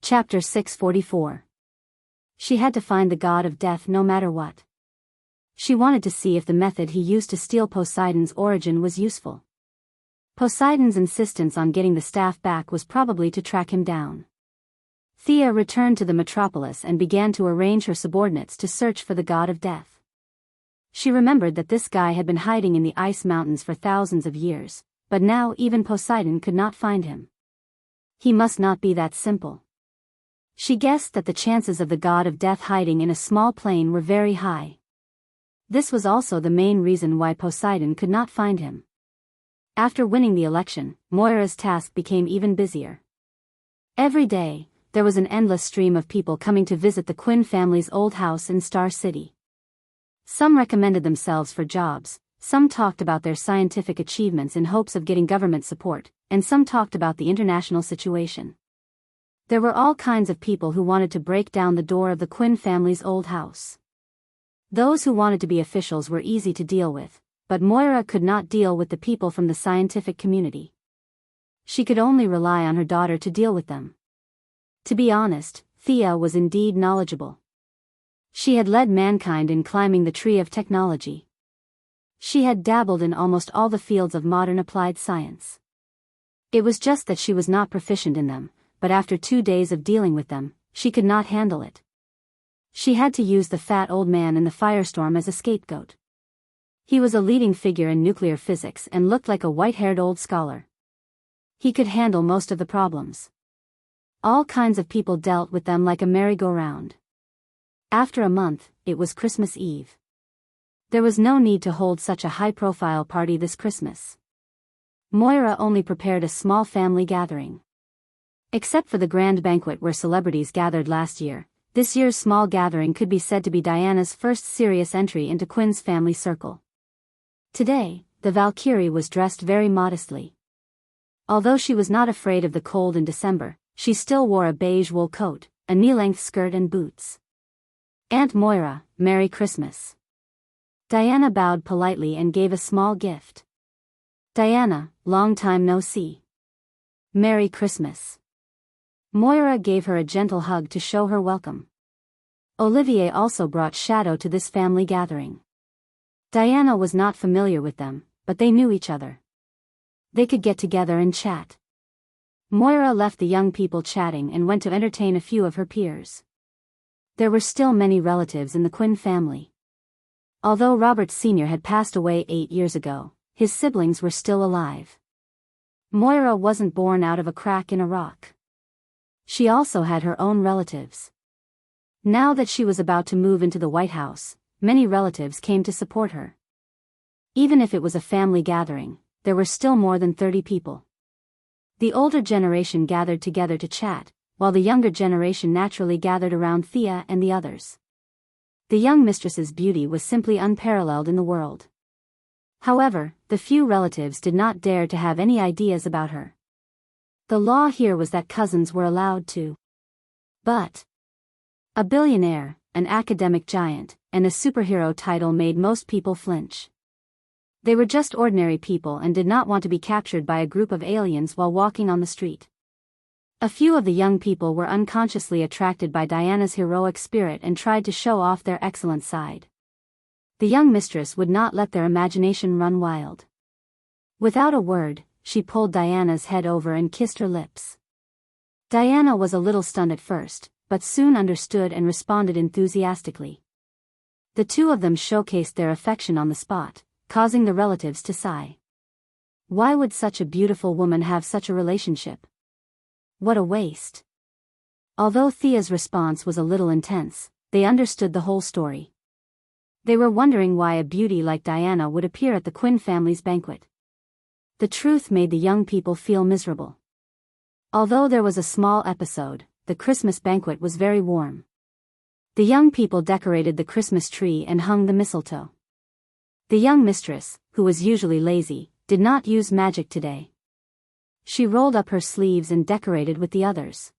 Chapter 644. She had to find the god of death no matter what. She wanted to see if the method he used to steal Poseidon's origin was useful. Poseidon's insistence on getting the staff back was probably to track him down. Thea returned to the metropolis and began to arrange her subordinates to search for the god of death. She remembered that this guy had been hiding in the ice mountains for thousands of years, but now even Poseidon could not find him. He must not be that simple. She guessed that the chances of the god of death hiding in a small plain were very high. This was also the main reason why Poseidon could not find him. After winning the election, Moira's task became even busier. Every day, there was an endless stream of people coming to visit the Quinn family's old house in Star City. Some recommended themselves for jobs, some talked about their scientific achievements in hopes of getting government support, and some talked about the international situation. There were all kinds of people who wanted to break down the door of the Quinn family's old house. Those who wanted to be officials were easy to deal with, but Moira could not deal with the people from the scientific community. She could only rely on her daughter to deal with them. To be honest, Thea was indeed knowledgeable. She had led mankind in climbing the tree of technology. She had dabbled in almost all the fields of modern applied science. It was just that she was not proficient in them, but after 2 days of dealing with them, she could not handle it. She had to use the fat old man in the firestorm as a scapegoat. He was a leading figure in nuclear physics and looked like a white-haired old scholar. He could handle most of the problems. All kinds of people dealt with them like a merry-go-round. After a month, it was Christmas Eve. There was no need to hold such a high-profile party this Christmas. Moira only prepared a small family gathering. Except for the grand banquet where celebrities gathered last year, this year's small gathering could be said to be Diana's first serious entry into Quinn's family circle. Today, the Valkyrie was dressed very modestly. Although she was not afraid of the cold in December, she still wore a beige wool coat, a knee-length skirt and boots. Aunt Moira, Merry Christmas. Diana bowed politely and gave a small gift. Diana, long time no see. Merry Christmas. Moira gave her a gentle hug to show her welcome. Olivier also brought Shadow to this family gathering. Diana was not familiar with them, but they knew each other. They could get together and chat. Moira left the young people chatting and went to entertain a few of her peers. There were still many relatives in the Quinn family. Although Robert Sr. had passed away 8 years ago, his siblings were still alive. Moira wasn't born out of a crack in a rock. She also had her own relatives. Now that she was about to move into the White House, many relatives came to support her. Even if it was a family gathering, there were still more than 30 people. The older generation gathered together to chat, while the younger generation naturally gathered around Thea and the others. The young mistress's beauty was simply unparalleled in the world. However, the few relatives did not dare to have any ideas about her. The law here was that cousins were allowed to. But a billionaire, an academic giant, and a superhero title made most people flinch. They were just ordinary people and did not want to be captured by a group of aliens while walking on the street. A few of the young people were unconsciously attracted by Diana's heroic spirit and tried to show off their excellent side. The young mistress would not let their imagination run wild. Without a word, she pulled Diana's head over and kissed her lips. Diana was a little stunned at first, but soon understood and responded enthusiastically. The two of them showcased their affection on the spot, causing the relatives to sigh. Why would such a beautiful woman have such a relationship? What a waste. Although Thea's response was a little intense, they understood the whole story. They were wondering why a beauty like Diana would appear at the Quinn family's banquet. The truth made the young people feel miserable. Although there was a small episode, the Christmas banquet was very warm. The young people decorated the Christmas tree and hung the mistletoe. The young mistress, who was usually lazy, did not use magic today. She rolled up her sleeves and decorated with the others.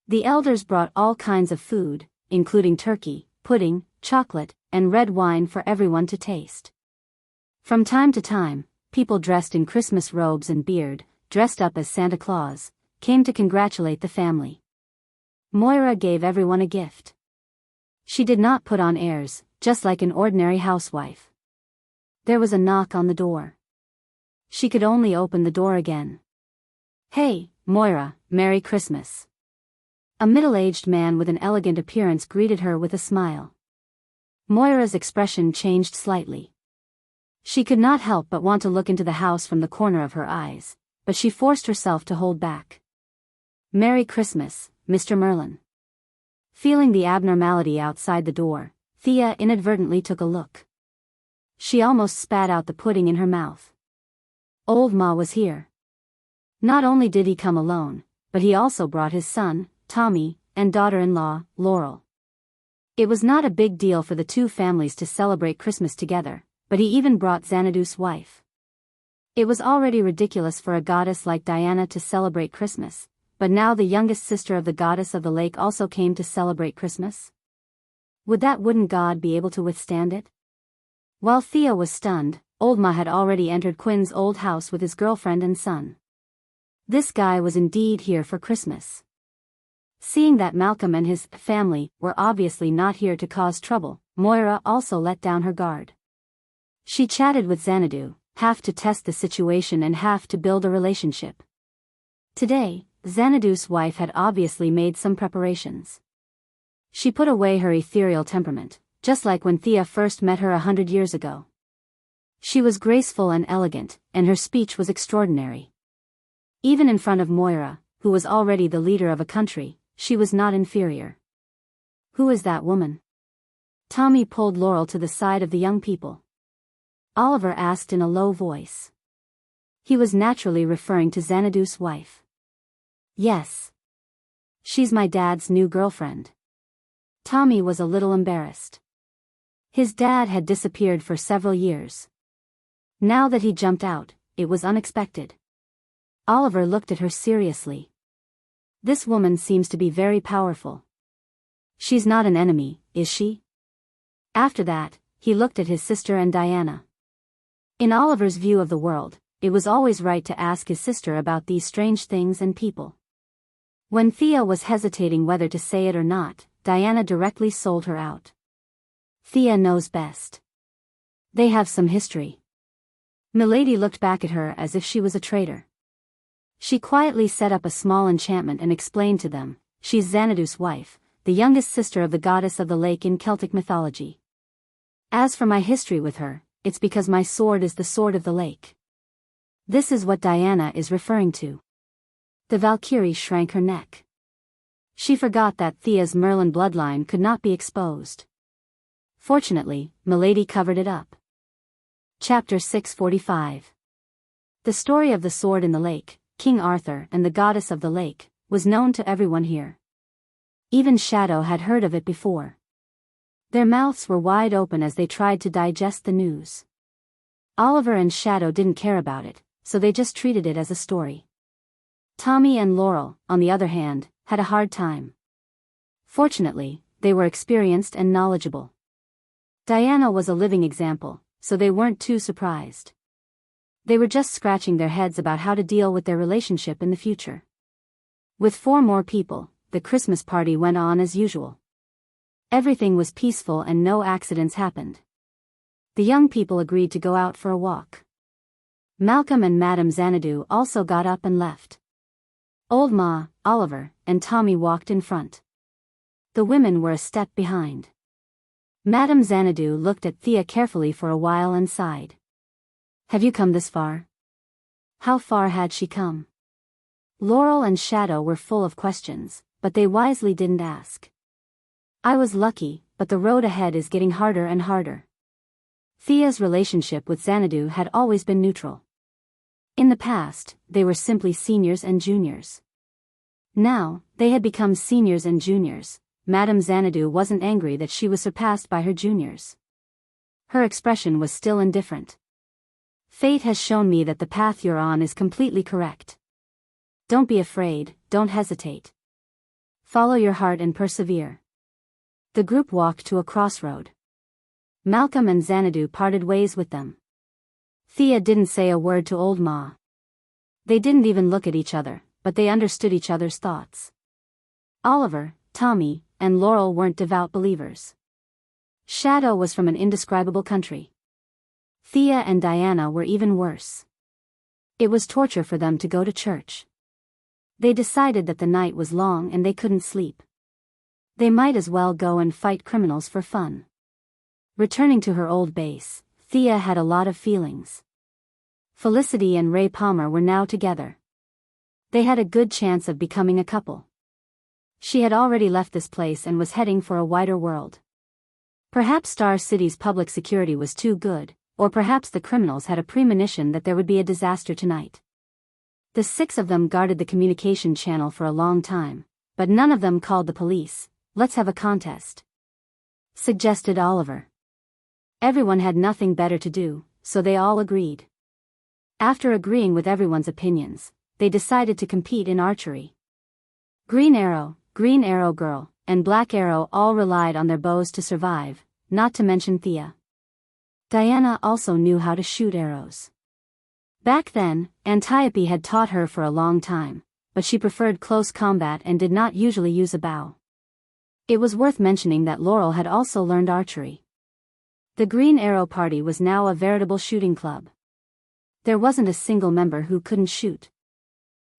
The elders brought all kinds of food, including turkey, pudding, chocolate, and red wine for everyone to taste. From time to time, people dressed in Christmas robes and beard, dressed up as Santa Claus, came to congratulate the family. Moira gave everyone a gift. She did not put on airs, just like an ordinary housewife. There was a knock on the door. She could only open the door again. "Hey, Moira, Merry Christmas." A middle-aged man with an elegant appearance greeted her with a smile. Moira's expression changed slightly. She could not help but want to look into the house from the corner of her eyes, but she forced herself to hold back. "Merry Christmas, Mr. Merlin." Feeling the abnormality outside the door, Thea inadvertently took a look. She almost spat out the pudding in her mouth. Old Ma was here. Not only did he come alone, but he also brought his son, Tommy, and daughter-in-law, Laurel. It was not a big deal for the two families to celebrate Christmas together, but he even brought Xanadu's wife. It was already ridiculous for a goddess like Diana to celebrate Christmas, but now the youngest sister of the goddess of the lake also came to celebrate Christmas? Would that wooden god be able to withstand it? While Thea was stunned, Old Ma had already entered Quinn's old house with his girlfriend and son. This guy was indeed here for Christmas. Seeing that Malcolm and his family were obviously not here to cause trouble, Moira also let down her guard. She chatted with Xanadu, half to test the situation and half to build a relationship. Today, Xanadu's wife had obviously made some preparations. She put away her ethereal temperament, just like when Thea first met her 100 years ago. She was graceful and elegant, and her speech was extraordinary. Even in front of Moira, who was already the leader of a country, she was not inferior. "Who is that woman?" Tommy pulled Laurel to the side of the young people. Oliver asked in a low voice. He was naturally referring to Xanadu's wife. "Yes. She's my dad's new girlfriend." Tommy was a little embarrassed. His dad had disappeared for several years. Now that he jumped out, it was unexpected. Oliver looked at her seriously. "This woman seems to be very powerful. She's not an enemy, is she?" After that, he looked at his sister and Diana. In Oliver's view of the world, it was always right to ask his sister about these strange things and people. When Thea was hesitating whether to say it or not, Diana directly sold her out. "Thea knows best. They have some history." Milady looked back at her as if she was a traitor. She quietly set up a small enchantment and explained to them, "She's Xanadu's wife, the youngest sister of the goddess of the lake in Celtic mythology. As for my history with her, it's because my sword is the sword of the lake." This is what Diana is referring to. The Valkyrie shrank her neck. She forgot that Thea's Merlin bloodline could not be exposed. Fortunately, Milady covered it up. Chapter 645. The story of the sword in the lake, King Arthur and the goddess of the lake, was known to everyone here. Even Shadow had heard of it before. Their mouths were wide open as they tried to digest the news. Oliver and Shadow didn't care about it, so they just treated it as a story. Tommy and Laurel, on the other hand, had a hard time. Fortunately, they were experienced and knowledgeable. Diana was a living example, so they weren't too surprised. They were just scratching their heads about how to deal with their relationship in the future. With 4 more people, the Christmas party went on as usual. Everything was peaceful and no accidents happened. The young people agreed to go out for a walk. Malcolm and Madame Xanadu also got up and left. Old Ma, Oliver, and Tommy walked in front. The women were a step behind. Madame Xanadu looked at Thea carefully for a while and sighed. "Have you come this far?" How far had she come? Laurel and Shadow were full of questions, but they wisely didn't ask. "I was lucky, but the road ahead is getting harder and harder." Thea's relationship with Xanadu had always been neutral. In the past, they were simply seniors and juniors. Now, they had become seniors and juniors. Madame Xanadu wasn't angry that she was surpassed by her juniors. Her expression was still indifferent. "Fate has shown me that the path you're on is completely correct. Don't be afraid, don't hesitate. Follow your heart and persevere." The group walked to a crossroad. Malcolm and Xanadu parted ways with them. Thea didn't say a word to Old Ma. They didn't even look at each other, but they understood each other's thoughts. Oliver, Tommy, and Laurel weren't devout believers. Shadow was from an indescribable country. Thea and Diana were even worse. It was torture for them to go to church. They decided that the night was long and they couldn't sleep. They might as well go and fight criminals for fun. Returning to her old base, Thea had a lot of feelings. Felicity and Ray Palmer were now together. They had a good chance of becoming a couple. She had already left this place and was heading for a wider world. Perhaps Star City's public security was too good, or perhaps the criminals had a premonition that there would be a disaster tonight. The 6 of them guarded the communication channel for a long time, but none of them called the police. "Let's have a contest," suggested Oliver. Everyone had nothing better to do, so they all agreed. After agreeing with everyone's opinions, they decided to compete in archery. Green Arrow Girl, and Black Arrow all relied on their bows to survive, not to mention Thea. Diana also knew how to shoot arrows. Back then, Antiope had taught her for a long time, but she preferred close combat and did not usually use a bow. It was worth mentioning that Laurel had also learned archery. The Green Arrow Party was now a veritable shooting club. There wasn't a single member who couldn't shoot.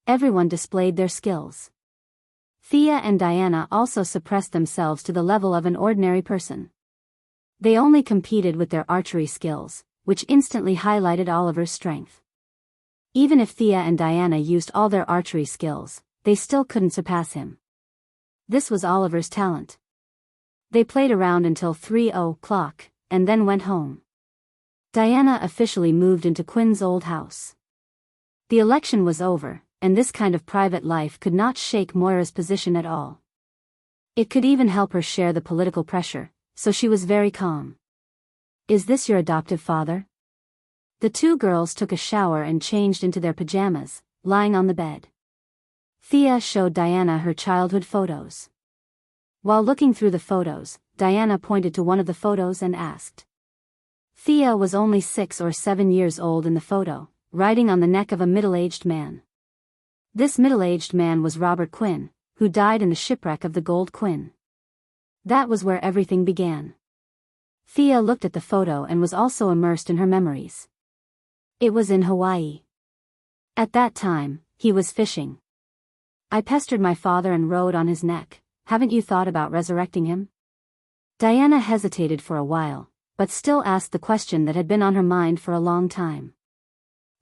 Everyone displayed their skills. Thea and Diana also suppressed themselves to the level of an ordinary person. They only competed with their archery skills, which instantly highlighted Oliver's strength. Even if Thea and Diana used all their archery skills, they still couldn't surpass him. This was Oliver's talent. They played around until 3:00, and then went home. Diana officially moved into Quinn's old house. The election was over, and this kind of private life could not shake Moira's position at all. It could even help her share the political pressure, so she was very calm. "Is this your adoptive father?" The 2 girls took a shower and changed into their pajamas, lying on the bed. Thea showed Diana her childhood photos. While looking through the photos, Diana pointed to one of the photos and asked. Thea was only 6 or 7 years old in the photo, riding on the neck of a middle-aged man. This middle-aged man was Robert Quinn, who died in the shipwreck of the Gold Quinn. That was where everything began. Thea looked at the photo and was also immersed in her memories. It was in Hawaii. At that time, he was fishing. "I pestered my father and rode on his neck. Haven't you thought about resurrecting him?" Diana hesitated for a while, but still asked the question that had been on her mind for a long time.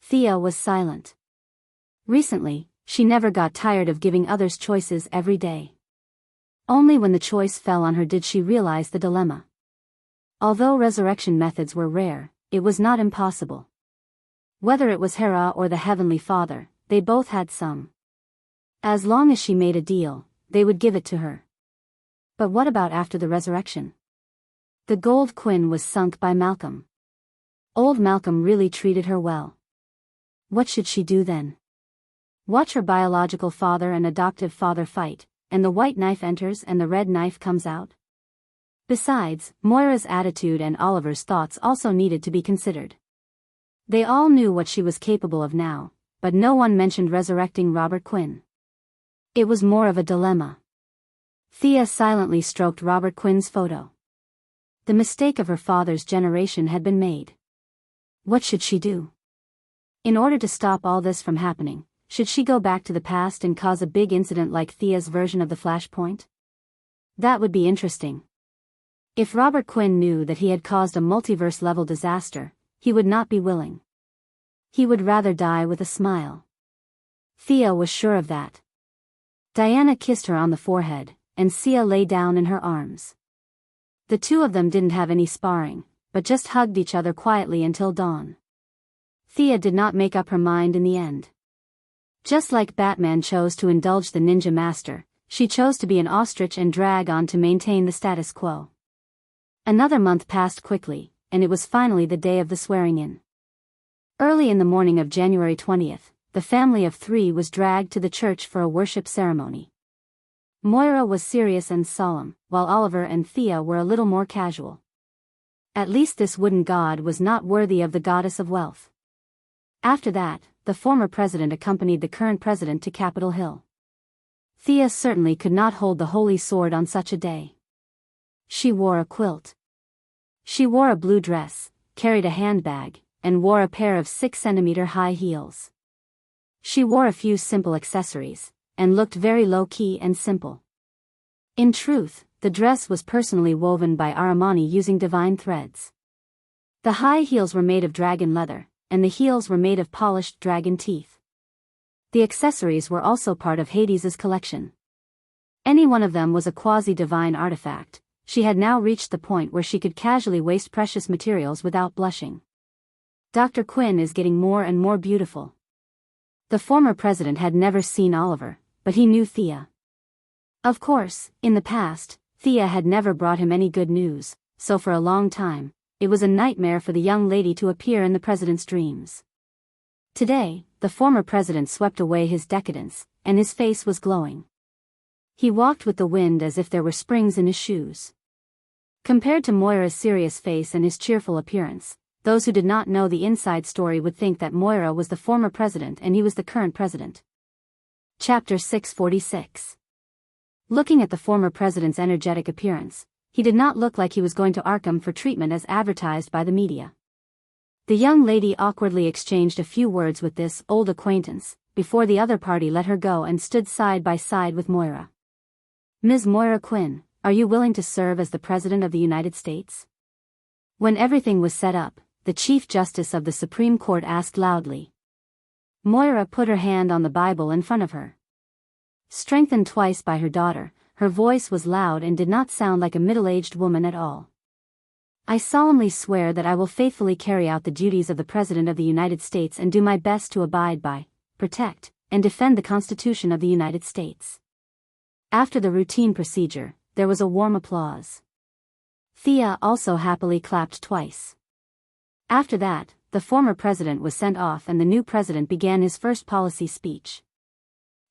Thea was silent. Recently, she never got tired of giving others choices every day. Only when the choice fell on her did she realize the dilemma. Although resurrection methods were rare, it was not impossible. Whether it was Hera or the Heavenly Father, they both had some. As long as she made a deal, they would give it to her. But what about after the resurrection? The Gold Quinn was sunk by Malcolm. Old Malcolm really treated her well. What should she do then? Watch her biological father and adoptive father fight, and the white knife enters and the red knife comes out? Besides, Moira's attitude and Oliver's thoughts also needed to be considered. They all knew what she was capable of now, but no one mentioned resurrecting Robert Quinn. It was more of a dilemma. Thea silently stroked Robert Quinn's photo. The mistake of her father's generation had been made. What should she do? In order to stop all this from happening, should she go back to the past and cause a big incident like Thea's version of the Flashpoint? That would be interesting. If Robert Quinn knew that he had caused a multiverse-level disaster, he would not be willing. He would rather die with a smile. Thea was sure of that. Diana kissed her on the forehead, and Sia lay down in her arms. The 2 of them didn't have any sparring, but just hugged each other quietly until dawn. Thea did not make up her mind in the end. Just like Batman chose to indulge the ninja master, she chose to be an ostrich and drag on to maintain the status quo. Another month passed quickly, and it was finally the day of the swearing-in. Early in the morning of January 20th, the family of 3 was dragged to the church for a worship ceremony. Moira was serious and solemn, while Oliver and Thea were a little more casual. At least this wooden god was not worthy of the goddess of wealth. After that, the former president accompanied the current president to Capitol Hill. Thea certainly could not hold the holy sword on such a day. She wore a quilt. She wore a blue dress, carried a handbag, and wore a pair of 6-centimeter high heels. She wore a few simple accessories, and looked very low-key and simple. In truth, the dress was personally woven by Armani using divine threads. The high heels were made of dragon leather, and the heels were made of polished dragon teeth. The accessories were also part of Hades's collection. Any one of them was a quasi-divine artifact. She had now reached the point where she could casually waste precious materials without blushing. Dr. Quinn is getting more and more beautiful. The former president had never seen Oliver, but he knew Thea. Of course, in the past, Thea had never brought him any good news, so for a long time, it was a nightmare for the young lady to appear in the president's dreams. Today, the former president swept away his decadence, and his face was glowing. He walked with the wind as if there were springs in his shoes. Compared to Moira's serious face and his cheerful appearance, those who did not know the inside story would think that Moira was the former president and he was the current president. Chapter 646. Looking at the former president's energetic appearance, he did not look like he was going to Arkham for treatment as advertised by the media. The young lady awkwardly exchanged a few words with this old acquaintance, before the other party let her go and stood side by side with Moira. Ms. Moira Quinn, are you willing to serve as the President of the United States? When everything was set up, the Chief Justice of the Supreme Court asked loudly. Moira put her hand on the Bible in front of her. Strengthened twice by her daughter, her voice was loud and did not sound like a middle-aged woman at all. I solemnly swear that I will faithfully carry out the duties of the President of the United States and do my best to abide by, protect, and defend the Constitution of the United States. After the routine procedure, there was a warm applause. Thea also happily clapped twice. After that, the former president was sent off and the new president began his first policy speech.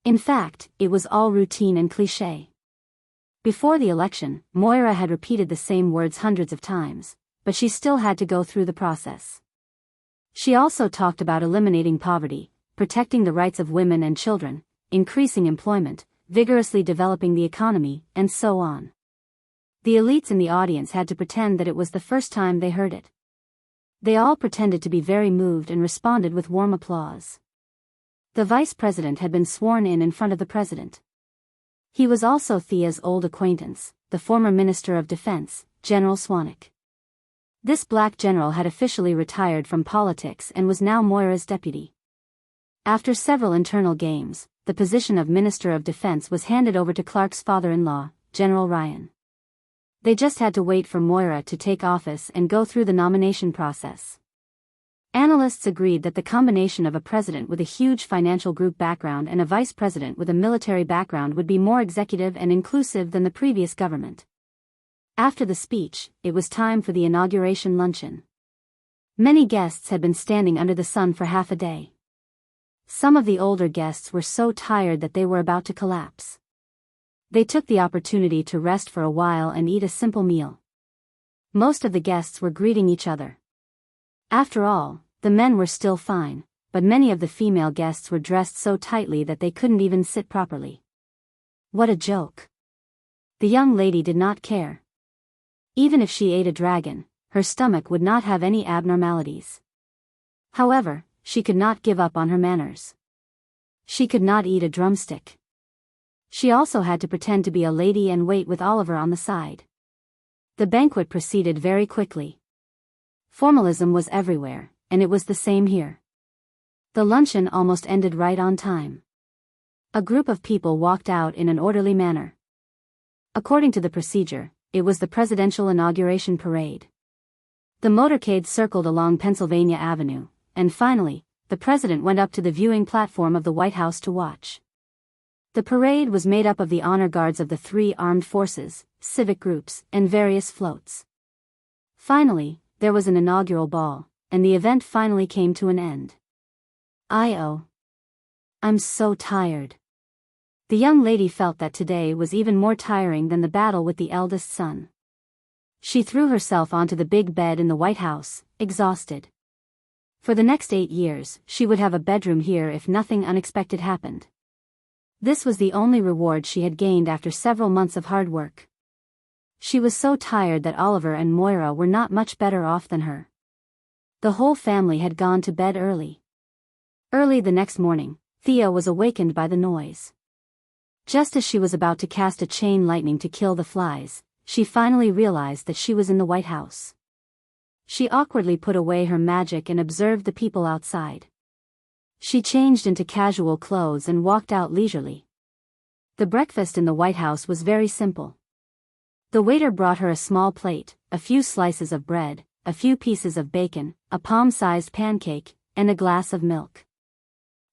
In fact, it was all routine and cliché. Before the election, Moira had repeated the same words hundreds of times, but she still had to go through the process. She also talked about eliminating poverty, protecting the rights of women and children, increasing employment, vigorously developing the economy, and so on. The elites in the audience had to pretend that it was the first time they heard it. They all pretended to be very moved and responded with warm applause. The vice president had been sworn in front of the president. He was also Thea's old acquaintance, the former Minister of Defense, General Swanwick. This black general had officially retired from politics and was now Moira's deputy. After several internal games, the position of Minister of Defense was handed over to Clark's father-in-law, General Ryan. They just had to wait for Moira to take office and go through the nomination process. Analysts agreed that the combination of a president with a huge financial group background and a vice president with a military background would be more executive and inclusive than the previous government. After the speech, it was time for the inauguration luncheon. Many guests had been standing under the sun for half a day. Some of the older guests were so tired that they were about to collapse. They took the opportunity to rest for a while and eat a simple meal. Most of the guests were greeting each other. After all, the men were still fine, but many of the female guests were dressed so tightly that they couldn't even sit properly. What a joke. The young lady did not care. Even if she ate a dragon, her stomach would not have any abnormalities. However, she could not give up on her manners. She could not eat a drumstick. She also had to pretend to be a lady and wait with Oliver on the side. The banquet proceeded very quickly. Formalism was everywhere, and it was the same here. The luncheon almost ended right on time. A group of people walked out in an orderly manner. According to the procedure, it was the presidential inauguration parade. The motorcade circled along Pennsylvania Avenue, and finally, the president went up to the viewing platform of the White House to watch. The parade was made up of the honor guards of the 3 armed forces, civic groups, and various floats. Finally, there was an inaugural ball, and the event finally came to an end. I'm so tired. The young lady felt that today was even more tiring than the battle with the eldest son. She threw herself onto the big bed in the White House, exhausted. For the next 8 years, she would have a bedroom here if nothing unexpected happened. This was the only reward she had gained after several months of hard work. She was so tired that Oliver and Moira were not much better off than her. The whole family had gone to bed early. Early the next morning, Thea was awakened by the noise. Just as she was about to cast a chain lightning to kill the flies, she finally realized that she was in the White House. She awkwardly put away her magic and observed the people outside. She changed into casual clothes and walked out leisurely. The breakfast in the White House was very simple. The waiter brought her a small plate, a few slices of bread, a few pieces of bacon, a palm-sized pancake, and a glass of milk.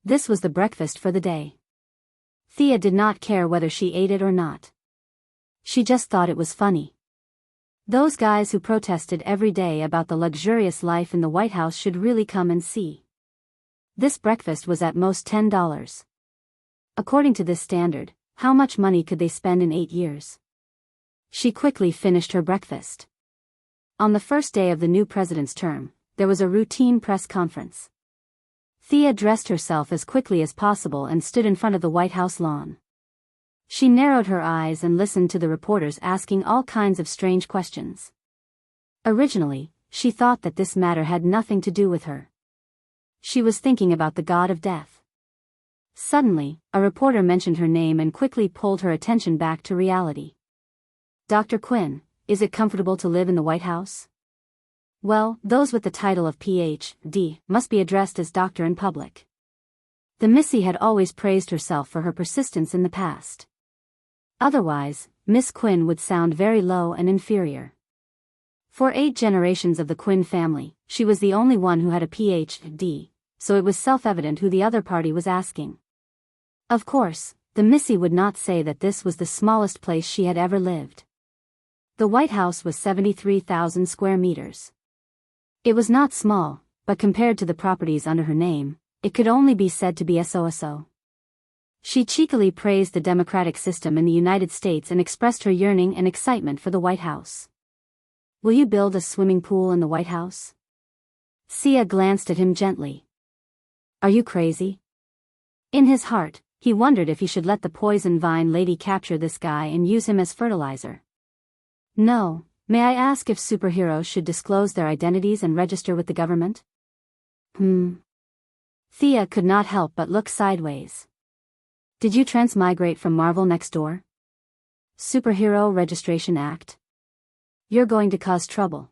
This was the breakfast for the day. Thea did not care whether she ate it or not. She just thought it was funny. Those guys who protested every day about the luxurious life in the White House should really come and see. This breakfast was at most $10. According to this standard, how much money could they spend in 8 years? She quickly finished her breakfast. On the first day of the new president's term, there was a routine press conference. Thea dressed herself as quickly as possible and stood in front of the White House lawn. She narrowed her eyes and listened to the reporters asking all kinds of strange questions. Originally, she thought that this matter had nothing to do with her. She was thinking about the god of death. Suddenly, a reporter mentioned her name and quickly pulled her attention back to reality. "Dr. Quinn, is it comfortable to live in the White House?" Well, those with the title of Ph.D. must be addressed as doctor in public. The Missy had always praised herself for her persistence in the past. Otherwise, Miss Quinn would sound very low and inferior. For 8 generations of the Quinn family, she was the only one who had a Ph.D., so it was self-evident who the other party was asking. Of course, the Missy would not say that this was the smallest place she had ever lived. The White House was 73,000 square meters. It was not small, but compared to the properties under her name, it could only be said to be so. She cheekily praised the democratic system in the United States and expressed her yearning and excitement for the White House. "Will you build a swimming pool in the White House?" Thea glanced at him gently. "Are you crazy?" In his heart, he wondered if he should let the poison vine lady capture this guy and use him as fertilizer. "No, may I ask if superheroes should disclose their identities and register with the government?" Thea could not help but look sideways. "Did you transmigrate from Marvel next door? Superhero Registration Act? You're going to cause trouble."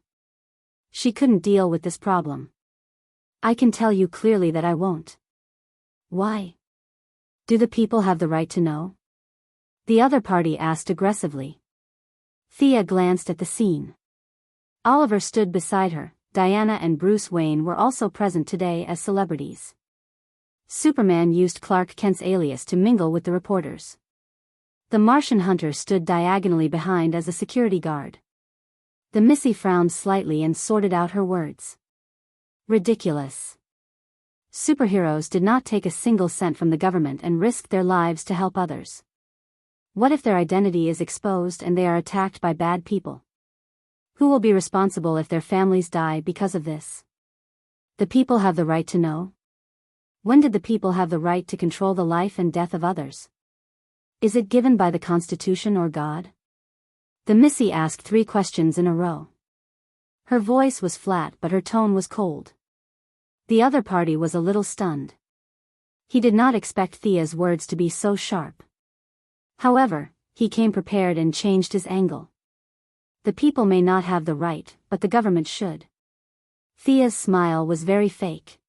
She couldn't deal with this problem. "I can tell you clearly that I won't." "Why? Do the people have the right to know?" the other party asked aggressively. Thea glanced at the scene. Oliver stood beside her. Diana and Bruce Wayne were also present today as celebrities. Superman used Clark Kent's alias to mingle with the reporters. The Martian hunter stood diagonally behind as a security guard. The Missy frowned slightly and sorted out her words. Ridiculous. Superheroes did not take a single cent from the government and risked their lives to help others. What if their identity is exposed and they are attacked by bad people? Who will be responsible if their families die because of this? The people have the right to know? When did the people have the right to control the life and death of others? Is it given by the Constitution or God? The Missy asked 3 questions in a row. Her voice was flat but her tone was cold. The other party was a little stunned. He did not expect Thea's words to be so sharp. However, he came prepared and changed his angle. The people may not have the right, but the government should. Thea's smile was very fake.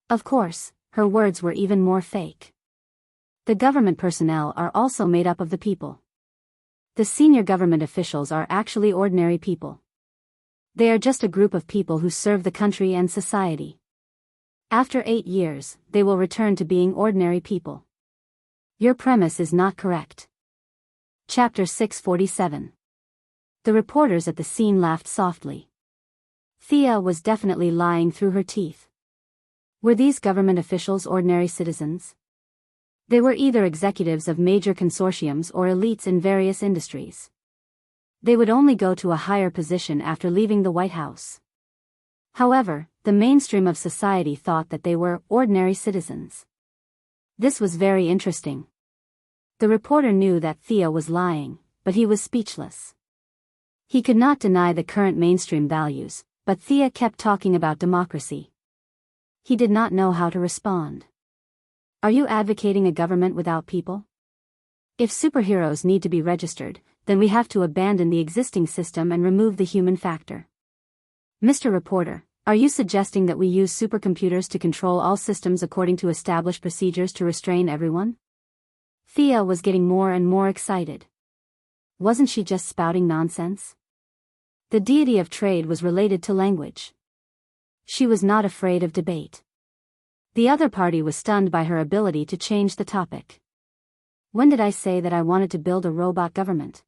Of course, her words were even more fake. The government personnel are also made up of the people. The senior government officials are actually ordinary people. They are just a group of people who serve the country and society. After 8 years, they will return to being ordinary people. Your premise is not correct. Chapter 647. The reporters at the scene laughed softly. Thea was definitely lying through her teeth. Were these government officials ordinary citizens? They were either executives of major consortiums or elites in various industries. They would only go to a higher position after leaving the White House. However, the mainstream of society thought that they were ordinary citizens. This was very interesting. The reporter knew that Thea was lying, but he was speechless. He could not deny the current mainstream values, but Thea kept talking about democracy. He did not know how to respond. Are you advocating a government without people? If superheroes need to be registered, then we have to abandon the existing system and remove the human factor. Mr. Reporter, are you suggesting that we use supercomputers to control all systems according to established procedures to restrain everyone? Thea was getting more and more excited. Wasn't she just spouting nonsense? The deity of trade was related to language. She was not afraid of debate. The other party was stunned by her ability to change the topic. When did I say that I wanted to build a robot government?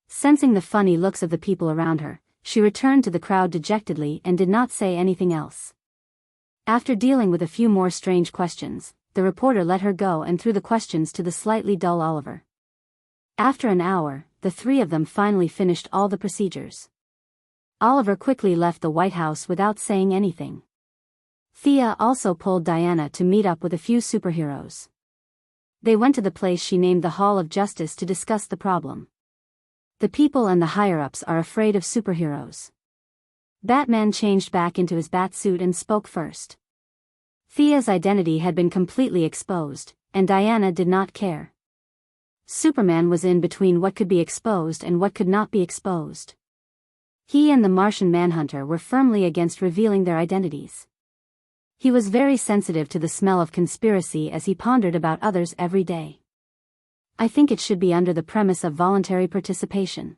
Sensing the funny looks of the people around her, she returned to the crowd dejectedly and did not say anything else. After dealing with a few more strange questions, the reporter let her go and threw the questions to the slightly dull Oliver. After an hour, the three of them finally finished all the procedures. Oliver quickly left the White House without saying anything. Thea also pulled Diana to meet up with a few superheroes. They went to the place she named the Hall of Justice to discuss the problem. The people and the higher-ups are afraid of superheroes. Batman changed back into his bat suit and spoke first. Thea's identity had been completely exposed, and Diana did not care. Superman was in between what could be exposed and what could not be exposed. He and the Martian Manhunter were firmly against revealing their identities. He was very sensitive to the smell of conspiracy as he pondered about others every day. I think it should be under the premise of voluntary participation.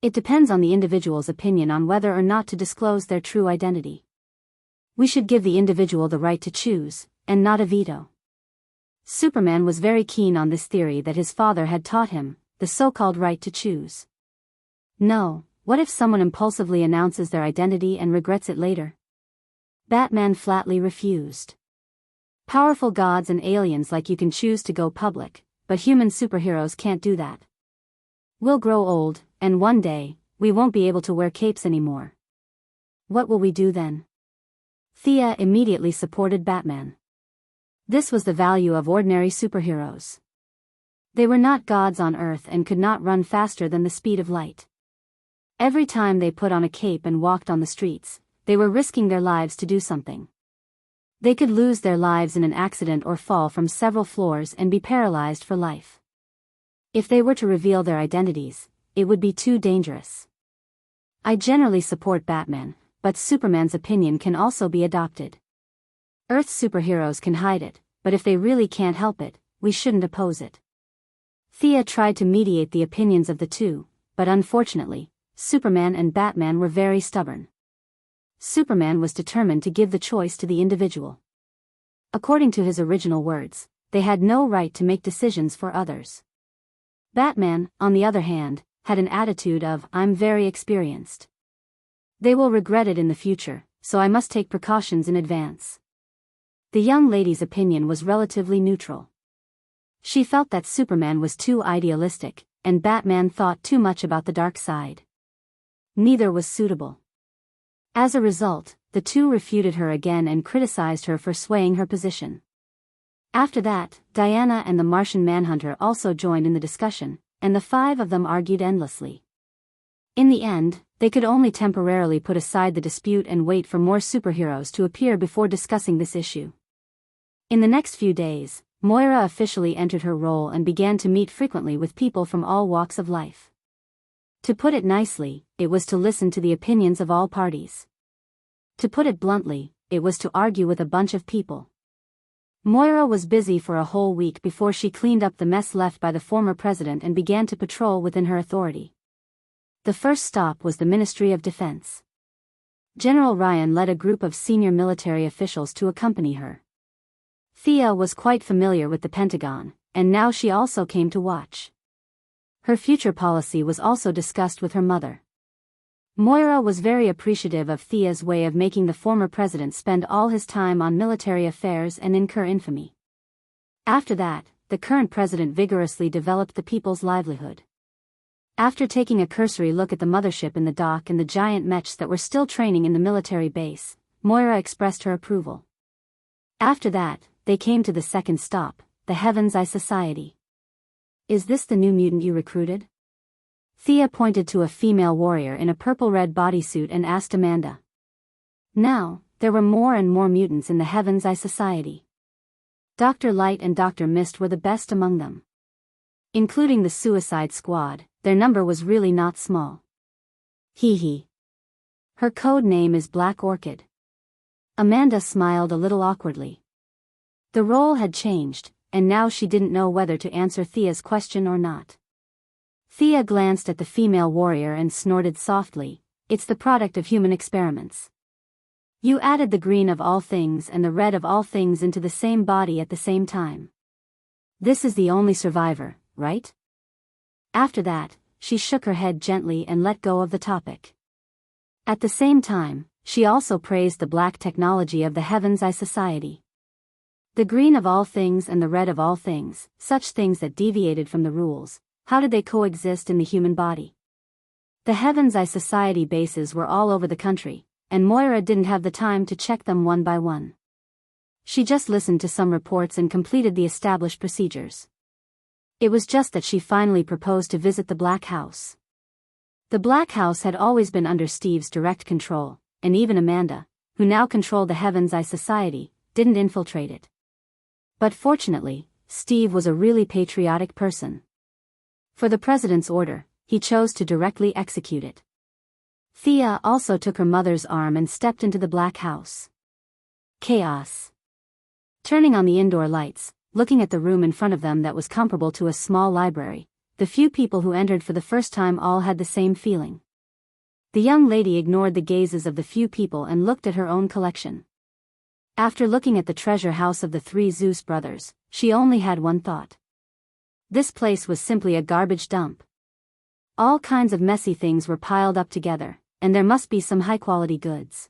It depends on the individual's opinion on whether or not to disclose their true identity. We should give the individual the right to choose, and not a veto. Superman was very keen on this theory that his father had taught him, the so-called right to choose. No, what if someone impulsively announces their identity and regrets it later? Batman flatly refused. Powerful gods and aliens like you can choose to go public, but human superheroes can't do that. We'll grow old, and one day, we won't be able to wear capes anymore. What will we do then? Thea immediately supported Batman. This was the value of ordinary superheroes. They were not gods on Earth and could not run faster than the speed of light. Every time they put on a cape and walked on the streets, they were risking their lives to do something. They could lose their lives in an accident or fall from several floors and be paralyzed for life. If they were to reveal their identities, it would be too dangerous. I generally support Batman, but Superman's opinion can also be adopted. Earth's superheroes can hide it, but if they really can't help it, we shouldn't oppose it. Thea tried to mediate the opinions of the two, but unfortunately, Superman and Batman were very stubborn. Superman was determined to give the choice to the individual. According to his original words, they had no right to make decisions for others. Batman, on the other hand, had an attitude of, I'm very experienced. They will regret it in the future, so I must take precautions in advance. The young lady's opinion was relatively neutral. She felt that Superman was too idealistic, and Batman thought too much about the dark side. Neither was suitable. As a result, the two refuted her again and criticized her for swaying her position. After that, Diana and the Martian Manhunter also joined in the discussion, and the five of them argued endlessly. In the end, they could only temporarily put aside the dispute and wait for more superheroes to appear before discussing this issue. In the next few days, Moira officially entered her role and began to meet frequently with people from all walks of life. To put it nicely, it was to listen to the opinions of all parties. To put it bluntly, it was to argue with a bunch of people. Moira was busy for a whole week before she cleaned up the mess left by the former president and began to patrol within her authority. The first stop was the Ministry of Defense. General Ryan led a group of senior military officials to accompany her. Thea was quite familiar with the Pentagon, and now she also came to watch. Her future policy was also discussed with her mother. Moira was very appreciative of Thea's way of making the former president spend all his time on military affairs and incur infamy. After that, the current president vigorously developed the people's livelihood. After taking a cursory look at the mothership in the dock and the giant mechs that were still training in the military base, Moira expressed her approval. After that, they came to the second stop, the Heaven's Eye Society. Is this the new mutant you recruited? Thea pointed to a female warrior in a purple-red bodysuit and asked Amanda. Now, there were more and more mutants in the Heaven's Eye Society. Dr. Light and Dr. Mist were the best among them. Including the Suicide Squad, their number was really not small. Hee hee. Her code name is Black Orchid. Amanda smiled a little awkwardly. The role had changed, and now she didn't know whether to answer Thea's question or not. Thea glanced at the female warrior and snorted softly. It's the product of human experiments. You added the green of all things and the red of all things into the same body at the same time. This is the only survivor, right? After that, she shook her head gently and let go of the topic. At the same time, she also praised the black technology of the Heaven's Eye Society. The green of all things and the red of all things, such things that deviated from the rules, how did they coexist in the human body? The Heaven's Eye Society bases were all over the country, and Moira didn't have the time to check them one by one. She just listened to some reports and completed the established procedures. It was just that she finally proposed to visit the Black House. The Black House had always been under Steve's direct control, and even Amanda, who now controlled the Heaven's Eye Society, didn't infiltrate it. But fortunately, Steve was a really patriotic person. For the President's order, he chose to directly execute it. Thea also took her mother's arm and stepped into the Black House. Chaos. Turning on the indoor lights, looking at the room in front of them that was comparable to a small library, the few people who entered for the first time all had the same feeling. The young lady ignored the gazes of the few people and looked at her own collection. After looking at the treasure house of the three Zeus brothers, she only had one thought. This place was simply a garbage dump. All kinds of messy things were piled up together, and there must be some high-quality goods.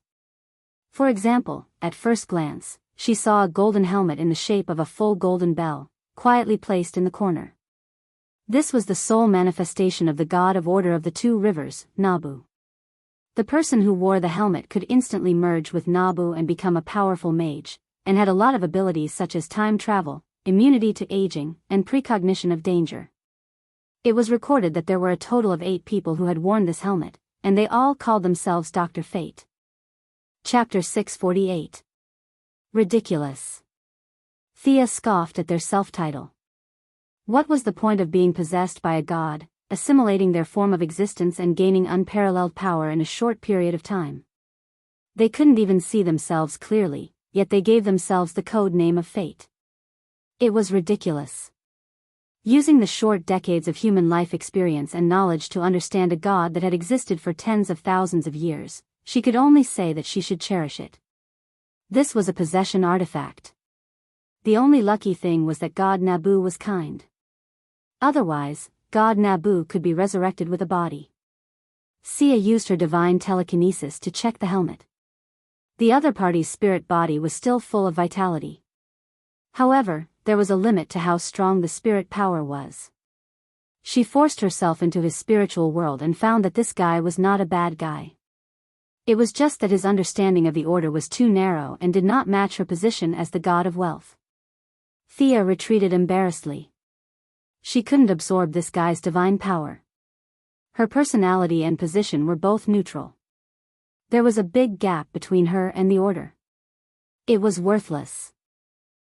For example, at first glance, she saw a golden helmet in the shape of a full golden bell, quietly placed in the corner. This was the sole manifestation of the god of order of the two rivers, Nabu. The person who wore the helmet could instantly merge with Nabu and become a powerful mage, and had a lot of abilities such as time travel, immunity to aging, and precognition of danger. It was recorded that there were a total of 8 people who had worn this helmet, and they all called themselves Dr. Fate. Chapter 648. Ridiculous. Thea scoffed at their self-title. What was the point of being possessed by a god, assimilating their form of existence and gaining unparalleled power in a short period of time? They couldn't even see themselves clearly, yet they gave themselves the code name of Fate. It was ridiculous. Using the short decades of human life experience and knowledge to understand a god that had existed for tens of thousands of years, she could only say that she should cherish it. This was a possession artifact. The only lucky thing was that God Nabu was kind. Otherwise, God Nabu could be resurrected with a body. Sia used her divine telekinesis to check the helmet. The other party's spirit body was still full of vitality. However, there was a limit to how strong the spirit power was. She forced herself into his spiritual world and found that this guy was not a bad guy. It was just that his understanding of the order was too narrow and did not match her position as the god of wealth. Thea retreated embarrassedly. She couldn't absorb this guy's divine power. Her personality and position were both neutral. There was a big gap between her and the order. It was worthless.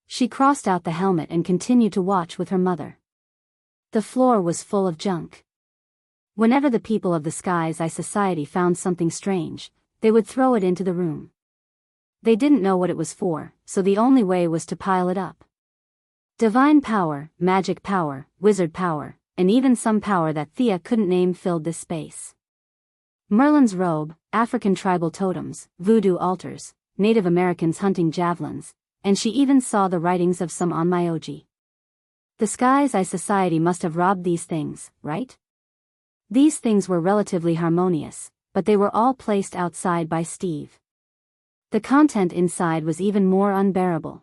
She crossed out the helmet and continued to watch with her mother. The floor was full of junk. Whenever the people of the Sky's Eye Society found something strange, they would throw it into the room. They didn't know what it was for, so the only way was to pile it up. Divine power, magic power, wizard power, and even some power that Thea couldn't name filled this space. Merlin's robe, African tribal totems, voodoo altars, Native Americans hunting javelins, and she even saw the writings of some Onmyoji. The Sky's Eye Society must have robbed these things, right? These things were relatively harmonious, but they were all placed outside by Steve. The content inside was even more unbearable.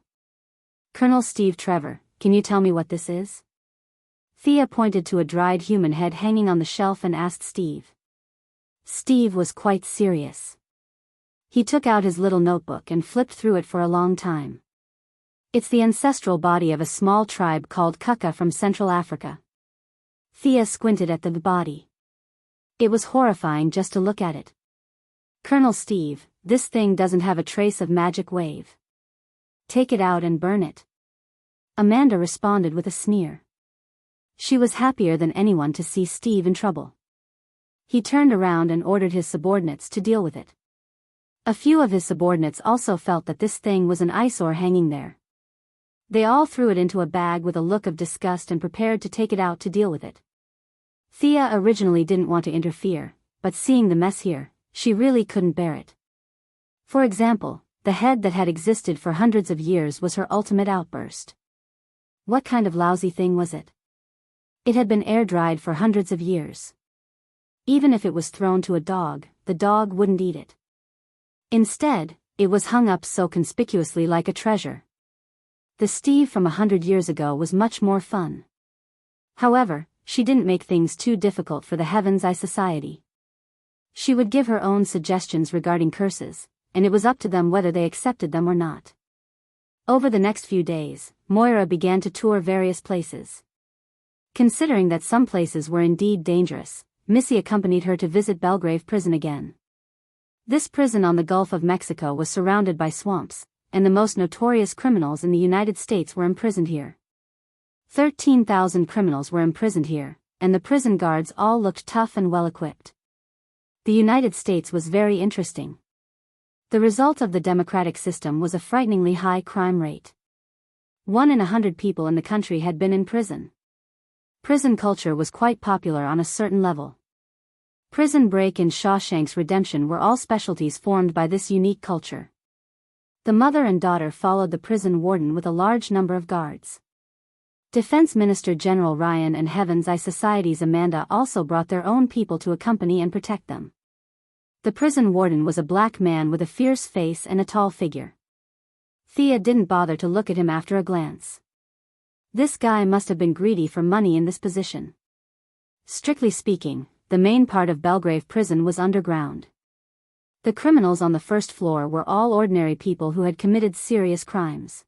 Colonel Steve Trevor, can you tell me what this is? Thea pointed to a dried human head hanging on the shelf and asked Steve. Steve was quite serious. He took out his little notebook and flipped through it for a long time. It's the ancestral body of a small tribe called Kuka from Central Africa. Thea squinted at the body. It was horrifying just to look at it. Colonel Steve, this thing doesn't have a trace of magic wave. Take it out and burn it. Amanda responded with a sneer. She was happier than anyone to see Steve in trouble. He turned around and ordered his subordinates to deal with it. A few of his subordinates also felt that this thing was an eyesore hanging there. They all threw it into a bag with a look of disgust and prepared to take it out to deal with it. Thea originally didn't want to interfere, but seeing the mess here, she really couldn't bear it. For example, the head that had existed for hundreds of years was her ultimate outburst. What kind of lousy thing was it? It had been air-dried for hundreds of years. Even if it was thrown to a dog, the dog wouldn't eat it. Instead, it was hung up so conspicuously like a treasure. The Steve from 100 years ago was much more fun. However, she didn't make things too difficult for the Heaven's Eye Society. She would give her own suggestions regarding curses, and it was up to them whether they accepted them or not. Over the next few days, Moira began to tour various places. Considering that some places were indeed dangerous, Missy accompanied her to visit Belgrave Prison again. This prison on the Gulf of Mexico was surrounded by swamps, and the most notorious criminals in the United States were imprisoned here. 13,000 criminals were imprisoned here, and the prison guards all looked tough and well-equipped. The United States was very interesting. The result of the democratic system was a frighteningly high crime rate. 1 in 100 people in the country had been in prison. Prison culture was quite popular on a certain level. Prison Break and Shawshank's Redemption were all specialties formed by this unique culture. The mother and daughter followed the prison warden with a large number of guards. Defense Minister General Ryan and Heaven's Eye Society's Amanda also brought their own people to accompany and protect them. The prison warden was a black man with a fierce face and a tall figure. Thea didn't bother to look at him after a glance. This guy must have been greedy for money in this position. Strictly speaking, the main part of Belgrave Prison was underground. The criminals on the first floor were all ordinary people who had committed serious crimes.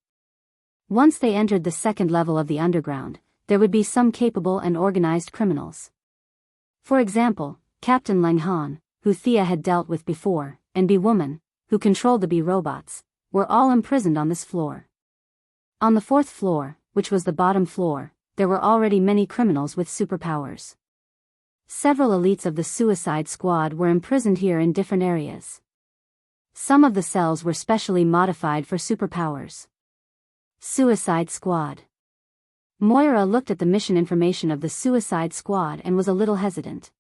Once they entered the second level of the underground, there would be some capable and organized criminals. For example, Captain Lang Han, who Thea had dealt with before, and B-Woman, who controlled the B-Robots, were all imprisoned on this floor. On the fourth floor, which was the bottom floor, there were already many criminals with superpowers. Several elites of the Suicide Squad were imprisoned here in different areas. Some of the cells were specially modified for superpowers. Suicide Squad. Moira looked at the mission information of the Suicide Squad and was a little hesitant.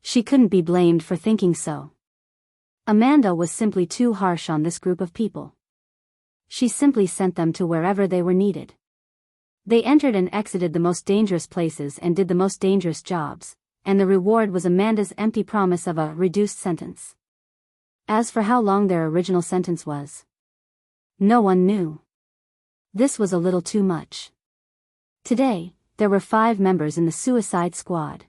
She couldn't be blamed for thinking so. Amanda was simply too harsh on this group of people. She simply sent them to wherever they were needed. They entered and exited the most dangerous places and did the most dangerous jobs, and the reward was Amanda's empty promise of a reduced sentence. As for how long their original sentence was, no one knew. This was a little too much. Today, there were 5 members in the Suicide Squad.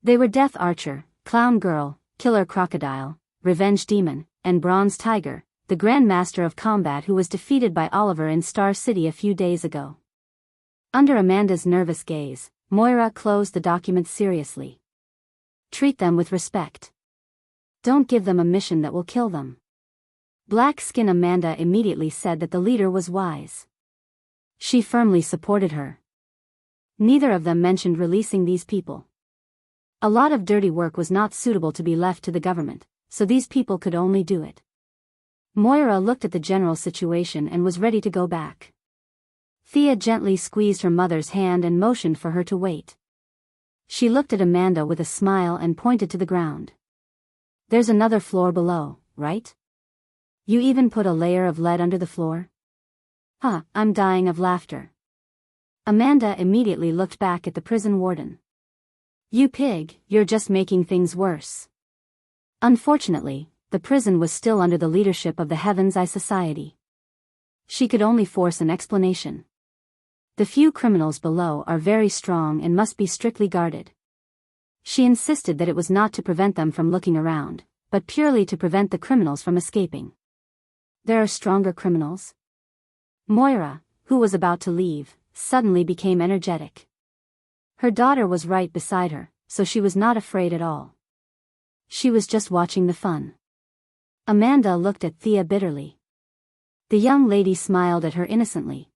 They were Death Archer, Clown Girl, Killer Crocodile, Revenge Demon, and Bronze Tiger, the Grand Master of Combat who was defeated by Oliver in Star City a few days ago. Under Amanda's nervous gaze, Moira closed the document seriously. Treat them with respect. Don't give them a mission that will kill them. Black Skin Amanda immediately said that the leader was wise. She firmly supported her. Neither of them mentioned releasing these people. A lot of dirty work was not suitable to be left to the government, so these people could only do it. Moira looked at the general situation and was ready to go back. Thea gently squeezed her mother's hand and motioned for her to wait. She looked at Amanda with a smile and pointed to the ground. There's another floor below, right? You even put a layer of lead under the floor? Huh, I'm dying of laughter. Amanda immediately looked back at the prison warden. You pig, you're just making things worse. Unfortunately, the prison was still under the leadership of the Heaven's Eye Society. She could only force an explanation. The few criminals below are very strong and must be strictly guarded. She insisted that it was not to prevent them from looking around, but purely to prevent the criminals from escaping. There are stronger criminals? Moira, who was about to leave, suddenly became energetic. Her daughter was right beside her, so she was not afraid at all. She was just watching the fun. Amanda looked at Thea bitterly. The young lady smiled at her innocently.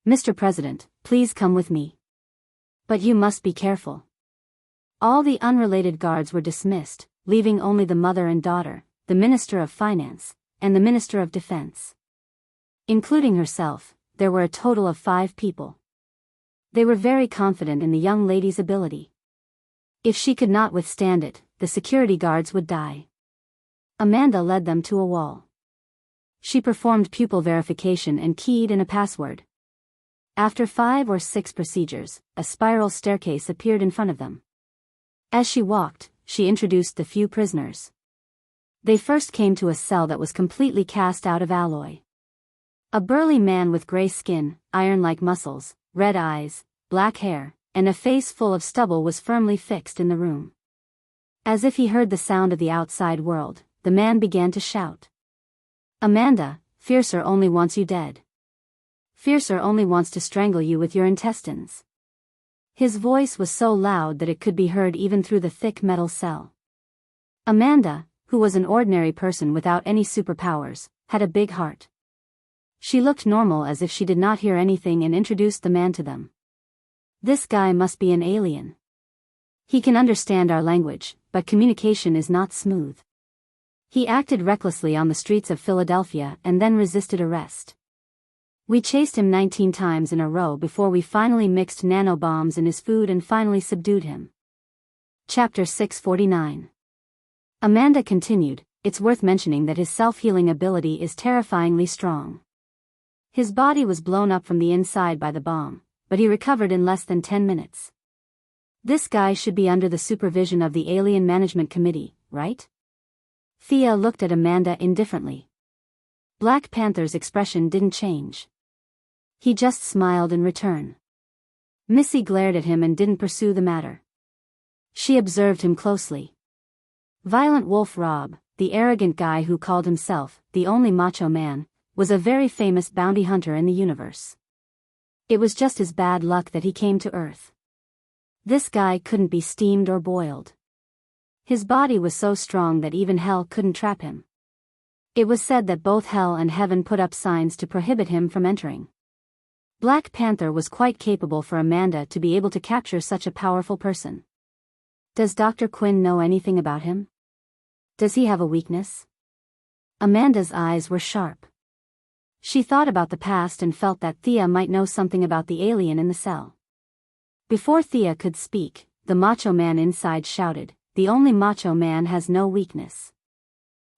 "Mr. President, please come with me. But you must be careful." All the unrelated guards were dismissed, leaving only the mother and daughter, the Minister of Finance, and the Minister of Defense. Including herself, there were a total of 5 people. They were very confident in the young lady's ability. If she could not withstand it, the security guards would die. Amanda led them to a wall. She performed pupil verification and keyed in a password. After 5 or 6 procedures, a spiral staircase appeared in front of them. As she walked, she introduced the few prisoners. They first came to a cell that was completely cast out of alloy. A burly man with gray skin, iron-like muscles, red eyes, black hair, and a face full of stubble was firmly fixed in the room. As if he heard the sound of the outside world, the man began to shout. "Amanda, Fiercer only wants you dead. Fiercer only wants to strangle you with your intestines." His voice was so loud that it could be heard even through the thick metal cell. Amanda, who was an ordinary person without any superpowers, had a big heart. She looked normal as if she did not hear anything and introduced the man to them. "This guy must be an alien. He can understand our language, but communication is not smooth. He acted recklessly on the streets of Philadelphia and then resisted arrest. We chased him 19 times in a row before we finally mixed nanobombs in his food and finally subdued him." Chapter 649. Amanda continued, "It's worth mentioning that his self-healing ability is terrifyingly strong. His body was blown up from the inside by the bomb, but he recovered in less than 10 minutes. This guy should be under the supervision of the Alien Management Committee, right?" Thea looked at Amanda indifferently. Black Panther's expression didn't change. He just smiled in return. Missy glared at him and didn't pursue the matter. She observed him closely. Violent Wolf Rob, the arrogant guy who called himself the only macho man, was a very famous bounty hunter in the universe. It was just his bad luck that he came to Earth. This guy couldn't be steamed or boiled. His body was so strong that even hell couldn't trap him. It was said that both hell and heaven put up signs to prohibit him from entering. Black Panther was quite capable for Amanda to be able to capture such a powerful person. "Does Dr. Quinn know anything about him? Does he have a weakness?" Amanda's eyes were sharp. She thought about the past and felt that Thea might know something about the alien in the cell. Before Thea could speak, the macho man inside shouted, "The only macho man has no weakness.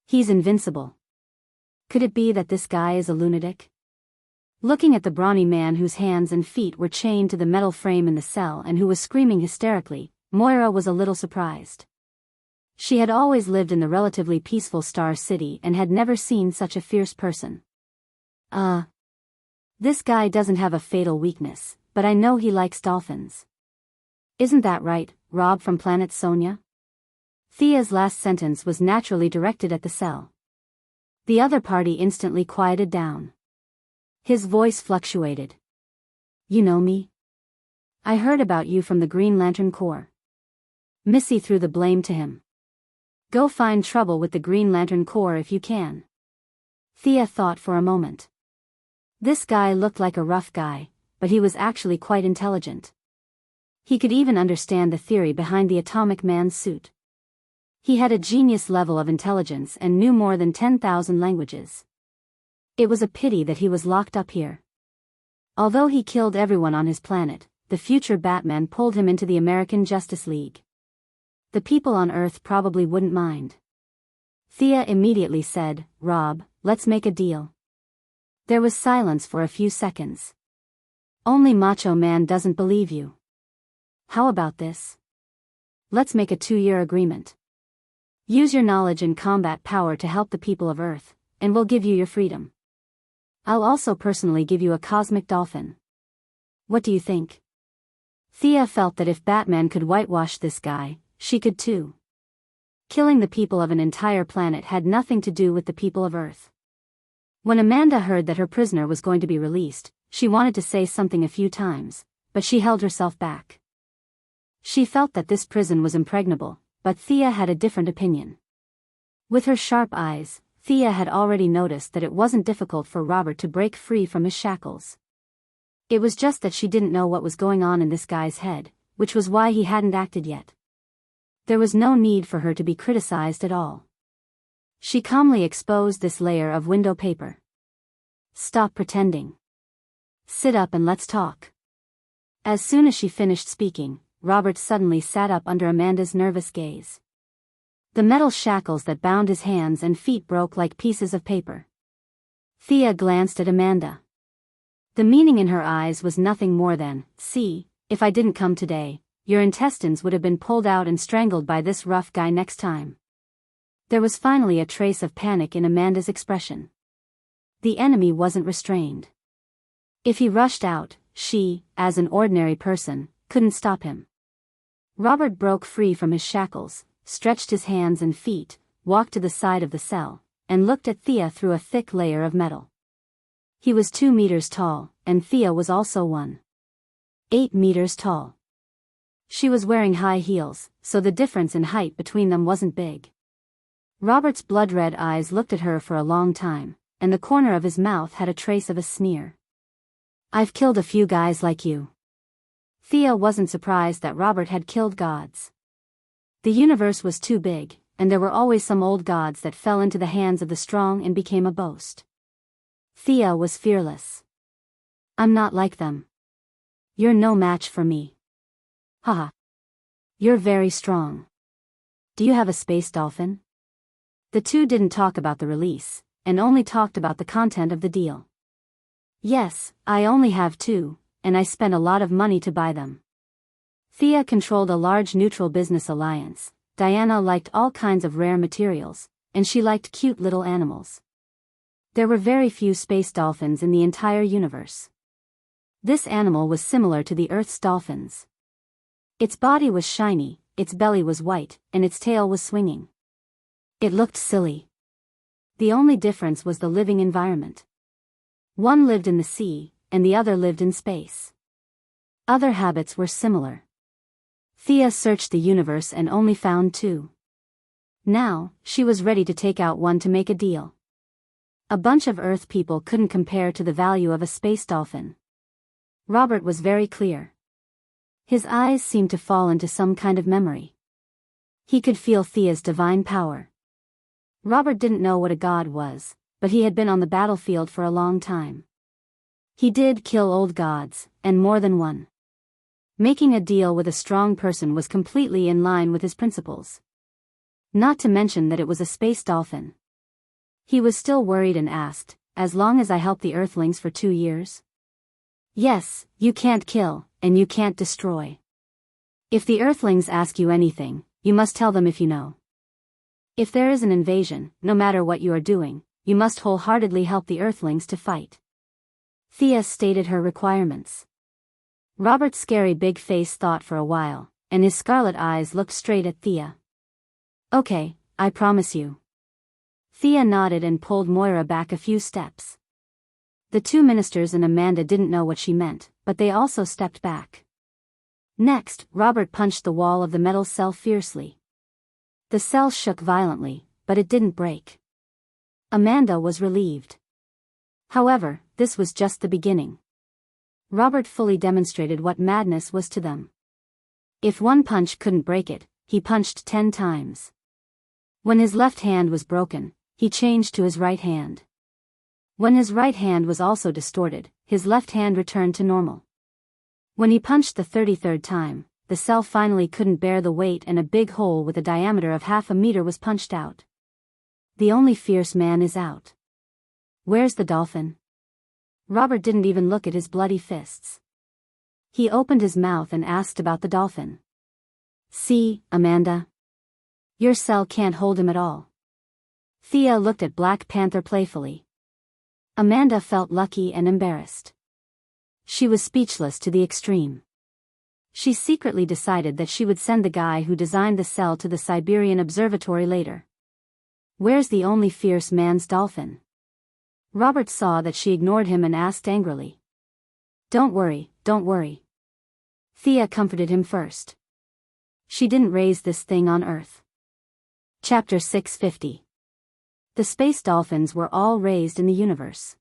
He's invincible." Could it be that this guy is a lunatic? Looking at the brawny man whose hands and feet were chained to the metal frame in the cell and who was screaming hysterically, Moira was a little surprised. She had always lived in the relatively peaceful Star City and had never seen such a fierce person. This guy doesn't have a fatal weakness, but I know he likes dolphins. Isn't that right, Rob from Planet Sonia?" Thea's last sentence was naturally directed at the cell. The other party instantly quieted down. His voice fluctuated. "You know me? I heard about you from the Green Lantern Corps." Missy threw the blame to him. "Go find trouble with the Green Lantern Corps if you can." Thea thought for a moment. This guy looked like a rough guy, but he was actually quite intelligent. He could even understand the theory behind the Atomic Man's suit. He had a genius level of intelligence and knew more than 10,000 languages. It was a pity that he was locked up here. Although he killed everyone on his planet, the future Batman pulled him into the American Justice League. The people on Earth probably wouldn't mind. Thea immediately said, "Rob, let's make a deal." There was silence for a few seconds. "Only Macho Man doesn't believe you. How about this? Let's make a 2-year agreement. Use your knowledge and combat power to help the people of Earth, and we'll give you your freedom. I'll also personally give you a cosmic dolphin. What do you think?" Thea felt that if Batman could whitewash this guy, she could too. Killing the people of an entire planet had nothing to do with the people of Earth. When Amanda heard that her prisoner was going to be released, she wanted to say something a few times, but she held herself back. She felt that this prison was impregnable, but Thea had a different opinion. With her sharp eyes, Thea had already noticed that it wasn't difficult for Robert to break free from his shackles. It was just that she didn't know what was going on in this guy's head, which was why he hadn't acted yet. There was no need for her to be criticized at all. She calmly exposed this layer of window paper. Stop pretending. Sit up and let's talk. As soon as she finished speaking, Robert suddenly sat up under Amanda's nervous gaze. The metal shackles that bound his hands and feet broke like pieces of paper. Thea glanced at Amanda. The meaning in her eyes was nothing more than, see, if I didn't come today, your intestines would have been pulled out and strangled by this rough guy next time. There was finally a trace of panic in Amanda's expression. The enemy wasn't restrained. If he rushed out, she, as an ordinary person, couldn't stop him. Robert broke free from his shackles, stretched his hands and feet, walked to the side of the cell, and looked at Thea through a thick layer of metal. He was 2 meters tall, and Thea was also 1.8 meters tall. She was wearing high heels, so the difference in height between them wasn't big. Robert's blood-red eyes looked at her for a long time, and the corner of his mouth had a trace of a sneer. I've killed a few guys like you. Thea wasn't surprised that Robert had killed gods. The universe was too big, and there were always some old gods that fell into the hands of the strong and became a boast. Thea was fearless. I'm not like them. You're no match for me. Haha. You're very strong. Do you have a space dolphin? The two didn't talk about the release, and only talked about the content of the deal. Yes, I only have 2, and I spent a lot of money to buy them. Thea controlled a large neutral business alliance. Diana liked all kinds of rare materials, and she liked cute little animals. There were very few space dolphins in the entire universe. This animal was similar to the Earth's dolphins. Its body was shiny, its belly was white, and its tail was swinging. It looked silly. The only difference was the living environment. One lived in the sea, and the other lived in space. Other habits were similar. Thea searched the universe and only found 2. Now, she was ready to take out one to make a deal. A bunch of Earth people couldn't compare to the value of a space dolphin. Robert was very clear. His eyes seemed to fall into some kind of memory. He could feel Thea's divine power. Robert didn't know what a god was, but he had been on the battlefield for a long time. He did kill old gods, and more than one. Making a deal with a strong person was completely in line with his principles. Not to mention that it was a space dolphin. He was still worried and asked, as long as I help the Earthlings for 2 years? Yes, you can't kill, and you can't destroy. If the Earthlings ask you anything, you must tell them if you know. If there is an invasion, no matter what you are doing, you must wholeheartedly help the Earthlings to fight. Thea stated her requirements. Robert's scary big face thought for a while, and his scarlet eyes looked straight at Thea. Okay, I promise you. Thea nodded and pulled Moira back a few steps. The 2 ministers and Amanda didn't know what she meant, but they also stepped back. Next, Robert punched the wall of the metal cell fiercely. The cell shook violently, but it didn't break. Amanda was relieved. However, this was just the beginning. Robert fully demonstrated what madness was to them. If one punch couldn't break it, he punched 10 times. When his left hand was broken, he changed to his right hand. When his right hand was also distorted, his left hand returned to normal. When he punched the 33rd time, the cell finally couldn't bear the weight and a big hole with a diameter of 0.5 meter was punched out. The only fierce man is out. Where's the dolphin? Robert didn't even look at his bloody fists. He opened his mouth and asked about the dolphin. See, Amanda? Your cell can't hold him at all. Thea looked at Black Panther playfully. Amanda felt lucky and embarrassed. She was speechless to the extreme. She secretly decided that she would send the guy who designed the cell to the Siberian Observatory later. Where's the only fierce man's dolphin? Robert saw that she ignored him and asked angrily. Don't worry, don't worry. Thea comforted him first. She didn't raise this thing on Earth. Chapter 650. The space dolphins were all raised in the universe.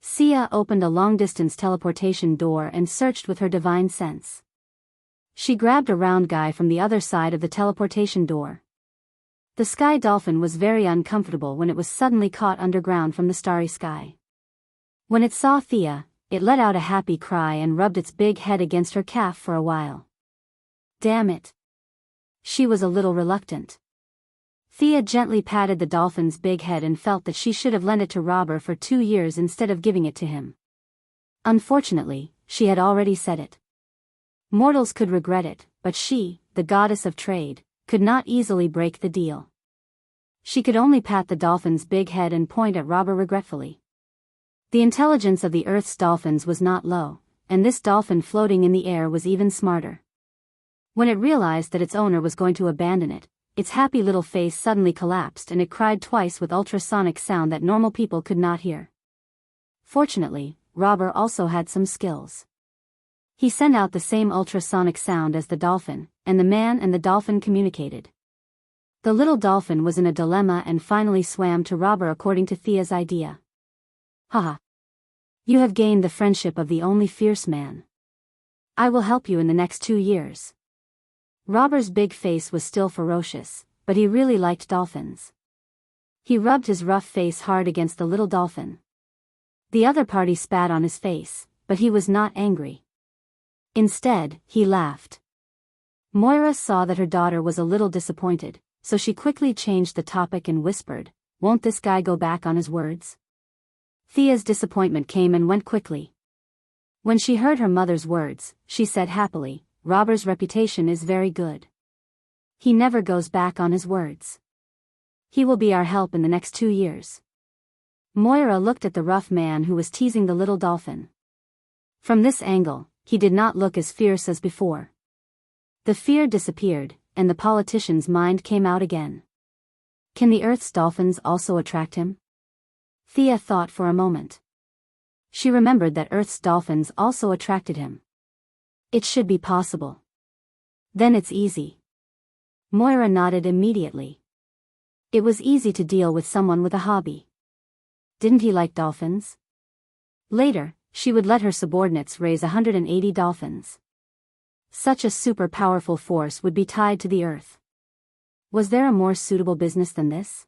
Sia opened a long-distance teleportation door and searched with her divine sense. She grabbed a round guy from the other side of the teleportation door. The sky dolphin was very uncomfortable when it was suddenly caught underground from the starry sky. When it saw Thea, it let out a happy cry and rubbed its big head against her calf for a while. Damn it. She was a little reluctant. Thea gently patted the dolphin's big head and felt that she should have lent it to Robber for 2 years instead of giving it to him. Unfortunately, she had already said it. Mortals could regret it, but she, the goddess of trade, could not easily break the deal. She could only pat the dolphin's big head and point at Robber regretfully. The intelligence of the Earth's dolphins was not low, and this dolphin floating in the air was even smarter. When it realized that its owner was going to abandon it, its happy little face suddenly collapsed and it cried twice with ultrasonic sound that normal people could not hear. Fortunately, Robber also had some skills. He sent out the same ultrasonic sound as the dolphin, and the man and the dolphin communicated. The little dolphin was in a dilemma and finally swam to Robber according to Thea's idea. Haha. You have gained the friendship of the only fierce man. I will help you in the next 2 years. Robber's big face was still ferocious, but he really liked dolphins. He rubbed his rough face hard against the little dolphin. The other party spat on his face, but he was not angry. Instead, he laughed. Moira saw that her daughter was a little disappointed, so she quickly changed the topic and whispered, "Won't this guy go back on his words?" Thea's disappointment came and went quickly. When she heard her mother's words, she said happily, "Robber's reputation is very good. He never goes back on his words. He will be our help in the next 2 years." Moira looked at the rough man who was teasing the little dolphin. From this angle, he did not look as fierce as before. The fear disappeared, and the politician's mind came out again. Can the Earth's dolphins also attract him? Thea thought for a moment. She remembered that Earth's dolphins also attracted him. It should be possible. Then it's easy. Moira nodded immediately. It was easy to deal with someone with a hobby. Didn't he like dolphins? Later, she would let her subordinates raise 180 dolphins. Such a super powerful force would be tied to the Earth. Was there a more suitable business than this?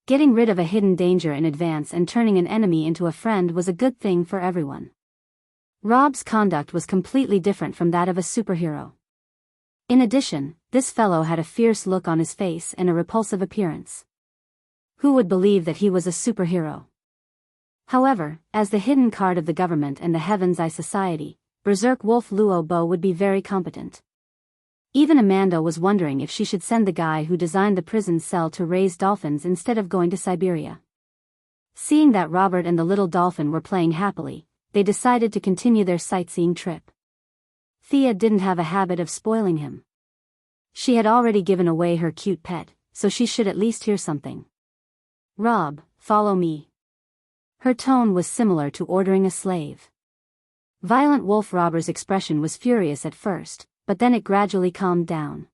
Getting rid of a hidden danger in advance and turning an enemy into a friend was a good thing for everyone. Rob's conduct was completely different from that of a superhero. In addition, this fellow had a fierce look on his face and a repulsive appearance. Who would believe that he was a superhero? However, as the hidden card of the government and the Heaven's Eye Society, Berserk Wolf Luo Bo would be very competent. Even Amanda was wondering if she should send the guy who designed the prison cell to raise dolphins instead of going to Siberia. Seeing that Robert and the little dolphin were playing happily, they decided to continue their sightseeing trip. Thea didn't have a habit of spoiling him. She had already given away her cute pet, so she should at least hear something. "Rob, follow me." Her tone was similar to ordering a slave. Violent Wolf Robber's expression was furious at first, but then it gradually calmed down.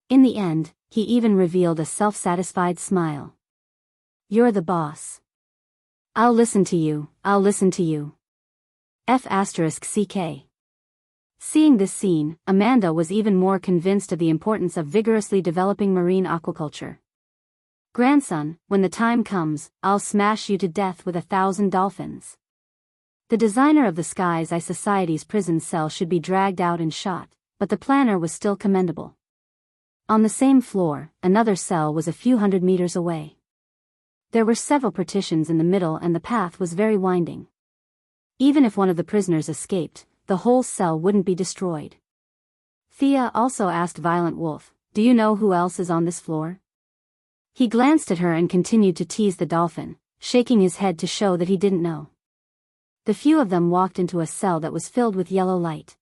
In the end, he even revealed a self-satisfied smile. "You're the boss. I'll listen to you, I'll listen to you." F***CK. Seeing this scene, Amanda was even more convinced of the importance of vigorously developing marine aquaculture. "Grandson, when the time comes, I'll smash you to death with 1,000 dolphins." The designer of the Sky's Eye Society's prison cell should be dragged out and shot, but the planner was still commendable. On the same floor, another cell was a few hundred meters away. There were several partitions in the middle and the path was very winding. Even if one of the prisoners escaped, the whole cell wouldn't be destroyed. Thea also asked Violent Wolf, "Do you know who else is on this floor?" He glanced at her and continued to tease the dolphin, shaking his head to show that he didn't know. The few of them walked into a cell that was filled with yellow light.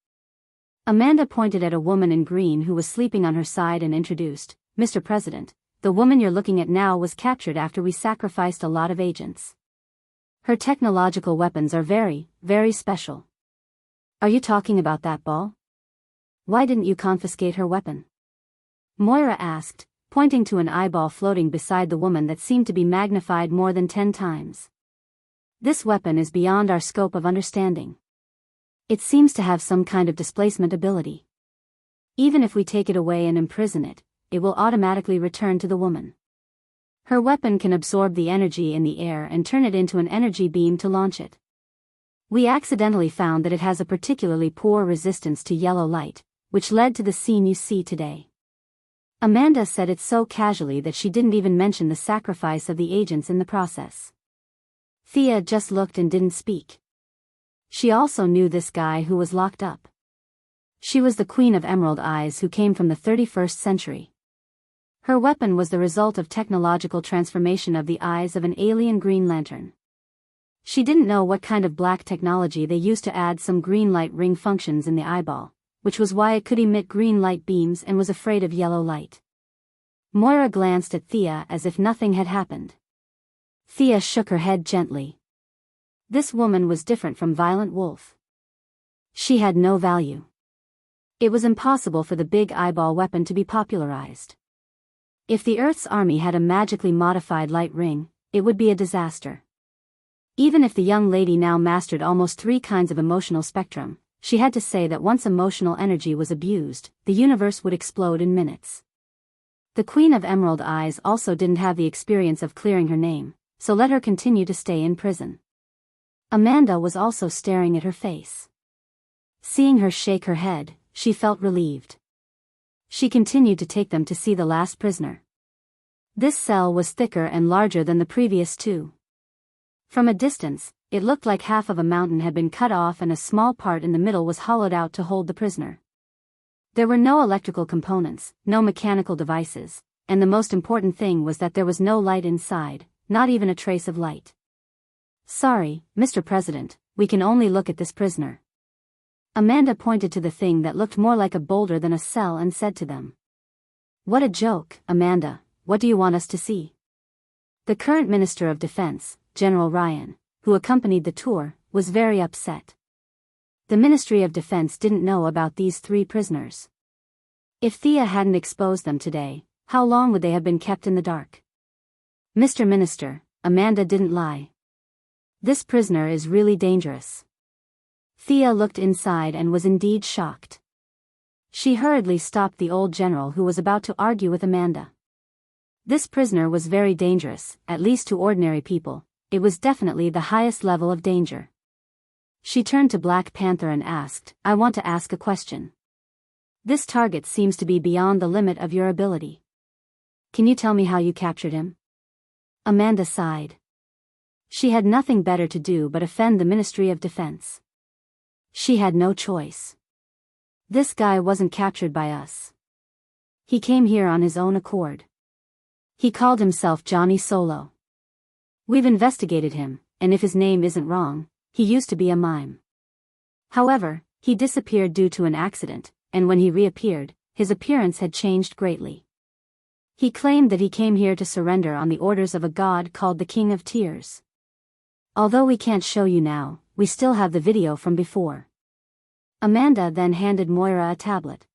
Amanda pointed at a woman in green who was sleeping on her side and introduced, "Mr. President, the woman you're looking at now was captured after we sacrificed a lot of agents. Her technological weapons are very, very special." "Are you talking about that ball?" Why didn't you confiscate her weapon? Moira asked, pointing to an eyeball floating beside the woman that seemed to be magnified more than 10 times. This weapon is beyond our scope of understanding. It seems to have some kind of displacement ability. Even if we take it away and imprison it, it will automatically return to the woman. Her weapon can absorb the energy in the air and turn it into an energy beam to launch it. We accidentally found that it has a particularly poor resistance to yellow light, which led to the scene you see today. Amanda said it so casually that she didn't even mention the sacrifice of the agents in the process. Thea just looked and didn't speak. She also knew this guy who was locked up. She was the Queen of Emerald Eyes who came from the 31st century. Her weapon was the result of technological transformation of the eyes of an alien Green Lantern. She didn't know what kind of black technology they used to add some green light ring functions in the eyeball, which was why it could emit green light beams and was afraid of yellow light. Moira glanced at Thea as if nothing had happened. Thea shook her head gently. This woman was different from Violent Wolf. She had no value. It was impossible for the big eyeball weapon to be popularized. If the Earth's army had a magically modified light ring, it would be a disaster. Even if the young lady now mastered almost 3 kinds of emotional spectrum, she had to say that once emotional energy was abused, the universe would explode in minutes. The Queen of Emerald Eyes also didn't have the experience of clearing her name, so let her continue to stay in prison. Amanda was also staring at her face. Seeing her shake her head, she felt relieved. She continued to take them to see the last prisoner. This cell was thicker and larger than the previous 2. From a distance, it looked like half of a mountain had been cut off and a small part in the middle was hollowed out to hold the prisoner. There were no electrical components, no mechanical devices, and the most important thing was that there was no light inside, not even a trace of light. Sorry, Mr. President, we can only look at this prisoner. Amanda pointed to the thing that looked more like a boulder than a cell and said to them. What a joke, Amanda, what do you want us to see? The current Minister of Defense, General Ryan, who accompanied the tour, was very upset. The Ministry of Defense didn't know about these 3 prisoners. If Thea hadn't exposed them today, how long would they have been kept in the dark? Mr. Minister, Amanda didn't lie. This prisoner is really dangerous. Thea looked inside and was indeed shocked. She hurriedly stopped the old general who was about to argue with Amanda. This prisoner was very dangerous, at least to ordinary people. It was definitely the highest level of danger. She turned to Black Panther and asked, I want to ask a question. This target seems to be beyond the limit of your ability. Can you tell me how you captured him? Amanda sighed. She had nothing better to do but offend the Ministry of Defense. She had no choice. This guy wasn't captured by us. He came here on his own accord. He called himself Johnny Solo. We've investigated him, and if his name isn't wrong, he used to be a mime. However, he disappeared due to an accident, and when he reappeared, his appearance had changed greatly. He claimed that he came here to surrender on the orders of a god called the King of Tears. Although we can't show you now, we still have the video from before. Amanda then handed Moira a tablet.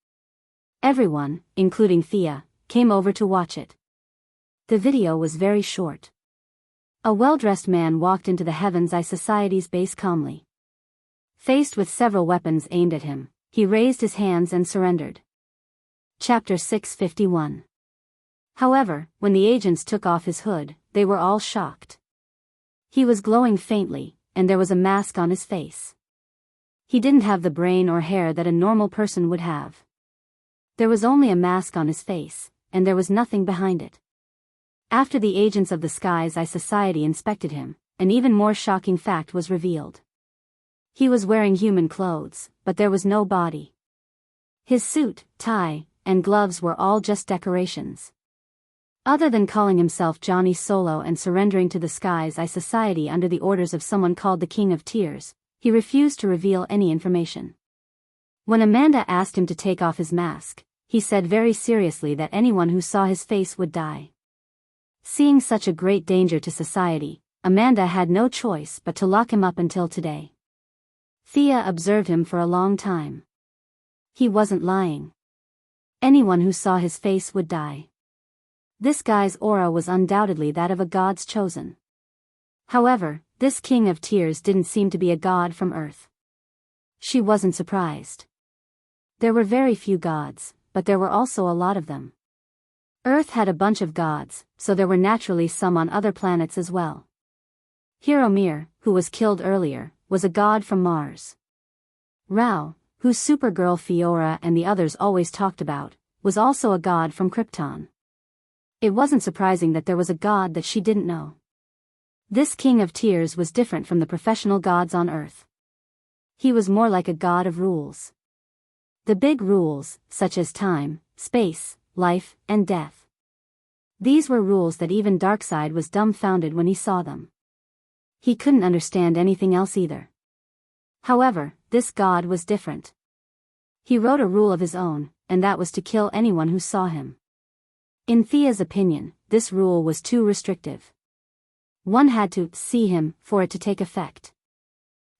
Everyone, including Thea, came over to watch it. The video was very short. A well-dressed man walked into the Heaven's Eye Society's base calmly. Faced with several weapons aimed at him, he raised his hands and surrendered. Chapter 651. However, when the agents took off his hood, they were all shocked. He was glowing faintly, and there was a mask on his face. He didn't have the brain or hair that a normal person would have. There was only a mask on his face, and there was nothing behind it. After the agents of the Sky's Eye Society inspected him, an even more shocking fact was revealed. He was wearing human clothes, but there was no body. His suit, tie, and gloves were all just decorations. Other than calling himself Johnny Solo and surrendering to the Sky's Eye Society under the orders of someone called the King of Tears, he refused to reveal any information. When Amanda asked him to take off his mask, he said very seriously that anyone who saw his face would die. Seeing such a great danger to society, Amanda had no choice but to lock him up until today. Thea observed him for a long time. He wasn't lying. Anyone who saw his face would die. This guy's aura was undoubtedly that of a god's chosen. However, this king of tears didn't seem to be a god from Earth. She wasn't surprised. There were very few gods, but there were also a lot of them. Earth had a bunch of gods, so there were naturally some on other planets as well. Heartwarming, who was killed earlier, was a god from Mars. Rao, who Supergirl Fiora and the others always talked about, was also a god from Krypton. It wasn't surprising that there was a god that she didn't know. This king of tears was different from the professional gods on Earth. He was more like a god of rules. The big rules, such as time, space, life, and death. These were rules that even Darkseid was dumbfounded when he saw them. He couldn't understand anything else either. However, this god was different. He wrote a rule of his own, and that was to kill anyone who saw him. In Thea's opinion, this rule was too restrictive. One had to see him for it to take effect.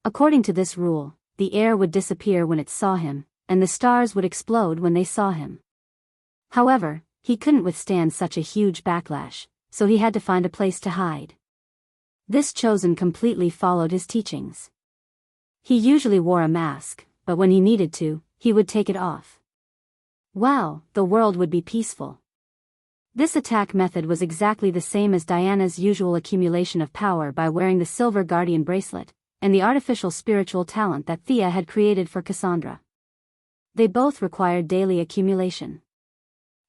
According to this rule, the air would disappear when it saw him, and the stars would explode when they saw him. However, he couldn't withstand such a huge backlash, so he had to find a place to hide. This chosen completely followed his teachings. He usually wore a mask, but when he needed to, he would take it off. Wow, the world would be peaceful. This attack method was exactly the same as Diana's usual accumulation of power by wearing the Silver Guardian bracelet, and the artificial spiritual talent that Thea had created for Cassandra. They both required daily accumulation.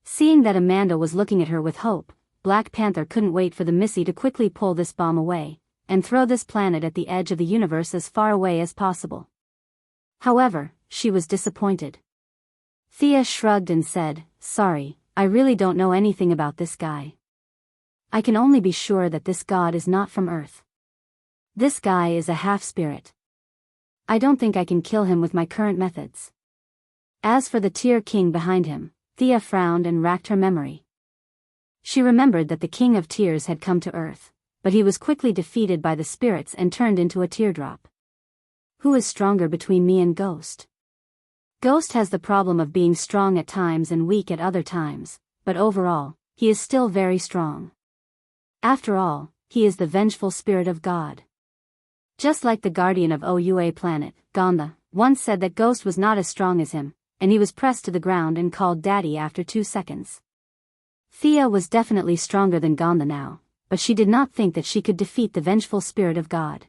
Seeing that Amanda was looking at her with hope, Black Panther couldn't wait for the Missy to quickly pull this bomb away, and throw this planet at the edge of the universe as far away as possible. However, she was disappointed. Thea shrugged and said, "Sorry, I really don't know anything about this guy. I can only be sure that this god is not from Earth. This guy is a half-spirit. I don't think I can kill him with my current methods." As for the Tear King behind him, Thea frowned and racked her memory. She remembered that the King of Tears had come to Earth, but he was quickly defeated by the spirits and turned into a teardrop. Who is stronger between me and Ghost? Ghost has the problem of being strong at times and weak at other times, but overall, he is still very strong. After all, he is the vengeful spirit of God. Just like the guardian of Oua planet, Ganda, once said that Ghost was not as strong as him, and he was pressed to the ground and called Daddy after 2 seconds. Thea was definitely stronger than Ganda now, but she did not think that she could defeat the vengeful spirit of God.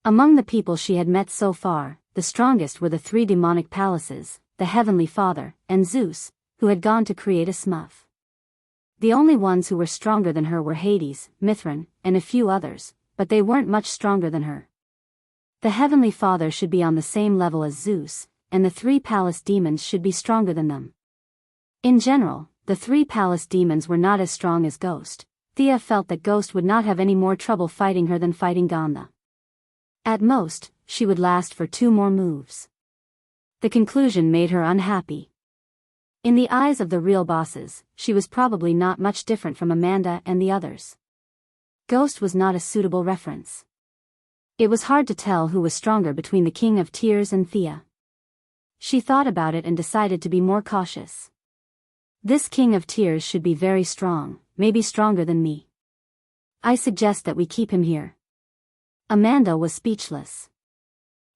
Among the people she had met so far, the strongest were the 3 demonic palaces, the Heavenly Father, and Zeus, who had gone to create a Smurf. The only ones who were stronger than her were Hades, Mithran, and a few others, but they weren't much stronger than her. The Heavenly Father should be on the same level as Zeus, and the 3 palace demons should be stronger than them. In general, the 3 palace demons were not as strong as Ghost. Thea felt that Ghost would not have any more trouble fighting her than fighting Ganda. At most, she would last for 2 more moves. The conclusion made her unhappy. In the eyes of the real bosses, she was probably not much different from Amanda and the others. Ghost was not a suitable reference. It was hard to tell who was stronger between the King of Tears and Thea. She thought about it and decided to be more cautious. This King of Tears should be very strong, maybe stronger than me. I suggest that we keep him here. Amanda was speechless.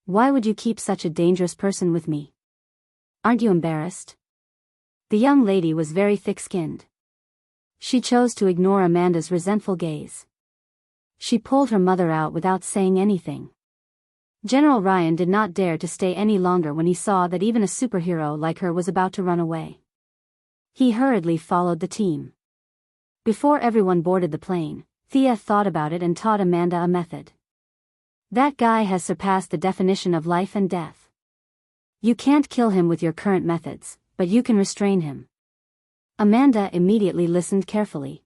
Why would you keep such a dangerous person with me? Aren't you embarrassed? The young lady was very thick-skinned. She chose to ignore Amanda's resentful gaze. She pulled her mother out without saying anything. General Ryan did not dare to stay any longer when he saw that even a superhero like her was about to run away. He hurriedly followed the team. Before everyone boarded the plane, Thea thought about it and taught Amanda a method. That guy has surpassed the definition of life and death. You can't kill him with your current methods, but you can restrain him. Amanda immediately listened carefully.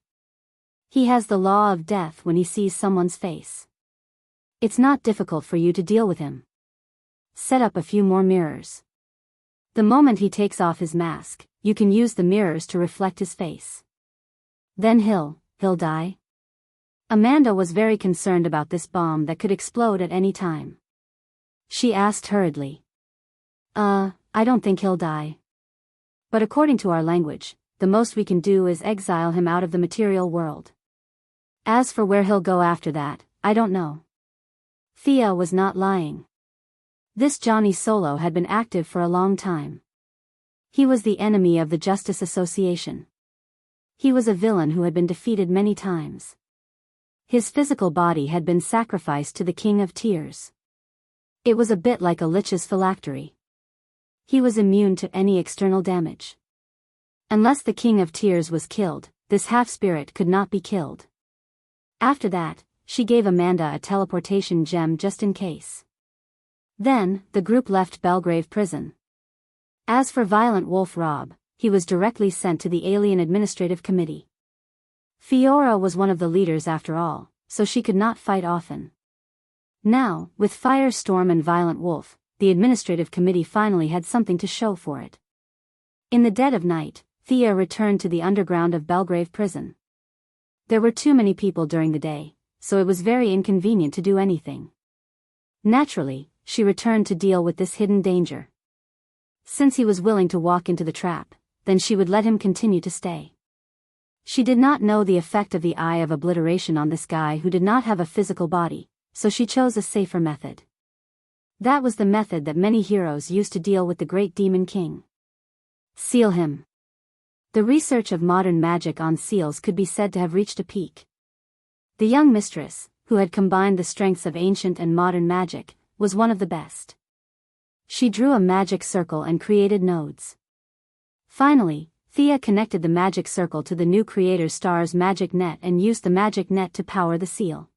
He has the law of death when he sees someone's face. It's not difficult for you to deal with him. Set up a few more mirrors. The moment he takes off his mask, you can use the mirrors to reflect his face. Then he'll die? Amanda was very concerned about this bomb that could explode at any time. She asked hurriedly. I don't think he'll die. But according to our language, the most we can do is exile him out of the material world. As for where he'll go after that, I don't know. Thea was not lying. This Johnny Solo had been active for a long time. He was the enemy of the Justice Association. He was a villain who had been defeated many times. His physical body had been sacrificed to the King of Tears. It was a bit like a lich's phylactery. He was immune to any external damage. Unless the King of Tears was killed, this half-spirit could not be killed. After that, she gave Amanda a teleportation gem just in case. Then, the group left Belgrave Prison. As for Violent Wolf Rob, he was directly sent to the Alien Administrative Committee. Fiora was one of the leaders after all, so she could not fight often. Now, with Firestorm and Violent Wolf, the Administrative Committee finally had something to show for it. In the dead of night, Thea returned to the underground of Belgrave Prison. There were too many people during the day, so it was very inconvenient to do anything. Naturally, she returned to deal with this hidden danger. Since he was willing to walk into the trap, then she would let him continue to stay. She did not know the effect of the Eye of Obliteration on this guy who did not have a physical body, so she chose a safer method. That was the method that many heroes used to deal with the Great Demon King. Seal him. The research of modern magic on seals could be said to have reached a peak. The young mistress, who had combined the strengths of ancient and modern magic, was one of the best. She drew a magic circle and created nodes. Finally, Thea connected the magic circle to the new creator star's magic net and used the magic net to power the seal.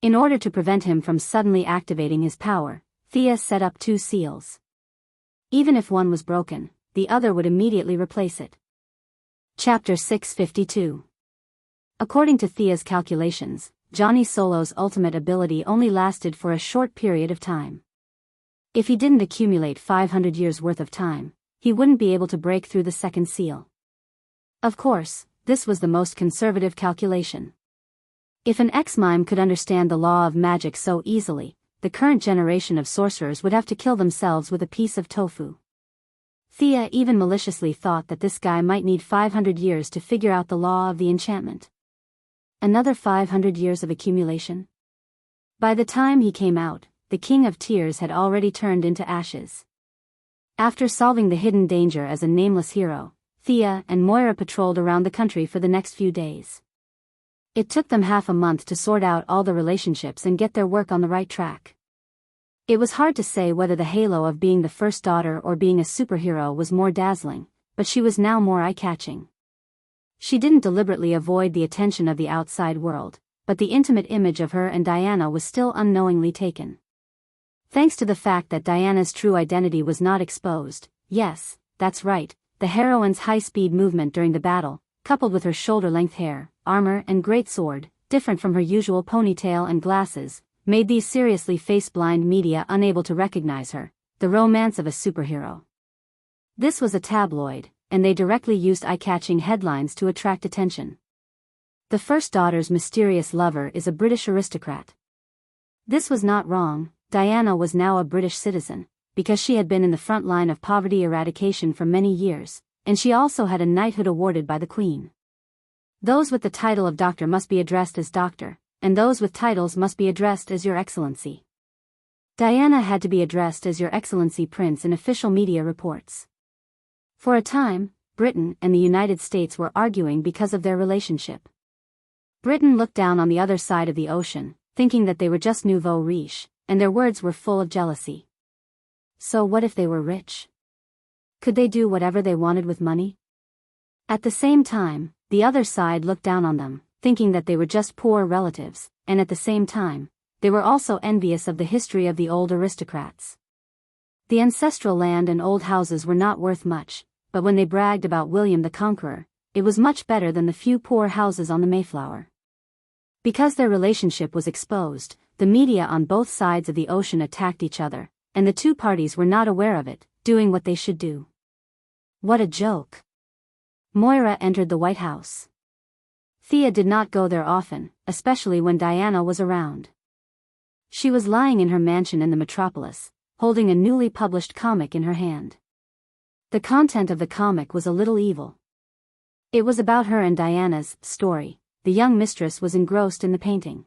In order to prevent him from suddenly activating his power, Thea set up 2 seals. Even if one was broken, the other would immediately replace it. Chapter 652. According to Thea's calculations, Johnny Solo's ultimate ability only lasted for a short period of time. If he didn't accumulate 500 years worth of time, he wouldn't be able to break through the second seal. Of course, this was the most conservative calculation. If an ex-mime could understand the law of magic so easily, the current generation of sorcerers would have to kill themselves with a piece of tofu. Thea even maliciously thought that this guy might need 500 years to figure out the law of the enchantment. Another 500 years of accumulation? By the time he came out, the King of Tears had already turned into ashes. After solving the hidden danger as a nameless hero, Thea and Moira patrolled around the country for the next few days. It took them half a month to sort out all the relationships and get their work on the right track. It was hard to say whether the halo of being the first daughter or being a superhero was more dazzling, but she was now more eye-catching. She didn't deliberately avoid the attention of the outside world, but the intimate image of her and Diana was still unknowingly taken. Thanks to the fact that Diana's true identity was not exposed, yes, that's right, the heroine's high-speed movement during the battle, coupled with her shoulder-length hair, armor and greatsword, different from her usual ponytail and glasses, made these seriously face-blind media unable to recognize her, the romance of a superhero. This was a tabloid, and they directly used eye-catching headlines to attract attention. The first daughter's mysterious lover is a British aristocrat. This was not wrong. Diana was now a British citizen, because she had been in the front line of poverty eradication for many years, and she also had a knighthood awarded by the Queen. Those with the title of doctor must be addressed as doctor, and those with titles must be addressed as Your Excellency. Diana had to be addressed as Your Excellency Prince in official media reports. For a time, Britain and the United States were arguing because of their relationship. Britain looked down on the other side of the ocean, thinking that they were just nouveau riche, and their words were full of jealousy. So what if they were rich? Could they do whatever they wanted with money? At the same time, the other side looked down on them, thinking that they were just poor relatives, and at the same time, they were also envious of the history of the old aristocrats. The ancestral land and old houses were not worth much, but when they bragged about William the Conqueror, it was much better than the few poor houses on the Mayflower. Because their relationship was exposed, the media on both sides of the ocean attacked each other, and the two parties were not aware of it, doing what they should do. What a joke. Moira entered the White House. Thea did not go there often, especially when Diana was around. She was lying in her mansion in the metropolis, holding a newly published comic in her hand. The content of the comic was a little evil. It was about her and Diana's story. The young mistress was engrossed in the painting.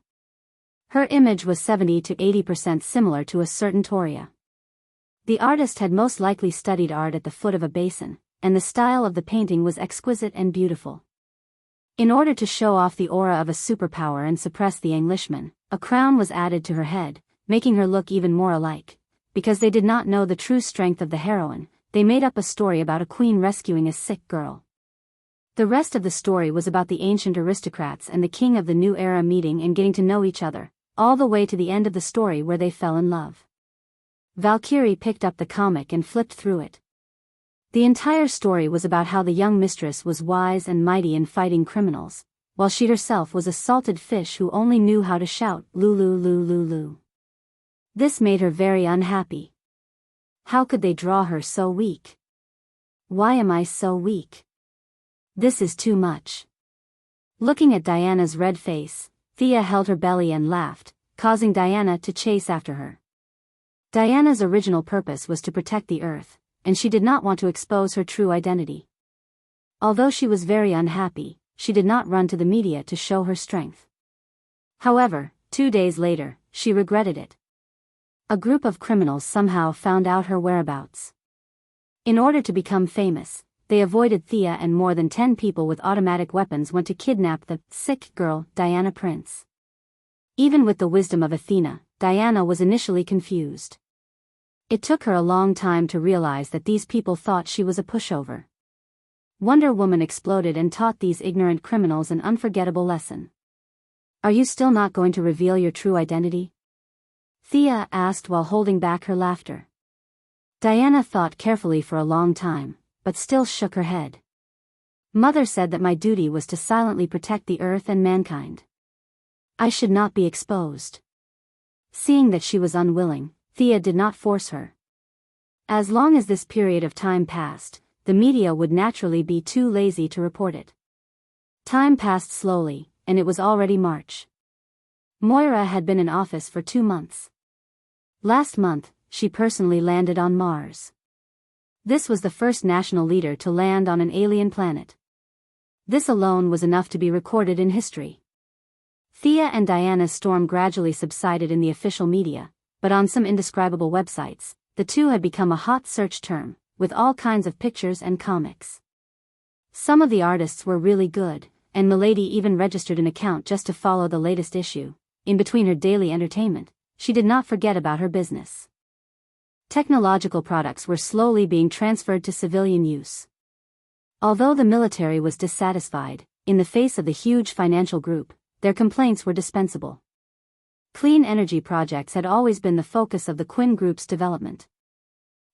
Her image was 70 to 80% similar to a certain Toria. The artist had most likely studied art at the foot of a basin, and the style of the painting was exquisite and beautiful. In order to show off the aura of a superpower and suppress the Englishman, a crown was added to her head, making her look even more alike. Because they did not know the true strength of the heroine, they made up a story about a queen rescuing a sick girl. The rest of the story was about the ancient aristocrats and the king of the new era meeting and getting to know each other, all the way to the end of the story where they fell in love. Valkyrie picked up the comic and flipped through it. The entire story was about how the young mistress was wise and mighty in fighting criminals, while she herself was a salted fish who only knew how to shout, "Lulu, Lulu, Lulu." This made her very unhappy. How could they draw her so weak? Why am I so weak? This is too much. Looking at Diana's red face, Thea held her belly and laughed, causing Diana to chase after her. Diana's original purpose was to protect the Earth, and she did not want to expose her true identity. Although she was very unhappy, she did not run to the media to show her strength. However, 2 days later, she regretted it. A group of criminals somehow found out her whereabouts. In order to become famous, they avoided Thea, and more than 10 people with automatic weapons went to kidnap the sick girl, Diana Prince. Even with the wisdom of Athena, Diana was initially confused. It took her a long time to realize that these people thought she was a pushover. Wonder Woman exploded and taught these ignorant criminals an unforgettable lesson. Are you still not going to reveal your true identity? Thea asked while holding back her laughter. Diana thought carefully for a long time, but still shook her head. Mother said that my duty was to silently protect the Earth and mankind. I should not be exposed. Seeing that she was unwilling, Thea did not force her. As long as this period of time passed, the media would naturally be too lazy to report it. Time passed slowly, and it was already March. Moira had been in office for 2 months. Last month, she personally landed on Mars. This was the first national leader to land on an alien planet. This alone was enough to be recorded in history. Thea and Diana's storm gradually subsided in the official media, but on some indescribable websites, the two had become a hot search term, with all kinds of pictures and comics. Some of the artists were really good, and Milady even registered an account just to follow the latest issue. In between her daily entertainment, she did not forget about her business. Technological products were slowly being transferred to civilian use. Although the military was dissatisfied, in the face of the huge financial group, their complaints were dispensable. Clean energy projects had always been the focus of the Quinn Group's development.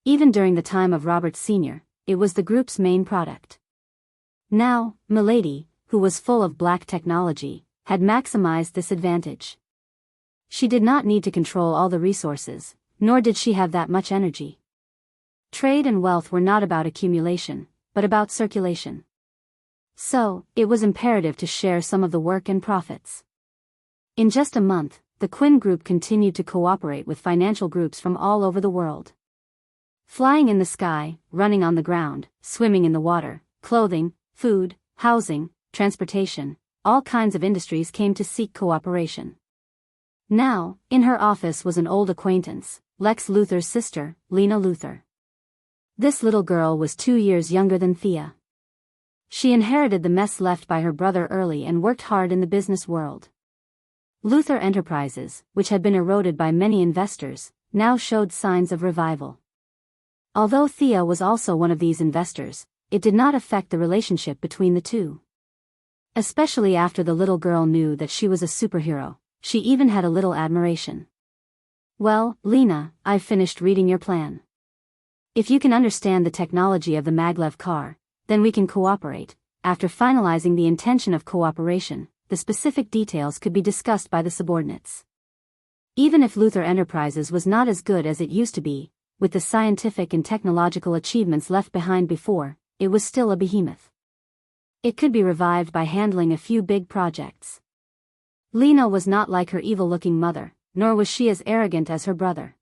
Even during the time of Robert Sr., it was the group's main product. Now, Milady, who was full of black technology, had maximized this advantage. She did not need to control all the resources, nor did she have that much energy. Trade and wealth were not about accumulation, but about circulation. So, it was imperative to share some of the work and profits. In just a month, the Quinn Group continued to cooperate with financial groups from all over the world. Flying in the sky, running on the ground, swimming in the water, clothing, food, housing, transportation, all kinds of industries came to seek cooperation. Now, in her office was an old acquaintance, Lex Luthor's sister, Lena Luthor. This little girl was 2 years younger than Thea. She inherited the mess left by her brother early and worked hard in the business world. Luthor Enterprises, which had been eroded by many investors, now showed signs of revival. Although Thea was also one of these investors, it did not affect the relationship between the two. Especially after the little girl knew that she was a superhero, she even had a little admiration. Well, Lena, I've finished reading your plan. If you can understand the technology of the maglev car, then we can cooperate. After finalizing the intention of cooperation, the specific details could be discussed by the subordinates. Even if Luthor Enterprises was not as good as it used to be, with the scientific and technological achievements left behind before, it was still a behemoth. It could be revived by handling a few big projects. Lena was not like her evil-looking mother, nor was she as arrogant as her brother.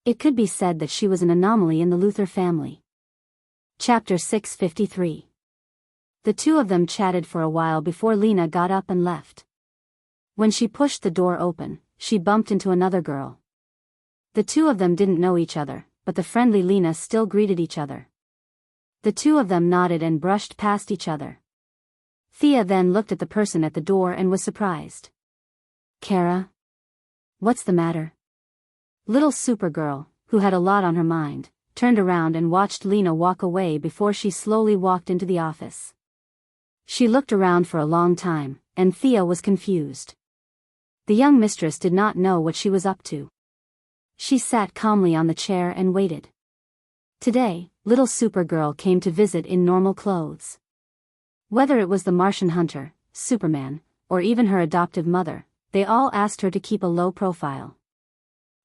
It could be said that she was an anomaly in the Luther family. Chapter 653. The two of them chatted for a while before Lena got up and left. When she pushed the door open, she bumped into another girl. The two of them didn't know each other, but the friendly Lena still greeted each other. The two of them nodded and brushed past each other. Thea then looked at the person at the door and was surprised. Kara? What's the matter? Little Supergirl, who had a lot on her mind, turned around and watched Lena walk away before she slowly walked into the office. She looked around for a long time, and Thea was confused. The young mistress did not know what she was up to. She sat calmly on the chair and waited. Today, little Supergirl came to visit in normal clothes. Whether it was the Martian hunter, Superman, or even her adoptive mother, they all asked her to keep a low profile.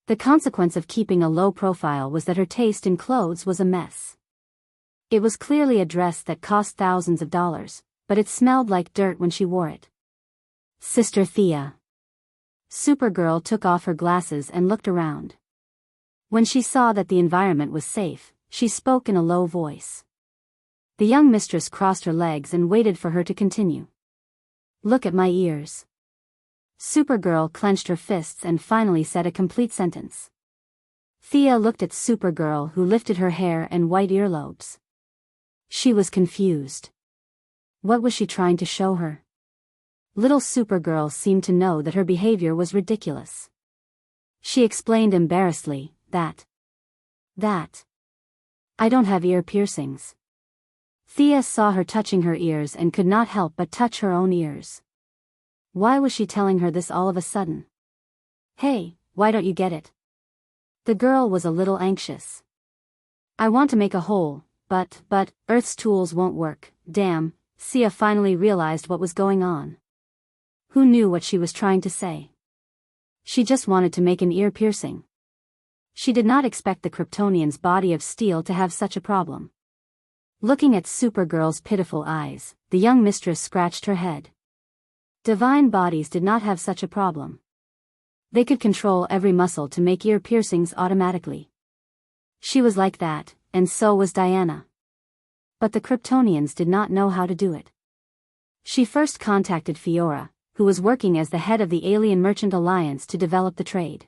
The consequence of keeping a low profile was that her taste in clothes was a mess. It was clearly a dress that cost thousands of dollars, but it smelled like dirt when she wore it. Sister Thea. Supergirl took off her glasses and looked around. When she saw that the environment was safe, she spoke in a low voice. The young mistress crossed her legs and waited for her to continue. Look at my ears. Supergirl clenched her fists and finally said a complete sentence. Thea looked at Supergirl, who lifted her hair and white earlobes. She was confused. What was she trying to show her? Little Supergirl seemed to know that her behavior was ridiculous. She explained embarrassedly, that I don't have ear piercings. Thea saw her touching her ears and could not help but touch her own ears. Why was she telling her this all of a sudden? Hey, why don't you get it? The girl was a little anxious. I want to make a hole, but Earth's tools won't work. Damn, Thea finally realized what was going on. Who knew what she was trying to say? She just wanted to make an ear piercing. She did not expect the Kryptonian's body of steel to have such a problem. Looking at Supergirl's pitiful eyes, the young mistress scratched her head. Divine bodies did not have such a problem. They could control every muscle to make ear piercings automatically. She was like that, and so was Diana. But the Kryptonians did not know how to do it. She first contacted Fiora, who was working as the head of the Alien Merchant Alliance to develop the trade.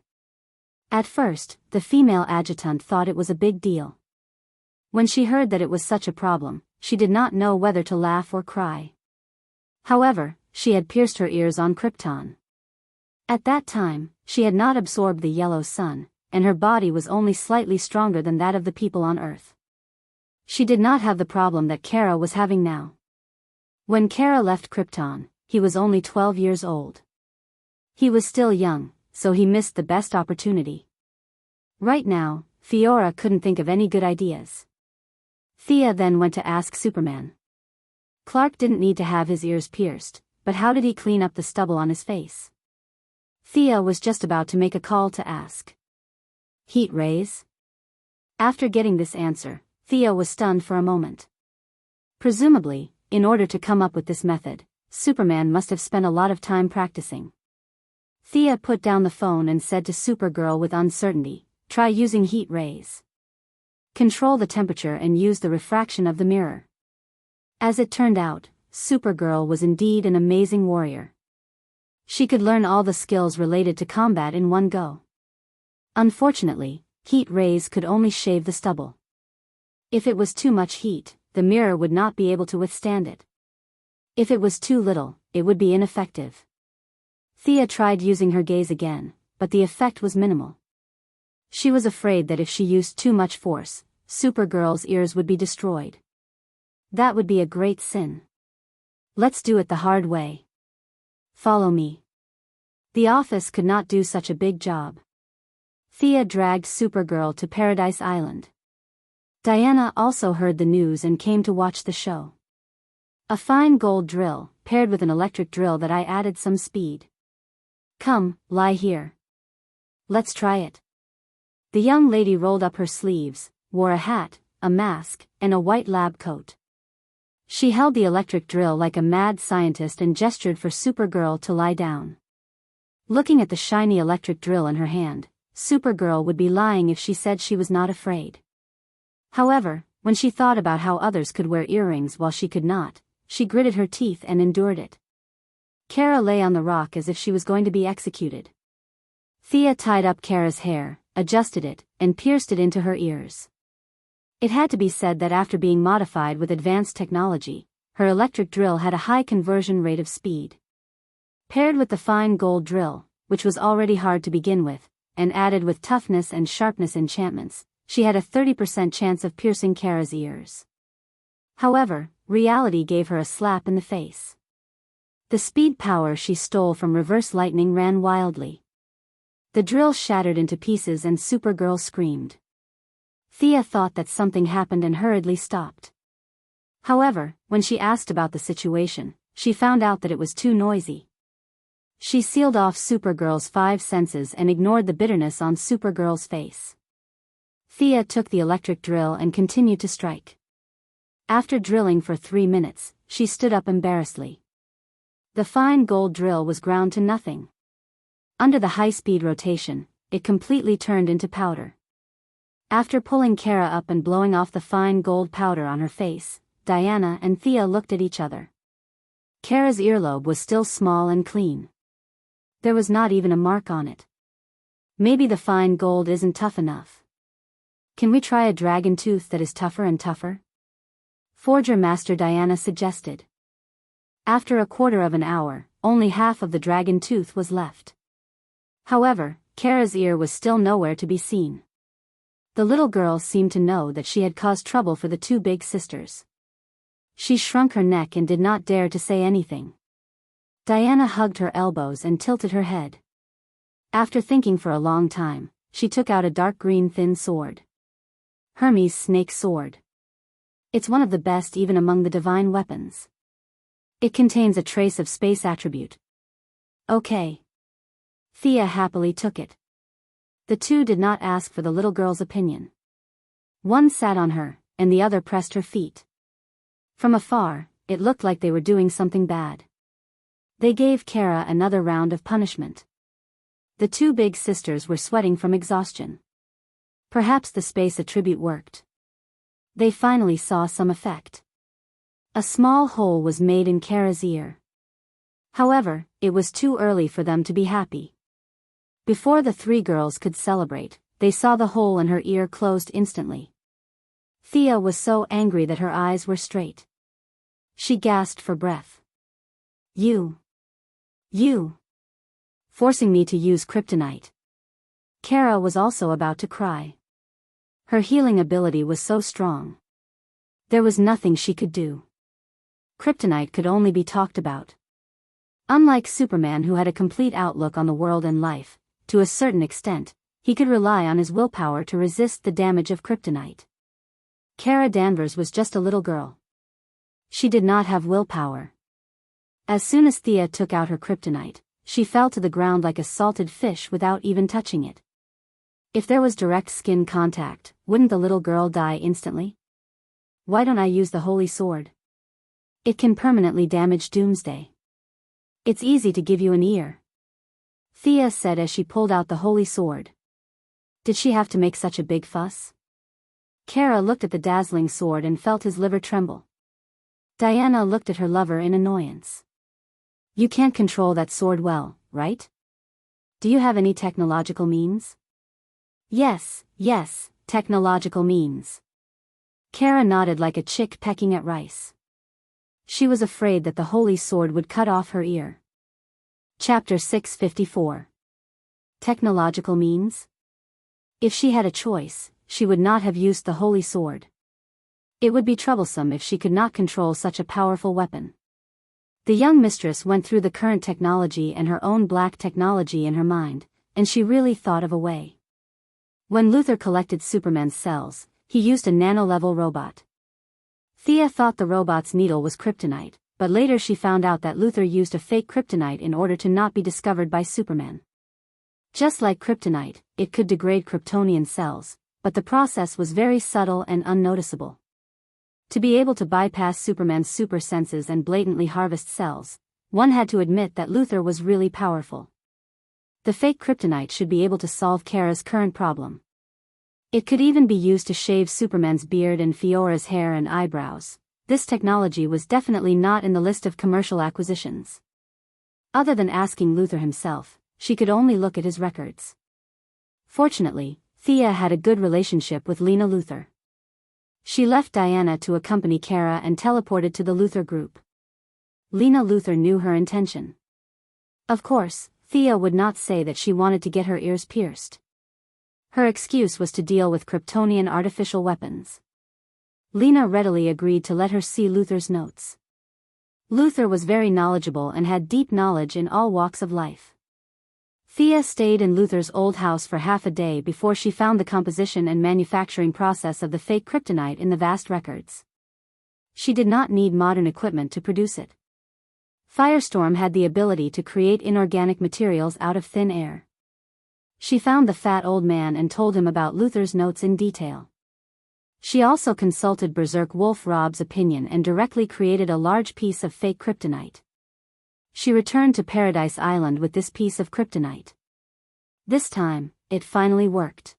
At first, the female adjutant thought it was a big deal. When she heard that it was such a problem, she did not know whether to laugh or cry. However, she had pierced her ears on Krypton. At that time, she had not absorbed the yellow sun, and her body was only slightly stronger than that of the people on Earth. She did not have the problem that Kara was having now. When Kara left Krypton, he was only 12 years old. He was still young, so he missed the best opportunity. Right now, Fiora couldn't think of any good ideas. Thea then went to ask Superman. Clark didn't need to have his ears pierced, but how did he clean up the stubble on his face? Thea was just about to make a call to ask. Heat rays? After getting this answer, Thea was stunned for a moment. Presumably, in order to come up with this method, Superman must have spent a lot of time practicing. Thea put down the phone and said to Supergirl with uncertainty, try using heat rays. Control the temperature and use the refraction of the mirror. As it turned out, Supergirl was indeed an amazing warrior. She could learn all the skills related to combat in one go. Unfortunately, heat rays could only shave the stubble. If it was too much heat, the mirror would not be able to withstand it. If it was too little, it would be ineffective. Thea tried using her gaze again, but the effect was minimal. She was afraid that if she used too much force, Supergirl's ears would be destroyed. That would be a great sin. Let's do it the hard way. Follow me. The office could not do such a big job. Thea dragged Supergirl to Paradise Island. Diana also heard the news and came to watch the show. A fine gold drill, paired with an electric drill that I added some speed. Come, lie here. Let's try it. The young lady rolled up her sleeves, wore a hat, a mask, and a white lab coat. She held the electric drill like a mad scientist and gestured for Supergirl to lie down. Looking at the shiny electric drill in her hand, Supergirl would be lying if she said she was not afraid. However, when she thought about how others could wear earrings while she could not, she gritted her teeth and endured it. Kara lay on the rock as if she was going to be executed. Thea tied up Kara's hair, adjusted it, and pierced it into her ears. It had to be said that after being modified with advanced technology, her electric drill had a high conversion rate of speed. Paired with the fine gold drill, which was already hard to begin with, and added with toughness and sharpness enchantments, she had a 30% chance of piercing Kara's ears. However, reality gave her a slap in the face. The speed power she stole from Reverse Lightning ran wildly. The drill shattered into pieces and Supergirl screamed. Thea thought that something happened and hurriedly stopped. However, when she asked about the situation, she found out that it was too noisy. She sealed off Supergirl's 5 senses and ignored the bitterness on Supergirl's face. Thea took the electric drill and continued to strike. After drilling for 3 minutes, she stood up embarrassedly. The fine gold drill was ground to nothing. Under the high-speed rotation, it completely turned into powder. After pulling Kara up and blowing off the fine gold powder on her face, Diana and Thea looked at each other. Kara's earlobe was still small and clean. There was not even a mark on it. Maybe the fine gold isn't tough enough. Can we try a dragon tooth that is tougher and tougher? Forger Master Diana suggested. After a quarter of an hour, only half of the dragon tooth was left. However, Kara's ear was still nowhere to be seen. The little girl seemed to know that she had caused trouble for the 2 big sisters. She shrunk her neck and did not dare to say anything. Diana hugged her elbows and tilted her head. After thinking for a long time, she took out a dark green thin sword. Hermes' snake sword. It's one of the best even among the divine weapons. It contains a trace of space attribute. Okay. Thea happily took it. The 2 did not ask for the little girl's opinion. One sat on her, and the other pressed her feet. From afar, it looked like they were doing something bad. They gave Kara another round of punishment. The 2 big sisters were sweating from exhaustion. Perhaps the space attribute worked. They finally saw some effect. A small hole was made in Kara's ear. However, it was too early for them to be happy. Before the 3 girls could celebrate, they saw the hole in her ear closed instantly. Thea was so angry that her eyes were straight. She gasped for breath. You. Forcing me to use kryptonite. Kara was also about to cry. Her healing ability was so strong. There was nothing she could do. Kryptonite could only be talked about. Unlike Superman, who had a complete outlook on the world and life, to a certain extent, he could rely on his willpower to resist the damage of kryptonite. Kara Danvers was just a little girl. She did not have willpower. As soon as Thea took out her kryptonite, she fell to the ground like a salted fish without even touching it. If there was direct skin contact, wouldn't the little girl die instantly? Why don't I use the holy sword? It can permanently damage Doomsday. It's easy to give you an ear, Thea said as she pulled out the holy sword. Did she have to make such a big fuss? Kara looked at the dazzling sword and felt his liver tremble. Diana looked at her lover in annoyance. You can't control that sword well, right? Do you have any technological means? Yes, technological means. Kara nodded like a chick pecking at rice. She was afraid that the holy sword would cut off her ear. Chapter 654. Technological means? If she had a choice, she would not have used the holy sword. It would be troublesome if she could not control such a powerful weapon. The young mistress went through the current technology and her own black technology in her mind, and she really thought of a way. When Luthor collected Superman's cells, he used a nano-level robot. Thea thought the robot's needle was kryptonite, but later she found out that Luthor used a fake kryptonite in order to not be discovered by Superman. Just like kryptonite, it could degrade Kryptonian cells, but the process was very subtle and unnoticeable. To be able to bypass Superman's super senses and blatantly harvest cells, one had to admit that Luthor was really powerful. The fake kryptonite should be able to solve Kara's current problem. It could even be used to shave Superman's beard and Fiora's hair and eyebrows. This technology was definitely not in the list of commercial acquisitions. Other than asking Luthor himself, she could only look at his records. Fortunately, Thea had a good relationship with Lena Luthor. She left Diana to accompany Kara and teleported to the Luthor group. Lena Luthor knew her intention. Of course, Thea would not say that she wanted to get her ears pierced. Her excuse was to deal with Kryptonian artificial weapons. Lena readily agreed to let her see Luthor's notes. Luthor was very knowledgeable and had deep knowledge in all walks of life. Thea stayed in Luthor's old house for half a day before she found the composition and manufacturing process of the fake kryptonite in the vast records. She did not need modern equipment to produce it. Firestorm had the ability to create inorganic materials out of thin air. She found the fat old man and told him about Luthor's notes in detail. She also consulted Berserk Wolf Rob's opinion and directly created a large piece of fake kryptonite. She returned to Paradise Island with this piece of kryptonite. This time, it finally worked.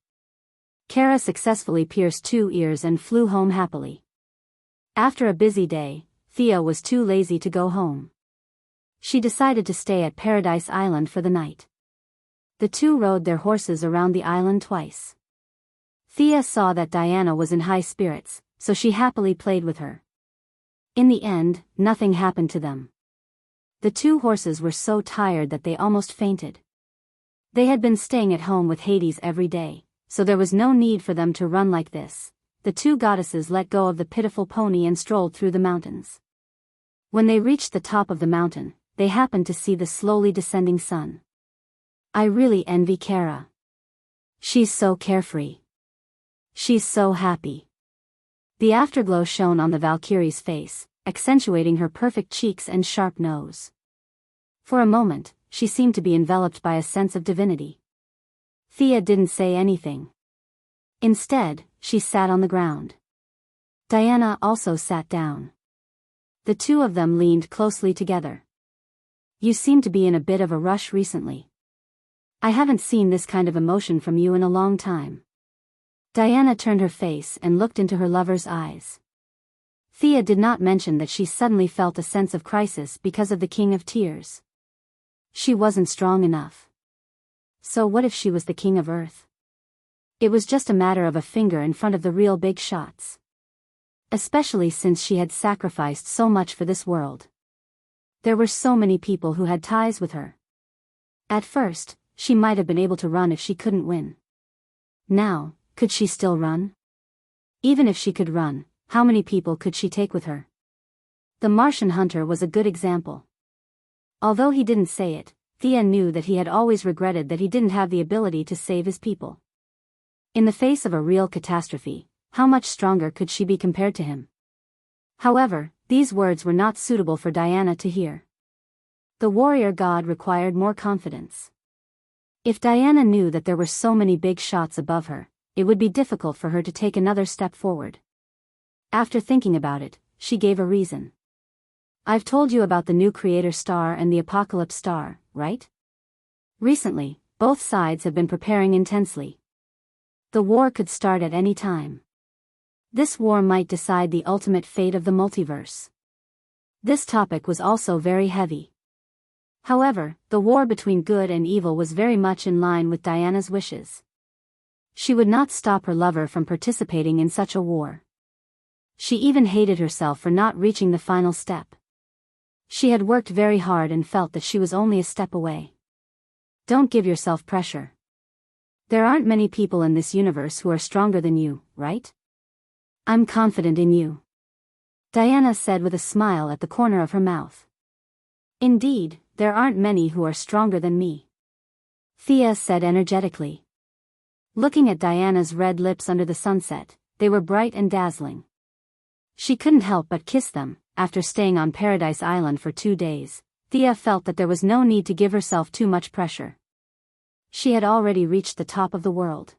Kara successfully pierced 2 ears and flew home happily. After a busy day, Thea was too lazy to go home. She decided to stay at Paradise Island for the night. The two rode their horses around the island twice. Thea saw that Diana was in high spirits, so she happily played with her. In the end, nothing happened to them. The 2 horses were so tired that they almost fainted. They had been staying at home with Hades every day, so there was no need for them to run like this. The 2 goddesses let go of the pitiful pony and strolled through the mountains. When they reached the top of the mountain, they happened to see the slowly descending sun. I really envy Kara. She's so carefree. She's so happy. The afterglow shone on the Valkyrie's face, accentuating her perfect cheeks and sharp nose. For a moment, she seemed to be enveloped by a sense of divinity. Thea didn't say anything. Instead, she sat on the ground. Diana also sat down. The 2 of them leaned closely together. You seem to be in a bit of a rush recently. I haven't seen this kind of emotion from you in a long time. Diana turned her face and looked into her lover's eyes. Thea did not mention that she suddenly felt a sense of crisis because of the King of Tears. She wasn't strong enough. So what if she was the King of Earth? It was just a matter of a finger in front of the real big shots. Especially since she had sacrificed so much for this world. There were so many people who had ties with her. At first, she might have been able to run if she couldn't win. Now, could she still run? Even if she could run, how many people could she take with her? The Martian hunter was a good example. Although he didn't say it, Thea knew that he had always regretted that he didn't have the ability to save his people. In the face of a real catastrophe, how much stronger could she be compared to him? However, these words were not suitable for Diana to hear. The warrior god required more confidence. If Diana knew that there were so many big shots above her, it would be difficult for her to take another step forward. After thinking about it, she gave a reason. I've told you about the new Creator Star and the Apocalypse Star, right? Recently, both sides have been preparing intensely. The war could start at any time. This war might decide the ultimate fate of the multiverse. This topic was also very heavy. However, the war between good and evil was very much in line with Diana's wishes. She would not stop her lover from participating in such a war. She even hated herself for not reaching the final step. She had worked very hard and felt that she was only a step away. Don't give yourself pressure. There aren't many people in this universe who are stronger than you, right? I'm confident in you. Diana said with a smile at the corner of her mouth. Indeed, there aren't many who are stronger than me. Thea said energetically. Looking at Diana's red lips under the sunset, they were bright and dazzling. She couldn't help but kiss them. After staying on Paradise Island for 2 days, Thea felt that there was no need to give herself too much pressure. She had already reached the top of the world.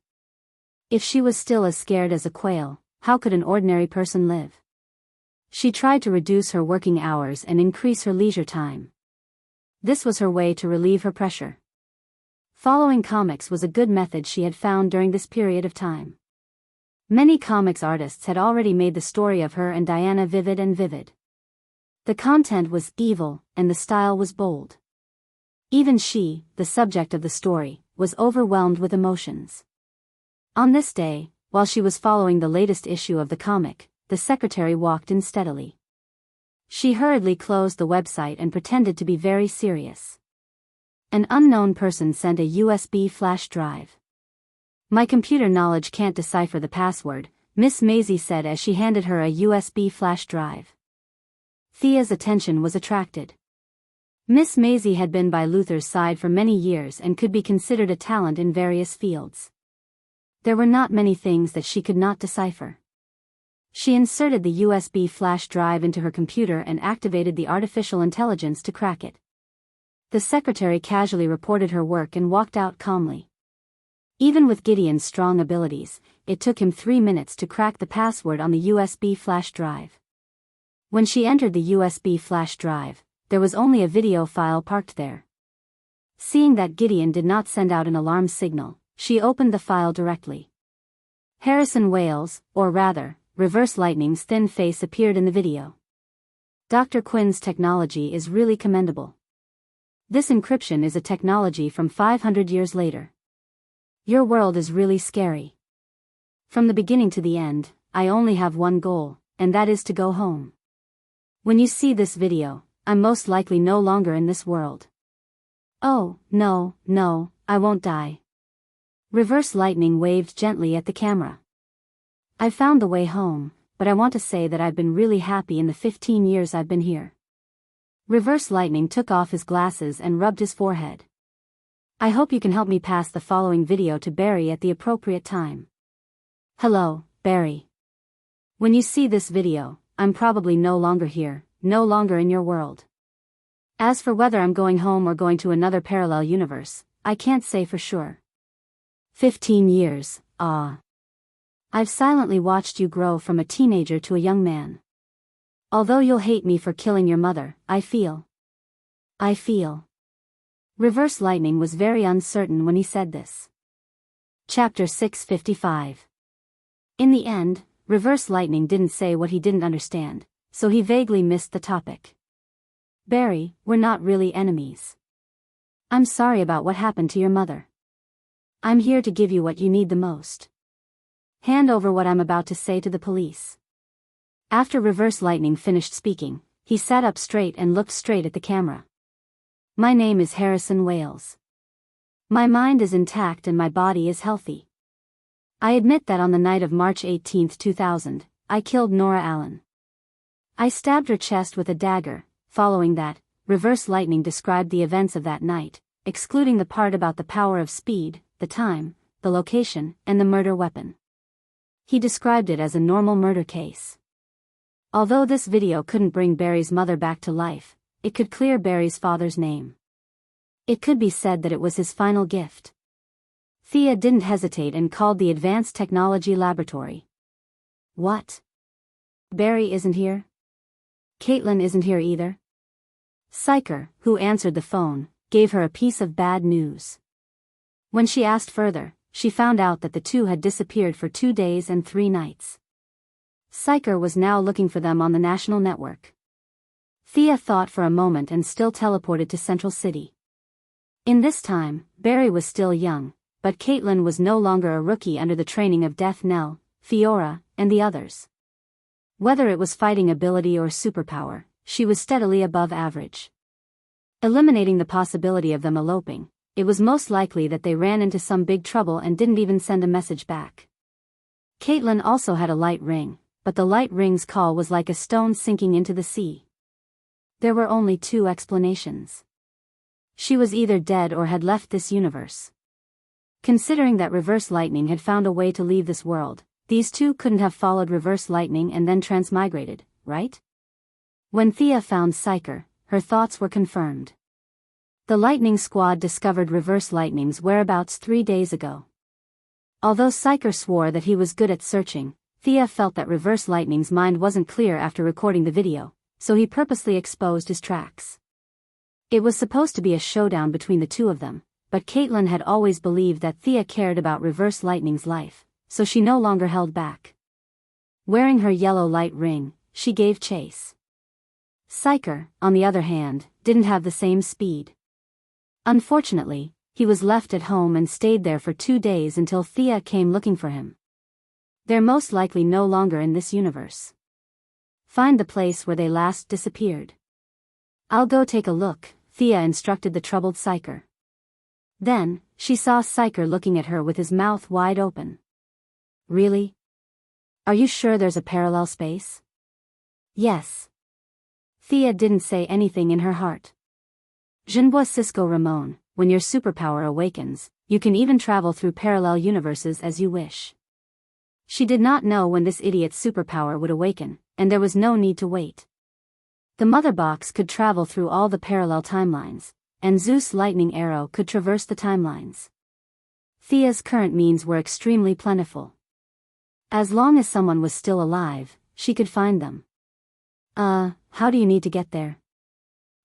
If she was still as scared as a quail, how could an ordinary person live? She tried to reduce her working hours and increase her leisure time. This was her way to relieve her pressure. Following comics was a good method she had found during this period of time. Many comics artists had already made the story of her and Diana vivid and vivid. The content was evil, and the style was bold. Even she, the subject of the story, was overwhelmed with emotions. On this day, while she was following the latest issue of the comic, the secretary walked in steadily. She hurriedly closed the website and pretended to be very serious. An unknown person sent a USB flash drive. "My computer knowledge can't decipher the password," Miss Maisie said as she handed her a USB flash drive. Thea's attention was attracted. Miss Maisie had been by Luther's side for many years and could be considered a talent in various fields. There were not many things that she could not decipher. She inserted the USB flash drive into her computer and activated the artificial intelligence to crack it. The secretary casually reported her work and walked out calmly. Even with Gideon's strong abilities, it took him 3 minutes to crack the password on the USB flash drive. When she entered the USB flash drive, there was only a video file parked there. Seeing that Gideon did not send out an alarm signal, she opened the file directly. Harrison Wales, or rather, Reverse Lightning's thin face appeared in the video. "Dr. Quinn's technology is really commendable. This encryption is a technology from 500 years later. Your world is really scary. From the beginning to the end, I only have one goal, and that is to go home. When you see this video, I'm most likely no longer in this world." "Oh, no, I won't die." Reverse Lightning waved gently at the camera. "I found the way home, but I want to say that I've been really happy in the 15 years I've been here." Reverse Lightning took off his glasses and rubbed his forehead. "I hope you can help me pass the following video to Barry at the appropriate time. Hello, Barry. When you see this video, I'm probably no longer here, no longer in your world. As for whether I'm going home or going to another parallel universe, I can't say for sure. 15 years, I've silently watched you grow from a teenager to a young man. Although you'll hate me for killing your mother, I feel. Reverse Lightning was very uncertain when he said this. Chapter 655. In the end, Reverse Lightning didn't say what he didn't understand, so he vaguely missed the topic. "Barry, we're not really enemies. I'm sorry about what happened to your mother. I'm here to give you what you need the most. Hand over what I'm about to say to the police." After Reverse Lightning finished speaking, he sat up straight and looked straight at the camera. "My name is Harrison Wales. My mind is intact and my body is healthy. I admit that on the night of March 18, 2000, I killed Nora Allen. I stabbed her chest with a dagger. Following that, Reverse Lightning described the events of that night, excluding the part about the power of speed, the time, the location, and the murder weapon. He described it as a normal murder case. Although this video couldn't bring Barry's mother back to life, it could clear Barry's father's name. It could be said that it was his final gift. Thea didn't hesitate and called the Advanced Technology Laboratory. "What? Barry isn't here? Caitlin isn't here either?" Psycher, who answered the phone, gave her a piece of bad news. When she asked further, she found out that the two had disappeared for 2 days and 3 nights. Psycher was now looking for them on the national network. Thea thought for a moment and still teleported to Central City. In this time, Barry was still young, but Caitlin was no longer a rookie under the training of Death Knell, Fiora, and the others. Whether it was fighting ability or superpower, she was steadily above average. Eliminating the possibility of them eloping, it was most likely that they ran into some big trouble and didn't even send a message back. Caitlin also had a light ring, but the light ring's call was like a stone sinking into the sea. There were only 2 explanations. She was either dead or had left this universe. Considering that Reverse Lightning had found a way to leave this world, these 2 couldn't have followed Reverse Lightning and then transmigrated, right? When Thea found Psycher, her thoughts were confirmed. The Lightning Squad discovered Reverse Lightning's whereabouts 3 days ago. Although Psycher swore that he was good at searching, Thea felt that Reverse Lightning's mind wasn't clear after recording the video, so he purposely exposed his tracks. It was supposed to be a showdown between the 2 of them, but Caitlin had always believed that Thea cared about Reverse Lightning's life, so she no longer held back. Wearing her yellow light ring, she gave chase. Psyker, on the other hand, didn't have the same speed. Unfortunately, he was left at home and stayed there for 2 days until Thea came looking for him. They're most likely no longer in this universe. Find the place where they last disappeared. I'll go take a look, Thea instructed the troubled Psyker. Then, she saw Psyker looking at her with his mouth wide open. Really? Are you sure there's a parallel space? Yes. Thea didn't say anything in her heart. Je ne vois Cisco Ramon, when your superpower awakens, you can even travel through parallel universes as you wish. She did not know when this idiot's superpower would awaken, and there was no need to wait. The Mother Box could travel through all the parallel timelines, and Zeus' lightning arrow could traverse the timelines. Thea's current means were extremely plentiful. As long as someone was still alive, she could find them. How do you need to get there?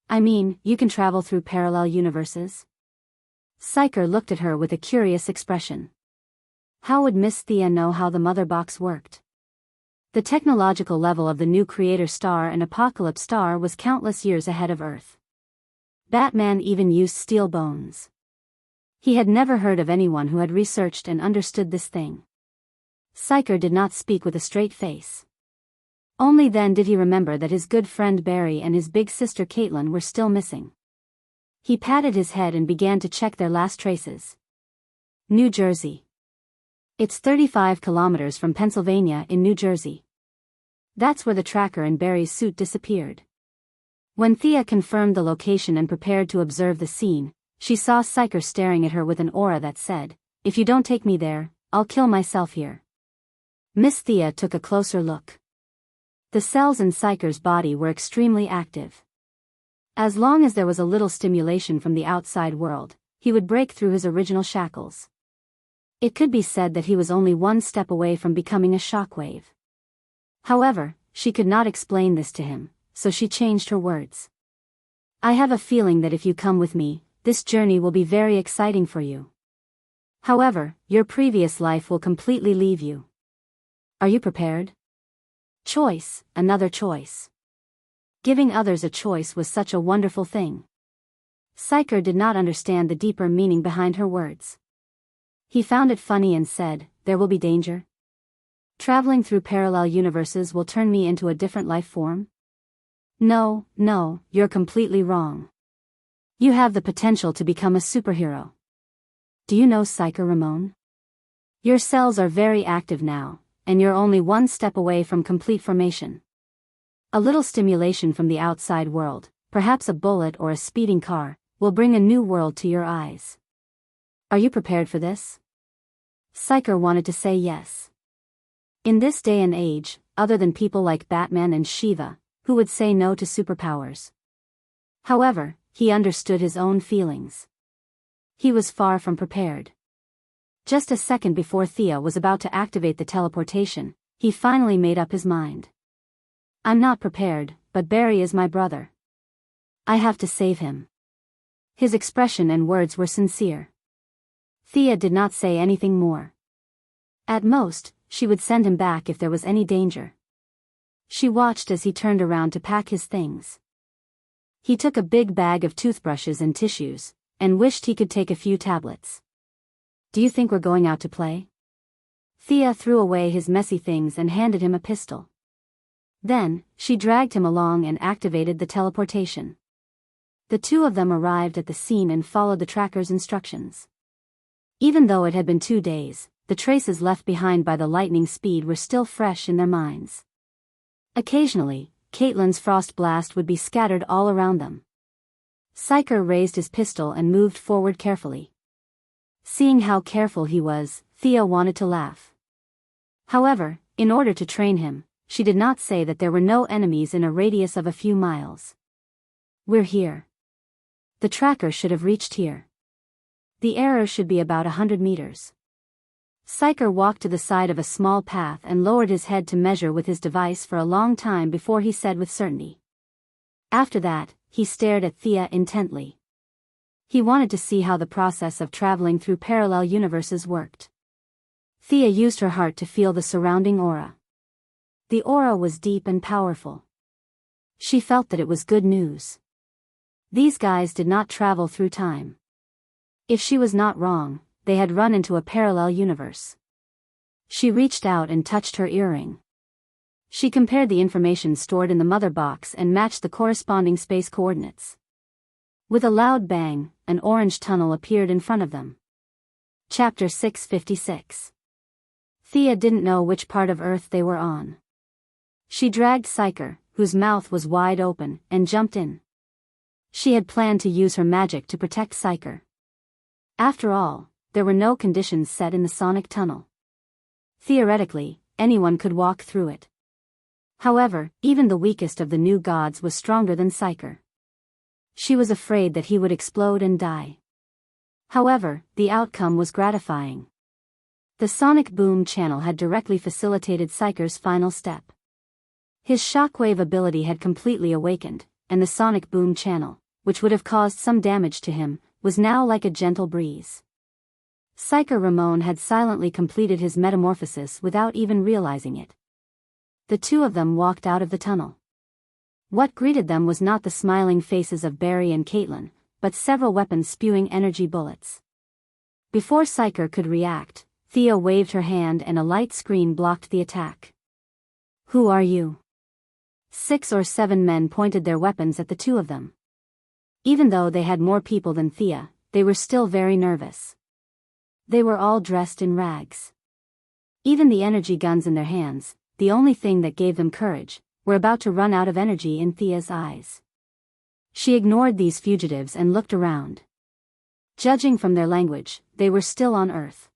I mean, you can travel through parallel universes? Psyker looked at her with a curious expression. How would Miss Thea know how the Mother Box worked? The technological level of the new Creator Star and Apocalypse Star was countless years ahead of Earth. Batman even used steel bones. He had never heard of anyone who had researched and understood this thing. Psyker did not speak with a straight face. Only then did he remember that his good friend Barry and his big sister Caitlin were still missing. He patted his head and began to check their last traces. New Jersey. It's 35 kilometers from Pennsylvania in New Jersey. That's where the tracker in Barry's suit disappeared. When Thea confirmed the location and prepared to observe the scene, she saw Psyker staring at her with an aura that said, "If you don't take me there, I'll kill myself here." Miss Thea took a closer look. The cells in Psyker's body were extremely active. As long as there was a little stimulation from the outside world, he would break through his original shackles. It could be said that he was only one step away from becoming a shockwave. However, she could not explain this to him, so she changed her words. I have a feeling that if you come with me, this journey will be very exciting for you. However, your previous life will completely leave you. Are you prepared? Choice, another choice. Giving others a choice was such a wonderful thing. Psyker did not understand the deeper meaning behind her words. He found it funny and said, "There will be danger? Traveling through parallel universes will turn me into a different life form?" No, you're completely wrong. You have the potential to become a superhero. Do you know Psyker Ramon? Your cells are very active now, and you're only one step away from complete formation. A little stimulation from the outside world, perhaps a bullet or a speeding car, will bring a new world to your eyes. Are you prepared for this? Psyker wanted to say yes. In this day and age, other than people like Batman and Shiva, who would say no to superpowers? However, he understood his own feelings. He was far from prepared. Just a second before Thea was about to activate the teleportation, he finally made up his mind. I'm not prepared, but Barry is my brother. I have to save him. His expression and words were sincere. Thea did not say anything more. At most, she would send him back if there was any danger. She watched as he turned around to pack his things. He took a big bag of toothbrushes and tissues, and wished he could take a few tablets. Do you think we're going out to play? Thea threw away his messy things and handed him a pistol. Then, she dragged him along and activated the teleportation. The two of them arrived at the scene and followed the tracker's instructions. Even though it had been 2 days, the traces left behind by the lightning speed were still fresh in their minds. Occasionally, Caitlin's frost blast would be scattered all around them. Psyker raised his pistol and moved forward carefully. Seeing how careful he was, Thea wanted to laugh. However, in order to train him, she did not say that there were no enemies in a radius of a few miles. We're here. The tracker should have reached here. The error should be about 100 meters. Psyker walked to the side of a small path and lowered his head to measure with his device for a long time before he said with certainty. After that, he stared at Thea intently. He wanted to see how the process of traveling through parallel universes worked. Thea used her heart to feel the surrounding aura. The aura was deep and powerful. She felt that it was good news. These guys did not travel through time. If she was not wrong, they had run into a parallel universe. She reached out and touched her earring. She compared the information stored in the mother box and matched the corresponding space coordinates. With a loud bang, an orange tunnel appeared in front of them. Chapter 656. Thea didn't know which part of Earth they were on. She dragged Psyker, whose mouth was wide open, and jumped in. She had planned to use her magic to protect Psyker. After all, there were no conditions set in the sonic tunnel. Theoretically, anyone could walk through it. However, even the weakest of the new gods was stronger than Psyker. She was afraid that he would explode and die. However, the outcome was gratifying. The sonic boom channel had directly facilitated Psyker's final step. His shockwave ability had completely awakened, and the sonic boom channel, which would have caused some damage to him, was now like a gentle breeze. Psyker Ramon had silently completed his metamorphosis without even realizing it. The two of them walked out of the tunnel. What greeted them was not the smiling faces of Barry and Caitlin, but several weapons spewing energy bullets. Before Psyker could react, Thea waved her hand and a light screen blocked the attack. "Who are you?" 6 or 7 men pointed their weapons at the two of them. Even though they had more people than Thea, they were still very nervous. They were all dressed in rags. Even the energy guns in their hands, the only thing that gave them courage, were about to run out of energy in Thea's eyes. She ignored these fugitives and looked around. Judging from their language, they were still on Earth.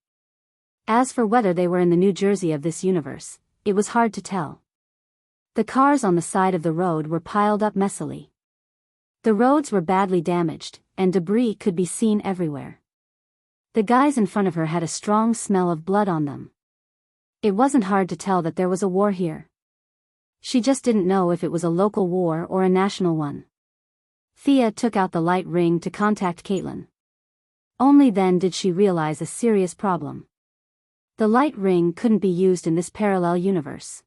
As for whether they were in the New Jersey of this universe, it was hard to tell. The cars on the side of the road were piled up messily. The roads were badly damaged, and debris could be seen everywhere. The guys in front of her had a strong smell of blood on them. It wasn't hard to tell that there was a war here. She just didn't know if it was a local war or a national one. Thea took out the light ring to contact Caitlin. Only then did she realize a serious problem. The light ring couldn't be used in this parallel universe.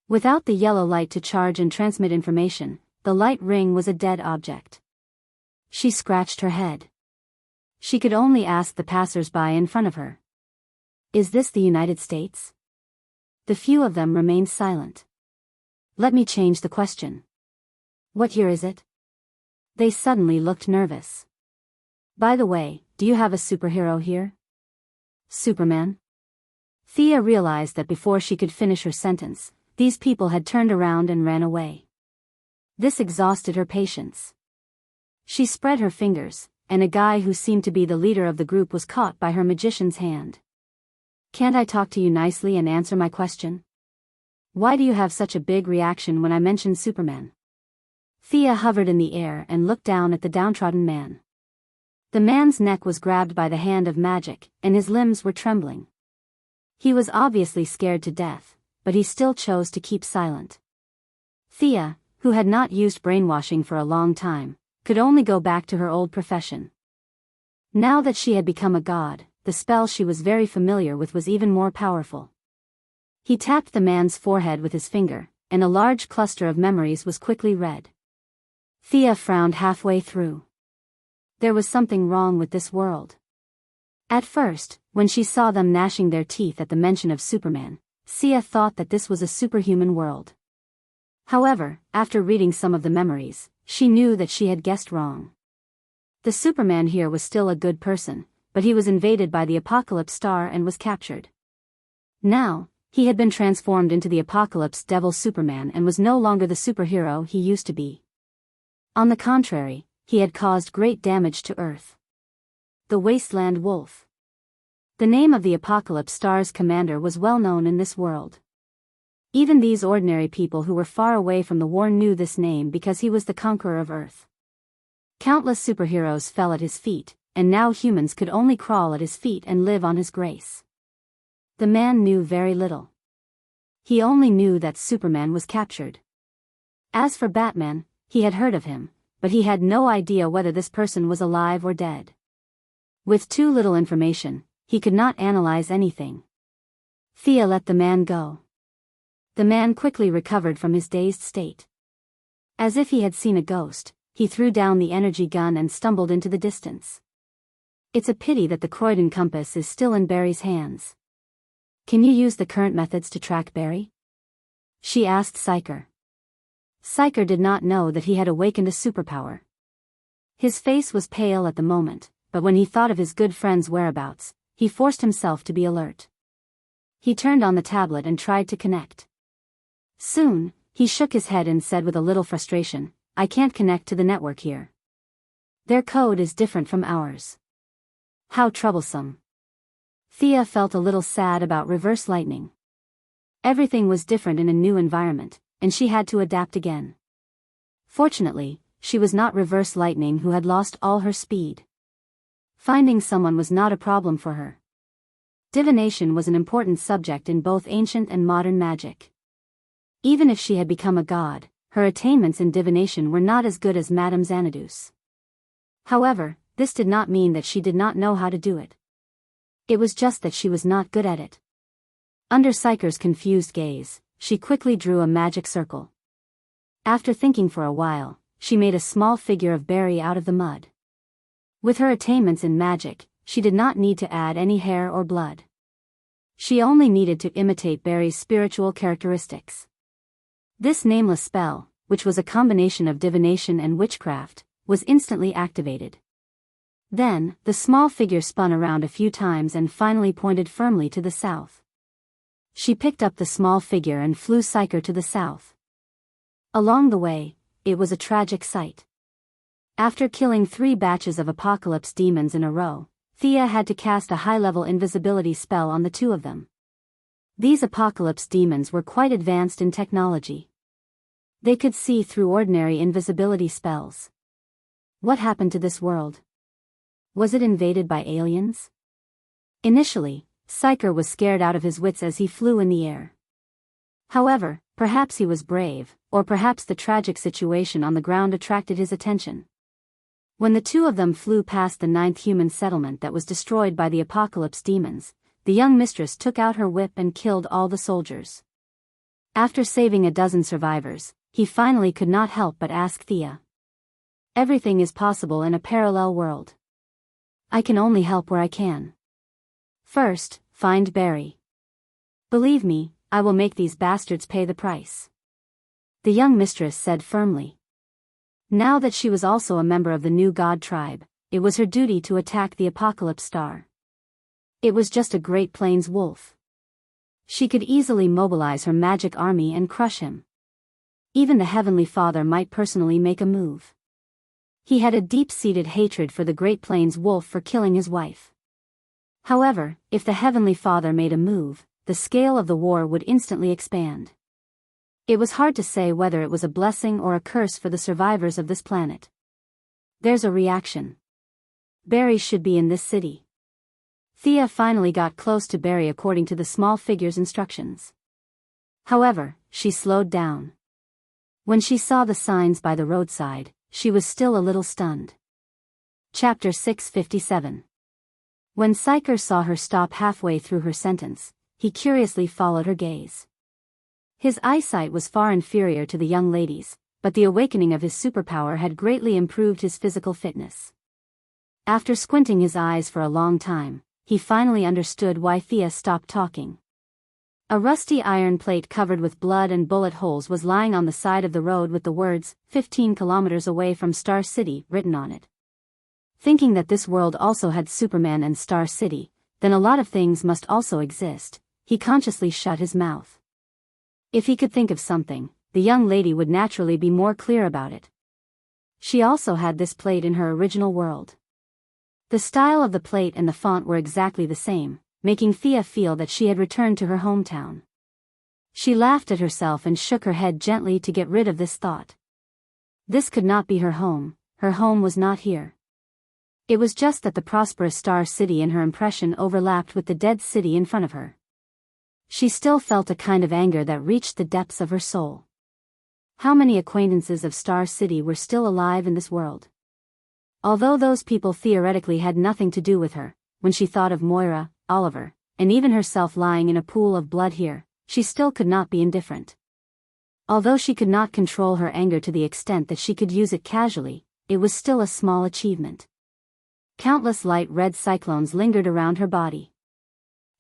Without the yellow light to charge and transmit information, the light ring was a dead object. She scratched her head. She could only ask the passers-by in front of her. "Is this the United States?" The few of them remained silent. "Let me change the question. What year is it?" They suddenly looked nervous. "By the way, do you have a superhero here?" "Superman?" Thea realized that before she could finish her sentence, these people had turned around and ran away. This exhausted her patience. She spread her fingers, and a guy who seemed to be the leader of the group was caught by her magician's hand. "Can't I talk to you nicely and answer my question? Why do you have such a big reaction when I mention Superman?" Thea hovered in the air and looked down at the downtrodden man. The man's neck was grabbed by the hand of magic, and his limbs were trembling. He was obviously scared to death, but he still chose to keep silent. Thea, who had not used brainwashing for a long time, could only go back to her old profession. Now that she had become a god, the spell she was very familiar with was even more powerful. He tapped the man's forehead with his finger, and a large cluster of memories was quickly read. Thea frowned halfway through. There was something wrong with this world. At first, when she saw them gnashing their teeth at the mention of Superman, Thea thought that this was a superhuman world. However, after reading some of the memories, she knew that she had guessed wrong. The Superman here was still a good person, but he was invaded by the Apocalypse Star and was captured. Now, he had been transformed into the Apocalypse Devil Superman and was no longer the superhero he used to be. On the contrary, he had caused great damage to Earth. The Wasteland Wolf. The name of the Apocalypse Star's commander was well known in this world. Even these ordinary people who were far away from the war knew this name because he was the conqueror of Earth. Countless superheroes fell at his feet, and now humans could only crawl at his feet and live on his grace. The man knew very little. He only knew that Superman was captured. As for Batman, he had heard of him, but he had no idea whether this person was alive or dead. With too little information, he could not analyze anything. Thea let the man go. The man quickly recovered from his dazed state. As if he had seen a ghost, he threw down the energy gun and stumbled into the distance. It's a pity that the Croydon compass is still in Barry's hands. Can you use the current methods to track Barry? She asked Psyker. Psyker did not know that he had awakened a superpower. His face was pale at the moment, but when he thought of his good friend's whereabouts, he forced himself to be alert. He turned on the tablet and tried to connect. Soon, he shook his head and said with a little frustration, I can't connect to the network here. Their code is different from ours. How troublesome. Thea felt a little sad about reverse lightning. Everything was different in a new environment, and she had to adapt again. Fortunately, she was not reverse lightning who had lost all her speed. Finding someone was not a problem for her. Divination was an important subject in both ancient and modern magic. Even if she had become a god, her attainments in divination were not as good as Madame Xanadu's. However, this did not mean that she did not know how to do it. It was just that she was not good at it. Under Psyker's confused gaze, she quickly drew a magic circle. After thinking for a while, she made a small figure of Barry out of the mud. With her attainments in magic, she did not need to add any hair or blood. She only needed to imitate Barry's spiritual characteristics. This nameless spell, which was a combination of divination and witchcraft, was instantly activated. Then, the small figure spun around a few times and finally pointed firmly to the south. She picked up the small figure and flew Psyker to the south. Along the way, it was a tragic sight. After killing 3 batches of apocalypse demons in a row, Thea had to cast a high-level invisibility spell on the 2 of them. These apocalypse demons were quite advanced in technology. They could see through ordinary invisibility spells. What happened to this world? Was it invaded by aliens? Initially, Psyker was scared out of his wits as he flew in the air. However, perhaps he was brave, or perhaps the tragic situation on the ground attracted his attention. When the 2 of them flew past the 9th human settlement that was destroyed by the apocalypse demons, the young mistress took out her whip and killed all the soldiers. After saving a dozen survivors, he finally could not help but ask Thea. Everything is possible in a parallel world. I can only help where I can. First, find Barry. Believe me, I will make these bastards pay the price. The young mistress said firmly. Now that she was also a member of the new god tribe, it was her duty to attack the Apocalypse Star. It was just a Great Plains wolf. She could easily mobilize her magic army and crush him. Even the Heavenly Father might personally make a move. He had a deep-seated hatred for the Great Plains wolf for killing his wife. However, if the Heavenly Father made a move, the scale of the war would instantly expand. It was hard to say whether it was a blessing or a curse for the survivors of this planet. There's a reaction. Barry should be in this city. Thea finally got close to Barry according to the small figure's instructions. However, she slowed down. When she saw the signs by the roadside, she was still a little stunned. Chapter 657. When Psyker saw her stop halfway through her sentence, he curiously followed her gaze. His eyesight was far inferior to the young lady's, but the awakening of his superpower had greatly improved his physical fitness. After squinting his eyes for a long time, he finally understood why Thea stopped talking. A rusty iron plate covered with blood and bullet holes was lying on the side of the road with the words, 15 kilometers away from Star City, written on it. Thinking that this world also had Superman and Star City, then a lot of things must also exist, he consciously shut his mouth. If he could think of something, the young lady would naturally be more clear about it. She also had this plate in her original world. The style of the plate and the font were exactly the same, making Thea feel that she had returned to her hometown. She laughed at herself and shook her head gently to get rid of this thought. This could not be her home was not here. It was just that the prosperous Star City in her impression overlapped with the dead city in front of her. She still felt a kind of anger that reached the depths of her soul. How many acquaintances of Star City were still alive in this world? Although those people theoretically had nothing to do with her, when she thought of Moira, Oliver, and even herself lying in a pool of blood here, she still could not be indifferent. Although she could not control her anger to the extent that she could use it casually, it was still a small achievement. Countless light red cyclones lingered around her body.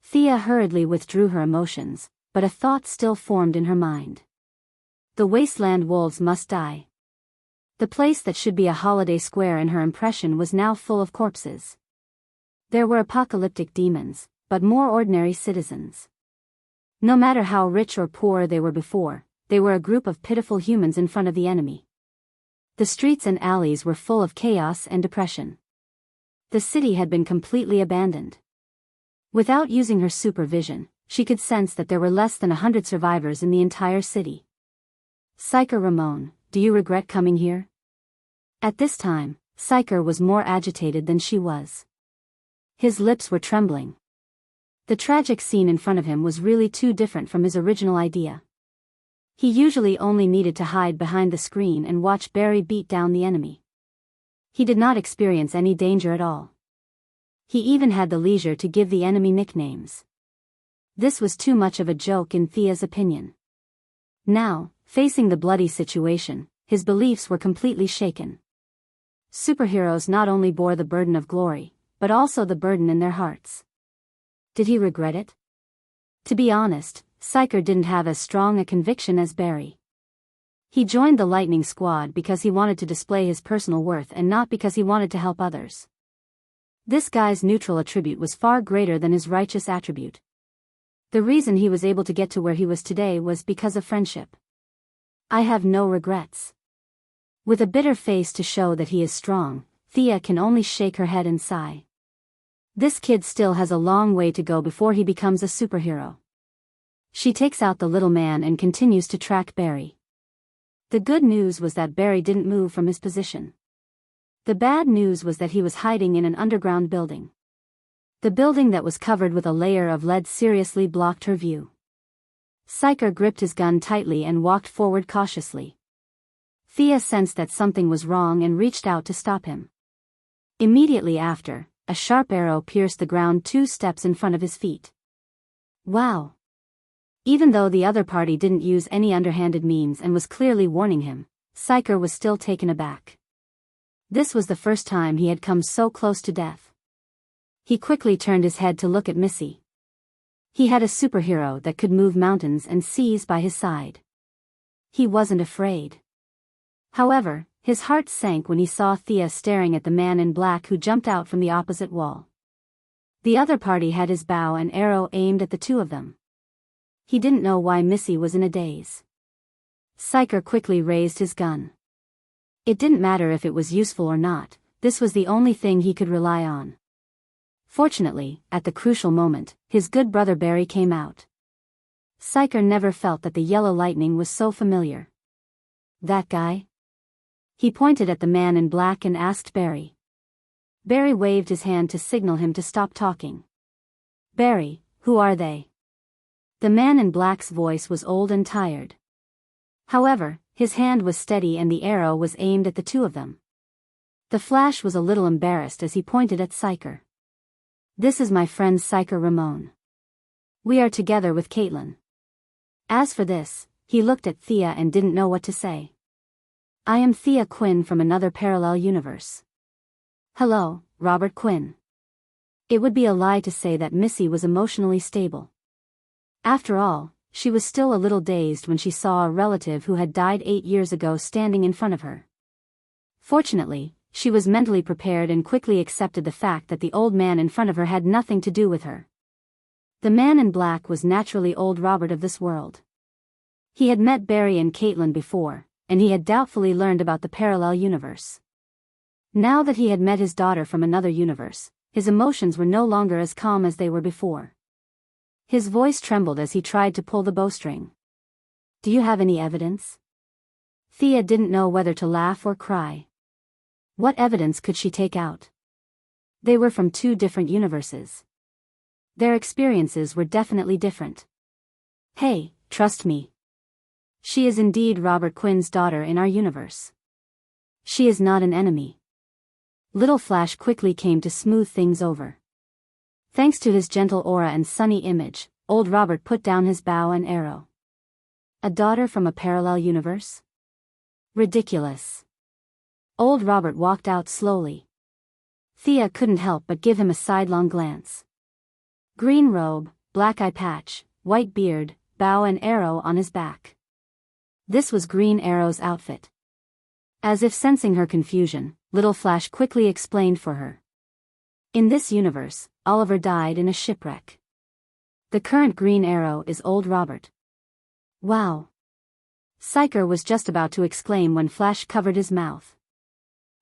Thea hurriedly withdrew her emotions, but a thought still formed in her mind. The wasteland wolves must die. The place that should be a holiday square in her impression was now full of corpses. There were apocalyptic demons, but more ordinary citizens. No matter how rich or poor they were before, they were a group of pitiful humans in front of the enemy. The streets and alleys were full of chaos and depression. The city had been completely abandoned. Without using her supervision, she could sense that there were less than 100 survivors in the entire city. Psyker Ramon, do you regret coming here? At this time, Psyker was more agitated than she was. His lips were trembling. The tragic scene in front of him was really too different from his original idea. He usually only needed to hide behind the screen and watch Barry beat down the enemy. He did not experience any danger at all. He even had the leisure to give the enemy nicknames. This was too much of a joke in Thea's opinion. Now, facing the bloody situation, his beliefs were completely shaken. Superheroes not only bore the burden of glory, but also the burden in their hearts. Did he regret it? To be honest, Psyker didn't have as strong a conviction as Barry. He joined the Lightning Squad because he wanted to display his personal worth and not because he wanted to help others. This guy's neutral attribute was far greater than his righteous attribute. The reason he was able to get to where he was today was because of friendship. I have no regrets. With a bitter face to show that he is strong, Thea can only shake her head and sigh. This kid still has a long way to go before he becomes a superhero. She takes out the little man and continues to track Barry. The good news was that Barry didn't move from his position. The bad news was that he was hiding in an underground building. The building that was covered with a layer of lead seriously blocked her view. Psyker gripped his gun tightly and walked forward cautiously. Thea sensed that something was wrong and reached out to stop him. Immediately after, a sharp arrow pierced the ground 2 steps in front of his feet. Wow! Even though the other party didn't use any underhanded means and was clearly warning him, Psyker was still taken aback. This was the first time he had come so close to death. He quickly turned his head to look at Missy. He had a superhero that could move mountains and seas by his side. He wasn't afraid. However, his heart sank when he saw Thea staring at the man in black who jumped out from the opposite wall. The other party had his bow and arrow aimed at the two of them. He didn't know why Missy was in a daze. Psyker quickly raised his gun. It didn't matter if it was useful or not, this was the only thing he could rely on. Fortunately, at the crucial moment, his good brother Barry came out. Psyker never felt that the yellow lightning was so familiar. That guy? He pointed at the man in black and asked Barry. Barry waved his hand to signal him to stop talking. Barry, who are they? The man in black's voice was old and tired. However, his hand was steady and the arrow was aimed at the two of them. The Flash was a little embarrassed as he pointed at Psyker. This is my friend Psyker Ramon. We are together with Caitlin. As for this, he looked at Thea and didn't know what to say. I am Thea Quinn from another parallel universe. Hello, Robert Quinn. It would be a lie to say that Missy was emotionally stable. After all, she was still a little dazed when she saw a relative who had died 8 years ago standing in front of her. Fortunately, she was mentally prepared and quickly accepted the fact that the old man in front of her had nothing to do with her. The man in black was naturally old Robert of this world. He had met Barry and Caitlin before, and he had doubtfully learned about the parallel universe. Now that he had met his daughter from another universe, his emotions were no longer as calm as they were before. His voice trembled as he tried to pull the bowstring. Do you have any evidence? Thea didn't know whether to laugh or cry. What evidence could she take out? They were from 2 different universes. Their experiences were definitely different. Hey, trust me. She is indeed Robert Quinn's daughter in our universe. She is not an enemy. Little Flash quickly came to smooth things over. Thanks to his gentle aura and sunny image, old Robert put down his bow and arrow. A daughter from a parallel universe? Ridiculous. Old Robert walked out slowly. Thea couldn't help but give him a sidelong glance. Green robe, black eye patch, white beard, bow and arrow on his back. This was Green Arrow's outfit. As if sensing her confusion, Little Flash quickly explained for her. In this universe, Oliver died in a shipwreck. The current Green Arrow is old Robert. Wow. Psyker was just about to exclaim when Flash covered his mouth.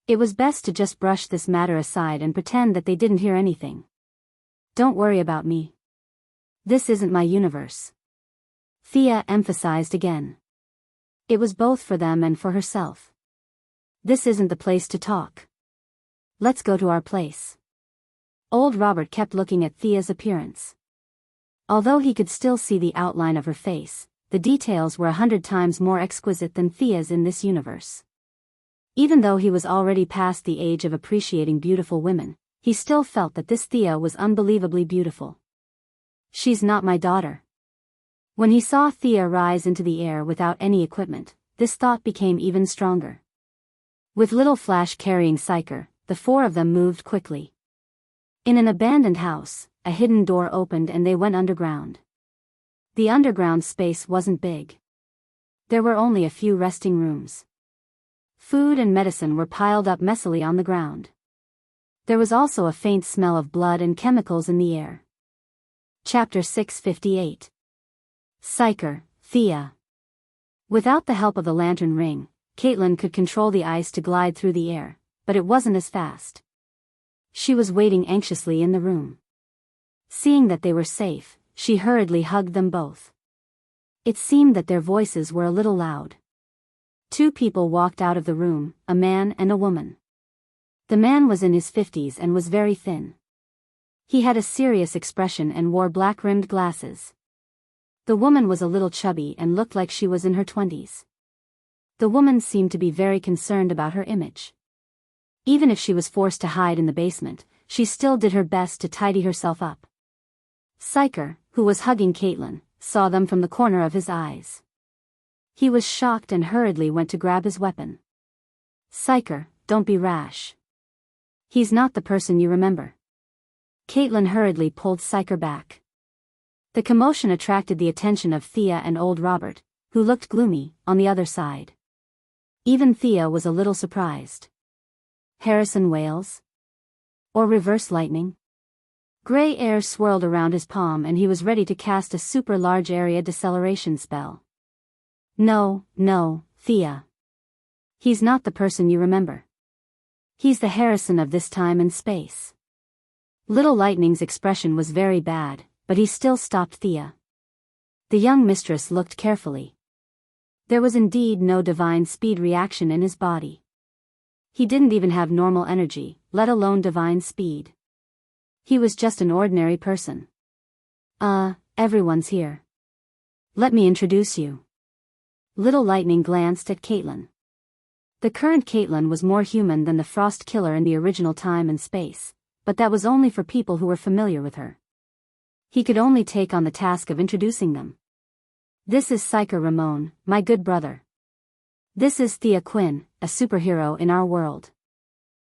It was best to just brush this matter aside and pretend that they didn't hear anything. Don't worry about me. This isn't my universe. Thea emphasized again. It was both for them and for herself. This isn't the place to talk. Let's go to our place. Old Robert kept looking at Thea's appearance. Although he could still see the outline of her face, the details were 100 times more exquisite than Thea's in this universe. Even though he was already past the age of appreciating beautiful women, he still felt that this Thea was unbelievably beautiful. She's not my daughter. When he saw Thea rise into the air without any equipment, this thought became even stronger. With Little Flash carrying Psyker, the four of them moved quickly. In an abandoned house, a hidden door opened and they went underground. The underground space wasn't big. There were only a few resting rooms. Food and medicine were piled up messily on the ground. There was also a faint smell of blood and chemicals in the air. Chapter 658. Psyker, Thea. Without the help of the lantern ring, Caitlin could control the ice to glide through the air, but it wasn't as fast. She was waiting anxiously in the room. Seeing that they were safe, she hurriedly hugged them both. It seemed that their voices were a little loud. Two people walked out of the room, a man and a woman. The man was in his 50s and was very thin. He had a serious expression and wore black-rimmed glasses. The woman was a little chubby and looked like she was in her 20s. The woman seemed to be very concerned about her image. Even if she was forced to hide in the basement, she still did her best to tidy herself up. Psyker, who was hugging Caitlin, saw them from the corner of his eyes. He was shocked and hurriedly went to grab his weapon. Psyker, don't be rash. He's not the person you remember. Caitlin hurriedly pulled Psyker back. The commotion attracted the attention of Thea and old Robert, who looked gloomy, on the other side. Even Thea was a little surprised. Harrison Wales? Or reverse lightning? Gray air swirled around his palm and he was ready to cast a super large area deceleration spell. No, Thea. He's not the person you remember. He's the Harrison of this time and space. Little Lightning's expression was very bad, but he still stopped Thea. The young mistress looked carefully. There was indeed no divine speed reaction in his body. He didn't even have normal energy, let alone divine speed. He was just an ordinary person. Everyone's here. Let me introduce you. Little Lightning glanced at Caitlin. The current Caitlin was more human than the Frost Killer in the original time and space, but that was only for people who were familiar with her. He could only take on the task of introducing them. This is Psyker Ramon, my good brother. This is Thea Quinn, a superhero in our world.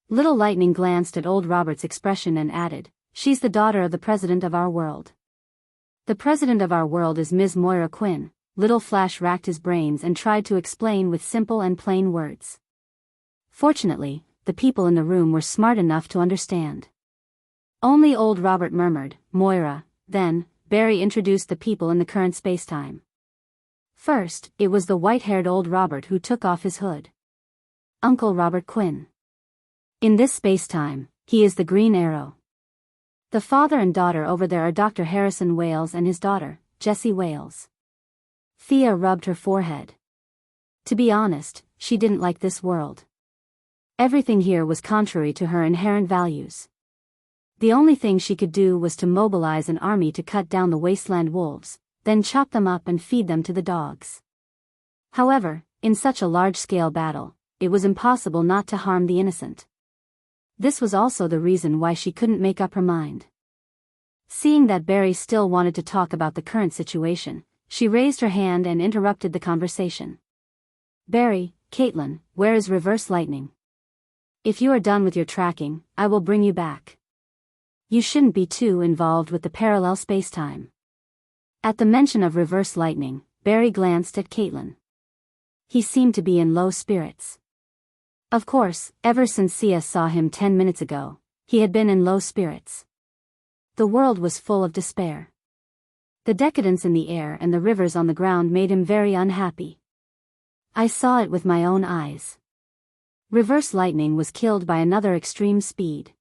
Little Lightning glanced at old Robert's expression and added, she's the daughter of the president of our world. The president of our world is Ms. Moira Quinn. Little Flash racked his brains and tried to explain with simple and plain words. Fortunately, the people in the room were smart enough to understand. Only old Robert murmured, Moira, then, Barry introduced the people in the current spacetime. First, it was the white-haired old Robert who took off his hood. Uncle Robert Quinn. In this spacetime, he is the Green Arrow. The father and daughter over there are Dr. Harrison Wales and his daughter, Jessie Wales. Thea rubbed her forehead. To be honest, she didn't like this world. Everything here was contrary to her inherent values. The only thing she could do was to mobilize an army to cut down the wasteland wolves, then chop them up and feed them to the dogs. However, in such a large-scale battle, it was impossible not to harm the innocent. This was also the reason why she couldn't make up her mind. Seeing that Barry still wanted to talk about the current situation, she raised her hand and interrupted the conversation. "Barry, Caitlin, where is Reverse Lightning? If you are done with your tracking, I will bring you back. You shouldn't be too involved with the parallel spacetime." At the mention of Reverse Lightning, Barry glanced at Caitlin. He seemed to be in low spirits. Of course, ever since Sia saw him 10 minutes ago, he had been in low spirits. The world was full of despair. The decadence in the air and the rivers on the ground made him very unhappy. "I saw it with my own eyes. Reverse Lightning was killed by another Extreme Speed.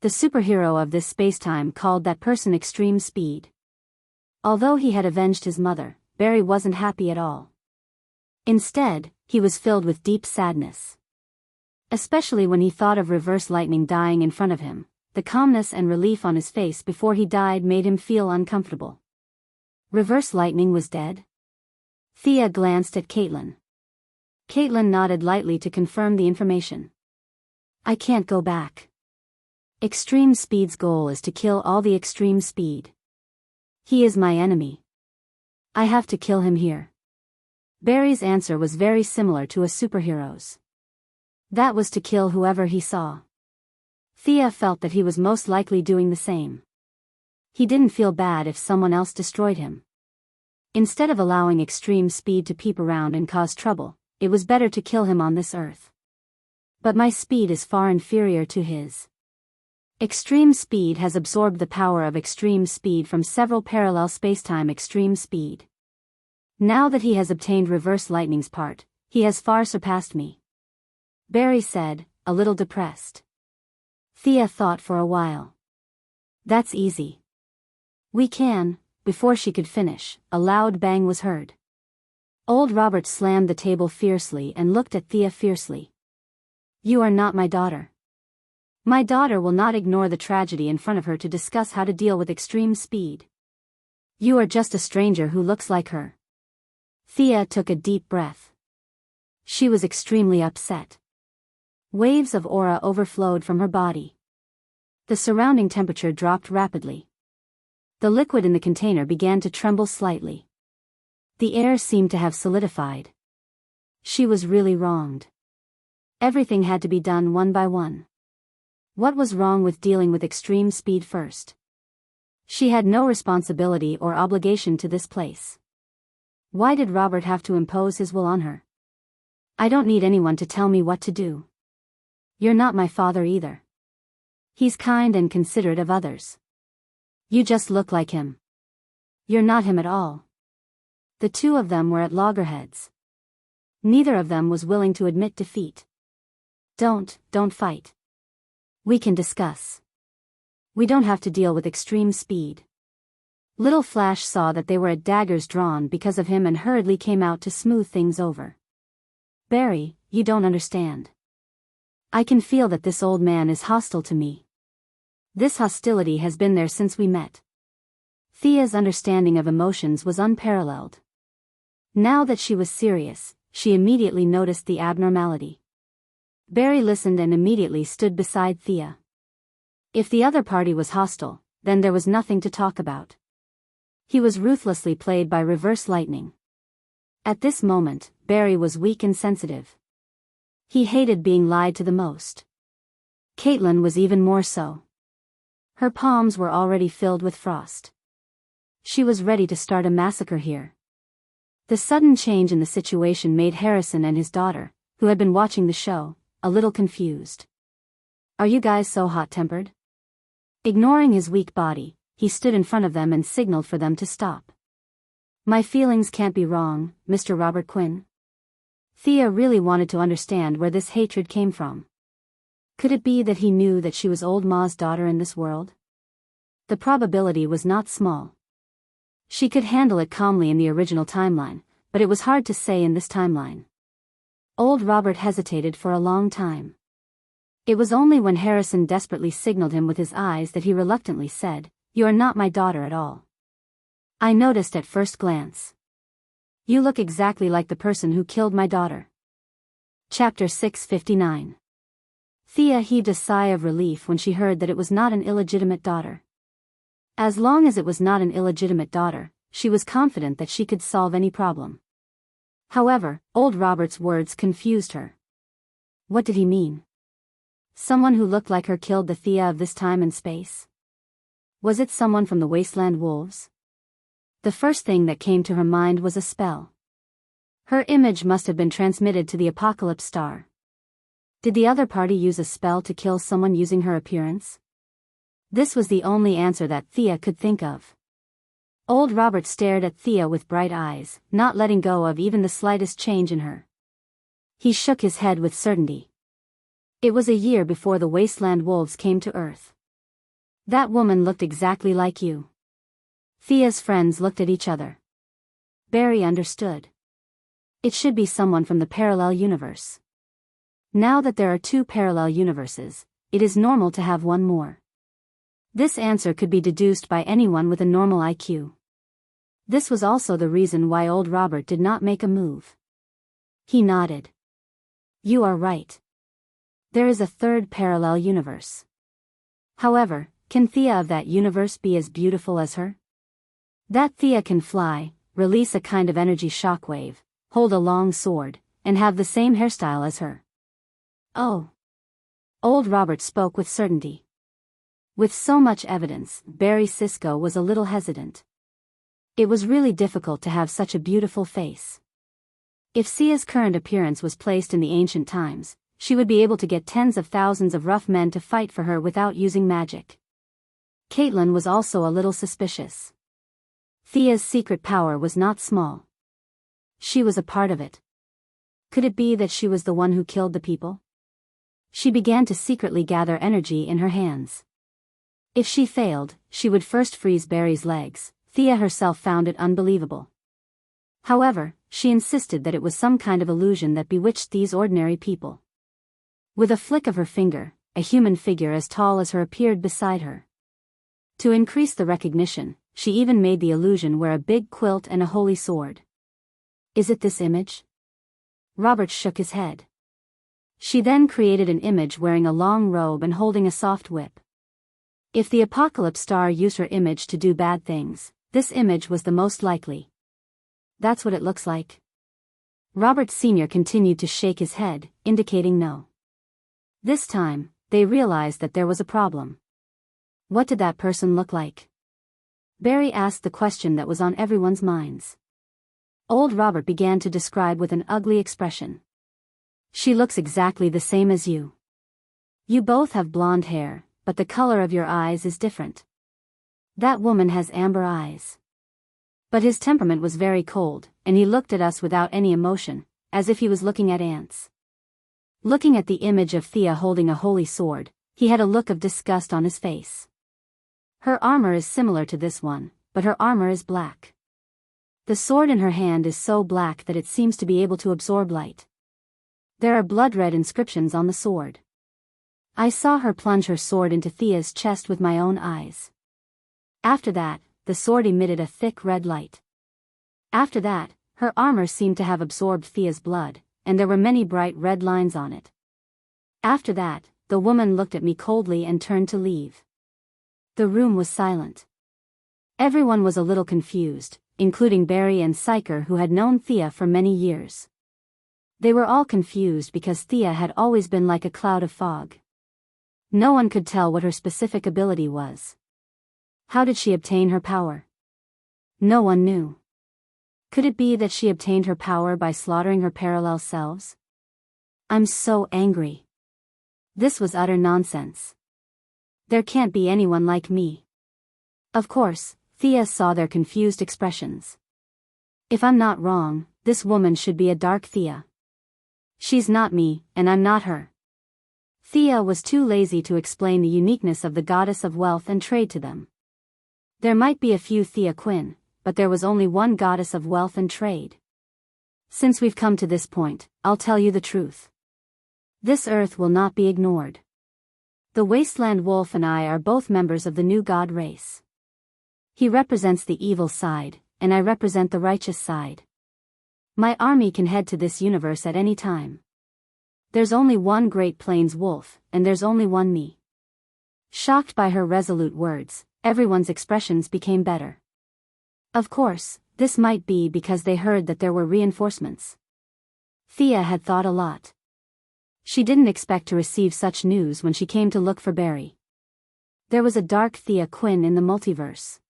The superhero of this spacetime called that person Extreme Speed." Although he had avenged his mother, Barry wasn't happy at all. Instead, he was filled with deep sadness. Especially when he thought of Reverse Lightning dying in front of him, the calmness and relief on his face before he died made him feel uncomfortable. Reverse Lightning was dead? Thea glanced at Caitlin. Caitlin nodded lightly to confirm the information. "I can't go back. Extreme Speed's goal is to kill all the Extreme Speed. He is my enemy. I have to kill him here." Barry's answer was very similar to a superhero's. That was to kill whoever he saw. Thea felt that he was most likely doing the same. He didn't feel bad if someone else destroyed him. Instead of allowing Extreme Speed to peep around and cause trouble, it was better to kill him on this earth. "But my speed is far inferior to his. Extreme Speed has absorbed the power of Extreme Speed from several parallel spacetime Extreme Speed. Now that he has obtained Reverse Lightning's part, he has far surpassed me," Barry said, a little depressed. Thea thought for a while. "That's easy. We can." Before she could finish, a loud bang was heard. Old Robert slammed the table fiercely and looked at Thea fiercely. "You are not my daughter. My daughter will not ignore the tragedy in front of her to discuss how to deal with Extreme Speed. You are just a stranger who looks like her." Thea took a deep breath. She was extremely upset. Waves of aura overflowed from her body. The surrounding temperature dropped rapidly. The liquid in the container began to tremble slightly. The air seemed to have solidified. She was really wronged. Everything had to be done one by one. What was wrong with dealing with Extreme Speed first? She had no responsibility or obligation to this place. Why did Robert have to impose his will on her? "I don't need anyone to tell me what to do. You're not my father either. He's kind and considerate of others. You just look like him. You're not him at all." The two of them were at loggerheads. Neither of them was willing to admit defeat. Don't fight. We can discuss. We don't have to deal with Extreme Speed." Little Flash saw that they were at daggers drawn because of him and hurriedly came out to smooth things over. "Barry, you don't understand. I can feel that this old man is hostile to me. This hostility has been there since we met." Thea's understanding of emotions was unparalleled. Now that she was serious, she immediately noticed the abnormality. Barry listened and immediately stood beside Thea. If the other party was hostile, then there was nothing to talk about. He was ruthlessly played by Reverse Lightning. At this moment, Barry was weak and sensitive. He hated being lied to the most. Caitlin was even more so. Her palms were already filled with frost. She was ready to start a massacre here. The sudden change in the situation made Harrison and his daughter, who had been watching the show, a little confused. "Are you guys so hot-tempered?" Ignoring his weak body, he stood in front of them and signaled for them to stop. "My feelings can't be wrong, Mr. Robert Quinn." Thea really wanted to understand where this hatred came from. Could it be that he knew that she was Old Ma's daughter in this world? The probability was not small. She could handle it calmly in the original timeline, but it was hard to say in this timeline. Old Robert hesitated for a long time. It was only when Harrison desperately signaled him with his eyes that he reluctantly said, "You are not my daughter at all. I noticed at first glance. You look exactly like the person who killed my daughter. Chapter 659. Thea heaved a sigh of relief when she heard that it was not an illegitimate daughter. As long as it was not an illegitimate daughter, she was confident that she could solve any problem. However, old Robert's words confused her. What did he mean? Someone who looked like her killed the Thea of this time and space? Was it someone from the Wasteland Wolves? The first thing that came to her mind was a spell. Her image must have been transmitted to the Apocalypse Star. Did the other party use a spell to kill someone using her appearance? This was the only answer that Thea could think of. Old Robert stared at Thea with bright eyes, not letting go of even the slightest change in her. He shook his head with certainty. It was a year before the Wasteland Wolves came to Earth. That woman looked exactly like you. Thea's friends looked at each other. Barry understood. It should be someone from the parallel universe. Now that there are 2 parallel universes, it is normal to have one more. This answer could be deduced by anyone with a normal IQ. This was also the reason why old Robert did not make a move. He nodded. You are right. There is a 3rd parallel universe. However, can Thea of that universe be as beautiful as her? That Thea can fly, release a kind of energy shockwave, hold a long sword, and have the same hairstyle as her. Oh. Old Robert spoke with certainty. With so much evidence, Barry Sisko was a little hesitant. It was really difficult to have such a beautiful face. If Sia's current appearance was placed in the ancient times, she would be able to get tens of thousands of rough men to fight for her without using magic. Caitlin was also a little suspicious. Thea's secret power was not small. She was a part of it. Could it be that she was the one who killed the people? She began to secretly gather energy in her hands. If she failed, she would first freeze Barry's legs. Thea herself found it unbelievable. However, she insisted that it was some kind of illusion that bewitched these ordinary people. With a flick of her finger, a human figure as tall as her appeared beside her. To increase the recognition, she even made the illusion wear a big quilt and a holy sword. Is it this image? Robert shook his head. She then created an image wearing a long robe and holding a soft whip. If the Apocalypse Star used her image to do bad things, this image was the most likely. That's what it looks like. Robert Sr. continued to shake his head, indicating no. This time, they realized that there was a problem. What did that person look like? Barry asked the question that was on everyone's minds. Old Robert began to describe with an ugly expression. She looks exactly the same as you. You both have blonde hair, but the color of your eyes is different. That woman has amber eyes. But his temperament was very cold, and he looked at us without any emotion, as if he was looking at ants. Looking at the image of Thea holding a holy sword, he had a look of disgust on his face. Her armor is similar to this one, but her armor is black. The sword in her hand is so black that it seems to be able to absorb light. There are blood-red inscriptions on the sword. I saw her plunge her sword into Thea's chest with my own eyes. After that, the sword emitted a thick red light. After that, her armor seemed to have absorbed Thea's blood, and there were many bright red lines on it. After that, the woman looked at me coldly and turned to leave. The room was silent. Everyone was a little confused, including Barry and Psyker, who had known Thea for many years. They were all confused because Thea had always been like a cloud of fog. No one could tell what her specific ability was. How did she obtain her power? No one knew. Could it be that she obtained her power by slaughtering her parallel selves? I'm so angry. This was utter nonsense. There can't be anyone like me. Of course, Thea saw their confused expressions. If I'm not wrong, this woman should be a dark Thea. She's not me, and I'm not her. Thea was too lazy to explain the uniqueness of the goddess of wealth and trade to them. There might be a few Thea Quinn, but there was only one goddess of wealth and trade. Since we've come to this point, I'll tell you the truth. This earth will not be ignored. The Wasteland Wolf and I are both members of the new god race. He represents the evil side, and I represent the righteous side. My army can head to this universe at any time. There's only one Great Plains wolf, and there's only one me. Shocked by her resolute words, everyone's expressions became better. Of course, this might be because they heard that there were reinforcements. Thea had thought a lot. She didn't expect to receive such news when she came to look for Barry. There was a dark Thea Quinn in the multiverse.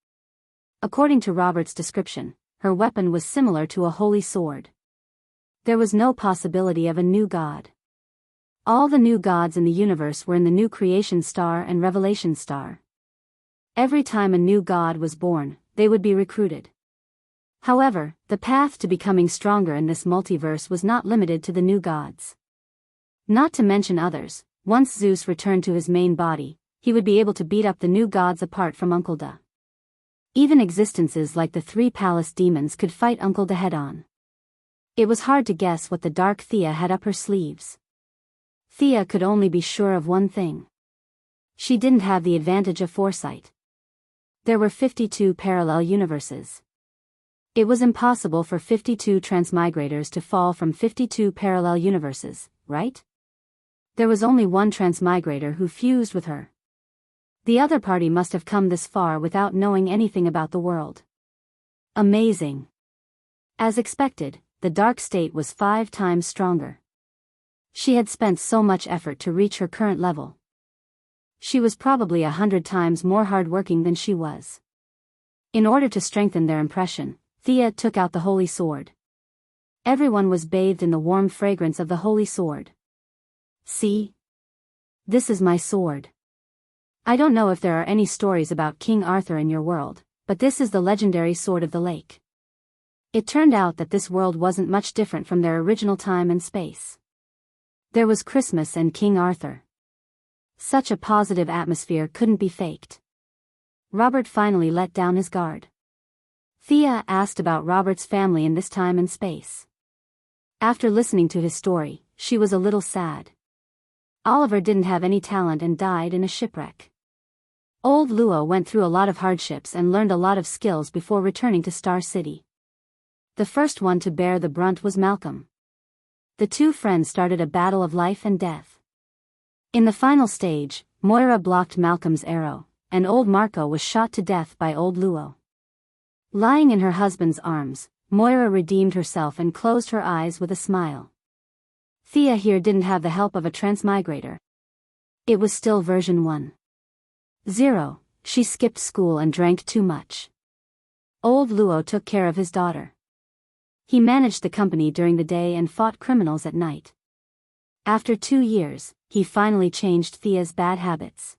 According to Robert's description, her weapon was similar to a holy sword. There was no possibility of a new god. All the new gods in the universe were in the new creation star and revelation star. Every time a new god was born, they would be recruited. However, the path to becoming stronger in this multiverse was not limited to the new gods. Not to mention others, once Zeus returned to his main body, he would be able to beat up the new gods apart from Uncle Da. Even existences like the three palace demons could fight Uncle Da head-on. It was hard to guess what the dark Thea had up her sleeves. Thea could only be sure of one thing. She didn't have the advantage of foresight. There were 52 parallel universes. It was impossible for 52 transmigrators to fall from 52 parallel universes, right? There was only one transmigrator who fused with her. The other party must have come this far without knowing anything about the world. Amazing. As expected, the dark state was 5 times stronger. She had spent so much effort to reach her current level. She was probably 100 times more hardworking than she was. In order to strengthen their impression, Thea took out the holy sword. Everyone was bathed in the warm fragrance of the holy sword. See? This is my sword. I don't know if there are any stories about King Arthur in your world, but this is the legendary sword of the lake. It turned out that this world wasn't much different from their original time and space. There was Christmas and King Arthur. Such a positive atmosphere couldn't be faked. Robert finally let down his guard. Thea asked about Robert's family in this time and space. After listening to his story, she was a little sad. Oliver didn't have any talent and died in a shipwreck. Old Luo went through a lot of hardships and learned a lot of skills before returning to Star City. The first one to bear the brunt was Malcolm. The two friends started a battle of life and death. In the final stage, Moira blocked Malcolm's arrow, and old Marco was shot to death by old Luo. Lying in her husband's arms, Moira redeemed herself and closed her eyes with a smile. Thea here didn't have the help of a transmigrator. It was still version 1.0. She skipped school and drank too much. Old Luo took care of his daughter. He managed the company during the day and fought criminals at night. After 2 years, he finally changed Thea's bad habits.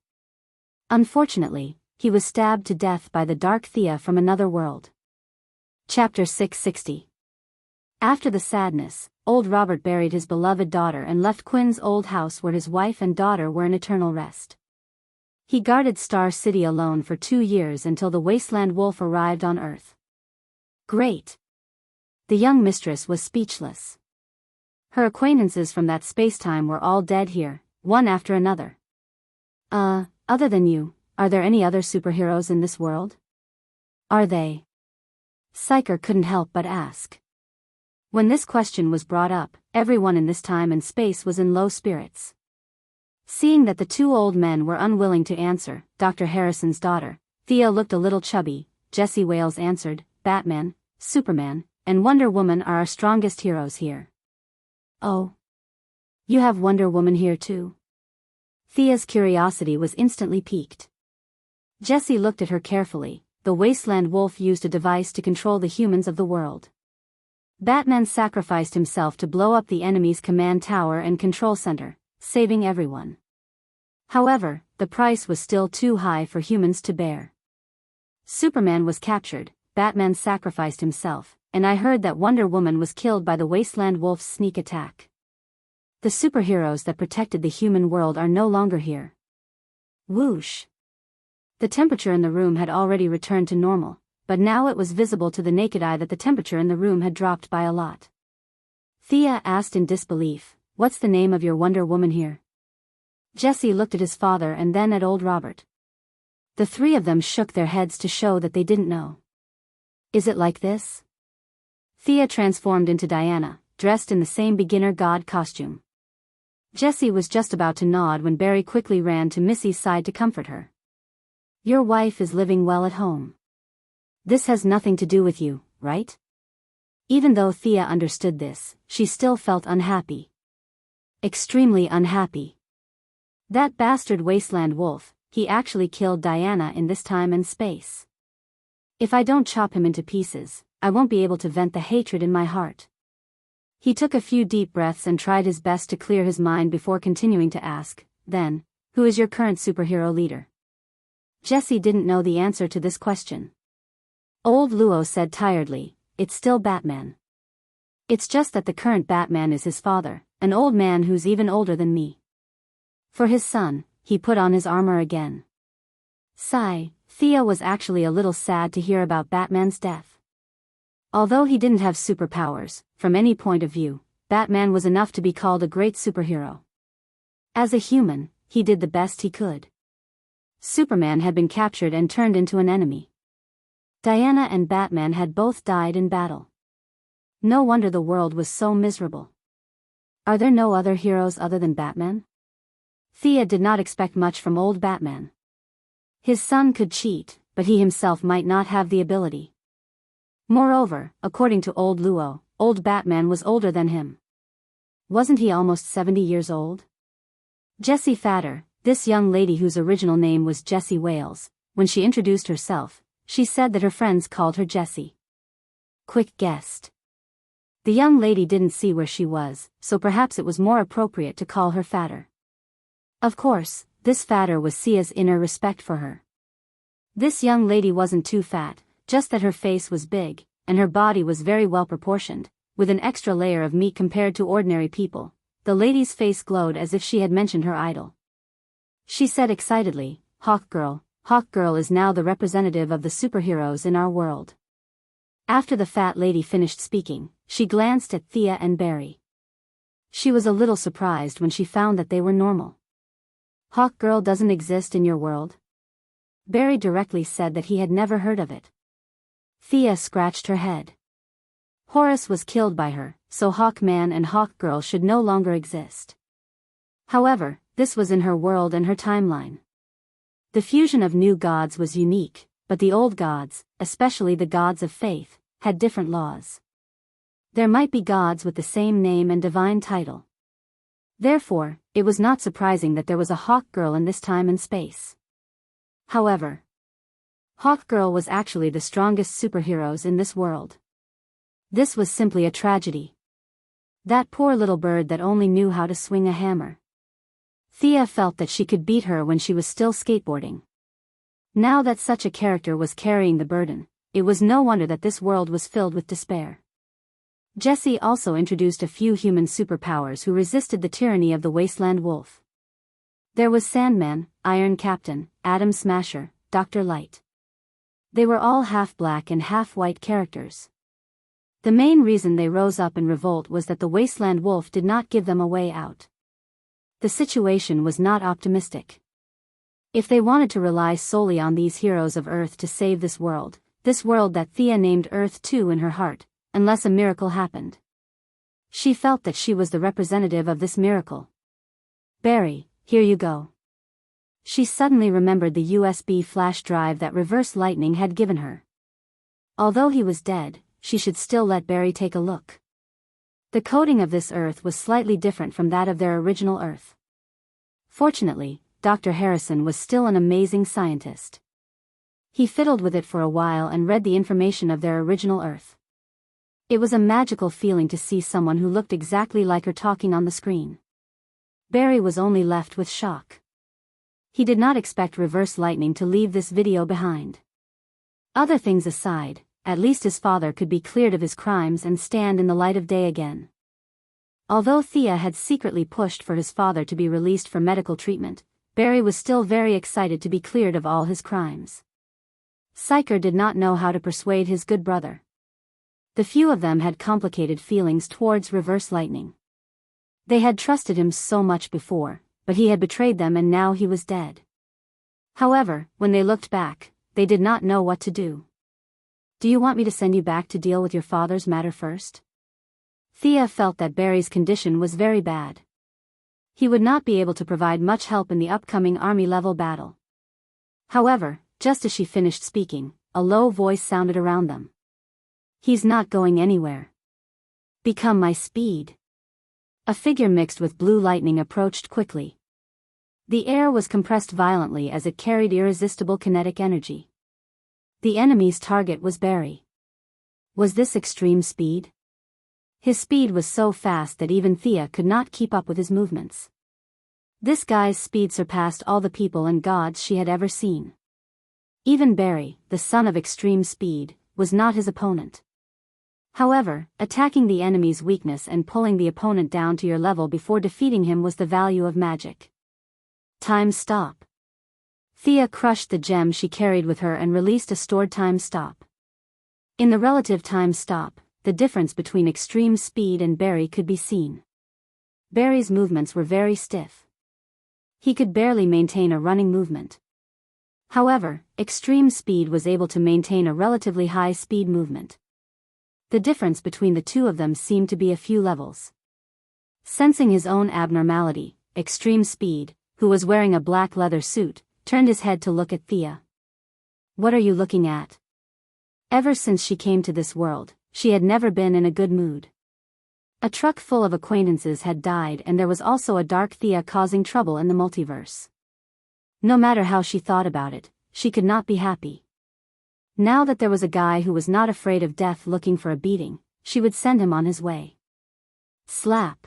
Unfortunately, he was stabbed to death by the dark Thea from another world. Chapter 660. After the sadness, old Robert buried his beloved daughter and left Quinn's old house where his wife and daughter were in eternal rest. He guarded Star City alone for 2 years until the wasteland wolf arrived on Earth. Great! The young mistress was speechless. Her acquaintances from that spacetime were all dead here, one after another. Other than you, are there any other superheroes in this world? Are they? Psyker couldn't help but ask. When this question was brought up, everyone in this time and space was in low spirits. Seeing that the 2 old men were unwilling to answer, Dr. Harrison's daughter, Thea looked a little chubby. Jesse Wales answered, Batman, Superman, and Wonder Woman are our strongest heroes here. Oh. You have Wonder Woman here too? Thea's curiosity was instantly piqued. Jesse looked at her carefully. The wasteland wolf used a device to control the humans of the world. Batman sacrificed himself to blow up the enemy's command tower and control center, saving everyone. However, the price was still too high for humans to bear. Superman was captured, Batman sacrificed himself, and I heard that Wonder Woman was killed by the wasteland wolf's sneak attack. The superheroes that protected the human world are no longer here. Whoosh! The temperature in the room had already returned to normal, but now it was visible to the naked eye that the temperature in the room had dropped by a lot. Thea asked in disbelief, What's the name of your Wonder Woman here? Jesse looked at his father and then at old Robert. The 3 of them shook their heads to show that they didn't know. Is it like this? Thea transformed into Diana, dressed in the same beginner god costume. Jessie was just about to nod when Barry quickly ran to Missy's side to comfort her. Your wife is living well at home. This has nothing to do with you, right? Even though Thea understood this, she still felt unhappy. Extremely unhappy. That bastard wasteland wolf, he actually killed Diana in this time and space. If I don't chop him into pieces, I won't be able to vent the hatred in my heart. He took a few deep breaths and tried his best to clear his mind before continuing to ask, then, who is your current superhero leader? Jessie didn't know the answer to this question. Old Luo said tiredly, it's still Batman. It's just that the current Batman is his father, an old man who's even older than me. For his son, he put on his armor again. Sigh, Thea was actually a little sad to hear about Batman's death. Although he didn't have superpowers, from any point of view, Batman was enough to be called a great superhero. As a human, he did the best he could. Superman had been captured and turned into an enemy. Diana and Batman had both died in battle. No wonder the world was so miserable. Are there no other heroes other than Batman? Thea did not expect much from old Batman. His son could cheat, but he himself might not have the ability. Moreover, according to old Luo, old Batman was older than him. Wasn't he almost 70 years old? Jessie Fatter, this young lady whose original name was Jessie Wales, when she introduced herself, she said that her friends called her Jessie. Quick guessed. The young lady didn't see where she was, so perhaps it was more appropriate to call her Fatter. Of course, this Fatter was Sia's inner respect for her. This young lady wasn't too fat, just that her face was big, and her body was very well proportioned, with an extra layer of meat compared to ordinary people. The lady's face glowed as if she had mentioned her idol. She said excitedly, Hawkgirl is now the representative of the superheroes in our world. After the fat lady finished speaking, she glanced at Thea and Barry. She was a little surprised when she found that they were normal. Hawkgirl doesn't exist in your world? Barry directly said that he had never heard of it. Thea scratched her head. Horus was killed by her, so Hawkman and Hawkgirl should no longer exist. However, this was in her world and her timeline. The fusion of new gods was unique, but the old gods, especially the gods of faith, had different laws. There might be gods with the same name and divine title. Therefore, it was not surprising that there was a Hawkgirl in this time and space. However, Hawkgirl was actually the strongest superheroes in this world. This was simply a tragedy. That poor little bird that only knew how to swing a hammer. Thea felt that she could beat her when she was still skateboarding. Now that such a character was carrying the burden, it was no wonder that this world was filled with despair. Jessie also introduced a few human superpowers who resisted the tyranny of the Wasteland Wolf. There was Sandman, Iron Captain, Atom Smasher, Dr. Light. They were all half-black and half-white characters. The main reason they rose up in revolt was that the Wasteland Wolf did not give them a way out. The situation was not optimistic. If they wanted to rely solely on these heroes of Earth to save this world that Thea named Earth 2 in her heart, unless a miracle happened. She felt that she was the representative of this miracle. Barry, here you go. She suddenly remembered the USB flash drive that Reverse Lightning had given her. Although he was dead, she should still let Barry take a look. The coding of this Earth was slightly different from that of their original Earth. Fortunately, Dr. Harrison was still an amazing scientist. He fiddled with it for a while and read the information of their original Earth. It was a magical feeling to see someone who looked exactly like her talking on the screen. Barry was only left with shock. He did not expect Reverse Lightning to leave this video behind. Other things aside, at least his father could be cleared of his crimes and stand in the light of day again. Although Thea had secretly pushed for his father to be released for medical treatment, Barry was still very excited to be cleared of all his crimes. Psyker did not know how to persuade his good brother. The few of them had complicated feelings towards Reverse Lightning. They had trusted him so much before, but he had betrayed them and now he was dead. However, when they looked back, they did not know what to do. Do you want me to send you back to deal with your father's matter first? Thea felt that Barry's condition was very bad. He would not be able to provide much help in the upcoming army-level battle. However, just as she finished speaking, a low voice sounded around them. He's not going anywhere. Become my speed. A figure mixed with blue lightning approached quickly. The air was compressed violently as it carried irresistible kinetic energy. The enemy's target was Barry. Was this extreme speed? His speed was so fast that even Thea could not keep up with his movements. This guy's speed surpassed all the people and gods she had ever seen. Even Barry, the son of extreme speed, was not his opponent. However, attacking the enemy's weakness and pulling the opponent down to your level before defeating him was the value of magic. Time stop. Thea crushed the gem she carried with her and released a stored time stop. In the relative time stop, the difference between extreme speed and Barry could be seen. Barry's movements were very stiff. He could barely maintain a running movement. However, extreme speed was able to maintain a relatively high speed movement. The difference between the two of them seemed to be a few levels. Sensing his own abnormality, extreme speed, who was wearing a black leather suit, turned his head to look at Thea. What are you looking at? Ever since she came to this world, she had never been in a good mood. A truck full of acquaintances had died and there was also a dark Thea causing trouble in the multiverse. No matter how she thought about it, she could not be happy. Now that there was a guy who was not afraid of death looking for a beating, she would send him on his way. Slap.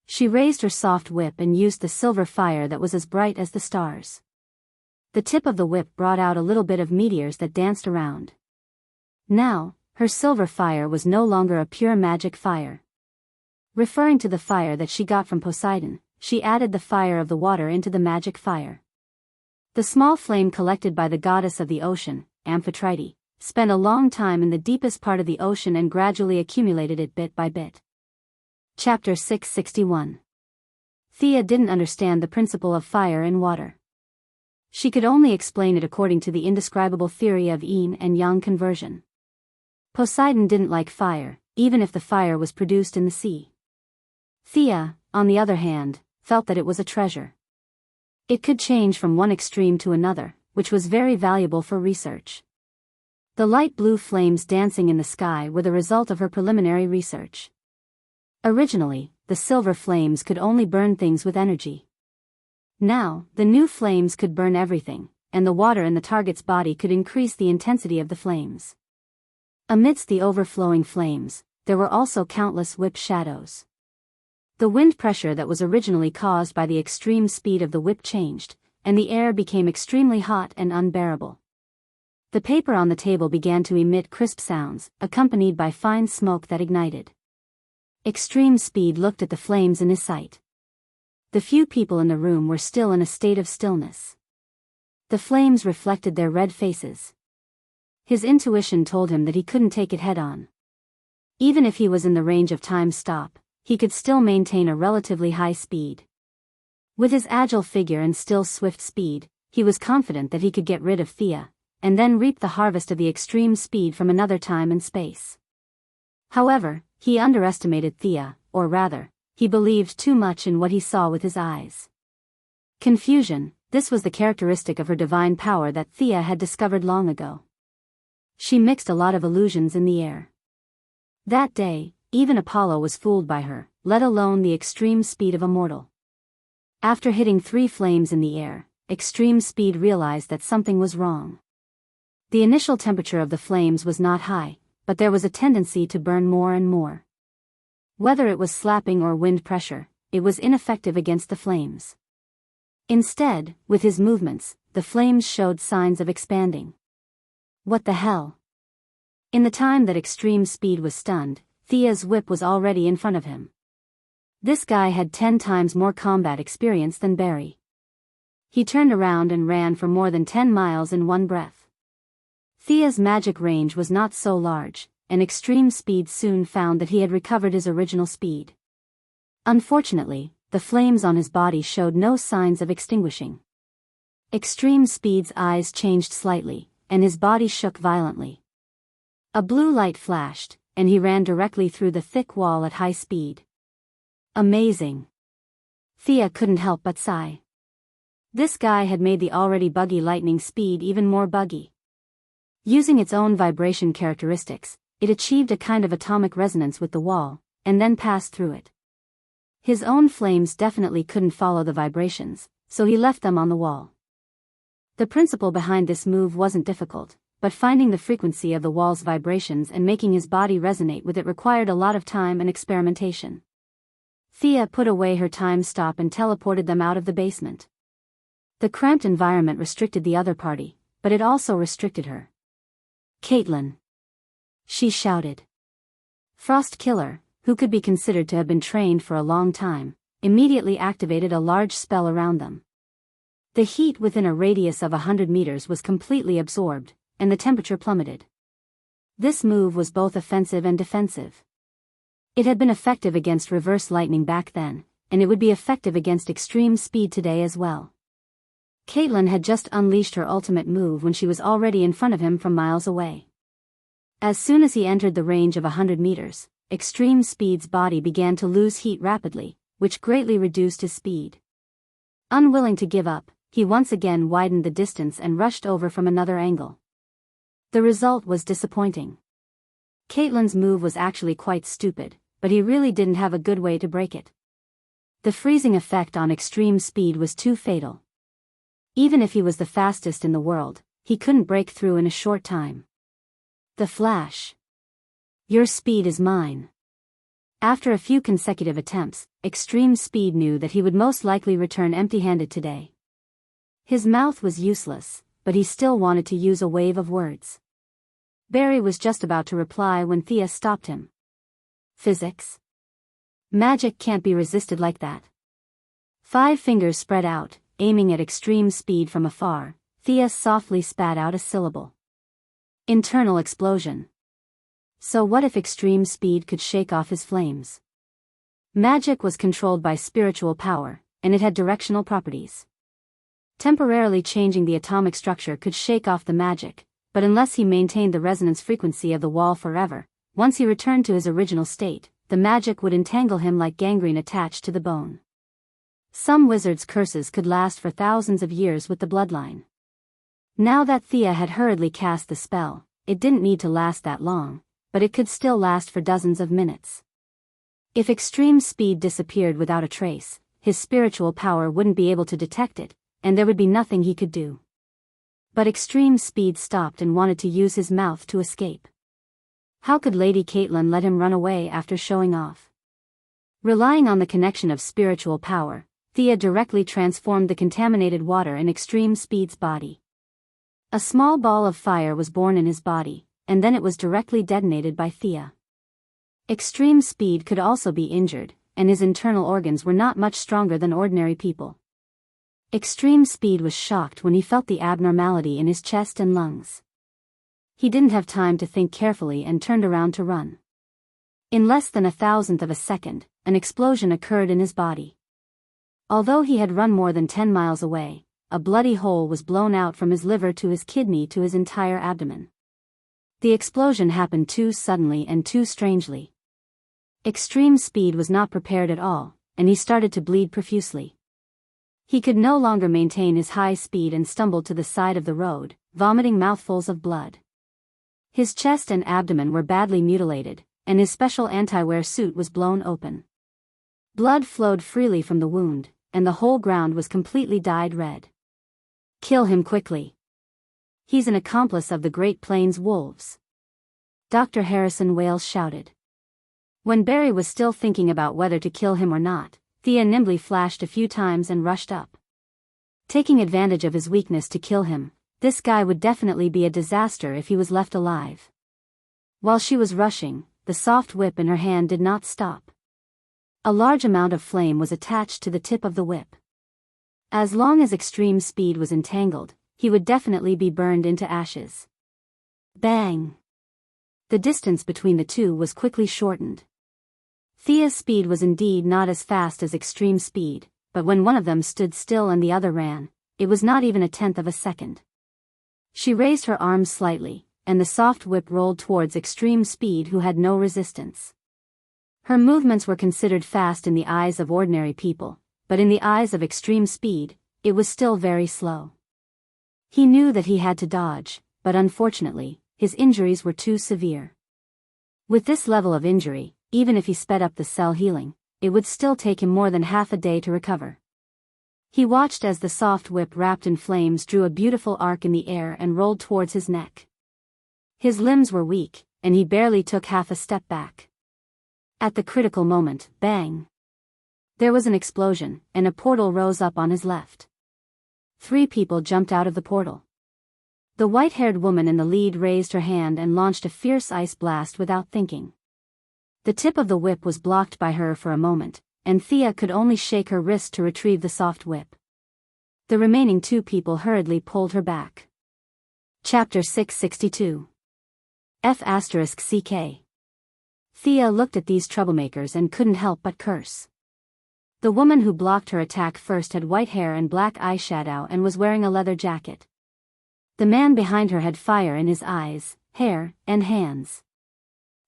She raised her soft whip and used the silver fire that was as bright as the stars. The tip of the whip brought out a little bit of meteors that danced around. Now, her silver fire was no longer a pure magic fire. Referring to the fire that she got from Poseidon, she added the fire of the water into the magic fire. The small flame collected by the goddess of the ocean, Amphitrite, spent a long time in the deepest part of the ocean and gradually accumulated it bit by bit. Chapter 661. Thea didn't understand the principle of fire and water. She could only explain it according to the indescribable theory of yin and yang conversion. Poseidon didn't like fire, even if the fire was produced in the sea. Thea, on the other hand, felt that it was a treasure. It could change from one extreme to another, which was very valuable for research. The light blue flames dancing in the sky were the result of her preliminary research. Originally, the silver flames could only burn things with energy. Now, the new flames could burn everything, and the water in the target's body could increase the intensity of the flames. Amidst the overflowing flames, there were also countless whip shadows. The wind pressure that was originally caused by the extreme speed of the whip changed, and the air became extremely hot and unbearable. The paper on the table began to emit crisp sounds, accompanied by fine smoke that ignited. Extreme Speed looked at the flames in his sight. The few people in the room were still in a state of stillness. The flames reflected their red faces. His intuition told him that he couldn't take it head-on. Even if he was in the range of time stop, he could still maintain a relatively high speed. With his agile figure and still swift speed, he was confident that he could get rid of Thea, and then reap the harvest of the extreme speed from another time and space. However, he underestimated Thea, or rather, he believed too much in what he saw with his eyes. Confusion, this was the characteristic of her divine power that Thea had discovered long ago. She mixed a lot of illusions in the air. That day, even Apollo was fooled by her, let alone the extreme speed of a mortal. After hitting 3 flames in the air, Extreme Speed realized that something was wrong. The initial temperature of the flames was not high, but there was a tendency to burn more and more. Whether it was slapping or wind pressure, it was ineffective against the flames. Instead, with his movements, the flames showed signs of expanding. What the hell? In the time that Extreme Speed was stunned, Thea's whip was already in front of him. This guy had 10 times more combat experience than Barry. He turned around and ran for more than 10 miles in one breath. Thea's magic range was not so large, and Extreme Speed soon found that he had recovered his original speed. Unfortunately, the flames on his body showed no signs of extinguishing. Extreme Speed's eyes changed slightly, and his body shook violently. A blue light flashed, and he ran directly through the thick wall at high speed. Amazing. Thea couldn't help but sigh. This guy had made the already buggy lightning speed even more buggy. Using its own vibration characteristics, it achieved a kind of atomic resonance with the wall, and then passed through it. His own flames definitely couldn't follow the vibrations, so he left them on the wall. The principle behind this move wasn't difficult, but finding the frequency of the wall's vibrations and making his body resonate with it required a lot of time and experimentation. Thea put away her time stop and teleported them out of the basement. The cramped environment restricted the other party, but it also restricted her. "Caitlin!" she shouted. Frost Killer, who could be considered to have been trained for a long time, immediately activated a large spell around them. The heat within a radius of 100 meters was completely absorbed, and the temperature plummeted. This move was both offensive and defensive. It had been effective against reverse lightning back then, and it would be effective against extreme speed today as well. Caitlin had just unleashed her ultimate move when she was already in front of him from miles away. As soon as he entered the range of 100 meters, Extreme Speed's body began to lose heat rapidly, which greatly reduced his speed. Unwilling to give up, he once again widened the distance and rushed over from another angle. The result was disappointing. Caitlin's move was actually quite stupid, but he really didn't have a good way to break it. The freezing effect on Extreme Speed was too fatal. Even if he was the fastest in the world, he couldn't break through in a short time. The flash. "Your speed is mine." After a few consecutive attempts, Extreme Speed knew that he would most likely return empty-handed today. His mouth was useless, but he still wanted to use a wave of words. Barry was just about to reply when Thea stopped him. "Physics? Magic can't be resisted like that." 5 fingers spread out, aiming at Extreme Speed from afar, Thea softly spat out a syllable. Internal explosion. So what if Extreme Speed could shake off his flames? Magic was controlled by spiritual power, and it had directional properties. Temporarily changing the atomic structure could shake off the magic, but unless he maintained the resonance frequency of the wall forever, once he returned to his original state, the magic would entangle him like gangrene attached to the bone. Some wizards' curses could last for thousands of years with the bloodline. Now that Thea had hurriedly cast the spell, it didn't need to last that long, but it could still last for dozens of minutes. If Extreme Speed disappeared without a trace, his spiritual power wouldn't be able to detect it, and there would be nothing he could do. But Extreme Speed stopped and wanted to use his mouth to escape. How could Lady Caitlin let him run away after showing off? Relying on the connection of spiritual power, Thea directly transformed the contaminated water in Extreme Speed's body. A small ball of fire was born in his body, and then it was directly detonated by Thea. Extreme Speed could also be injured, and his internal organs were not much stronger than ordinary people. Extreme Speed was shocked when he felt the abnormality in his chest and lungs. He didn't have time to think carefully and turned around to run. In less than 1,000th of a second, an explosion occurred in his body. Although he had run more than 10 miles away, a bloody hole was blown out from his liver to his kidney to his entire abdomen. The explosion happened too suddenly and too strangely. Extreme Speed was not prepared at all, and he started to bleed profusely. He could no longer maintain his high speed and stumbled to the side of the road, vomiting mouthfuls of blood. His chest and abdomen were badly mutilated, and his special anti-wear suit was blown open. Blood flowed freely from the wound, and the whole ground was completely dyed red. "Kill him quickly. He's an accomplice of the Great Plains wolves," Dr. Harrison Wales shouted. When Barry was still thinking about whether to kill him or not, Thea nimbly flashed a few times and rushed up. Taking advantage of his weakness to kill him, this guy would definitely be a disaster if he was left alive. While she was rushing, the soft whip in her hand did not stop. A large amount of flame was attached to the tip of the whip. As long as Extreme Speed was entangled, he would definitely be burned into ashes. Bang! The distance between the two was quickly shortened. Thea's speed was indeed not as fast as Extreme Speed, but when one of them stood still and the other ran, it was not even 1/10 of a second. She raised her arms slightly, and the soft whip rolled towards Extreme Speed, who had no resistance. Her movements were considered fast in the eyes of ordinary people, but in the eyes of Extreme Speed, it was still very slow. He knew that he had to dodge, but unfortunately, his injuries were too severe. With this level of injury, even if he sped up the cell healing, it would still take him more than half a day to recover. He watched as the soft whip wrapped in flames drew a beautiful arc in the air and rolled towards his neck. His limbs were weak, and he barely took half a step back. At the critical moment, bang! There was an explosion, and a portal rose up on his left. 3 people jumped out of the portal. The white-haired woman in the lead raised her hand and launched a fierce ice blast without thinking. The tip of the whip was blocked by her for a moment, and Thea could only shake her wrist to retrieve the soft whip. The remaining 2 people hurriedly pulled her back. Chapter 662. F***CK. Thea looked at these troublemakers and couldn't help but curse. The woman who blocked her attack first had white hair and black eyeshadow and was wearing a leather jacket. The man behind her had fire in his eyes, hair, and hands.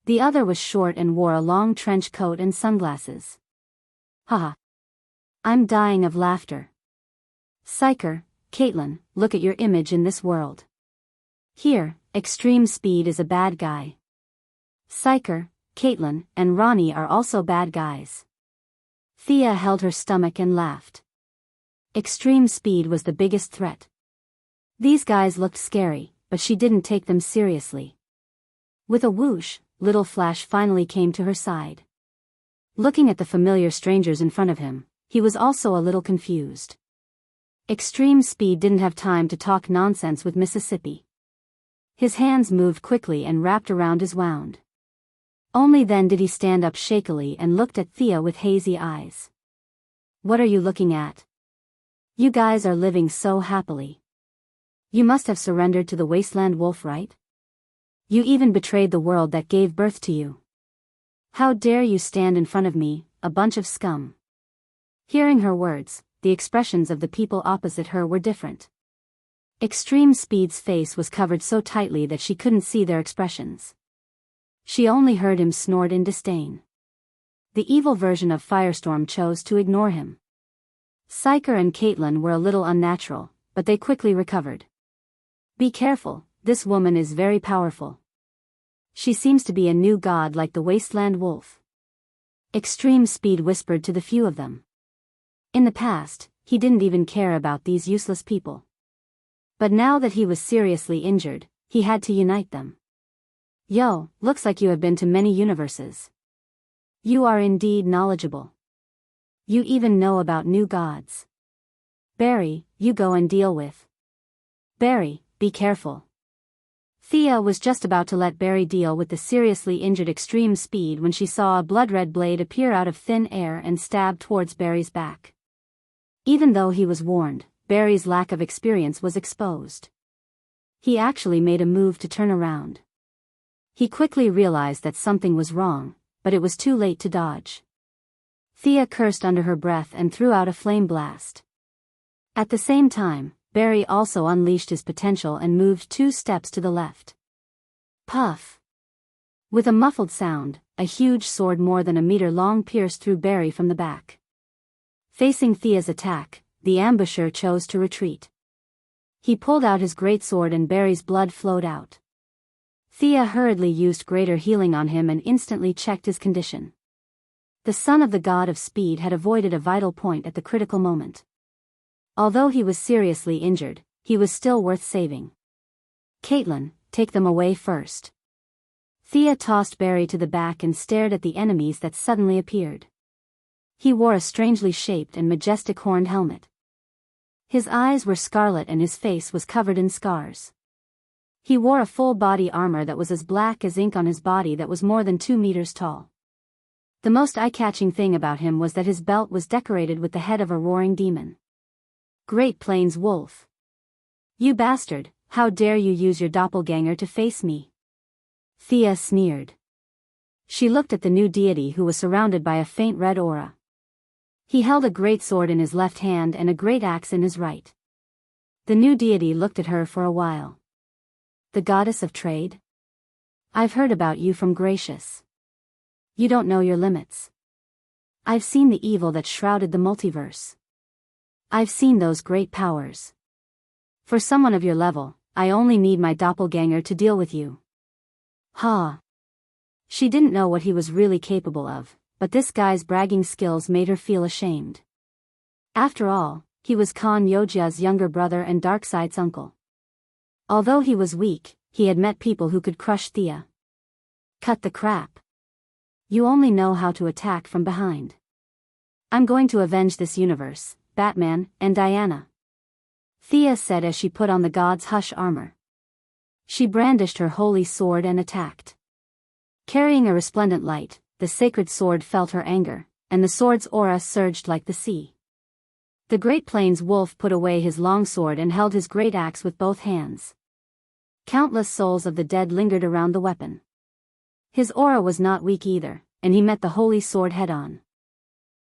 The other was short and wore a long trench coat and sunglasses. Haha. I'm dying of laughter. Psycher, Caitlin, look at your image in this world. Here, Extreme Speed is a bad guy. Psycher, Caitlin, and Ronnie are also bad guys. Thea held her stomach and laughed. Extreme Speed was the biggest threat. These guys looked scary, but she didn't take them seriously. With a whoosh, Little Flash finally came to her side. Looking at the familiar strangers in front of him, he was also a little confused. Extreme Speed didn't have time to talk nonsense with Mississippi. His hands moved quickly and wrapped around his wound. Only then did he stand up shakily and looked at Thea with hazy eyes. What are you looking at? You guys are living so happily. You must have surrendered to the Wasteland Wolf, right? You even betrayed the world that gave birth to you. How dare you stand in front of me, a bunch of scum. Hearing her words, the expressions of the people opposite her were different. Extreme Speed's face was covered so tightly that she couldn't see their expressions. She only heard him snort in disdain. The evil version of Firestorm chose to ignore him. Psycher and Caitlin were a little unnatural, but they quickly recovered. Be careful, this woman is very powerful. She seems to be a new god like the Wasteland Wolf. Extreme Speed whispered to the few of them. In the past, he didn't even care about these useless people. But now that he was seriously injured, he had to unite them. Yo, looks like you have been to many universes. You are indeed knowledgeable. You even know about new gods. Barry, you go and deal with. Barry, be careful. Thea was just about to let Barry deal with the seriously injured Extreme Speed when she saw a blood-red blade appear out of thin air and stab towards Barry's back. Even though he was warned, Barry's lack of experience was exposed. He actually made a move to turn around. He quickly realized that something was wrong, but it was too late to dodge. Thea cursed under her breath and threw out a flame blast. At the same time, Barry also unleashed his potential and moved 2 steps to the left. Puff! With a muffled sound, a huge sword more than a meter long pierced through Barry from the back. Facing Thea's attack, the ambusher chose to retreat. He pulled out his greatsword and Barry's blood flowed out. Thea hurriedly used greater healing on him and instantly checked his condition. The son of the god of speed had avoided a vital point at the critical moment. Although he was seriously injured, he was still worth saving. Caitlin, take them away first. Thea tossed Barry to the back and stared at the enemies that suddenly appeared. He wore a strangely shaped and majestic horned helmet. His eyes were scarlet and his face was covered in scars. He wore a full body armor that was as black as ink on his body that was more than 2 meters tall. The most eye-catching thing about him was that his belt was decorated with the head of a roaring demon. Great Plains Wolf. You bastard, how dare you use your doppelganger to face me? Thea sneered. She looked at the new deity who was surrounded by a faint red aura. He held a great sword in his left hand and a great axe in his right. The new deity looked at her for a while. The goddess of trade? I've heard about you from Gracious. You don't know your limits. I've seen the evil that shrouded the multiverse. I've seen those great powers. For someone of your level, I only need my doppelganger to deal with you. Ha! She didn't know what he was really capable of, but this guy's bragging skills made her feel ashamed. After all, he was Khan Yoja's younger brother and Darkseid's uncle. Although he was weak, he had met people who could crush Thea. Cut the crap. You only know how to attack from behind. I'm going to avenge this universe, Batman and Diana. Thea said as she put on the god's hush armor. She brandished her holy sword and attacked. Carrying a resplendent light, the sacred sword felt her anger, and the sword's aura surged like the sea. The Great Plains wolf put away his long sword and held his great axe with both hands. Countless souls of the dead lingered around the weapon. His aura was not weak either, and he met the holy sword head-on.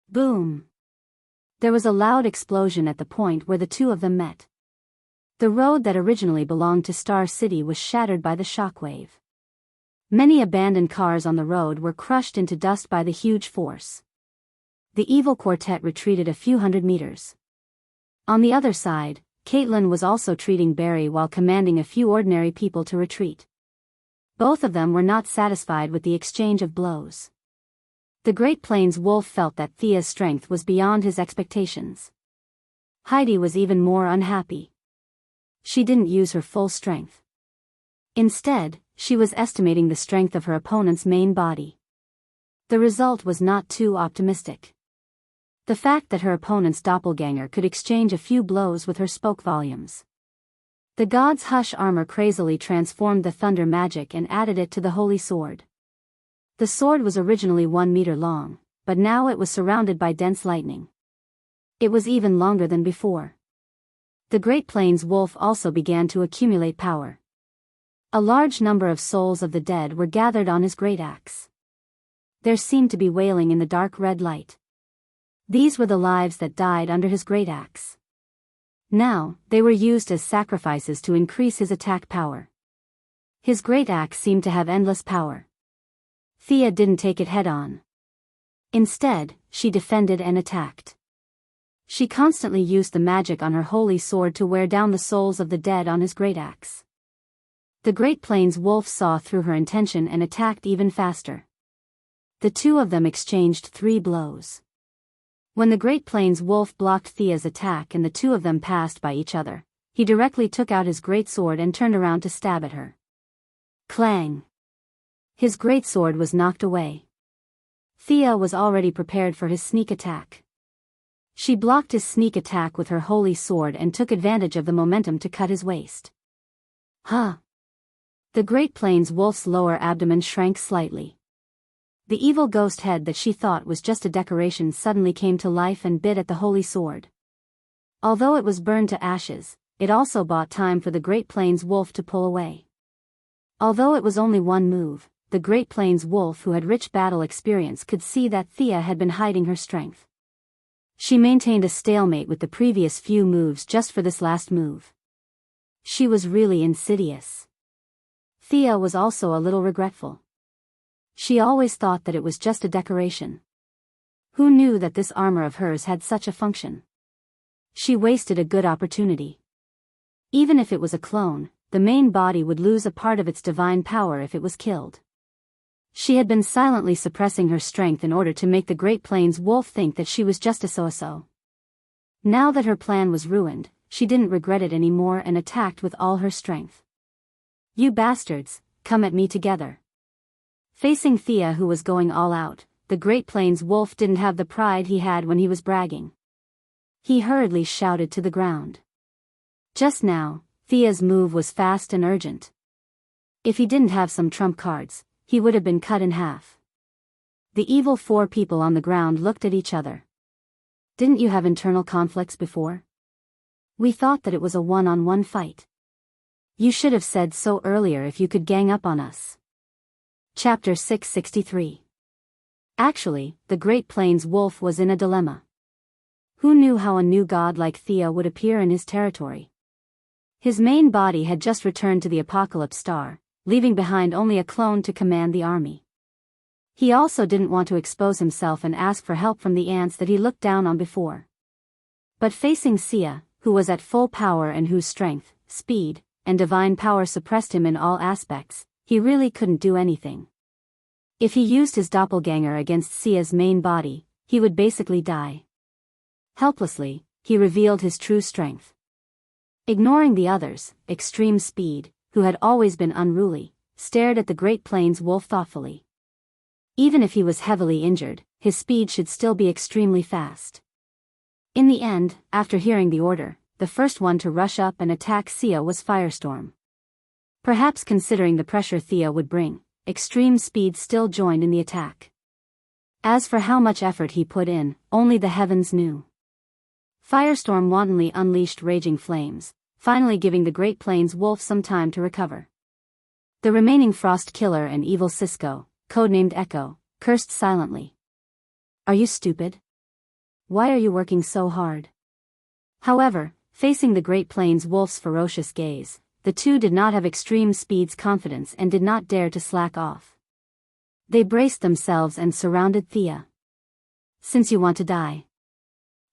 Boom! There was a loud explosion at the point where the two of them met. The road that originally belonged to Star City was shattered by the shockwave. Many abandoned cars on the road were crushed into dust by the huge force. The evil quartet retreated a few hundred meters. On the other side, Caitlin was also treating Barry while commanding a few ordinary people to retreat. Both of them were not satisfied with the exchange of blows. The Great Plains wolf felt that Thea's strength was beyond his expectations. Heidi was even more unhappy. She didn't use her full strength. Instead, she was estimating the strength of her opponent's main body. The result was not too optimistic. The fact that her opponent's doppelganger could exchange a few blows with her spoke volumes. The god's hush armor crazily transformed the thunder magic and added it to the holy sword. The sword was originally 1 meter long, but now it was surrounded by dense lightning. It was even longer than before. The Great Plains wolf also began to accumulate power. A large number of souls of the dead were gathered on his great axe. There seemed to be wailing in the dark red light. These were the lives that died under his great axe. Now, they were used as sacrifices to increase his attack power. His great axe seemed to have endless power. Thea didn't take it head-on. Instead, she defended and attacked. She constantly used the magic on her holy sword to wear down the souls of the dead on his great axe. The Great Plains wolf saw through her intention and attacked even faster. The two of them exchanged 3 blows. When the Great Plains wolf blocked Thea's attack and the two of them passed by each other, he directly took out his great sword and turned around to stab at her. Clang! His great sword was knocked away. Thea was already prepared for his sneak attack. She blocked his sneak attack with her holy sword and took advantage of the momentum to cut his waist. Huh! The Great Plains wolf's lower abdomen shrank slightly. The evil ghost head that she thought was just a decoration suddenly came to life and bit at the holy sword. Although it was burned to ashes, it also bought time for the Great Plains wolf to pull away. Although it was only one move, the Great Plains wolf who had rich battle experience could see that Thea had been hiding her strength. She maintained a stalemate with the previous few moves just for this last move. She was really insidious. Thea was also a little regretful. She always thought that it was just a decoration. Who knew that this armor of hers had such a function? She wasted a good opportunity. Even if it was a clone, the main body would lose a part of its divine power if it was killed. She had been silently suppressing her strength in order to make the Great Plains wolf think that she was just a so-so. Now that her plan was ruined, she didn't regret it anymore and attacked with all her strength. You bastards, come at me together. Facing Thea, who was going all out, the Great Plains wolf didn't have the pride he had when he was bragging. He hurriedly shouted to the ground. Just now, Thea's move was fast and urgent. If he didn't have some trump cards, he would have been cut in half. The evil 4 people on the ground looked at each other. Didn't you have internal conflicts before? We thought that it was a one-on-one fight. You should have said so earlier if you could gang up on us. Chapter 663. Actually, the Great Plains wolf was in a dilemma. Who knew how a new god like Thea would appear in his territory? His main body had just returned to the Apocalypse Star, leaving behind only a clone to command the army. He also didn't want to expose himself and ask for help from the ants that he looked down on before. But facing Sia, who was at full power and whose strength, speed, and divine power suppressed him in all aspects, he really couldn't do anything. If he used his doppelganger against Sia's main body, he would basically die. Helplessly, he revealed his true strength. Ignoring the others, Extreme Speed, who had always been unruly, stared at the Great Plains wolf thoughtfully. Even if he was heavily injured, his speed should still be extremely fast. In the end, after hearing the order, the first one to rush up and attack Sia was Firestorm. Perhaps considering the pressure Thea would bring, Extreme Speed still joined in the attack. As for how much effort he put in, only the heavens knew. Firestorm wantonly unleashed raging flames, finally giving the Great Plains wolf some time to recover. The remaining Frost Killer and Evil Cisco, codenamed Echo, cursed silently. "Are you stupid? Why are you working so hard?" However, facing the Great Plains wolf's ferocious gaze, the two did not have Extreme Speed's confidence and did not dare to slack off. They braced themselves and surrounded Thea. "Since you want to die,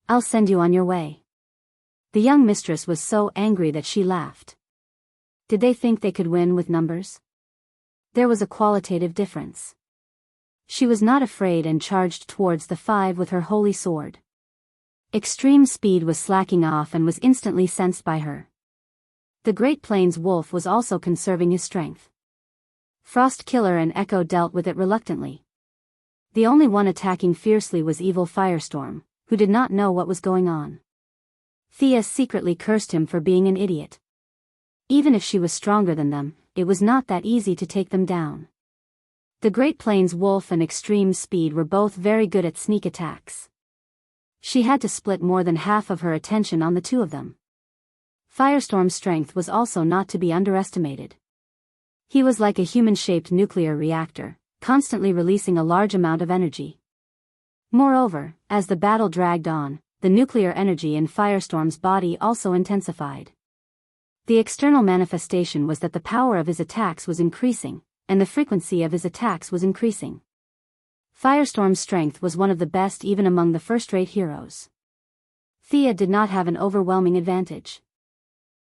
I'll send you on your way." The young mistress was so angry that she laughed. Did they think they could win with numbers? There was a qualitative difference. She was not afraid and charged towards the five with her holy sword. Extreme Speed was slacking off and was instantly sensed by her. The Great Plains wolf was also conserving his strength. Frost Killer and Echo dealt with it reluctantly. The only one attacking fiercely was Evil Firestorm, who did not know what was going on. Thea secretly cursed him for being an idiot. Even if she was stronger than them, it was not that easy to take them down. The Great Plains wolf and Extreme Speed were both very good at sneak attacks. She had to split more than half of her attention on the two of them. Firestorm's strength was also not to be underestimated. He was like a human-shaped nuclear reactor, constantly releasing a large amount of energy. Moreover, as the battle dragged on, the nuclear energy in Firestorm's body also intensified. The external manifestation was that the power of his attacks was increasing, and the frequency of his attacks was increasing. Firestorm's strength was one of the best even among the first-rate heroes. Thea did not have an overwhelming advantage.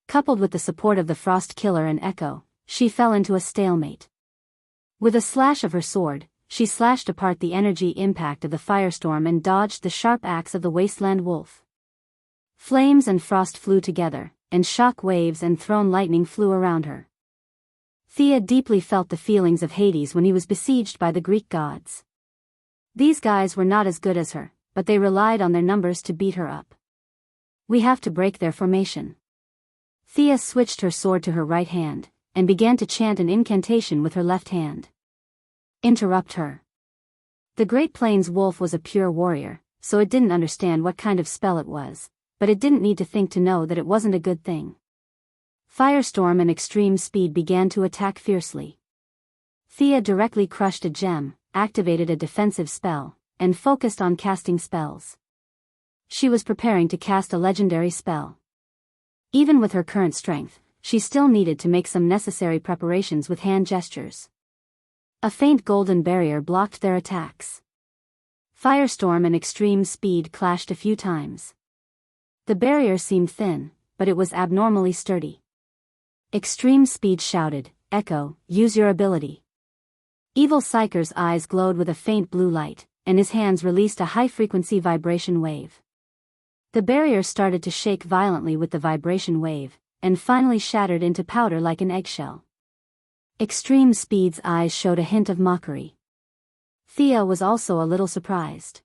Coupled with the support of the Frost Killer and Echo, she fell into a stalemate. With a slash of her sword, she slashed apart the energy impact of the Firestorm and dodged the sharp axe of the Wasteland Wolf. Flames and frost flew together, and shock waves and thrown lightning flew around her. Thea deeply felt the feelings of Hades when he was besieged by the Greek gods. These guys were not as good as her, but they relied on their numbers to beat her up. "We have to break their formation." Thea switched her sword to her right hand, and began to chant an incantation with her left hand. Interrupt her. The Great Plains wolf was a pure warrior, so it didn't understand what kind of spell it was, but it didn't need to think to know that it wasn't a good thing. Firestorm and Extreme Speed began to attack fiercely. Thea directly crushed a gem, activated a defensive spell, and focused on casting spells. She was preparing to cast a legendary spell. Even with her current strength, she still needed to make some necessary preparations with hand gestures. A faint golden barrier blocked their attacks. Firestorm and Extreme Speed clashed a few times. The barrier seemed thin, but it was abnormally sturdy. Extreme Speed shouted, "Echo, use your ability." Evil Psyker's eyes glowed with a faint blue light, and his hands released a high-frequency vibration wave. The barrier started to shake violently with the vibration wave, and finally shattered into powder like an eggshell. Extreme Speed's eyes showed a hint of mockery. Thea was also a little surprised.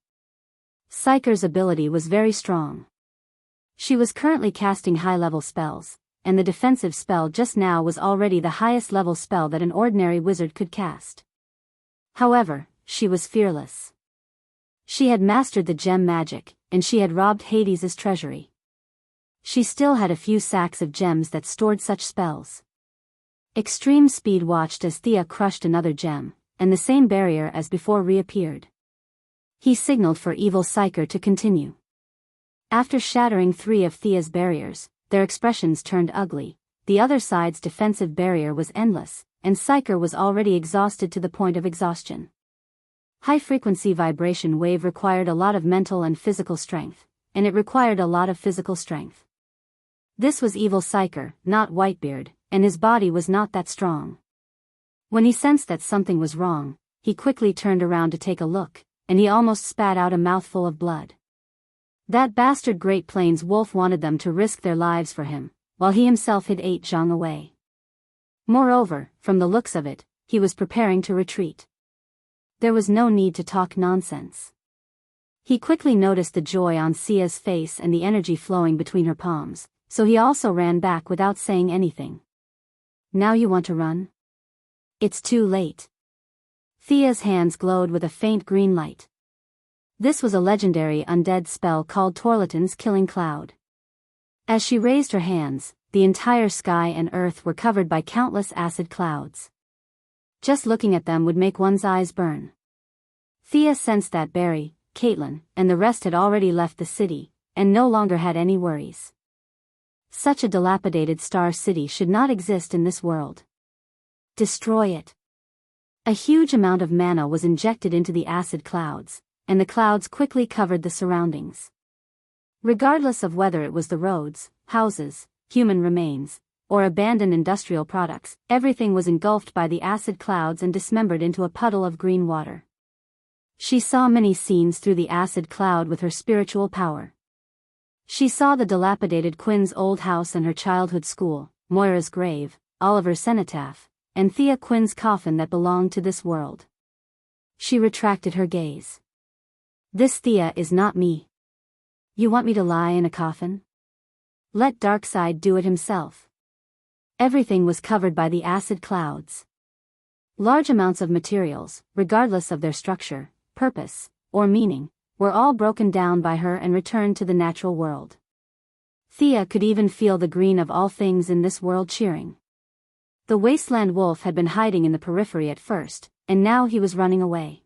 Psyker's ability was very strong. She was currently casting high-level spells, and the defensive spell just now was already the highest level spell that an ordinary wizard could cast. However, she was fearless. She had mastered the gem magic, and she had robbed Hades' treasury. She still had a few sacks of gems that stored such spells. Extreme Speed watched as Thea crushed another gem, and the same barrier as before reappeared. He signaled for Evil Psyker to continue. After shattering 3 of Thea's barriers, their expressions turned ugly, the other side's defensive barrier was endless, and Psyker was already exhausted to the point of exhaustion. High-frequency vibration wave required a lot of mental and physical strength, and it required a lot of physical strength. This was evil Psyker, not Whitebeard, and his body was not that strong. When he sensed that something was wrong, he quickly turned around to take a look, and he almost spat out a mouthful of blood. That bastard Great Plains wolf wanted them to risk their lives for him, while he himself had ate Zhang away. Moreover, from the looks of it, he was preparing to retreat. There was no need to talk nonsense. He quickly noticed the joy on Sia's face and the energy flowing between her palms, so he also ran back without saying anything. Now you want to run? It's too late. Thea's hands glowed with a faint green light. This was a legendary undead spell called Torliton's Killing Cloud. As she raised her hands, the entire sky and earth were covered by countless acid clouds. Just looking at them would make one's eyes burn. Thea sensed that Barry, Caitlin, and the rest had already left the city, and no longer had any worries. Such a dilapidated star city should not exist in this world. Destroy it. A huge amount of mana was injected into the acid clouds, and the clouds quickly covered the surroundings. Regardless of whether it was the roads, houses, human remains, or abandoned industrial products, everything was engulfed by the acid clouds and dismembered into a puddle of green water. She saw many scenes through the acid cloud with her spiritual power. She saw the dilapidated Quinn's old house and her childhood school, Moira's grave, Oliver's cenotaph, and Thea Quinn's coffin that belonged to this world. She retracted her gaze. This Thea is not me. You want me to lie in a coffin? Let Darkseid do it himself. Everything was covered by the acid clouds. Large amounts of materials, regardless of their structure, purpose, or meaning, were all broken down by her and returned to the natural world. Thea could even feel the green of all things in this world cheering. The wasteland wolf had been hiding in the periphery at first, and now he was running away.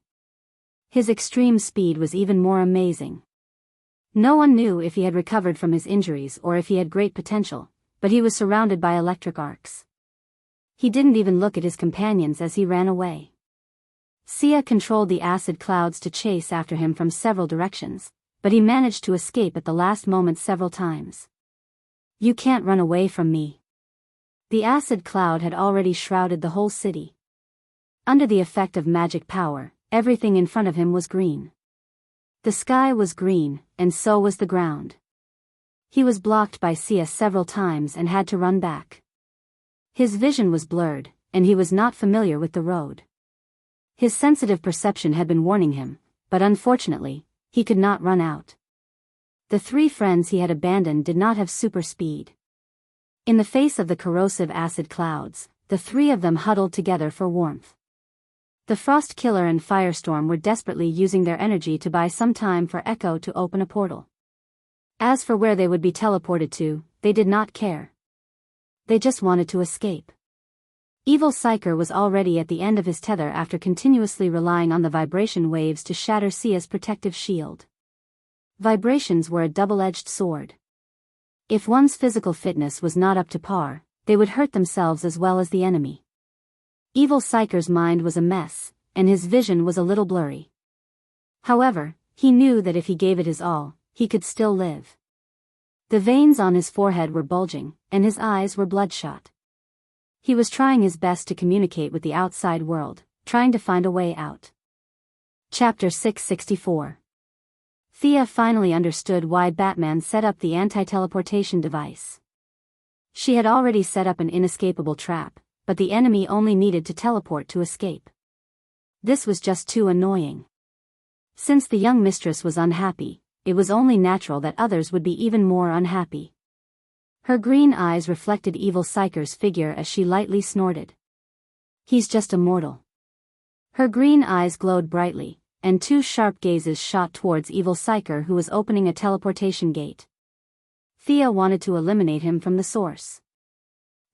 His extreme speed was even more amazing. No one knew if he had recovered from his injuries or if he had great potential, but he was surrounded by electric arcs. He didn't even look at his companions as he ran away. Sia controlled the acid clouds to chase after him from several directions, but he managed to escape at the last moment several times. You can't run away from me. The acid cloud had already shrouded the whole city. Under the effect of magic power, everything in front of him was green. The sky was green, and so was the ground. He was blocked by Sia several times and had to run back. His vision was blurred, and he was not familiar with the road. His sensitive perception had been warning him, but unfortunately, he could not run out. The three friends he had abandoned did not have super speed. In the face of the corrosive acid clouds, the three of them huddled together for warmth. The Frost Killer and Firestorm were desperately using their energy to buy some time for Echo to open a portal. As for where they would be teleported to, they did not care. They just wanted to escape. Evil Psyker was already at the end of his tether after continuously relying on the vibration waves to shatter Sia's protective shield. Vibrations were a double-edged sword. If one's physical fitness was not up to par, they would hurt themselves as well as the enemy. Evil Psyker's mind was a mess, and his vision was a little blurry. However, he knew that if he gave it his all, he could still live. The veins on his forehead were bulging, and his eyes were bloodshot. He was trying his best to communicate with the outside world, trying to find a way out. Chapter 664. Thea finally understood why Batman set up the anti-teleportation device. She had already set up an inescapable trap, but the enemy only needed to teleport to escape. This was just too annoying. Since the young mistress was unhappy, it was only natural that others would be even more unhappy. Her green eyes reflected Evil Psyker's figure as she lightly snorted. He's just a mortal. Her green eyes glowed brightly, and two sharp gazes shot towards Evil Psyker, who was opening a teleportation gate. Thea wanted to eliminate him from the source.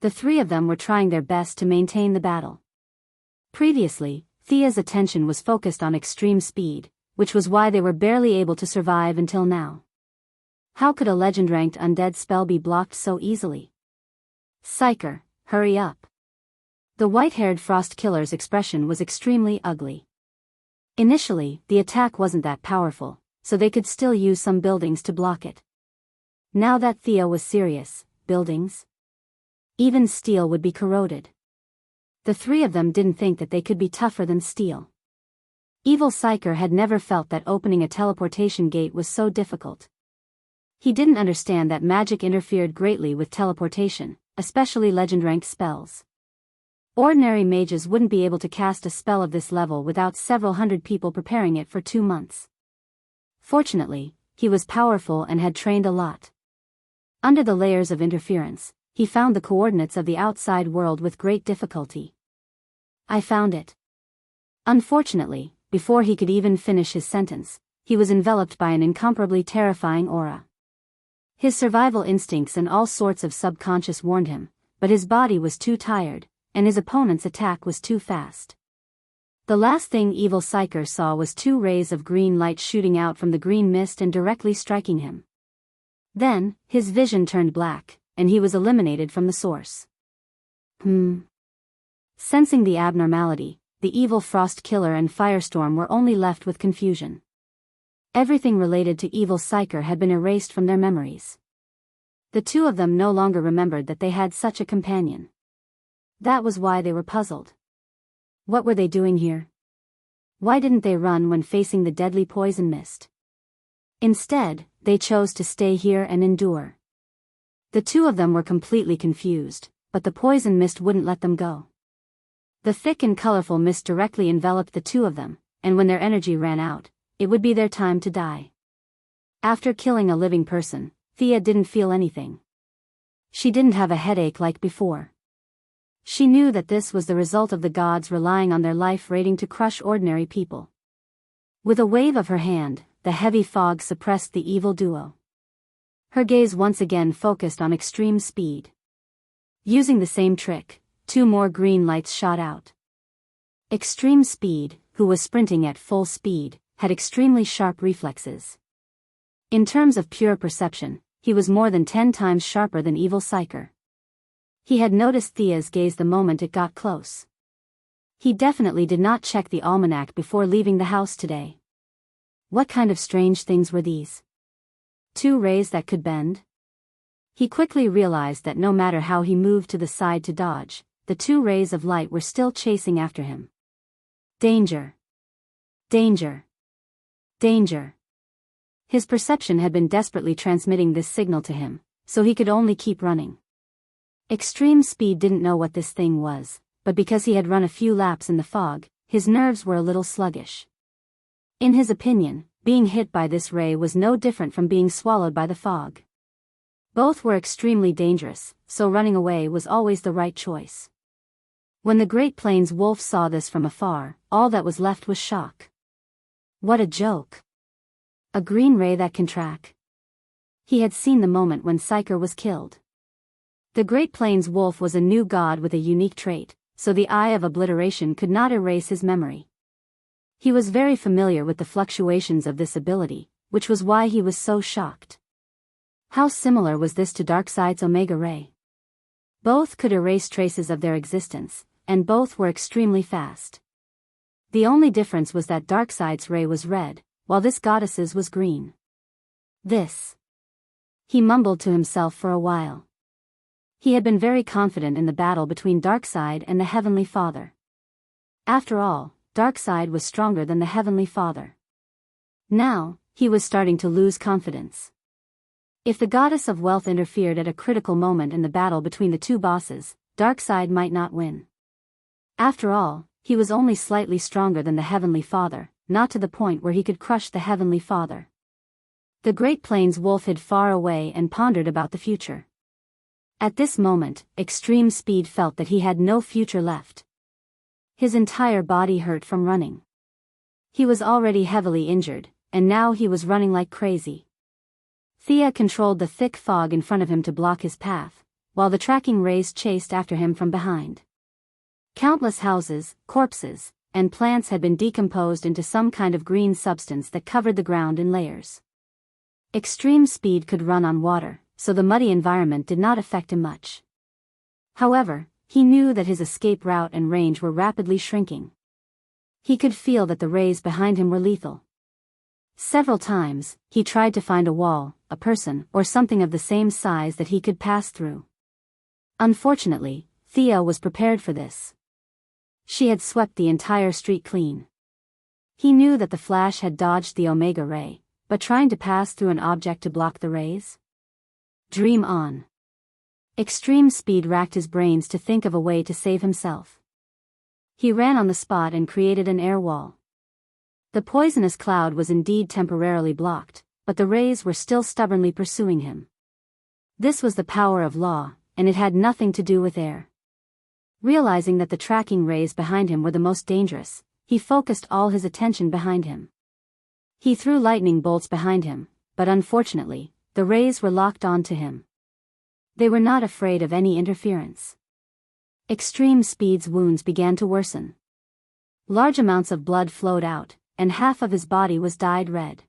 The three of them were trying their best to maintain the battle. Previously, Thea's attention was focused on extreme speed, which was why they were barely able to survive until now. How could a legend-ranked undead spell be blocked so easily? Psyker, hurry up. The white-haired frost killer's expression was extremely ugly. Initially, the attack wasn't that powerful, so they could still use some buildings to block it. Now that Thea was serious, buildings? Even steel would be corroded. The three of them didn't think that they could be tougher than steel. Evil Psyker had never felt that opening a teleportation gate was so difficult. He didn't understand that magic interfered greatly with teleportation, especially legend-ranked spells. Ordinary mages wouldn't be able to cast a spell of this level without several hundred people preparing it for 2 months. Fortunately, he was powerful and had trained a lot. Under the layers of interference, he found the coordinates of the outside world with great difficulty. I found it. Unfortunately, before he could even finish his sentence, he was enveloped by an incomparably terrifying aura. His survival instincts and all sorts of subconscious warned him, but his body was too tired, and his opponent's attack was too fast. The last thing Evil Psyker saw was 2 rays of green light shooting out from the green mist and directly striking him. Then, his vision turned black, and he was eliminated from the source. Sensing the abnormality, the evil Frost Killer and Firestorm were only left with confusion. Everything related to Evil Psyker had been erased from their memories. The two of them no longer remembered that they had such a companion. That was why they were puzzled. What were they doing here? Why didn't they run when facing the deadly poison mist? Instead, they chose to stay here and endure. The two of them were completely confused, but the poison mist wouldn't let them go. The thick and colorful mist directly enveloped the two of them, and when their energy ran out, it would be their time to die. After killing a living person, Thea didn't feel anything. She didn't have a headache like before. She knew that this was the result of the gods relying on their life rating to crush ordinary people. With a wave of her hand, the heavy fog suppressed the evil duo. Her gaze once again focused on extreme speed. Using the same trick, 2 more green lights shot out. Extreme Speed, who was sprinting at full speed, had extremely sharp reflexes. In terms of pure perception, he was more than 10 times sharper than Evil Psyker. He had noticed Thea's gaze the moment it got close. He definitely did not check the almanac before leaving the house today. What kind of strange things were these? 2 rays that could bend? He quickly realized that no matter how he moved to the side to dodge, the 2 rays of light were still chasing after him. Danger! Danger! Danger! His perception had been desperately transmitting this signal to him, so he could only keep running. Extreme Speed didn't know what this thing was, but because he had run a few laps in the fog, his nerves were a little sluggish. In his opinion, being hit by this ray was no different from being swallowed by the fog. Both were extremely dangerous, so running away was always the right choice. When the Great Plains wolf saw this from afar, all that was left was shock. What a joke! A green ray that can track. He had seen the moment when Psyker was killed. The Great Plains wolf was a new god with a unique trait, so the Eye of Obliteration could not erase his memory. He was very familiar with the fluctuations of this ability, which was why he was so shocked. How similar was this to Darkseid's Omega Ray? Both could erase traces of their existence, and both were extremely fast. The only difference was that Darkseid's ray was red, while this goddess's was green. This. He mumbled to himself for a while. He had been very confident in the battle between Darkseid and the Heavenly Father. After all, Darkseid was stronger than the Heavenly Father. Now, he was starting to lose confidence. If the goddess of wealth interfered at a critical moment in the battle between the two bosses, Darkseid might not win. After all, he was only slightly stronger than the Heavenly Father, not to the point where he could crush the Heavenly Father. The Great Plains wolf hid far away and pondered about the future. At this moment, Extreme Speed felt that he had no future left. His entire body hurt from running. He was already heavily injured, and now he was running like crazy. Thea controlled the thick fog in front of him to block his path, while the tracking rays chased after him from behind. Countless houses, corpses, and plants had been decomposed into some kind of green substance that covered the ground in layers. Extreme Speed could run on water, so the muddy environment did not affect him much. However, he knew that his escape route and range were rapidly shrinking. He could feel that the rays behind him were lethal. Several times, he tried to find a wall, a person, or something of the same size that he could pass through. Unfortunately, Thea was prepared for this. She had swept the entire street clean. He knew that the Flash had dodged the Omega Ray, but trying to pass through an object to block the rays? Dream on. Extreme speed racked his brains to think of a way to save himself. He ran on the spot and created an air wall. The poisonous cloud was indeed temporarily blocked, but the rays were still stubbornly pursuing him. This was the power of law, and it had nothing to do with air. Realizing that the tracking rays behind him were the most dangerous, he focused all his attention behind him. He threw lightning bolts behind him, but unfortunately, the rays were locked onto him. They were not afraid of any interference. Extreme Speed's wounds began to worsen. Large amounts of blood flowed out, and half of his body was dyed red.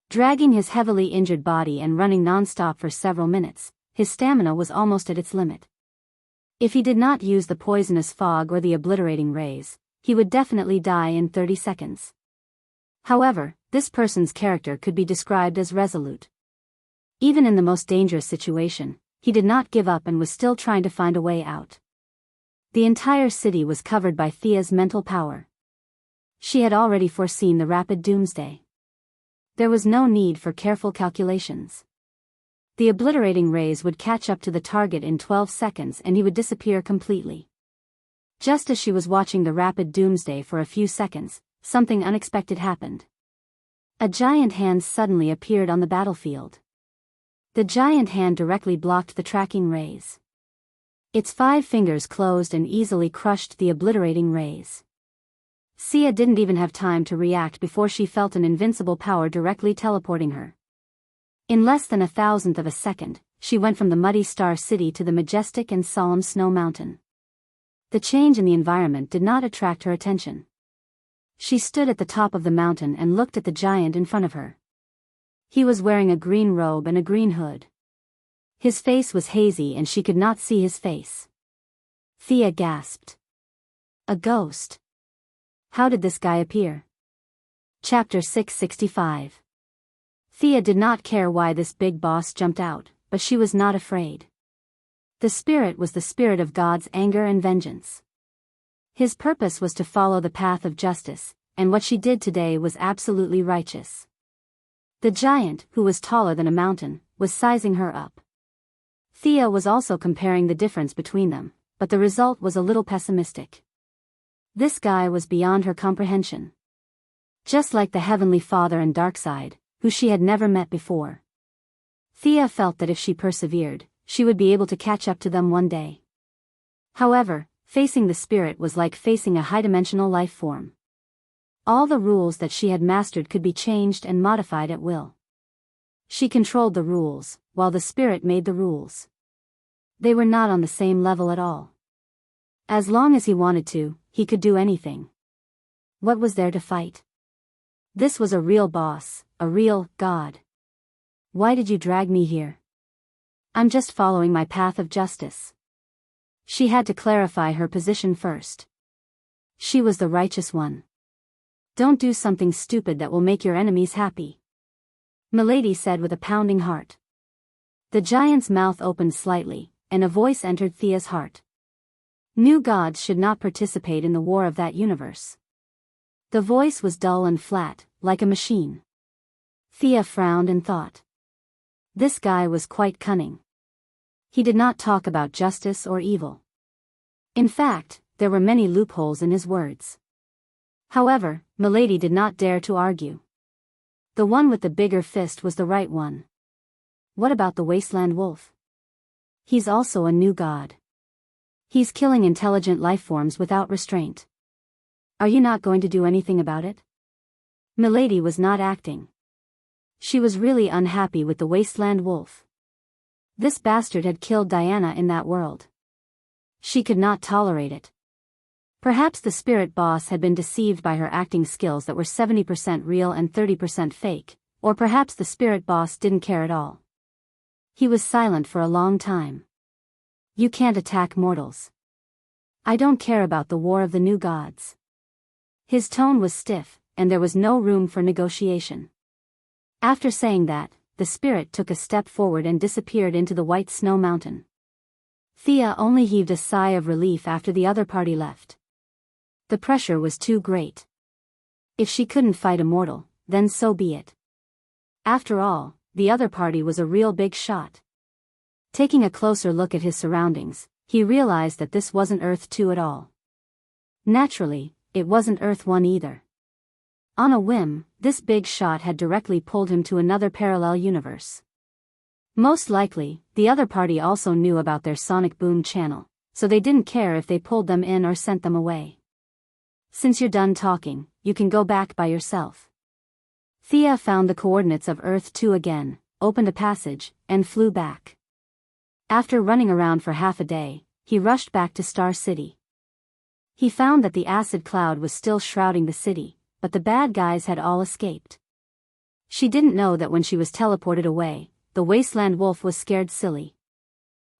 Dragging his heavily injured body and running non-stop for several minutes, his stamina was almost at its limit. If he did not use the poisonous fog or the obliterating rays, he would definitely die in 30 seconds. However, this person's character could be described as resolute. Even in the most dangerous situation, he did not give up and was still trying to find a way out. The entire city was covered by Thea's mental power. She had already foreseen the rapid doomsday. There was no need for careful calculations. The obliterating rays would catch up to the target in 12 seconds and he would disappear completely. Just as she was watching the rapid doomsday for a few seconds, something unexpected happened. A giant hand suddenly appeared on the battlefield. The giant hand directly blocked the tracking rays. Its 5 fingers closed and easily crushed the obliterating rays. Sia didn't even have time to react before she felt an invincible power directly teleporting her. In less than 1,000th of a second, she went from the muddy Star City to the majestic and solemn Snow Mountain. The change in the environment did not attract her attention. She stood at the top of the mountain and looked at the giant in front of her. He was wearing a green robe and a green hood. His face was hazy and she could not see his face. Thea gasped. A ghost. How did this guy appear? Chapter 665. Thea did not care why this big boss jumped out, but she was not afraid. The spirit was the spirit of God's anger and vengeance. His purpose was to follow the path of justice, and what she did today was absolutely righteous. The giant, who was taller than a mountain, was sizing her up. Thea was also comparing the difference between them, but the result was a little pessimistic. This guy was beyond her comprehension. Just like the Heavenly Father and Darkseid, who she had never met before. Thea felt that if she persevered, she would be able to catch up to them one day. However, facing the spirit was like facing a high-dimensional life form. All the rules that she had mastered could be changed and modified at will. She controlled the rules, while the spirit made the rules. They were not on the same level at all. As long as he wanted to, he could do anything. What was there to fight? This was a real boss, a real God. Why did you drag me here? I'm just following my path of justice. She had to clarify her position first. She was the righteous one. Don't do something stupid that will make your enemies happy. Milady said with a pounding heart. The giant's mouth opened slightly, and a voice entered Thea's heart. New gods should not participate in the war of that universe. The voice was dull and flat, like a machine. Thea frowned and thought. This guy was quite cunning. He did not talk about justice or evil. In fact, there were many loopholes in his words. However, Milady did not dare to argue. The one with the bigger fist was the right one. What about the Wasteland Wolf? He's also a new god. He's killing intelligent lifeforms without restraint. Are you not going to do anything about it? Milady was not acting. She was really unhappy with the Wasteland Wolf. This bastard had killed Diana in that world. She could not tolerate it. Perhaps the spirit boss had been deceived by her acting skills that were 70% real and 30% fake, or perhaps the spirit boss didn't care at all. He was silent for a long time. You can't attack mortals. I don't care about the war of the new gods. His tone was stiff, and there was no room for negotiation. After saying that, the spirit took a step forward and disappeared into the white snow mountain. Thea only heaved a sigh of relief after the other party left. The pressure was too great. If she couldn't fight a mortal, then so be it. After all, the other party was a real big shot. Taking a closer look at his surroundings, he realized that this wasn't Earth 2 at all. Naturally, it wasn't Earth 1 either. On a whim, this big shot had directly pulled him to another parallel universe. Most likely, the other party also knew about their sonic boom channel, so they didn't care if they pulled them in or sent them away. Since you're done talking, you can go back by yourself. Thea found the coordinates of Earth 2 again, opened a passage, and flew back. After running around for half a day, he rushed back to Star City. He found that the acid cloud was still shrouding the city, but the bad guys had all escaped. She didn't know that when she was teleported away, the Wasteland Wolf was scared silly.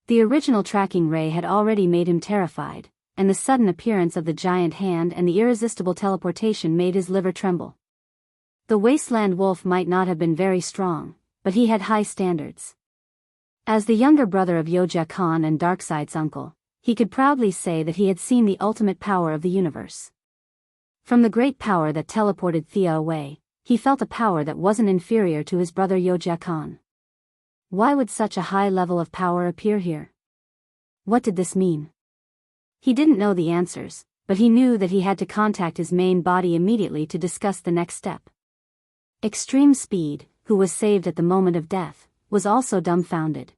The original tracking ray had already made him terrified, and the sudden appearance of the giant hand and the irresistible teleportation made his liver tremble. The Wasteland Wolf might not have been very strong, but he had high standards. As the younger brother of Yoja Khan and Darkseid's uncle, he could proudly say that he had seen the ultimate power of the universe. From the great power that teleported Thea away, he felt a power that wasn't inferior to his brother Yoja Khan. Why would such a high level of power appear here? What did this mean? He didn't know the answers, but he knew that he had to contact his main body immediately to discuss the next step. Extreme Speed, who was saved at the moment of death, was also dumbfounded.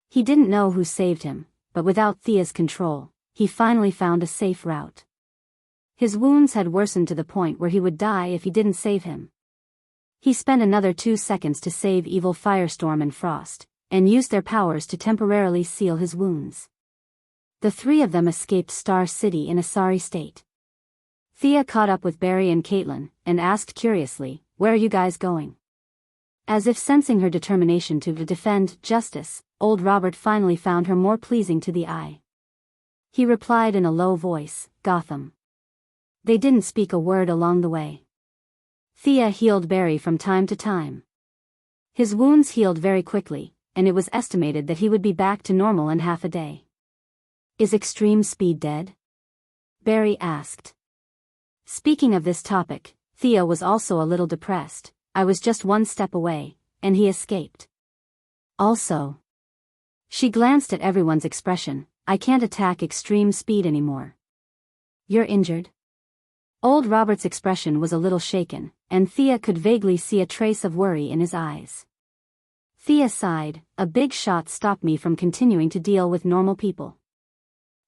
He didn't know who saved him, but without Thea's control, he finally found a safe route. His wounds had worsened to the point where he would die if he didn't save him. He spent another 2 seconds to save Evil Firestorm and Frost, and used their powers to temporarily seal his wounds. The three of them escaped Star City in a sorry state. Thea caught up with Barry and Caitlin, and asked curiously, "Where are you guys going?" As if sensing her determination to defend justice, old Robert finally found her more pleasing to the eye. He replied in a low voice, "Gotham." They didn't speak a word along the way. Thea healed Barry from time to time. His wounds healed very quickly, and it was estimated that he would be back to normal in half a day. "Is Extreme Speed dead?" Barry asked. Speaking of this topic, Thea was also a little depressed. "I was just one step away, and he escaped." Also, she glanced at everyone's expression. "I can't attack Extreme Speed anymore." "You're injured?" Old Robert's expression was a little shaken, and Thea could vaguely see a trace of worry in his eyes. Thea sighed. "A big shot stopped me from continuing to deal with normal people.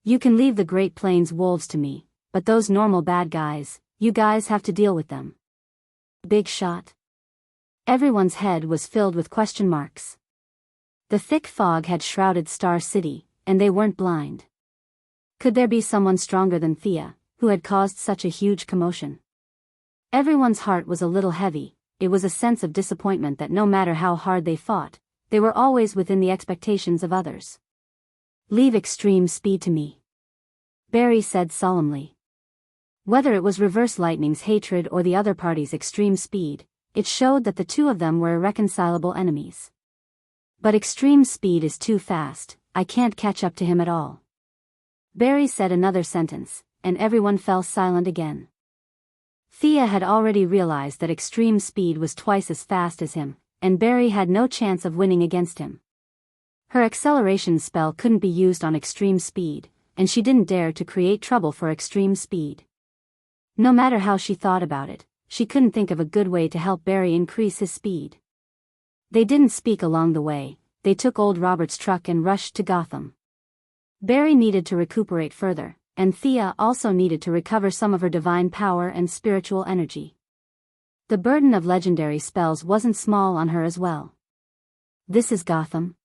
You can leave the Great Plains wolves to me, but those normal bad guys, you guys have to deal with them." Big shot? Everyone's head was filled with question marks. The thick fog had shrouded Star City, and they weren't blind. Could there be someone stronger than Thea, who had caused such a huge commotion? Everyone's heart was a little heavy. It was a sense of disappointment that no matter how hard they fought, they were always within the expectations of others. "Leave Extreme Speed to me," Barry said solemnly. Whether it was Reverse Lightning's hatred or the other party's extreme speed, it showed that the two of them were irreconcilable enemies. "But Extreme Speed is too fast, I can't catch up to him at all." Barry said another sentence, and everyone fell silent again. Thea had already realized that Extreme Speed was twice as fast as him, and Barry had no chance of winning against him. Her acceleration spell couldn't be used on Extreme Speed, and she didn't dare to create trouble for Extreme Speed. No matter how she thought about it, she couldn't think of a good way to help Barry increase his speed. They didn't speak along the way. They took old Robert's truck and rushed to Gotham. Barry needed to recuperate further, and Thea also needed to recover some of her divine power and spiritual energy. The burden of legendary spells wasn't small on her as well. "This is Gotham?"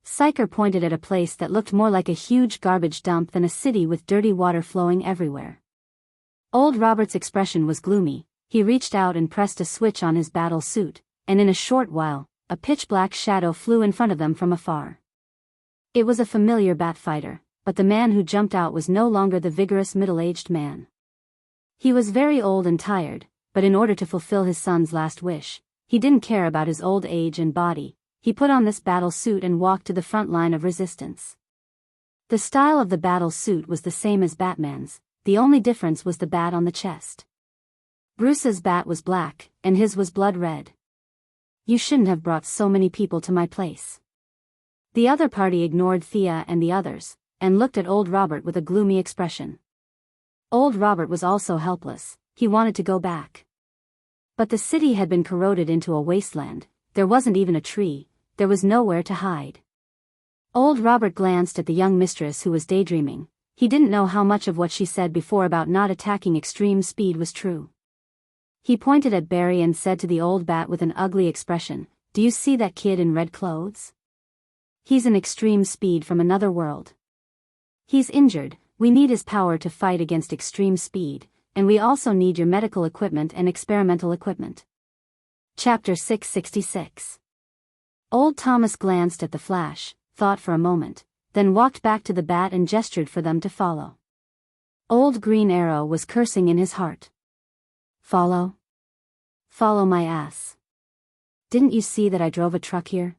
Psyker pointed at a place that looked more like a huge garbage dump than a city with dirty water flowing everywhere. Old Robert's expression was gloomy. He reached out and pressed a switch on his battle suit, and in a short while, a pitch-black shadow flew in front of them from afar. It was a familiar bat fighter, but the man who jumped out was no longer the vigorous middle-aged man. He was very old and tired, but in order to fulfill his son's last wish, he didn't care about his old age and body. He put on this battle suit and walked to the front line of resistance. The style of the battle suit was the same as Batman's, the only difference was the bat on the chest. Bruce's bat was black, and his was blood red. You shouldn't have brought so many people to my place. The other party ignored Thea and the others, and looked at old Robert with a gloomy expression. Old Robert was also helpless, he wanted to go back. But the city had been corroded into a wasteland, there wasn't even a tree, there was nowhere to hide. Old Robert glanced at the young mistress who was daydreaming. He didn't know how much of what she said before about not attacking extreme speed was true. He pointed at Barry and said to the old bat with an ugly expression, "Do you see that kid in red clothes? He's an extreme speed from another world. He's injured, we need his power to fight against extreme speed, and we also need your medical equipment and experimental equipment." Chapter 666. Old Thomas glanced at the Flash, thought for a moment, then walked back to the bat and gestured for them to follow. Old Green Arrow was cursing in his heart. Follow? Follow my ass. Didn't you see that I drove a truck here?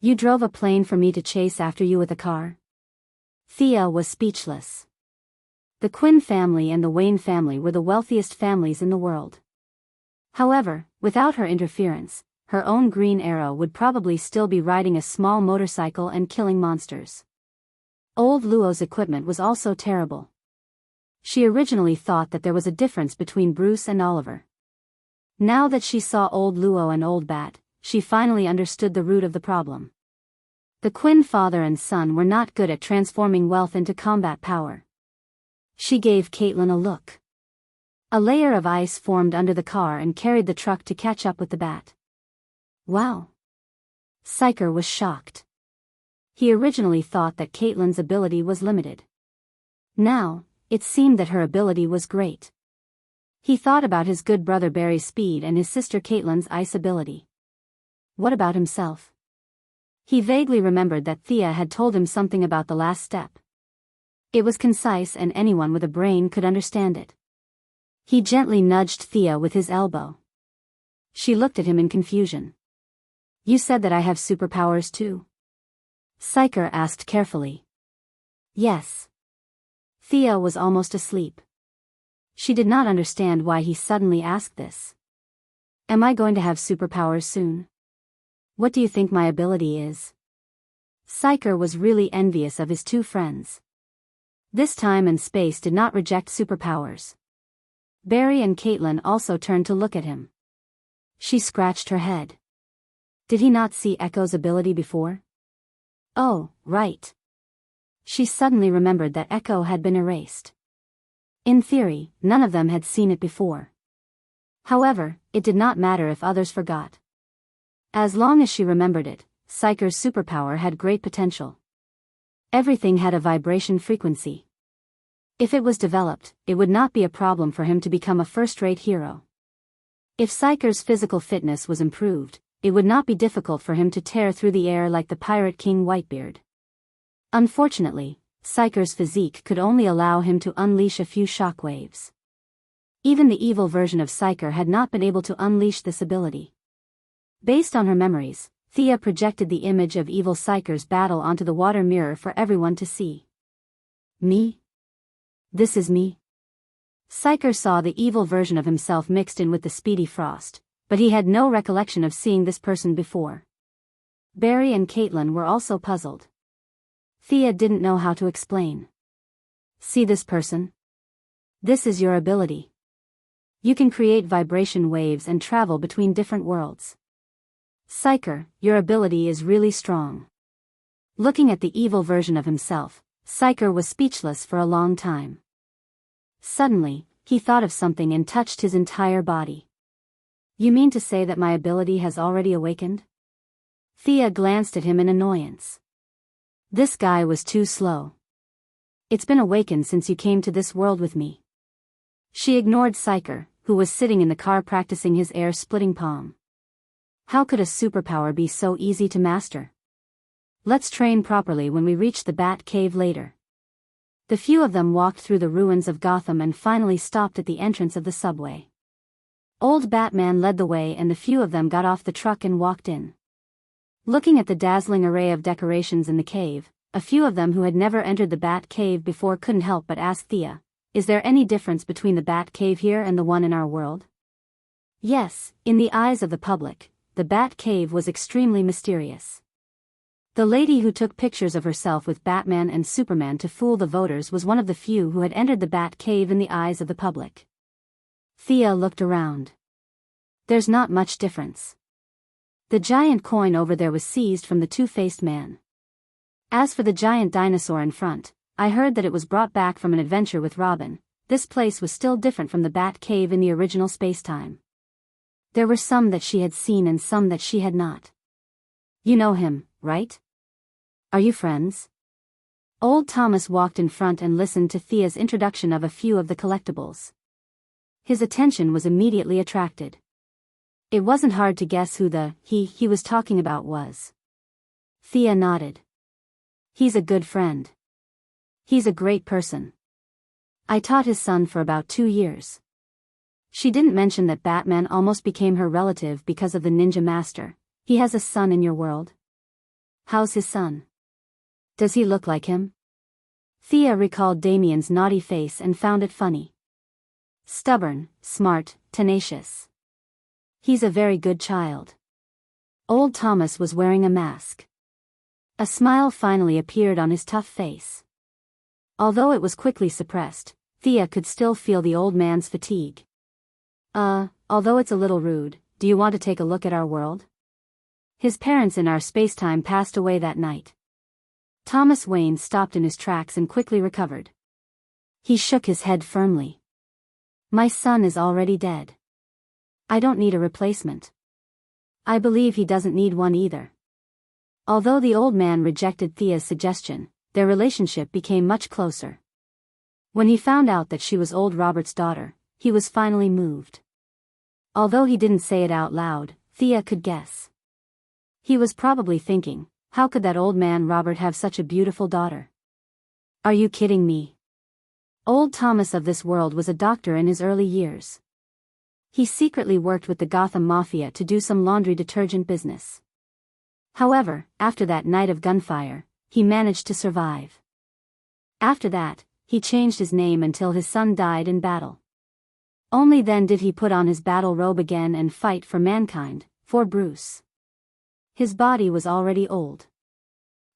You drove a plane for me to chase after you with a car? Thea was speechless. The Quinn family and the Wayne family were the wealthiest families in the world. However, without her interference, her own Green Arrow would probably still be riding a small motorcycle and killing monsters. Old Luo's equipment was also terrible. She originally thought that there was a difference between Bruce and Oliver. Now that she saw Old Luo and Old Bat, she finally understood the root of the problem. The Quinn father and son were not good at transforming wealth into combat power. She gave Caitlin a look. A layer of ice formed under the car and carried the truck to catch up with the bat. Wow! Psyker was shocked. He originally thought that Caitlin's ability was limited. Now, it seemed that her ability was great. He thought about his good brother Barry's speed and his sister Caitlin's ice ability. What about himself? He vaguely remembered that Thea had told him something about the last step. It was concise and anyone with a brain could understand it. He gently nudged Thea with his elbow. She looked at him in confusion. You said that I have superpowers too? Psyker asked carefully. Yes. Thea was almost asleep. She did not understand why he suddenly asked this. Am I going to have superpowers soon? What do you think my ability is? Psyker was really envious of his two friends. This time and space did not reject superpowers. Barry and Caitlin also turned to look at him. She scratched her head. Did he not see Echo's ability before? Oh, right. She suddenly remembered that Echo had been erased. In theory, none of them had seen it before. However, it did not matter if others forgot. As long as she remembered it, Psyker's superpower had great potential. Everything had a vibration frequency. If it was developed, it would not be a problem for him to become a first-rate hero. If Psyker's physical fitness was improved, it would not be difficult for him to tear through the air like the Pirate King Whitebeard. Unfortunately, Psyker's physique could only allow him to unleash a few shockwaves. Even the evil version of Psyker had not been able to unleash this ability. Based on her memories, Thea projected the image of evil Psyker's battle onto the water mirror for everyone to see. Me? This is me? Psyker saw the evil version of himself mixed in with the Speedy Frost, but he had no recollection of seeing this person before. Barry and Caitlin were also puzzled. Thea didn't know how to explain. See this person? This is your ability. You can create vibration waves and travel between different worlds. Psyker, your ability is really strong. Looking at the evil version of himself, Psyker was speechless for a long time. Suddenly, he thought of something and touched his entire body. You mean to say that my ability has already awakened? Thea glanced at him in annoyance. This guy was too slow. It's been awakened since you came to this world with me. She ignored Psyker, who was sitting in the car practicing his air-splitting palm. How could a superpower be so easy to master? Let's train properly when we reach the Bat Cave later. The few of them walked through the ruins of Gotham and finally stopped at the entrance of the subway. Old Batman led the way and the few of them got off the truck and walked in. Looking at the dazzling array of decorations in the cave, a few of them who had never entered the Bat Cave before couldn't help but ask Thea, "Is there any difference between the Bat Cave here and the one in our world?" Yes, in the eyes of the public, the Bat Cave was extremely mysterious. The lady who took pictures of herself with Batman and Superman to fool the voters was one of the few who had entered the Bat Cave in the eyes of the public. Thea looked around. There's not much difference. The giant coin over there was seized from the two-faced man. As for the giant dinosaur in front, I heard that it was brought back from an adventure with Robin. This place was still different from the Bat Cave in the original space-time. There were some that she had seen and some that she had not. You know him, right? Are you friends? Old Thomas walked in front and listened to Thea's introduction of a few of the collectibles. His attention was immediately attracted. It wasn't hard to guess who the he was talking about was. Thea nodded. He's a good friend. He's a great person. I taught his son for about 2 years. She didn't mention that Batman almost became her relative because of the Ninja Master. He has a son in your world? How's his son? Does he look like him? Thea recalled Damien's naughty face and found it funny. Stubborn, smart, tenacious. He's a very good child. Old Thomas was wearing a mask. A smile finally appeared on his tough face. Although it was quickly suppressed, Thea could still feel the old man's fatigue. Although it's a little rude, do you want to take a look at our world? His parents in our space-time passed away that night. Thomas Wayne stopped in his tracks and quickly recovered. He shook his head firmly. My son is already dead. I don't need a replacement. I believe he doesn't need one either. Although the old man rejected Thea's suggestion, their relationship became much closer. When he found out that she was old Robert's daughter, he was finally moved. Although he didn't say it out loud, Thea could guess. He was probably thinking, how could that old man Robert have such a beautiful daughter? Are you kidding me? Old Thomas of this world was a doctor in his early years. He secretly worked with the Gotham Mafia to do some laundry detergent business. However, after that night of gunfire, he managed to survive. After that, he changed his name until his son died in battle. Only then did he put on his battle robe again and fight for mankind, for Bruce. His body was already old.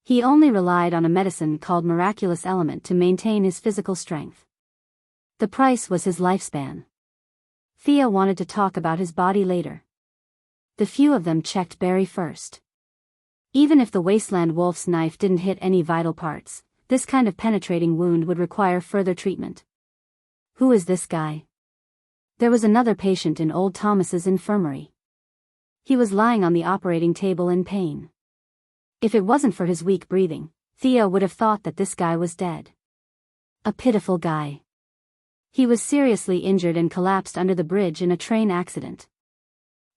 He only relied on a medicine called Miraculous Element to maintain his physical strength. The price was his lifespan. Thea wanted to talk about his body later. The few of them checked Barry first. Even if the Wasteland Wolf's knife didn't hit any vital parts, this kind of penetrating wound would require further treatment. Who is this guy? There was another patient in old Thomas's infirmary. He was lying on the operating table in pain. If it wasn't for his weak breathing, Thea would have thought that this guy was dead. A pitiful guy. He was seriously injured and collapsed under the bridge in a train accident.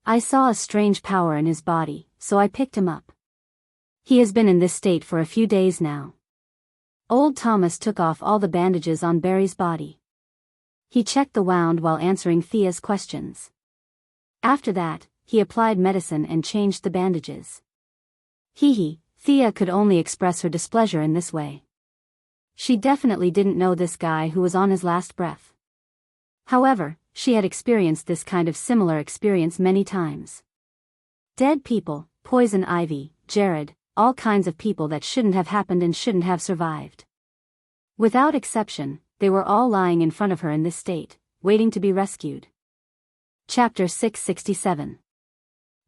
I saw a strange power in his body, so I picked him up. He has been in this state for a few days now. Old Thomas took off all the bandages on Barry's body. He checked the wound while answering Thea's questions. After that, he applied medicine and changed the bandages. Thea could only express her displeasure in this way. She definitely didn't know this guy who was on his last breath. However, she had experienced this kind of similar experience many times. Dead people, poison ivy, Jared, all kinds of people that shouldn't have happened and shouldn't have survived. Without exception, they were all lying in front of her in this state, waiting to be rescued. Chapter 667.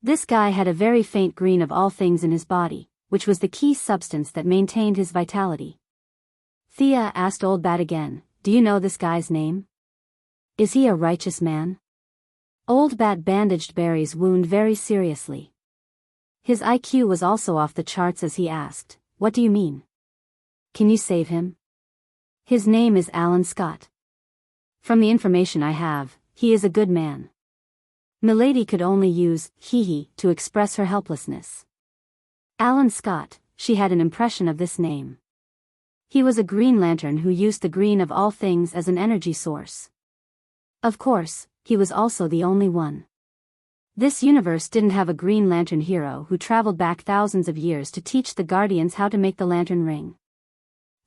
This guy had a very faint green of all things in his body, which was the key substance that maintained his vitality. Thea asked Old Bat again, do you know this guy's name? Is he a righteous man? Old Bat bandaged Barry's wound very seriously. His IQ was also off the charts as he asked, what do you mean? Can you save him? His name is Alan Scott. From the information I have, he is a good man. Milady could only use to express her helplessness. Alan Scott, she had an impression of this name. He was a Green Lantern who used the green of all things as an energy source. Of course, he was also the only one. This universe didn't have a Green Lantern hero who traveled back thousands of years to teach the Guardians how to make the lantern ring.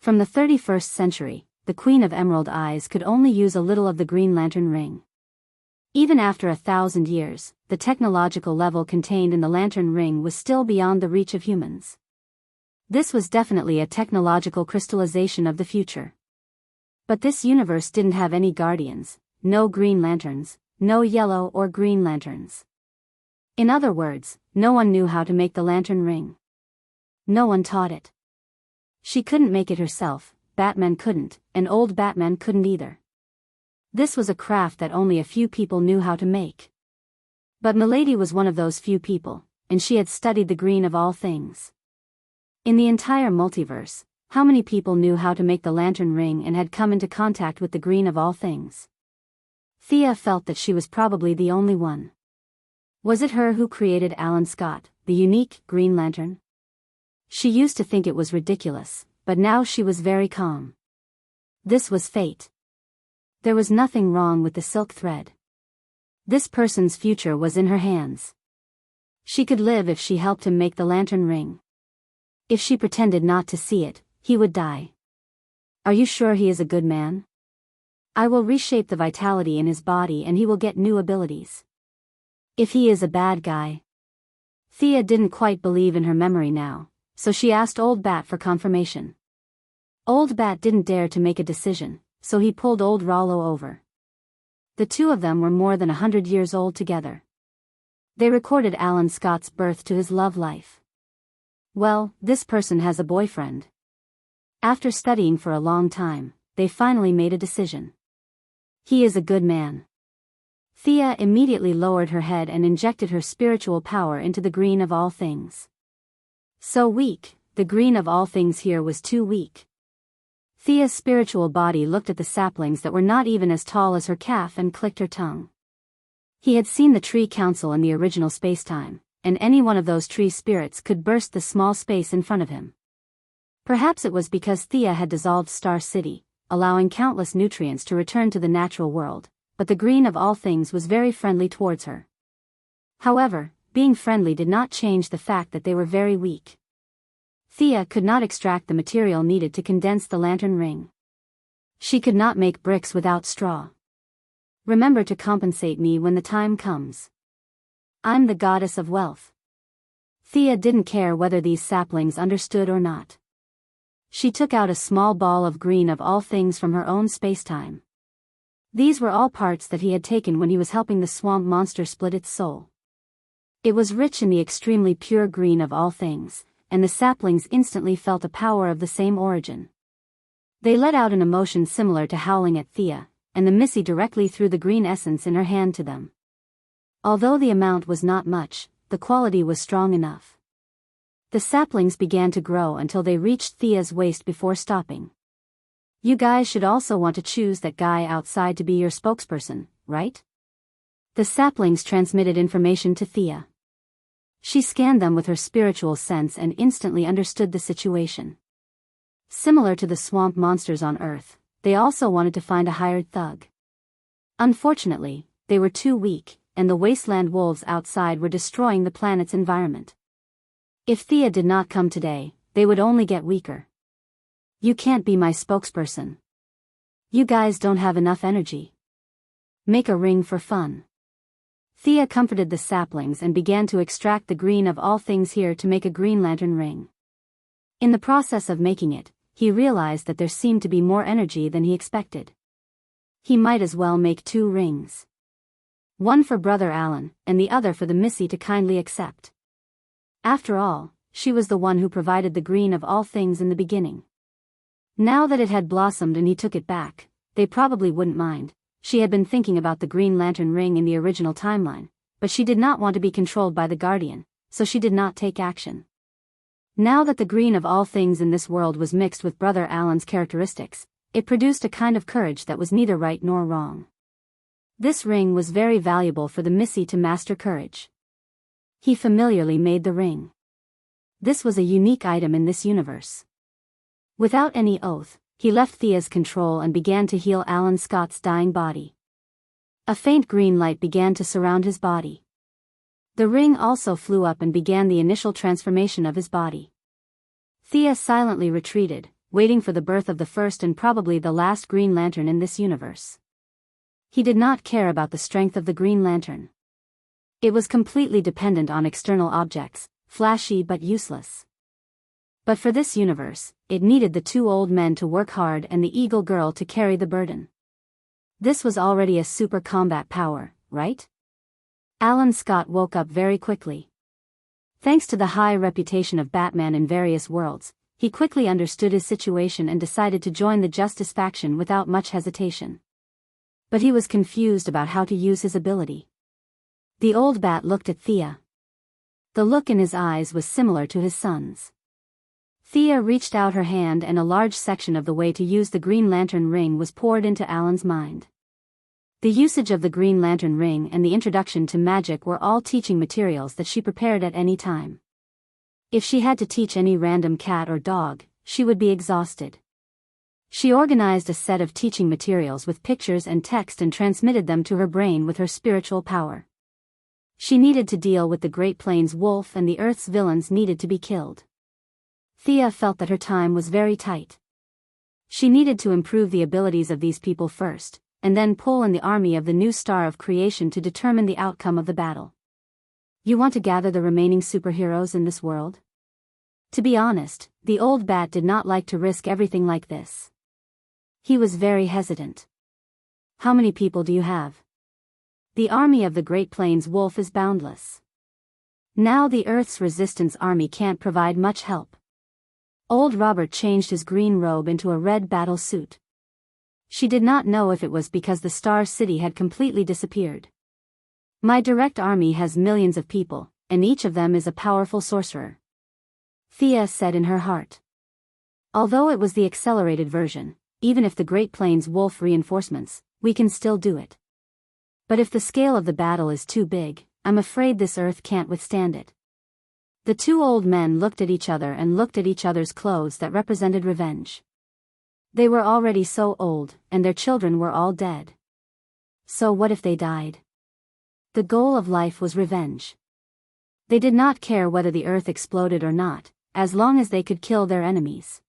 From the 31st century, the Queen of Emerald Eyes could only use a little of the Green Lantern ring. Even after 1,000 years, the technological level contained in the lantern ring was still beyond the reach of humans. This was definitely a technological crystallization of the future. But this universe didn't have any Guardians, no Green Lanterns, no yellow or green lanterns. In other words, no one knew how to make the lantern ring. No one taught it. She couldn't make it herself, Batman couldn't, and old Batman couldn't either. This was a craft that only a few people knew how to make. But Milady was one of those few people, and she had studied the green of all things. In the entire multiverse, how many people knew how to make the lantern ring and had come into contact with the green of all things? Thea felt that she was probably the only one. Was it her who created Alan Scott, the unique Green Lantern? She used to think it was ridiculous, but now she was very calm. This was fate. There was nothing wrong with the silk thread. This person's future was in her hands. She could live if she helped him make the lantern ring. If she pretended not to see it, he would die. Are you sure he is a good man? I will reshape the vitality in his body and he will get new abilities. If he is a bad guy. Thea didn't quite believe in her memory now, so she asked Old Bat for confirmation. Old Bat didn't dare to make a decision, so he pulled Old Rollo over. The two of them were more than 100 years old together. They recorded Alan Scott's birth to his love life. Well, this person has a boyfriend. After studying for a long time, they finally made a decision. He is a good man. Thea immediately lowered her head and injected her spiritual power into the green of all things. So weak, the green of all things here was too weak. Thea's spiritual body looked at the saplings that were not even as tall as her calf and clicked her tongue. He had seen the Tree Council in the original spacetime, and any one of those tree spirits could burst the small space in front of him. Perhaps it was because Thea had dissolved Star City, allowing countless nutrients to return to the natural world, but the green of all things was very friendly towards her. However, being friendly did not change the fact that they were very weak. Thea could not extract the material needed to condense the lantern ring. She could not make bricks without straw. Remember to compensate me when the time comes. I'm the goddess of wealth. Thea didn't care whether these saplings understood or not. She took out a small ball of green of all things from her own spacetime. These were all parts that he had taken when he was helping the swamp monster split its soul. It was rich in the extremely pure green of all things, and the saplings instantly felt a power of the same origin. They let out an emotion similar to howling at Thea, and the Missy directly threw the green essence in her hand to them. Although the amount was not much, the quality was strong enough. The saplings began to grow until they reached Thea's waist before stopping. You guys should also want to choose that guy outside to be your spokesperson, right? The saplings transmitted information to Thea. She scanned them with her spiritual sense and instantly understood the situation. Similar to the swamp monsters on Earth, they also wanted to find a hired thug. Unfortunately, they were too weak, and the wasteland wolves outside were destroying the planet's environment. If Thea did not come today, they would only get weaker. You can't be my spokesperson. You guys don't have enough energy. Make a ring for fun. Thea comforted the saplings and began to extract the green of all things here to make a Green Lantern ring. In the process of making it, he realized that there seemed to be more energy than he expected. He might as well make 2 rings. One for Brother Alan, and the other for the Missy to kindly accept. After all, she was the one who provided the green of all things in the beginning. Now that it had blossomed and he took it back, they probably wouldn't mind. She had been thinking about the Green Lantern ring in the original timeline, but she did not want to be controlled by the Guardian, so she did not take action. Now that the green of all things in this world was mixed with Brother Alan's characteristics, it produced a kind of courage that was neither right nor wrong. This ring was very valuable for the Missy to master courage. He familiarly made the ring. This was a unique item in this universe. Without any oath, he left Thea's control and began to heal Alan Scott's dying body. A faint green light began to surround his body. The ring also flew up and began the initial transformation of his body. Thea silently retreated, waiting for the birth of the first and probably the last Green Lantern in this universe. He did not care about the strength of the Green Lantern. It was completely dependent on external objects, flashy but useless. But for this universe, it needed the two old men to work hard and the Eagle Girl to carry the burden. This was already a super combat power, right? Alan Scott woke up very quickly. Thanks to the high reputation of Batman in various worlds, he quickly understood his situation and decided to join the Justice faction without much hesitation. But he was confused about how to use his ability. The old Bat looked at Thea. The look in his eyes was similar to his son's. Thea reached out her hand and a large section of the way to use the Green Lantern ring was poured into Alan's mind. The usage of the Green Lantern ring and the introduction to magic were all teaching materials that she prepared at any time. If she had to teach any random cat or dog, she would be exhausted. She organized a set of teaching materials with pictures and text and transmitted them to her brain with her spiritual power. She needed to deal with the Great Plains wolf and the Earth's villains needed to be killed. Thea felt that her time was very tight. She needed to improve the abilities of these people first, and then pull in the army of the new star of creation to determine the outcome of the battle. You want to gather the remaining superheroes in this world? To be honest, the old Bat did not like to risk everything like this. He was very hesitant. How many people do you have? The army of the Great Plains wolf is boundless. Now the Earth's resistance army can't provide much help. Old Robert changed his green robe into a red battle suit. She did not know if it was because the Star City had completely disappeared. My direct army has millions of people, and each of them is a powerful sorcerer. Thea said in her heart. Although it was the accelerated version, even if the Great Plains wolf reinforcements, we can still do it. But if the scale of the battle is too big, I'm afraid this Earth can't withstand it. The two old men looked at each other and looked at each other's clothes that represented revenge. They were already so old, and their children were all dead. So what if they died? The goal of life was revenge. They did not care whether the Earth exploded or not, as long as they could kill their enemies.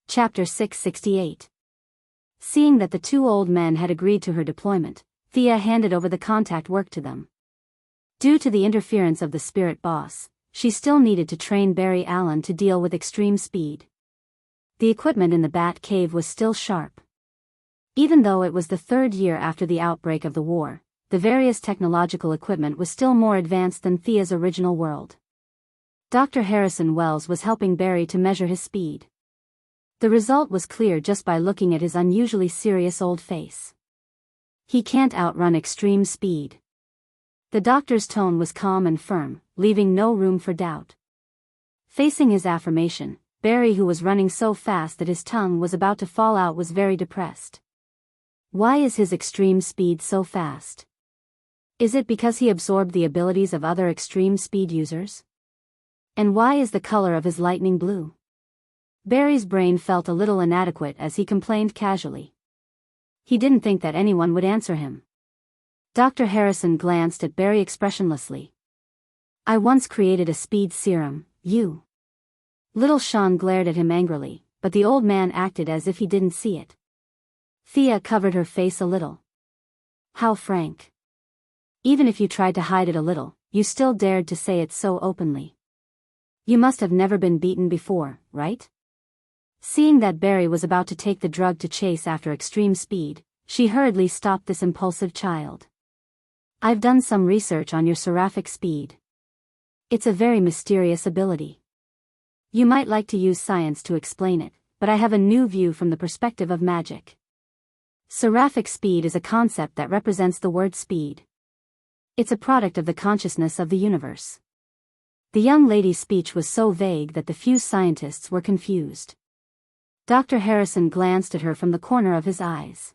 Chapter 668. Seeing that the two old men had agreed to her deployment, Thea handed over the contact work to them. Due to the interference of the spirit boss, she still needed to train Barry Allen to deal with extreme speed. The equipment in the Bat Cave was still sharp. Even though it was the third year after the outbreak of the war, the various technological equipment was still more advanced than Thea's original world. Dr. Harrison Wells was helping Barry to measure his speed. The result was clear just by looking at his unusually serious old face. He can't outrun extreme speed. The doctor's tone was calm and firm, leaving no room for doubt. Facing his affirmation, Barry, who was running so fast that his tongue was about to fall out, was very depressed. Why is his extreme speed so fast? Is it because he absorbed the abilities of other extreme speed users? And why is the color of his lightning blue? Barry's brain felt a little inadequate as he complained casually. He didn't think that anyone would answer him. Dr. Harrison glanced at Barry expressionlessly. I once created a speed serum, you. Little Sean glared at him angrily, but the old man acted as if he didn't see it. Thea covered her face a little. How frank. Even if you tried to hide it a little, you still dared to say it so openly. You must have never been beaten before, right? Seeing that Barry was about to take the drug to chase after extreme speed, she hurriedly stopped this impulsive child. I've done some research on your seraphic speed. It's a very mysterious ability. You might like to use science to explain it, but I have a new view from the perspective of magic. Seraphic speed is a concept that represents the word speed. It's a product of the consciousness of the universe. The young lady's speech was so vague that the few scientists were confused. Dr. Harrison glanced at her from the corner of his eyes.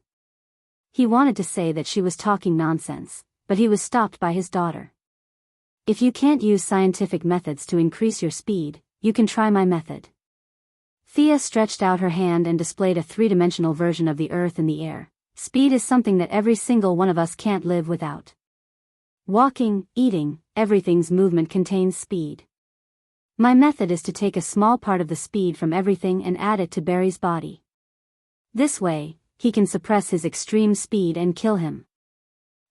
He wanted to say that she was talking nonsense, but he was stopped by his daughter. If you can't use scientific methods to increase your speed, you can try my method. Thea stretched out her hand and displayed a three-dimensional version of the earth in the air. Speed is something that every single one of us can't live without. Walking, eating, everything's movement contains speed. My method is to take a small part of the speed from everything and add it to Barry's body. This way, he can suppress his extreme speed and kill him.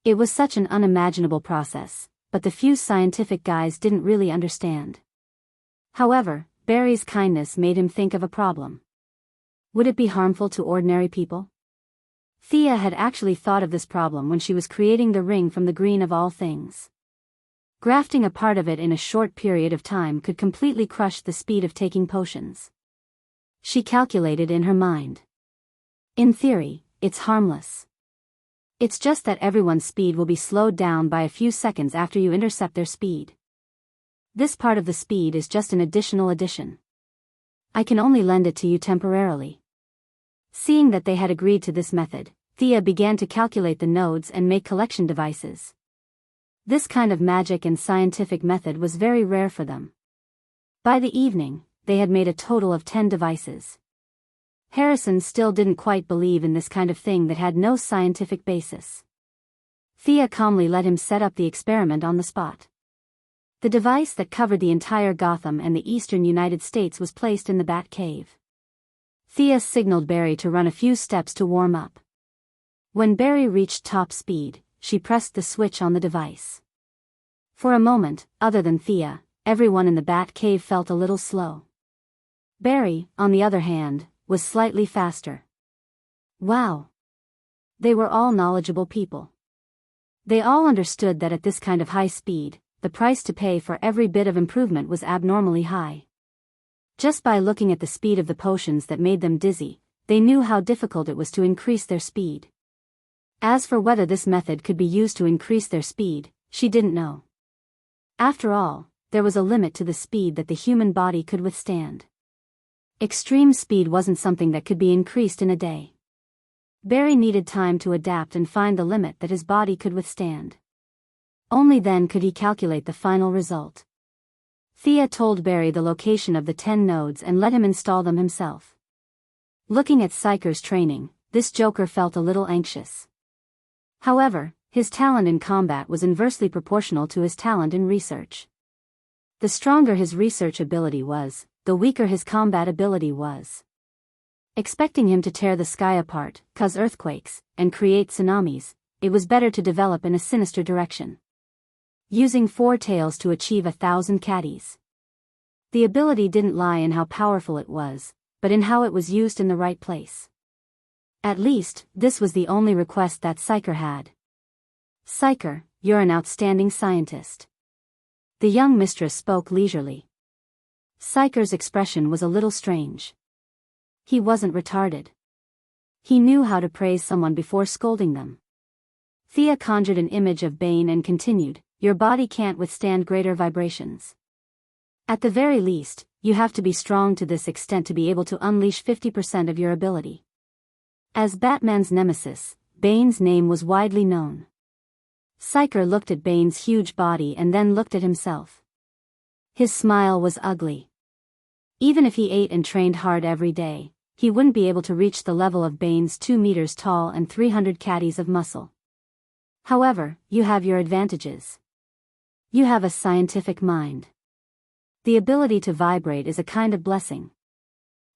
It was such an unimaginable process, but the few scientific guys didn't really understand. However, Barry's kindness made him think of a problem. Would it be harmful to ordinary people? Thea had actually thought of this problem when she was creating the ring from the green of all things. Grafting a part of it in a short period of time could completely crush the speed of taking potions. She calculated in her mind. In theory, it's harmless. It's just that everyone's speed will be slowed down by a few seconds after you intercept their speed. This part of the speed is just an additional addition. I can only lend it to you temporarily. Seeing that they had agreed to this method, Thea began to calculate the nodes and make collection devices. This kind of magic and scientific method was very rare for them. By the evening, they had made a total of 10 devices. Harrison still didn't quite believe in this kind of thing that had no scientific basis. Thea calmly let him set up the experiment on the spot. The device that covered the entire Gotham and the eastern United States was placed in the Bat Cave. Thea signaled Barry to run a few steps to warm up. When Barry reached top speed, she pressed the switch on the device. For a moment, other than Thea, everyone in the Bat Cave felt a little slow. Barry, on the other hand, was slightly faster. Wow! They were all knowledgeable people. They all understood that at this kind of high speed, the price to pay for every bit of improvement was abnormally high. Just by looking at the speed of the potions that made them dizzy, they knew how difficult it was to increase their speed. As for whether this method could be used to increase their speed, she didn't know. After all, there was a limit to the speed that the human body could withstand. Extreme speed wasn't something that could be increased in a day. Barry needed time to adapt and find the limit that his body could withstand. Only then could he calculate the final result. Thea told Barry the location of the 10 nodes and let him install them himself. Looking at Psyker's training, this joker felt a little anxious. However, his talent in combat was inversely proportional to his talent in research. The stronger his research ability was, the weaker his combat ability was. Expecting him to tear the sky apart, cause earthquakes, and create tsunamis, it was better to develop in a sinister direction. Using 4 tails to achieve 1,000 caddies. The ability didn't lie in how powerful it was, but in how it was used in the right place. At least, this was the only request that Psyker had. Psyker, you're an outstanding scientist. The young mistress spoke leisurely. Psyker's expression was a little strange. He wasn't retarded. He knew how to praise someone before scolding them. Thea conjured an image of Bane and continued, your body can't withstand greater vibrations. At the very least, you have to be strong to this extent to be able to unleash 50% of your ability. As Batman's nemesis, Bane's name was widely known. Psyker looked at Bane's huge body and then looked at himself. His smile was ugly. Even if he ate and trained hard every day, he wouldn't be able to reach the level of Bane's 2 meters tall and 300 caddies of muscle. However, you have your advantages. You have a scientific mind. The ability to vibrate is a kind of blessing.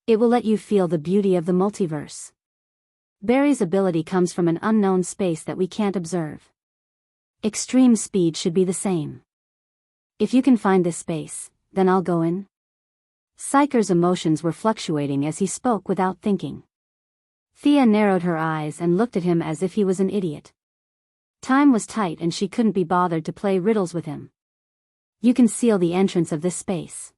It will let you feel the beauty of the multiverse. Barry's ability comes from an unknown space that we can't observe. Extreme speed should be the same. If you can find this space, then I'll go in. Psyker's emotions were fluctuating as he spoke without thinking. Thea narrowed her eyes and looked at him as if he was an idiot. Time was tight and she couldn't be bothered to play riddles with him. You can seal the entrance of this space.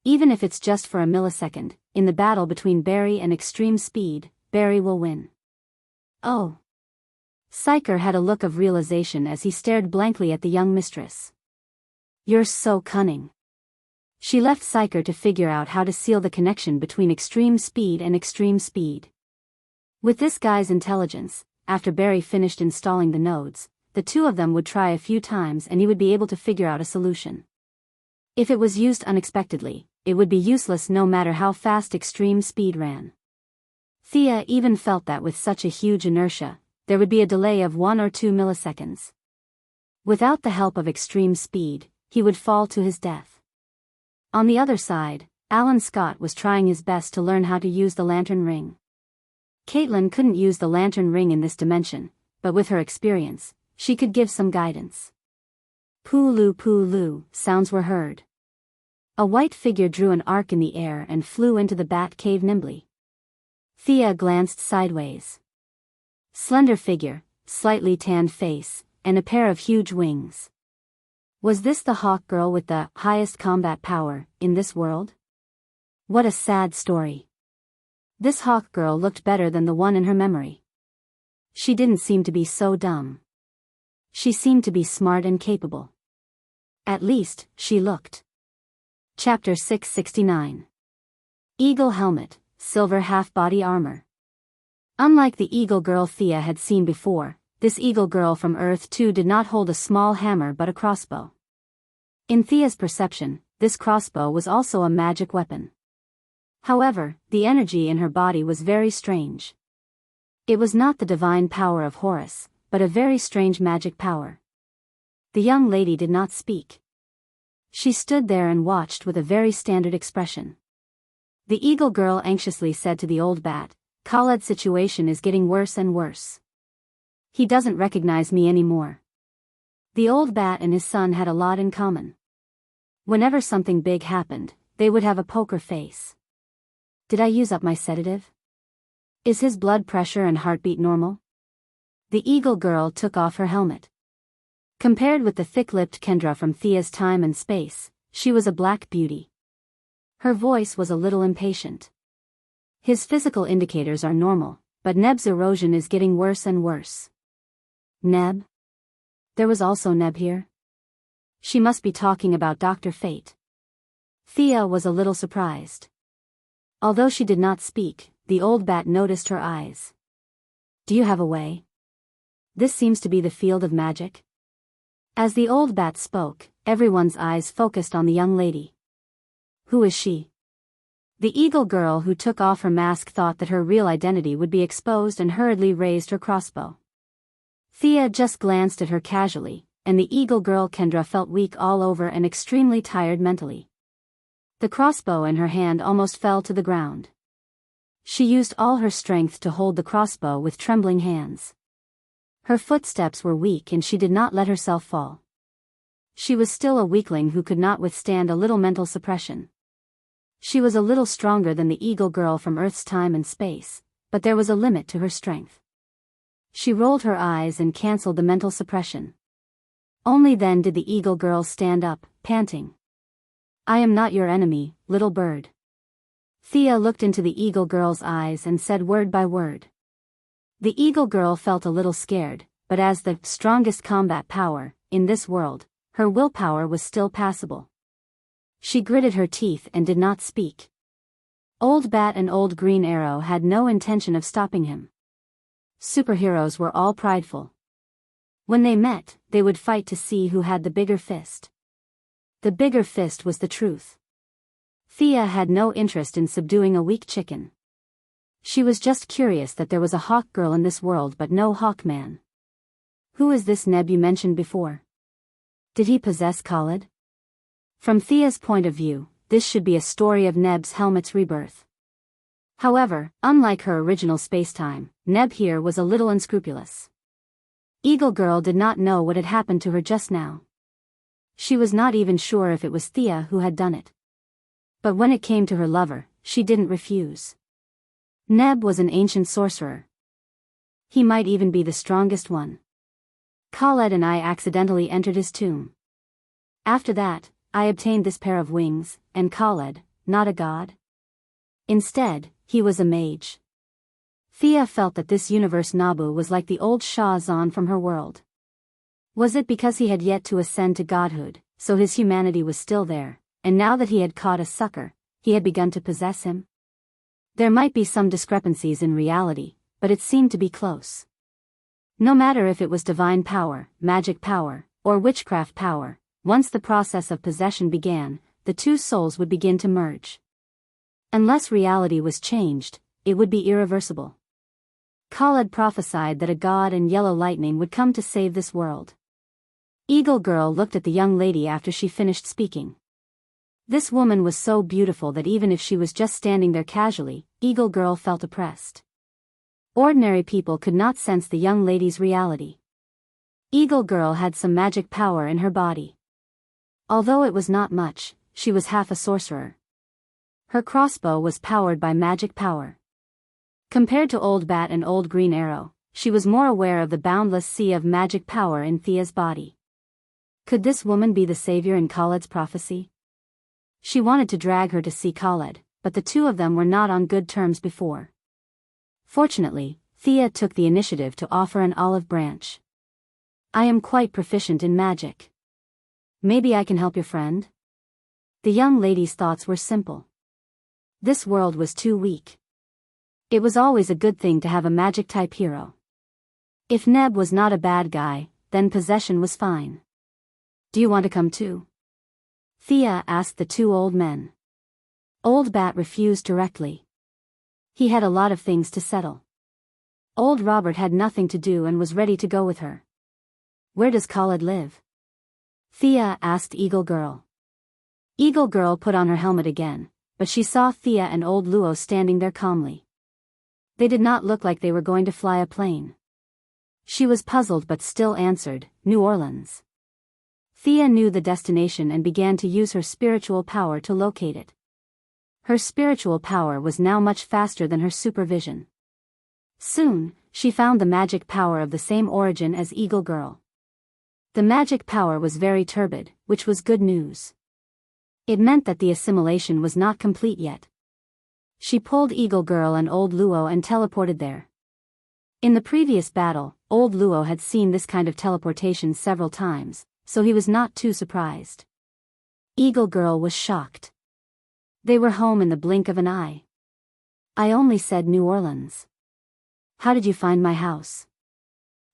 Even if it's just for a millisecond, in the battle between Barry and extreme speed, Barry will win. Oh. Psyker had a look of realization as he stared blankly at the young mistress. You're so cunning. She left Psyker to figure out how to seal the connection between extreme speed and extreme speed. With this guy's intelligence, after Barry finished installing the nodes, the two of them would try a few times and he would be able to figure out a solution. If it was used unexpectedly, it would be useless no matter how fast extreme speed ran. Thea even felt that with such a huge inertia, there would be a delay of 1 or 2 milliseconds. Without the help of extreme speed, he would fall to his death. On the other side, Alan Scott was trying his best to learn how to use the lantern ring. Caitlin couldn't use the lantern ring in this dimension, but with her experience, she could give some guidance. Poo-loo, sounds were heard. A white figure drew an arc in the air and flew into the bat cave nimbly. Thea glanced sideways. Slender figure, slightly tanned face, and a pair of huge wings. Was this the hawk girl with the highest combat power in this world? What a sad story. This hawk girl looked better than the one in her memory. She didn't seem to be so dumb. She seemed to be smart and capable. At least, she looked. Chapter 669. Eagle Helmet, Silver Half-Body Armor. Unlike the Eagle Girl Thea had seen before, this Eagle Girl from Earth 2 did not hold a small hammer but a crossbow. In Thea's perception, this crossbow was also a magic weapon. However, the energy in her body was very strange. It was not the divine power of Horus, but a very strange magic power. The young lady did not speak. She stood there and watched with a very standard expression. The Eagle Girl anxiously said to the old bat, "Khaled's situation is getting worse and worse. He doesn't recognize me anymore." The old bat and his son had a lot in common. Whenever something big happened, they would have a poker face. Did I use up my sedative? Is his blood pressure and heartbeat normal? The Eagle Girl took off her helmet. Compared with the thick-lipped Kendra from Thea's time and space, she was a black beauty. Her voice was a little impatient. His physical indicators are normal, but Neb's erosion is getting worse and worse. Neb? There was also Neb here? She must be talking about Dr. Fate. Thea was a little surprised. Although she did not speak, the old bat noticed her eyes. Do you have a way? This seems to be the field of magic. As the old bat spoke, everyone's eyes focused on the young lady. Who is she? The Eagle Girl who took off her mask thought that her real identity would be exposed and hurriedly raised her crossbow. Thea just glanced at her casually, and the Eagle Girl Kendra felt weak all over and extremely tired mentally. The crossbow in her hand almost fell to the ground. She used all her strength to hold the crossbow with trembling hands. Her footsteps were weak and she did not let herself fall. She was still a weakling who could not withstand a little mental suppression. She was a little stronger than the Eagle Girl from Earth's time and space, but there was a limit to her strength. She rolled her eyes and canceled the mental suppression. Only then did the Eagle Girl stand up, panting. I am not your enemy, little bird. Thea looked into the Eagle Girl's eyes and said word by word. The Eagle Girl felt a little scared, but as the strongest combat power in this world, her willpower was still passable. She gritted her teeth and did not speak. Old Bat and Old Green Arrow had no intention of stopping him. Superheroes were all prideful. When they met, they would fight to see who had the bigger fist. The bigger fist was the truth. Thea had no interest in subduing a weak chicken. She was just curious that there was a hawk girl in this world but no hawk man. Who is this Neb you mentioned before? Did he possess Khaled? From Thea's point of view, this should be a story of Neb's helmet's rebirth. However, unlike her original spacetime, Neb here was a little unscrupulous. Eagle Girl did not know what had happened to her just now. She was not even sure if it was Thea who had done it. But when it came to her lover, she didn't refuse. Neb was an ancient sorcerer. He might even be the strongest one. Khaled and I accidentally entered his tomb. After that, I obtained this pair of wings, and Khaled, not a god. Instead, he was a mage. Thea felt that this universe Nabu was like the old Shah Zahn from her world. Was it because he had yet to ascend to godhood, so his humanity was still there, and now that he had caught a sucker, he had begun to possess him? There might be some discrepancies in reality, but it seemed to be close. No matter if it was divine power, magic power, or witchcraft power, once the process of possession began, the two souls would begin to merge. Unless reality was changed, it would be irreversible. Khaled prophesied that a god and yellow lightning would come to save this world. Eagle Girl looked at the young lady after she finished speaking. This woman was so beautiful that even if she was just standing there casually, Eagle Girl felt oppressed. Ordinary people could not sense the young lady's reality. Eagle Girl had some magic power in her body. Although it was not much, she was half a sorcerer. Her crossbow was powered by magic power. Compared to Old Bat and Old Green Arrow, she was more aware of the boundless sea of magic power in Thea's body. Could this woman be the savior in Khaled's prophecy? She wanted to drag her to see Khaled, but the two of them were not on good terms before. Fortunately, Thea took the initiative to offer an olive branch. I am quite proficient in magic. Maybe I can help your friend? The young lady's thoughts were simple. This world was too weak. It was always a good thing to have a magic-type hero. If Neb was not a bad guy, then possession was fine. Do you want to come too? Thea asked the two old men. Old Bat refused directly. He had a lot of things to settle. Old Robert had nothing to do and was ready to go with her. Where does Khaled live? Thea asked Eagle Girl. Eagle Girl put on her helmet again, but she saw Thea and old Luo standing there calmly. They did not look like they were going to fly a plane. She was puzzled but still answered, New Orleans. Thea knew the destination and began to use her spiritual power to locate it. Her spiritual power was now much faster than her supervision. Soon, she found the magic power of the same origin as Eagle Girl. The magic power was very turbid, which was good news. It meant that the assimilation was not complete yet. She pulled Eagle Girl and old Luo and teleported there. In the previous battle, old Luo had seen this kind of teleportation several times, so he was not too surprised. Eagle Girl was shocked. They were home in the blink of an eye. I only said New Orleans. How did you find my house?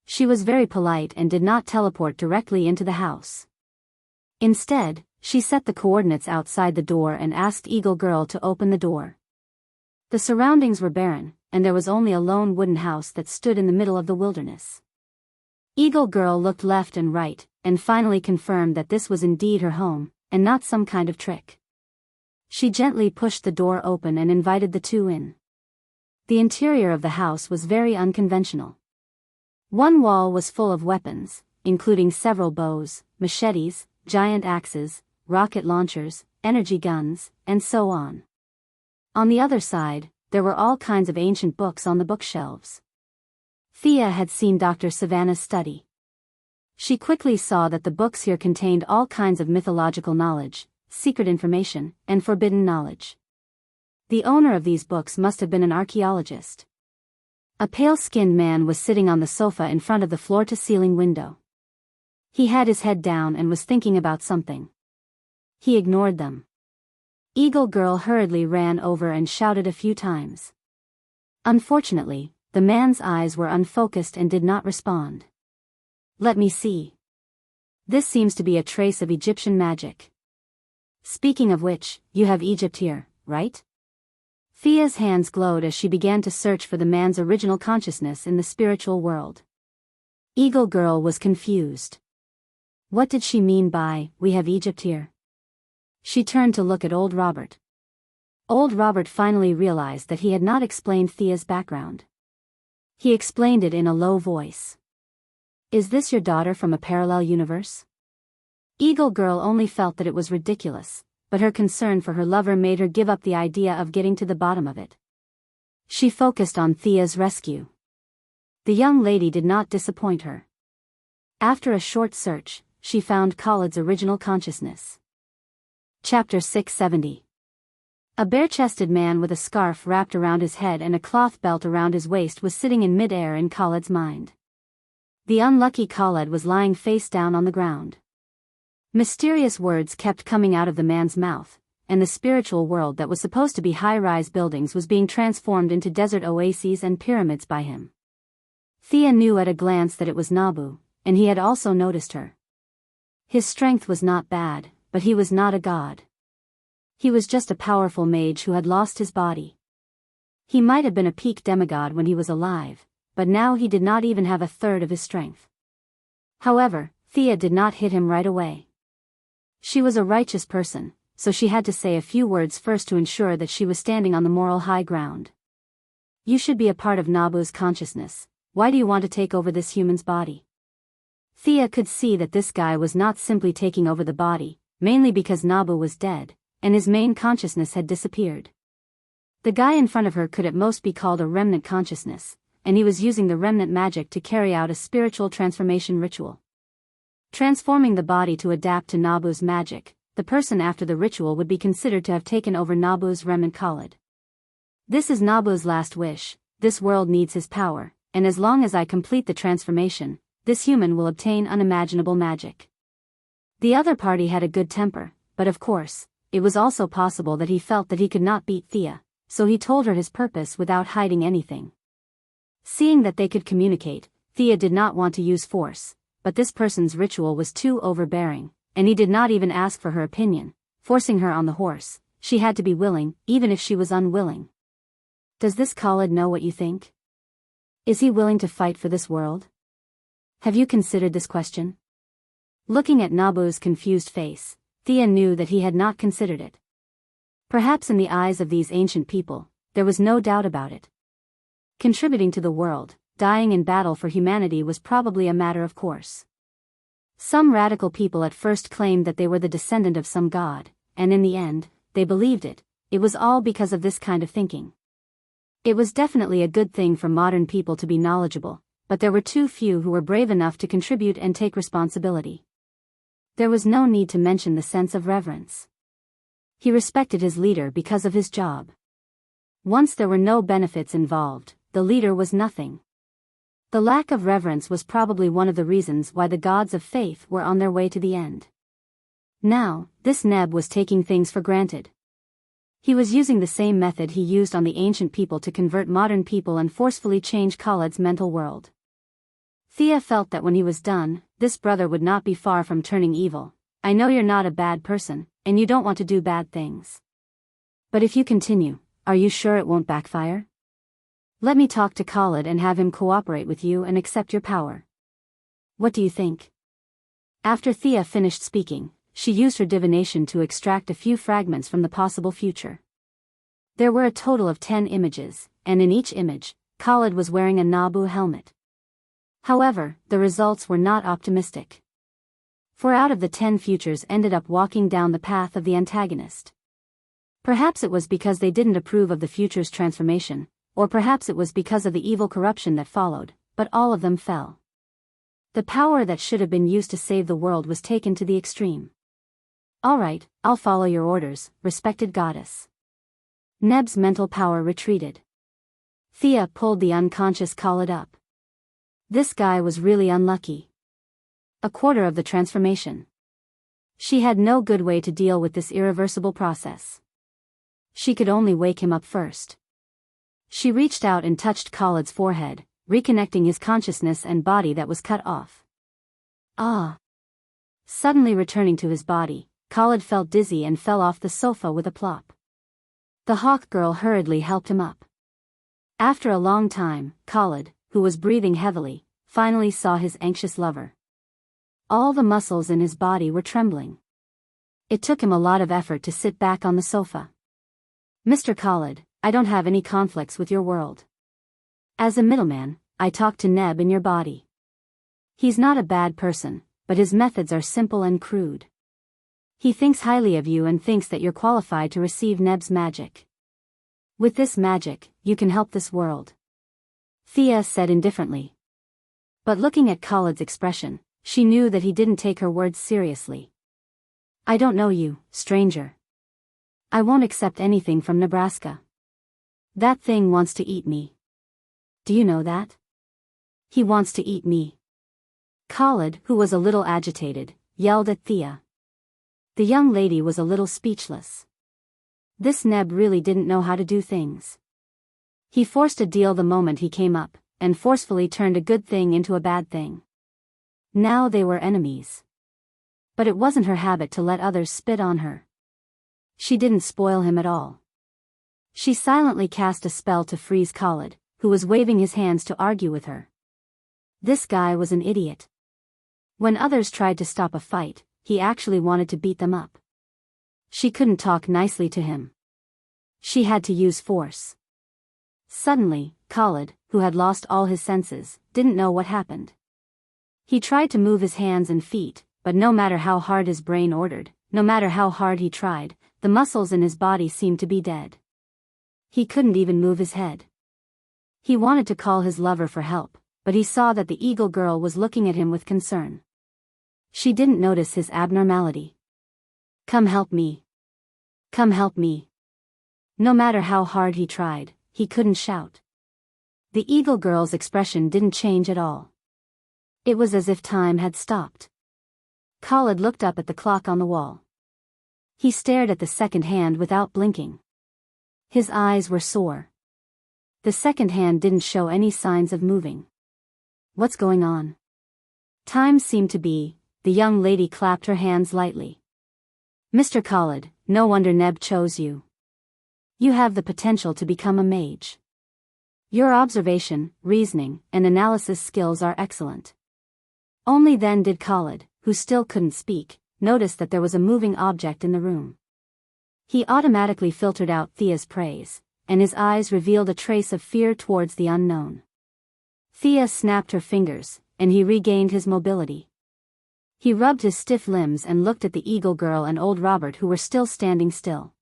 She was very polite and did not teleport directly into the house. Instead, she set the coordinates outside the door and asked Eagle Girl to open the door. The surroundings were barren, and there was only a lone wooden house that stood in the middle of the wilderness. Eagle Girl looked left and right, and finally confirmed that this was indeed her home, and not some kind of trick. She gently pushed the door open and invited the two in. The interior of the house was very unconventional. One wall was full of weapons, including several bows, machetes, giant axes, rocket launchers, energy guns, and so on. On the other side, there were all kinds of ancient books on the bookshelves. Thea had seen Dr. Savannah's study. She quickly saw that the books here contained all kinds of mythological knowledge, secret information, and forbidden knowledge. The owner of these books must have been an archaeologist. A pale-skinned man was sitting on the sofa in front of the floor-to-ceiling window. He had his head down and was thinking about something. He ignored them. Eagle Girl hurriedly ran over and shouted a few times. Unfortunately, the man's eyes were unfocused and did not respond. Let me see. This seems to be a trace of Egyptian magic. Speaking of which, you have Egypt here, right? Thea's hands glowed as she began to search for the man's original consciousness in the spiritual world. Eagle Girl was confused. What did she mean by, we have Egypt here? She turned to look at old Robert. Old Robert finally realized that he had not explained Thea's background. He explained it in a low voice. Is this your daughter from a parallel universe? Eagle Girl only felt that it was ridiculous, but her concern for her lover made her give up the idea of getting to the bottom of it. She focused on Thea's rescue. The young lady did not disappoint her. After a short search, she found Khaled's original consciousness. Chapter 670. A bare-chested man with a scarf wrapped around his head and a cloth belt around his waist was sitting in mid-air in Khaled's mind. The unlucky Khaled was lying face down on the ground. Mysterious words kept coming out of the man's mouth, and the spiritual world that was supposed to be high-rise buildings was being transformed into desert oases and pyramids by him. Thea knew at a glance that it was Nabu, and he had also noticed her. His strength was not bad, but he was not a god. He was just a powerful mage who had lost his body. He might have been a peak demigod when he was alive, but now he did not even have a third of his strength. However, Thea did not hit him right away. She was a righteous person, so she had to say a few words first to ensure that she was standing on the moral high ground. You should be a part of Nabu's consciousness. Why do you want to take over this human's body? Thea could see that this guy was not simply taking over the body, mainly because Nabu was dead, and his main consciousness had disappeared. The guy in front of her could at most be called a remnant consciousness, and he was using the remnant magic to carry out a spiritual transformation ritual. Transforming the body to adapt to Nabu's magic, the person after the ritual would be considered to have taken over Nabu's remnant Khalid. This is Nabu's last wish. This world needs his power, and as long as I complete the transformation, this human will obtain unimaginable magic. The other party had a good temper, but of course, it was also possible that he felt that he could not beat Thea, so he told her his purpose without hiding anything. Seeing that they could communicate, Thea did not want to use force, but this person's ritual was too overbearing, and he did not even ask for her opinion, forcing her on the horse. She had to be willing, even if she was unwilling. Does this Khalid know what you think? Is he willing to fight for this world? Have you considered this question? Looking at Nabu's confused face, Thea knew that he had not considered it. Perhaps in the eyes of these ancient people, there was no doubt about it. Contributing to the world, dying in battle for humanity was probably a matter of course. Some radical people at first claimed that they were the descendant of some god, and in the end, they believed it. It was all because of this kind of thinking. It was definitely a good thing for modern people to be knowledgeable, but there were too few who were brave enough to contribute and take responsibility. There was no need to mention the sense of reverence. He respected his leader because of his job. Once there were no benefits involved, the leader was nothing. The lack of reverence was probably one of the reasons why the gods of faith were on their way to the end. Now, this Neb was taking things for granted. He was using the same method he used on the ancient people to convert modern people and forcefully change Khalid's mental world. Thea felt that when he was done, this brother would not be far from turning evil. I know you're not a bad person, and you don't want to do bad things. But if you continue, are you sure it won't backfire? Let me talk to Khalid and have him cooperate with you and accept your power. What do you think? After Thea finished speaking, she used her divination to extract a few fragments from the possible future. There were a total of 10 images, and in each image, Khalid was wearing a Nabu helmet. However, the results were not optimistic. 4 out of the 10 futures ended up walking down the path of the antagonist. Perhaps it was because they didn't approve of the future's transformation, or perhaps it was because of the evil corruption that followed, but all of them fell. The power that should have been used to save the world was taken to the extreme. All right, I'll follow your orders, respected goddess. Neb's mental power retreated. Thea pulled the unconscious Khalid up. This guy was really unlucky. A quarter of the transformation. She had no good way to deal with this irreversible process. She could only wake him up first. She reached out and touched Khalid's forehead, reconnecting his consciousness and body that was cut off. Ah! Suddenly returning to his body, Khalid felt dizzy and fell off the sofa with a plop. The hawk girl hurriedly helped him up. After a long time, Khalid, who was breathing heavily, finally saw his anxious lover. All the muscles in his body were trembling. It took him a lot of effort to sit back on the sofa. Mr. Khalid, I don't have any conflicts with your world. As a middleman, I talked to Neb in your body. He's not a bad person, but his methods are simple and crude. He thinks highly of you and thinks that you're qualified to receive Neb's magic. With this magic, you can help this world. Thea said indifferently. But looking at Khalid's expression, she knew that he didn't take her words seriously. I don't know you, stranger. I won't accept anything from Nebraska. That thing wants to eat me. Do you know that? He wants to eat me. Khalid, who was a little agitated, yelled at Thea. The young lady was a little speechless. This Neb really didn't know how to do things. He forced a deal the moment he came up, and forcefully turned a good thing into a bad thing. Now they were enemies. But it wasn't her habit to let others spit on her. She didn't spoil him at all. She silently cast a spell to freeze Khalid, who was waving his hands to argue with her. This guy was an idiot. When others tried to stop a fight, he actually wanted to beat them up. She couldn't talk nicely to him. She had to use force. Suddenly, Khalid, who had lost all his senses, didn't know what happened. He tried to move his hands and feet, but no matter how hard his brain ordered, no matter how hard he tried, the muscles in his body seemed to be dead. He couldn't even move his head. He wanted to call his lover for help, but he saw that the eagle girl was looking at him with concern. She didn't notice his abnormality. "Come help me. Come help me." No matter how hard he tried, he couldn't shout. The eagle girl's expression didn't change at all. It was as if time had stopped. Khalid looked up at the clock on the wall. He stared at the second hand without blinking. His eyes were sore. The second hand didn't show any signs of moving. What's going on? Time seemed to be. The young lady clapped her hands lightly. Mr. Khalid, no wonder Neb chose you. You have the potential to become a mage. Your observation, reasoning, and analysis skills are excellent. Only then did Khalid, who still couldn't speak, notice that there was a moving object in the room. He automatically filtered out Thea's praise, and his eyes revealed a trace of fear towards the unknown. Thea snapped her fingers, and he regained his mobility. He rubbed his stiff limbs and looked at the eagle girl and old Robert, who were still standing still.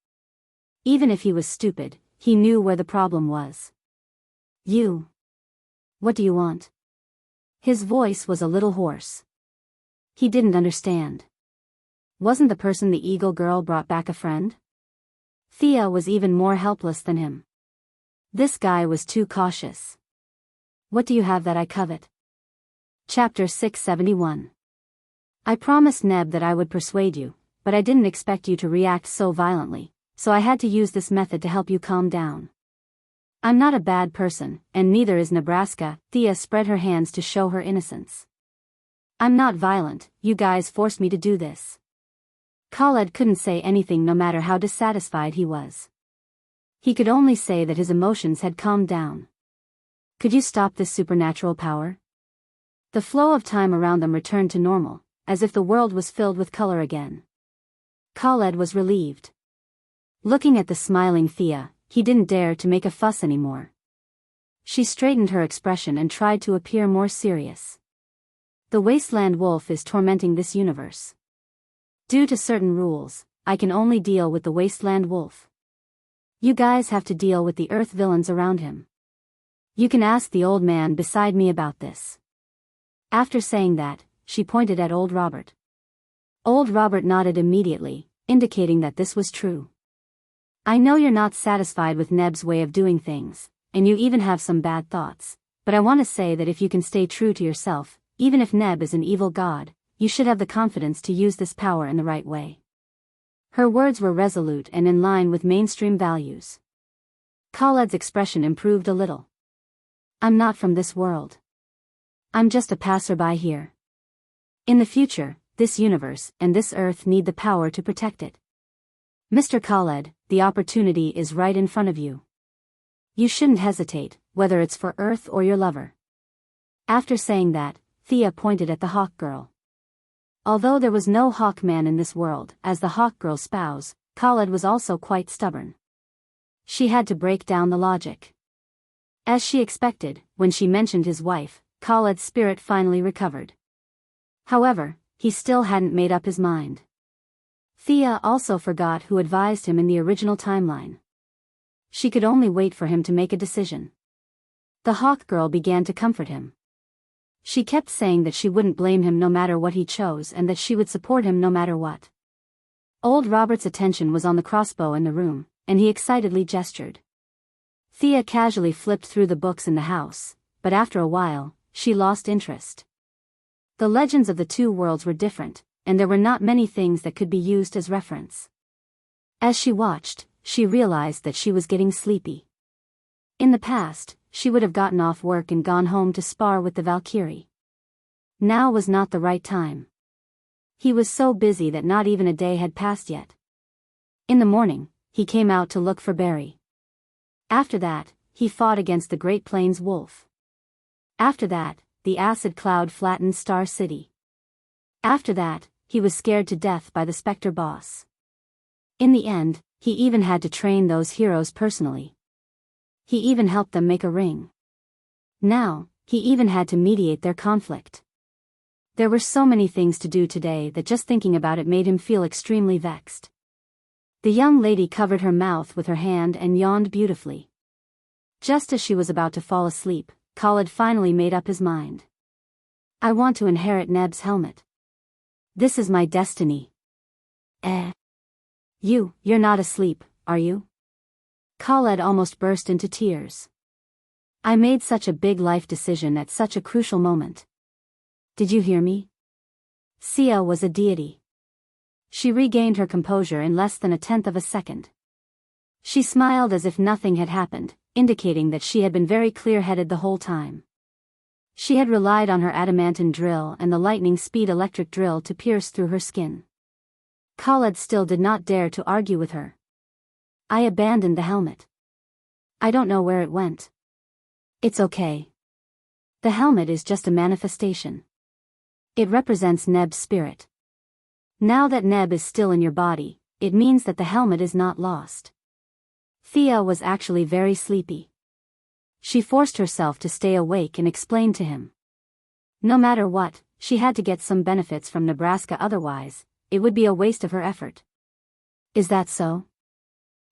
Even if he was stupid, he knew where the problem was. "You. What do you want?" His voice was a little hoarse. He didn't understand. Wasn't the person the eagle girl brought back a friend? Thea was even more helpless than him. This guy was too cautious. "What do you have that I covet?" Chapter 671. I promised Neb that I would persuade you, but I didn't expect you to react so violently, so I had to use this method to help you calm down. I'm not a bad person, and neither is Nebraska. Thea spread her hands to show her innocence. I'm not violent, you guys forced me to do this. Khalid couldn't say anything no matter how dissatisfied he was. He could only say that his emotions had calmed down. Could you stop this supernatural power? The flow of time around them returned to normal, as if the world was filled with color again. Khalid was relieved. Looking at the smiling Thea, he didn't dare to make a fuss anymore. She straightened her expression and tried to appear more serious. The wasteland wolf is tormenting this universe. Due to certain rules, I can only deal with the wasteland wolf. You guys have to deal with the earth villains around him. You can ask the old man beside me about this. After saying that, she pointed at old Robert. Old Robert nodded immediately, indicating that this was true. I know you're not satisfied with Neb's way of doing things, and you even have some bad thoughts, but I want to say that if you can stay true to yourself, even if Neb is an evil god, you should have the confidence to use this power in the right way. Her words were resolute and in line with mainstream values. Khalid's expression improved a little. I'm not from this world. I'm just a passerby here. In the future, this universe and this earth need the power to protect it. Mr. Khalid, the opportunity is right in front of you. You shouldn't hesitate, whether it's for Earth or your lover. After saying that, Thea pointed at the hawk girl. Although there was no hawk man in this world, as the hawk girl's spouse, Khalid was also quite stubborn. She had to break down the logic. As she expected, when she mentioned his wife, Khalid's spirit finally recovered. However, he still hadn't made up his mind. Thea also forgot who advised him in the original timeline. She could only wait for him to make a decision. The hawk girl began to comfort him. She kept saying that she wouldn't blame him no matter what he chose and that she would support him no matter what. Old Robert's attention was on the crossbow in the room, and he excitedly gestured. Thea casually flipped through the books in the house, but after a while, she lost interest. The legends of the two worlds were different, and there were not many things that could be used as reference. As she watched, she realized that she was getting sleepy. In the past, she would have gotten off work and gone home to spar with the Valkyrie. Now was not the right time. He was so busy that not even a day had passed yet. In the morning, he came out to look for Barry. After that, he fought against the Great Plains wolf. After that, the acid cloud flattened Star City. After that, he was scared to death by the Spectre boss. In the end, he even had to train those heroes personally. He even helped them make a ring. Now, he even had to mediate their conflict. There were so many things to do today that just thinking about it made him feel extremely vexed. The young lady covered her mouth with her hand and yawned beautifully. Just as she was about to fall asleep, Khaled finally made up his mind. I want to inherit Neb's helmet. This is my destiny. You're not asleep, are you? Khaled almost burst into tears. I made such a big life decision at such a crucial moment. Did you hear me? Sia was a deity. She regained her composure in less than a tenth of a second. She smiled as if nothing had happened, indicating that she had been very clear-headed the whole time. She had relied on her adamantine drill and the lightning speed electric drill to pierce through her skin. Khaled still did not dare to argue with her. I abandoned the helmet. I don't know where it went. It's okay. The helmet is just a manifestation. It represents Neb's spirit. Now that Neb is still in your body, it means that the helmet is not lost. Thea was actually very sleepy. She forced herself to stay awake and explained to him. No matter what, she had to get some benefits from Nebraska, otherwise, it would be a waste of her effort. Is that so?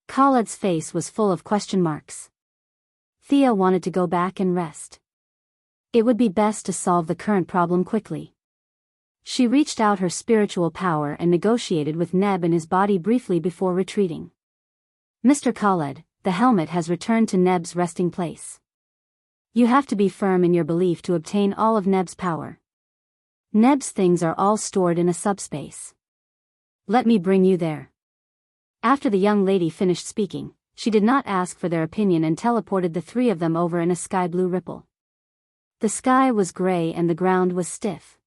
Khaled's face was full of question marks. Thea wanted to go back and rest. It would be best to solve the current problem quickly. She reached out her spiritual power and negotiated with Neb and his body briefly before retreating. Mr. Khaled, the helmet has returned to Neb's resting place. You have to be firm in your belief to obtain all of Neb's power. Neb's things are all stored in a subspace. Let me bring you there. After the young lady finished speaking, she did not ask for their opinion and teleported the three of them over in a sky-blue ripple. The sky was gray and the ground was stiff.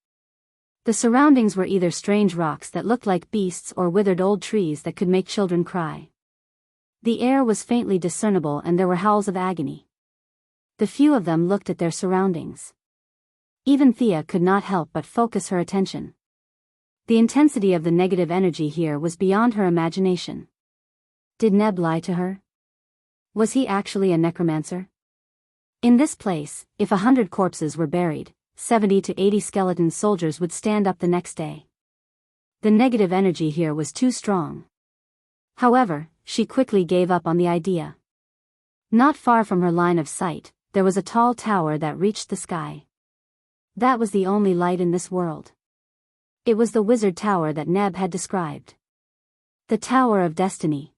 The surroundings were either strange rocks that looked like beasts or withered old trees that could make children cry. The air was faintly discernible and there were howls of agony. The few of them looked at their surroundings. Even Thea could not help but focus her attention. The intensity of the negative energy here was beyond her imagination. Did Neb lie to her? Was he actually a necromancer? In this place, if 100 corpses were buried, 70 to 80 skeleton soldiers would stand up the next day. The negative energy here was too strong. However, she quickly gave up on the idea. Not far from her line of sight, there was a tall tower that reached the sky. That was the only light in this world. It was the wizard tower that Neb had described. The Tower of Destiny.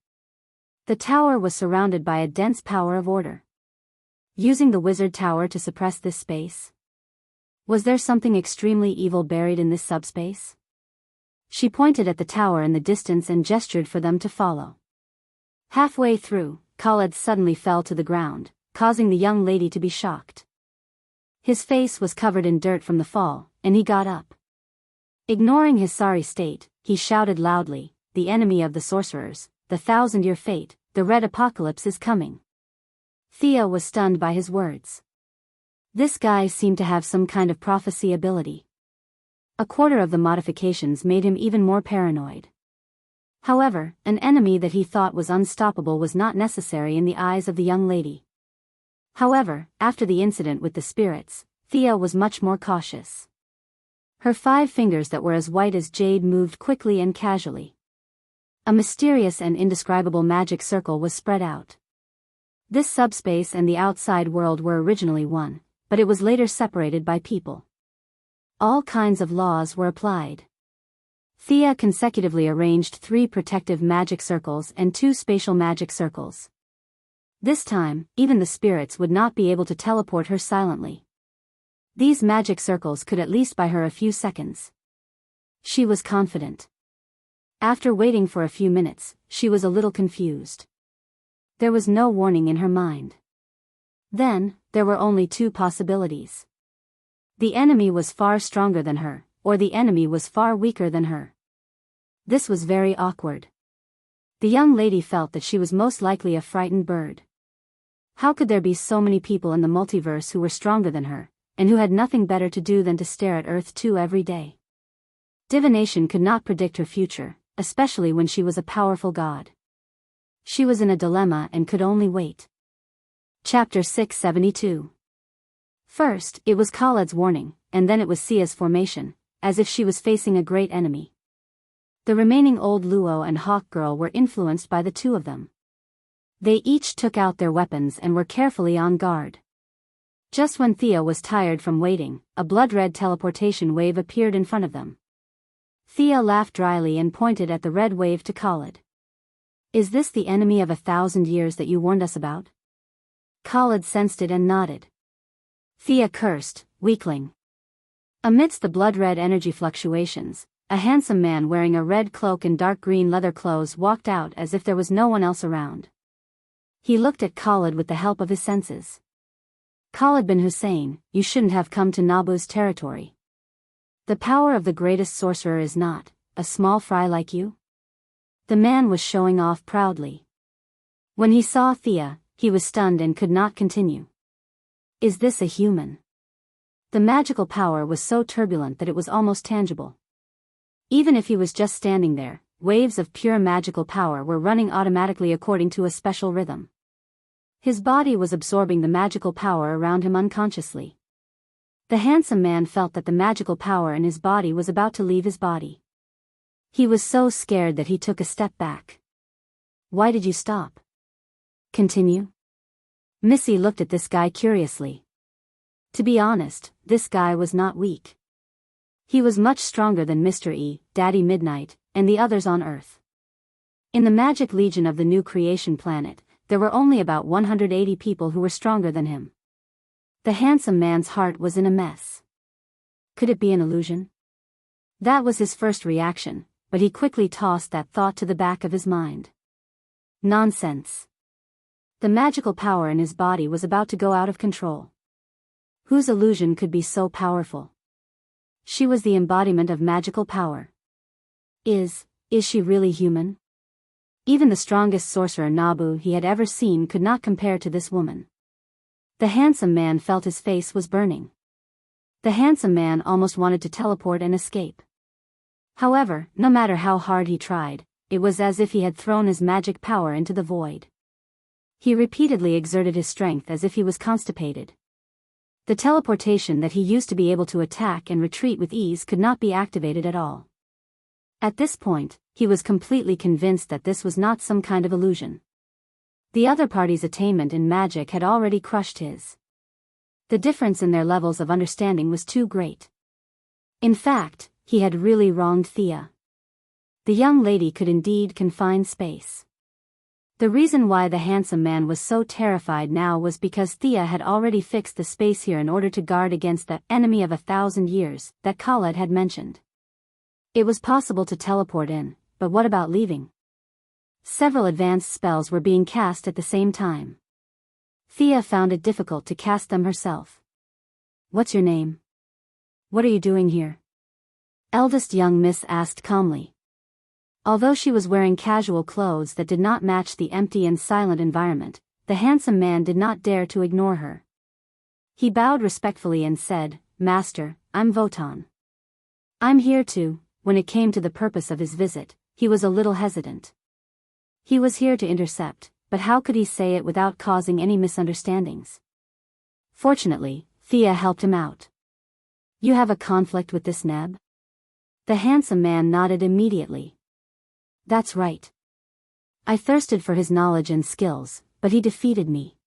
The tower was surrounded by a dense power of order. Using the wizard tower to suppress this space? Was there something extremely evil buried in this subspace? She pointed at the tower in the distance and gestured for them to follow. Halfway through, Khaled suddenly fell to the ground, causing the young lady to be shocked. His face was covered in dirt from the fall, and he got up. Ignoring his sorry state, he shouted loudly, "The enemy of the sorcerers, the 1,000-year fate, the red apocalypse is coming." Thea was stunned by his words. This guy seemed to have some kind of prophecy ability. A quarter of the modifications made him even more paranoid. However, an enemy that he thought was unstoppable was not necessary in the eyes of the young lady. However, after the incident with the spirits, Thea was much more cautious. Her 5 fingers that were as white as jade moved quickly and casually. A mysterious and indescribable magic circle was spread out. This subspace and the outside world were originally one, but it was later separated by people. All kinds of laws were applied. Thea consecutively arranged 3 protective magic circles and 2 spatial magic circles. This time, even the spirits would not be able to teleport her silently. These magic circles could at least buy her a few seconds. She was confident. After waiting for a few minutes, she was a little confused. There was no warning in her mind. Then, there were only 2 possibilities. The enemy was far stronger than her, or the enemy was far weaker than her. This was very awkward. The young lady felt that she was most likely a frightened bird. How could there be so many people in the multiverse who were stronger than her, and who had nothing better to do than to stare at Earth 2 every day? Divination could not predict her future, especially when she was a powerful god. She was in a dilemma and could only wait. Chapter 672. First, it was Khaled's warning, and then it was Sia's formation, as if she was facing a great enemy. The remaining old Luo and Hawk Girl were influenced by the two of them. They each took out their weapons and were carefully on guard. Just when Thea was tired from waiting, a blood-red teleportation wave appeared in front of them. Thea laughed dryly and pointed at the red wave to Khaled. "Is this the enemy of 1,000 years that you warned us about?" Khaled sensed it and nodded. Thea cursed, "Weakling." Amidst the blood-red energy fluctuations, a handsome man wearing a red cloak and dark green leather clothes walked out as if there was no one else around. He looked at Khaled with the help of his senses. "Khaled bin Hussein, you shouldn't have come to Nabu's territory. The power of the greatest sorcerer is not a small fry like you." The man was showing off proudly. When he saw Thea, he was stunned and could not continue. "Is this a human?" The magical power was so turbulent that it was almost tangible. Even if he was just standing there, waves of pure magical power were running automatically according to a special rhythm. His body was absorbing the magical power around him unconsciously. The handsome man felt that the magical power in his body was about to leave his body. He was so scared that he took a step back. "Why did you stop?" "Continue?" Missy looked at this guy curiously. To be honest, this guy was not weak. He was much stronger than Mr. E, Daddy Midnight, and the others on Earth. In the Magic Legion of the new creation planet, there were only about 180 people who were stronger than him. The handsome man's heart was in a mess. Could it be an illusion? That was his first reaction, but he quickly tossed that thought to the back of his mind. Nonsense. The magical power in his body was about to go out of control. Whose illusion could be so powerful? She was the embodiment of magical power. Is she really human? Even the strongest sorcerer Nabu he had ever seen could not compare to this woman. The handsome man felt his face was burning. The handsome man almost wanted to teleport and escape. However, no matter how hard he tried, it was as if he had thrown his magic power into the void. He repeatedly exerted his strength as if he was constipated. The teleportation that he used to be able to attack and retreat with ease could not be activated at all. At this point, he was completely convinced that this was not some kind of illusion. The other party's attainment in magic had already crushed his. The difference in their levels of understanding was too great. In fact, he had really wronged Thea. The young lady could indeed confine space. The reason why the handsome man was so terrified now was because Thea had already fixed the space here in order to guard against the enemy of 1,000 years that Khaled had mentioned. It was possible to teleport in, but what about leaving? Several advanced spells were being cast at the same time. Thea found it difficult to cast them herself. "What's your name? What are you doing here?" Eldest young miss asked calmly. Although she was wearing casual clothes that did not match the empty and silent environment, the handsome man did not dare to ignore her. He bowed respectfully and said, "Master, I'm Votan." "I'm here too." When it came to the purpose of his visit, he was a little hesitant. He was here to intercept, but how could he say it without causing any misunderstandings? Fortunately, Thea helped him out. "You have a conflict with this Neb?" The handsome man nodded immediately. "That's right. I thirsted for his knowledge and skills, but he defeated me."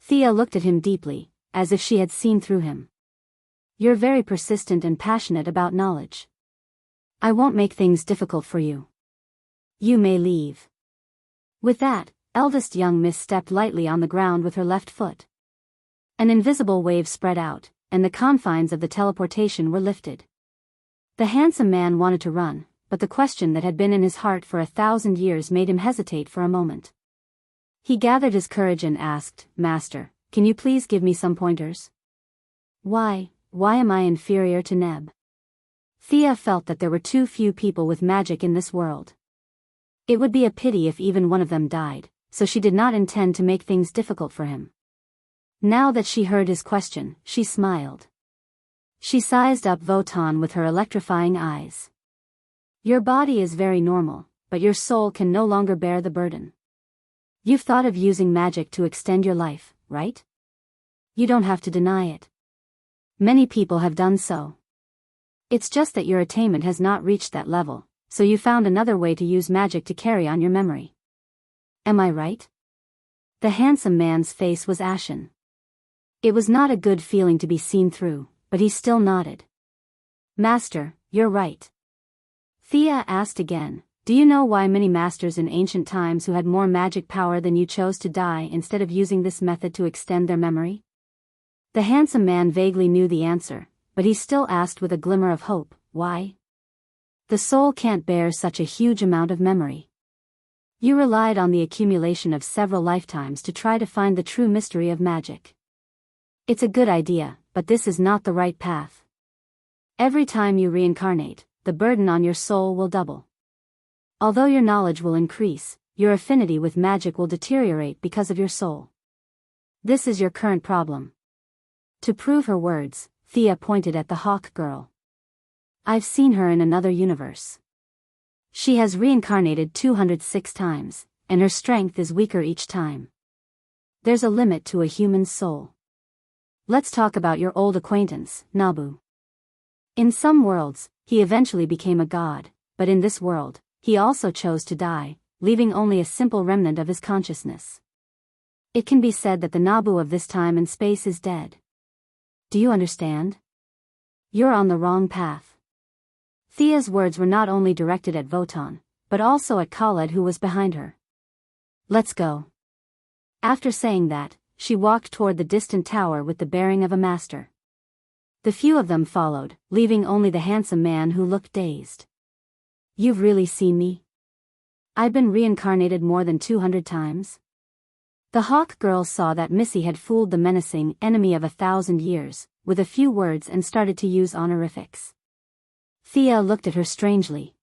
Thea looked at him deeply, as if she had seen through him. "You're very persistent and passionate about knowledge. I won't make things difficult for you. You may leave." With that, eldest young miss stepped lightly on the ground with her left foot. An invisible wave spread out, and the confines of the teleportation were lifted. The handsome man wanted to run, but the question that had been in his heart for 1,000 years made him hesitate for a moment. He gathered his courage and asked, "Master, can you please give me some pointers? Why am I inferior to Neb?" Thea felt that there were too few people with magic in this world. It would be a pity if even one of them died, so she did not intend to make things difficult for him. Now that she heard his question, she smiled. She sized up Wotan with her electrifying eyes. Your body is very normal, but your soul can no longer bear the burden. You've thought of using magic to extend your life, right? You don't have to deny it. Many people have done so. It's just that your attainment has not reached that level, so you found another way to use magic to carry on your memory. Am I right? The handsome man's face was ashen. It was not a good feeling to be seen through, but he still nodded. Master, you're right. Thea asked again, do you know why many masters in ancient times who had more magic power than you chose to die instead of using this method to extend their memory? The handsome man vaguely knew the answer, but he still asked with a glimmer of hope, why? The soul can't bear such a huge amount of memory. You relied on the accumulation of several lifetimes to try to find the true mystery of magic. It's a good idea, but this is not the right path. Every time you reincarnate, the burden on your soul will double. Although your knowledge will increase, your affinity with magic will deteriorate because of your soul. This is your current problem. To prove her words, Thea pointed at the hawk girl. I've seen her in another universe. She has reincarnated 206 times, and her strength is weaker each time. There's a limit to a human's soul. Let's talk about your old acquaintance, Nabu. In some worlds, he eventually became a god, but in this world, he also chose to die, leaving only a simple remnant of his consciousness. It can be said that the Nabu of this time and space is dead. Do you understand? You're on the wrong path. Thea's words were not only directed at Wotan, but also at Khaled who was behind her. Let's go. After saying that, she walked toward the distant tower with the bearing of a master. The few of them followed, leaving only the handsome man who looked dazed. You've really seen me? I've been reincarnated more than 200 times. The hawk girl saw that Missy had fooled the menacing enemy of 1,000 years, with a few words and started to use honorifics. Thea looked at her strangely.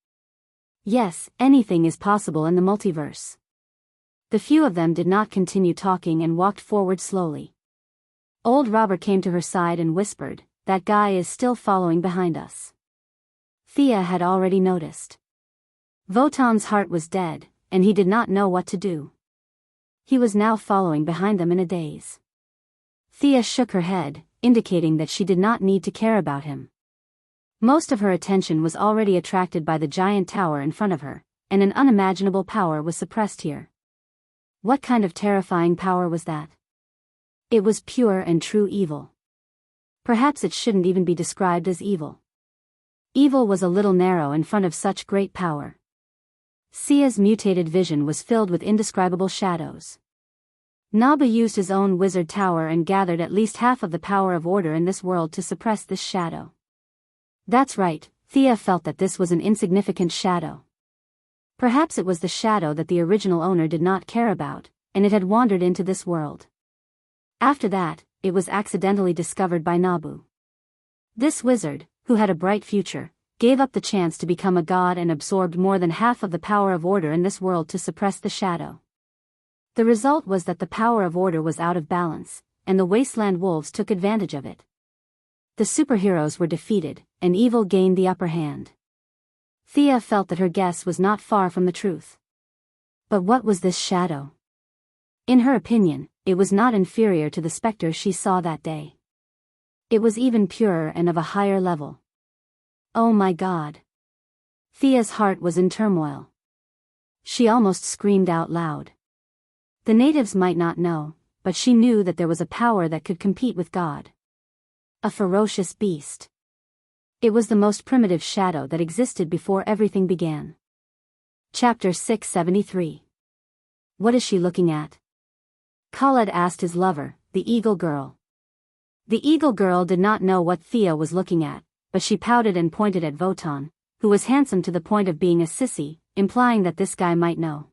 Yes, anything is possible in the multiverse. The few of them did not continue talking and walked forward slowly. Old Robert came to her side and whispered, that guy is still following behind us. Thea had already noticed. Wotan's heart was dead, and he did not know what to do. He was now following behind them in a daze. Thea shook her head, indicating that she did not need to care about him. Most of her attention was already attracted by the giant tower in front of her, and an unimaginable power was suppressed here. What kind of terrifying power was that? It was pure and true evil. Perhaps it shouldn't even be described as evil. Evil was a little narrow in front of such great power. Sia's mutated vision was filled with indescribable shadows. Nabu used his own wizard tower and gathered at least half of the power of order in this world to suppress this shadow. That's right, Thea felt that this was an insignificant shadow. Perhaps it was the shadow that the original owner did not care about, and it had wandered into this world. After that, it was accidentally discovered by Nabu. This wizard, who had a bright future, gave up the chance to become a god and absorbed more than half of the power of order in this world to suppress the shadow. The result was that the power of order was out of balance, and the wasteland wolves took advantage of it. The superheroes were defeated, and evil gained the upper hand. Thea felt that her guess was not far from the truth. But what was this shadow? In her opinion, it was not inferior to the specter she saw that day. It was even purer and of a higher level. Oh my God! Thea's heart was in turmoil. She almost screamed out loud. The natives might not know, but she knew that there was a power that could compete with God. A ferocious beast. It was the most primitive shadow that existed before everything began. Chapter 673. What is she looking at? Khaled asked his lover, the eagle girl. The eagle girl did not know what Thea was looking at, but she pouted and pointed at Wotan, who was handsome to the point of being a sissy, implying that this guy might know.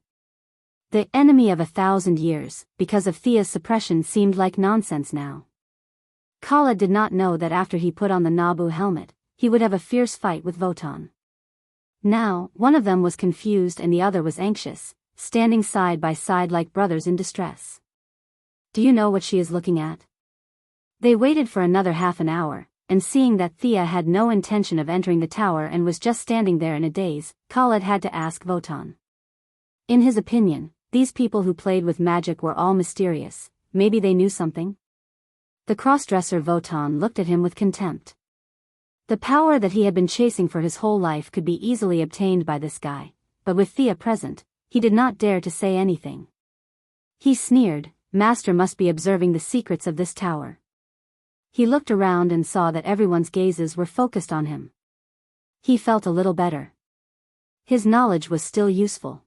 The enemy of 1,000 years, because of Thea's suppression, seemed like nonsense now. Khaled did not know that after he put on the Nabu helmet, he would have a fierce fight with Wotan. Now, one of them was confused and the other was anxious, standing side by side like brothers in distress. Do you know what she is looking at? They waited for another half an hour, and seeing that Thea had no intention of entering the tower and was just standing there in a daze, Khalid had to ask Votan. In his opinion, these people who played with magic were all mysterious. Maybe they knew something? The crossdresser Votan looked at him with contempt. The power that he had been chasing for his whole life could be easily obtained by this guy, but with Thea present, he did not dare to say anything. He sneered, Master must be observing the secrets of this tower. He looked around and saw that everyone's gazes were focused on him. He felt a little better. His knowledge was still useful.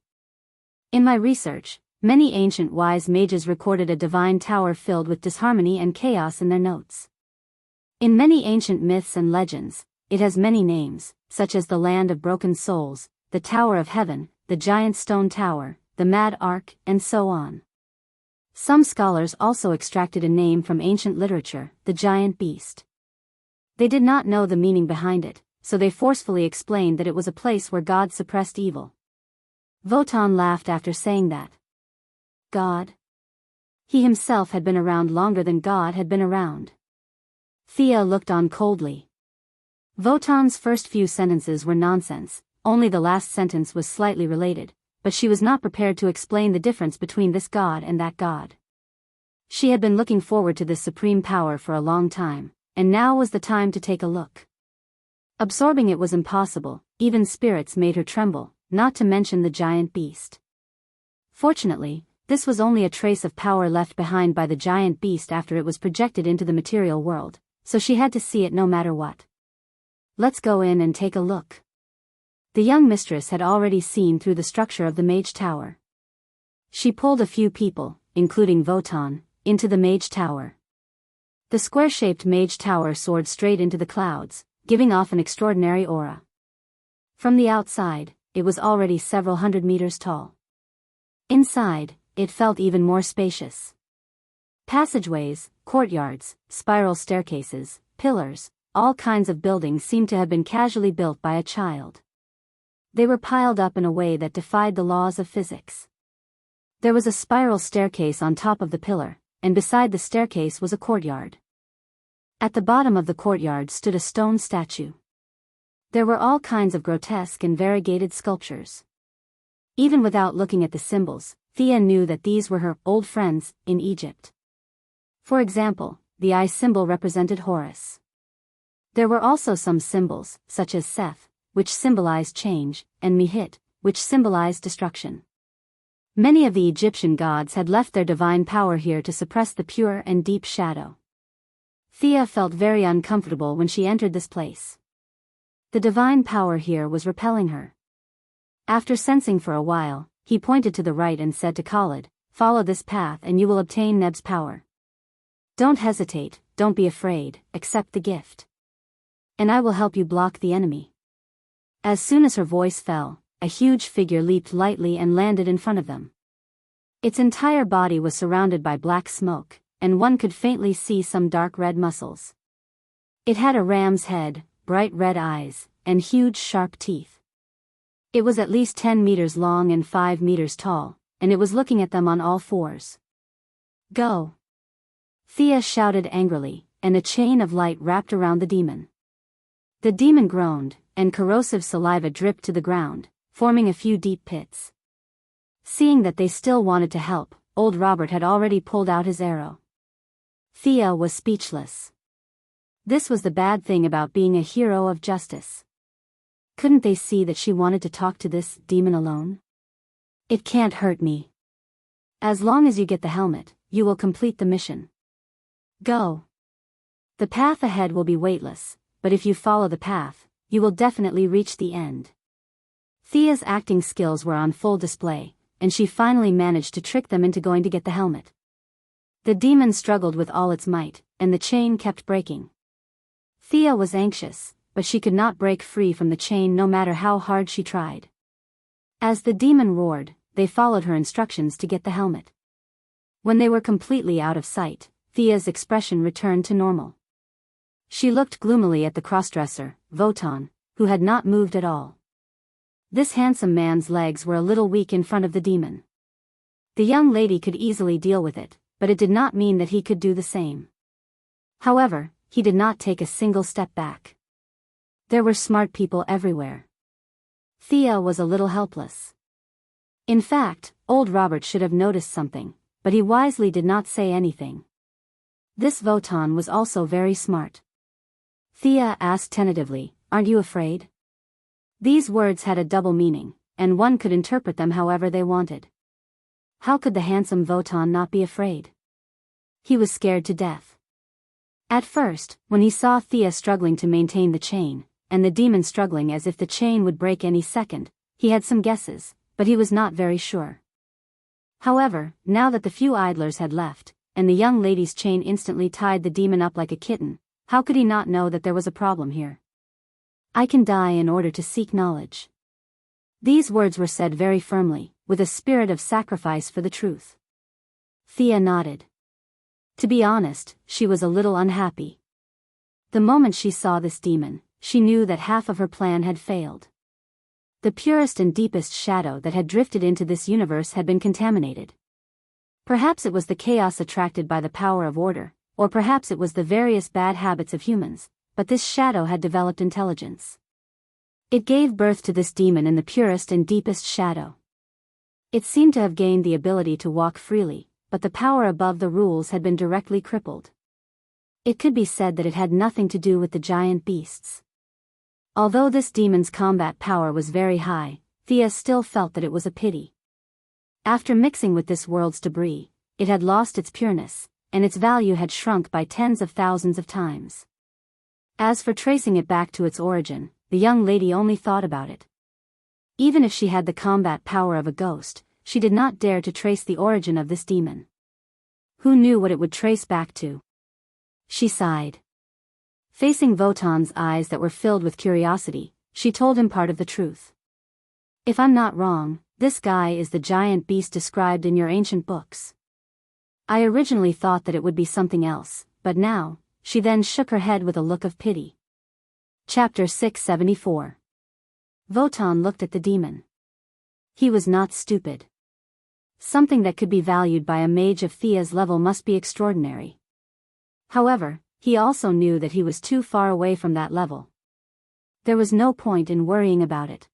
In my research, many ancient wise mages recorded a divine tower filled with disharmony and chaos in their notes. In many ancient myths and legends, it has many names, such as the Land of Broken Souls, the Tower of Heaven, the Giant Stone Tower, the Mad Ark, and so on. Some scholars also extracted a name from ancient literature, the Giant Beast. They did not know the meaning behind it, so they forcefully explained that it was a place where God suppressed evil. Votan laughed after saying that. God? He himself had been around longer than God had been around. Thea looked on coldly. Votan's first few sentences were nonsense, only the last sentence was slightly related, but she was not prepared to explain the difference between this God and that God. She had been looking forward to this supreme power for a long time, and now was the time to take a look. Absorbing it was impossible, even spirits made her tremble, not to mention the giant beast. Fortunately, this was only a trace of power left behind by the giant beast after it was projected into the material world, so she had to see it no matter what. Let's go in and take a look. The young mistress had already seen through the structure of the mage tower. She pulled a few people, including Votan, into the mage tower. The square-shaped mage tower soared straight into the clouds, giving off an extraordinary aura. From the outside, it was already several hundred meters tall. Inside, it felt even more spacious. Passageways, courtyards, spiral staircases, pillars, all kinds of buildings seemed to have been casually built by a child. They were piled up in a way that defied the laws of physics. There was a spiral staircase on top of the pillar, and beside the staircase was a courtyard. At the bottom of the courtyard stood a stone statue. There were all kinds of grotesque and variegated sculptures. Even without looking at the symbols, Thea knew that these were her old friends in Egypt. For example, the eye symbol represented Horus. There were also some symbols, such as Seth, which symbolized change, and Mihit, which symbolized destruction. Many of the Egyptian gods had left their divine power here to suppress the pure and deep shadow. Thea felt very uncomfortable when she entered this place. The divine power here was repelling her. After sensing for a while, he pointed to the right and said to Khalid, "Follow this path and you will obtain Neb's power. Don't hesitate, don't be afraid, accept the gift. And I will help you block the enemy." As soon as her voice fell, a huge figure leaped lightly and landed in front of them. Its entire body was surrounded by black smoke, and one could faintly see some dark red muscles. It had a ram's head, bright red eyes, and huge sharp teeth. It was at least 10 meters long and 5 meters tall, and it was looking at them on all fours. "Go!" Thea shouted angrily, and a chain of light wrapped around the demon. The demon groaned, and corrosive saliva dripped to the ground, forming a few deep pits. Seeing that they still wanted to help, old Robert had already pulled out his arrow. Thea was speechless. This was the bad thing about being a hero of justice. Couldn't they see that she wanted to talk to this demon alone? "It can't hurt me. As long as you get the helmet, you will complete the mission. Go. The path ahead will be weightless, but if you follow the path, you will definitely reach the end." Thea's acting skills were on full display, and she finally managed to trick them into going to get the helmet. The demon struggled with all its might, and the chain kept breaking. Thea was anxious, but she could not break free from the chain no matter how hard she tried. As the demon roared, they followed her instructions to get the helmet. When they were completely out of sight, Thea's expression returned to normal. She looked gloomily at the crossdresser, Votan, who had not moved at all. This handsome man's legs were a little weak in front of the demon. The young lady could easily deal with it, but it did not mean that he could do the same. However, he did not take a single step back. There were smart people everywhere. Thea was a little helpless. In fact, old Robert should have noticed something, but he wisely did not say anything. This Wotan was also very smart. Thea asked tentatively, "Aren't you afraid?" These words had a double meaning, and one could interpret them however they wanted. How could the handsome Wotan not be afraid? He was scared to death. At first, when he saw Thea struggling to maintain the chain, and the demon struggling as if the chain would break any second, he had some guesses, but he was not very sure. However, now that the few idlers had left, and the young lady's chain instantly tied the demon up like a kitten, how could he not know that there was a problem here? "I can die in order to seek knowledge." These words were said very firmly, with a spirit of sacrifice for the truth. Thea nodded. To be honest, she was a little unhappy. The moment she saw this demon, she knew that half of her plan had failed. The purest and deepest shadow that had drifted into this universe had been contaminated. Perhaps it was the chaos attracted by the power of order, or perhaps it was the various bad habits of humans, but this shadow had developed intelligence. It gave birth to this demon in the purest and deepest shadow. It seemed to have gained the ability to walk freely, but the power above the rules had been directly crippled. It could be said that it had nothing to do with the giant beasts. Although this demon's combat power was very high, Thea still felt that it was a pity. After mixing with this world's debris, it had lost its pureness, and its value had shrunk by tens of thousands of times. As for tracing it back to its origin, the young lady only thought about it. Even if she had the combat power of a ghost, she did not dare to trace the origin of this demon. Who knew what it would trace back to? She sighed. Facing Wotan's eyes that were filled with curiosity, she told him part of the truth. "If I'm not wrong, this guy is the giant beast described in your ancient books. I originally thought that it would be something else, but now," she then shook her head with a look of pity. Chapter 674. Wotan looked at the demon. He was not stupid. Something that could be valued by a mage of Thea's level must be extraordinary. However, he also knew that he was too far away from that level. There was no point in worrying about it.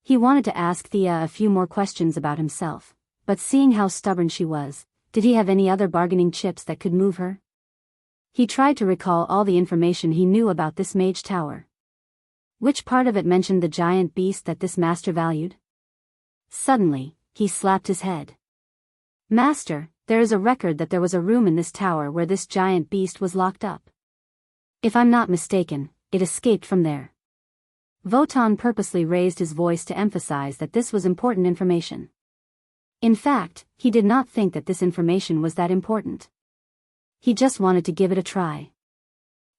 He wanted to ask Thea a few more questions about himself, but seeing how stubborn she was, did he have any other bargaining chips that could move her? He tried to recall all the information he knew about this mage tower. Which part of it mentioned the giant beast that this master valued? Suddenly, he slapped his head. "Master, there is a record that there was a room in this tower where this giant beast was locked up. If I'm not mistaken, it escaped from there." Wotan purposely raised his voice to emphasize that this was important information. In fact, he did not think that this information was that important. He just wanted to give it a try.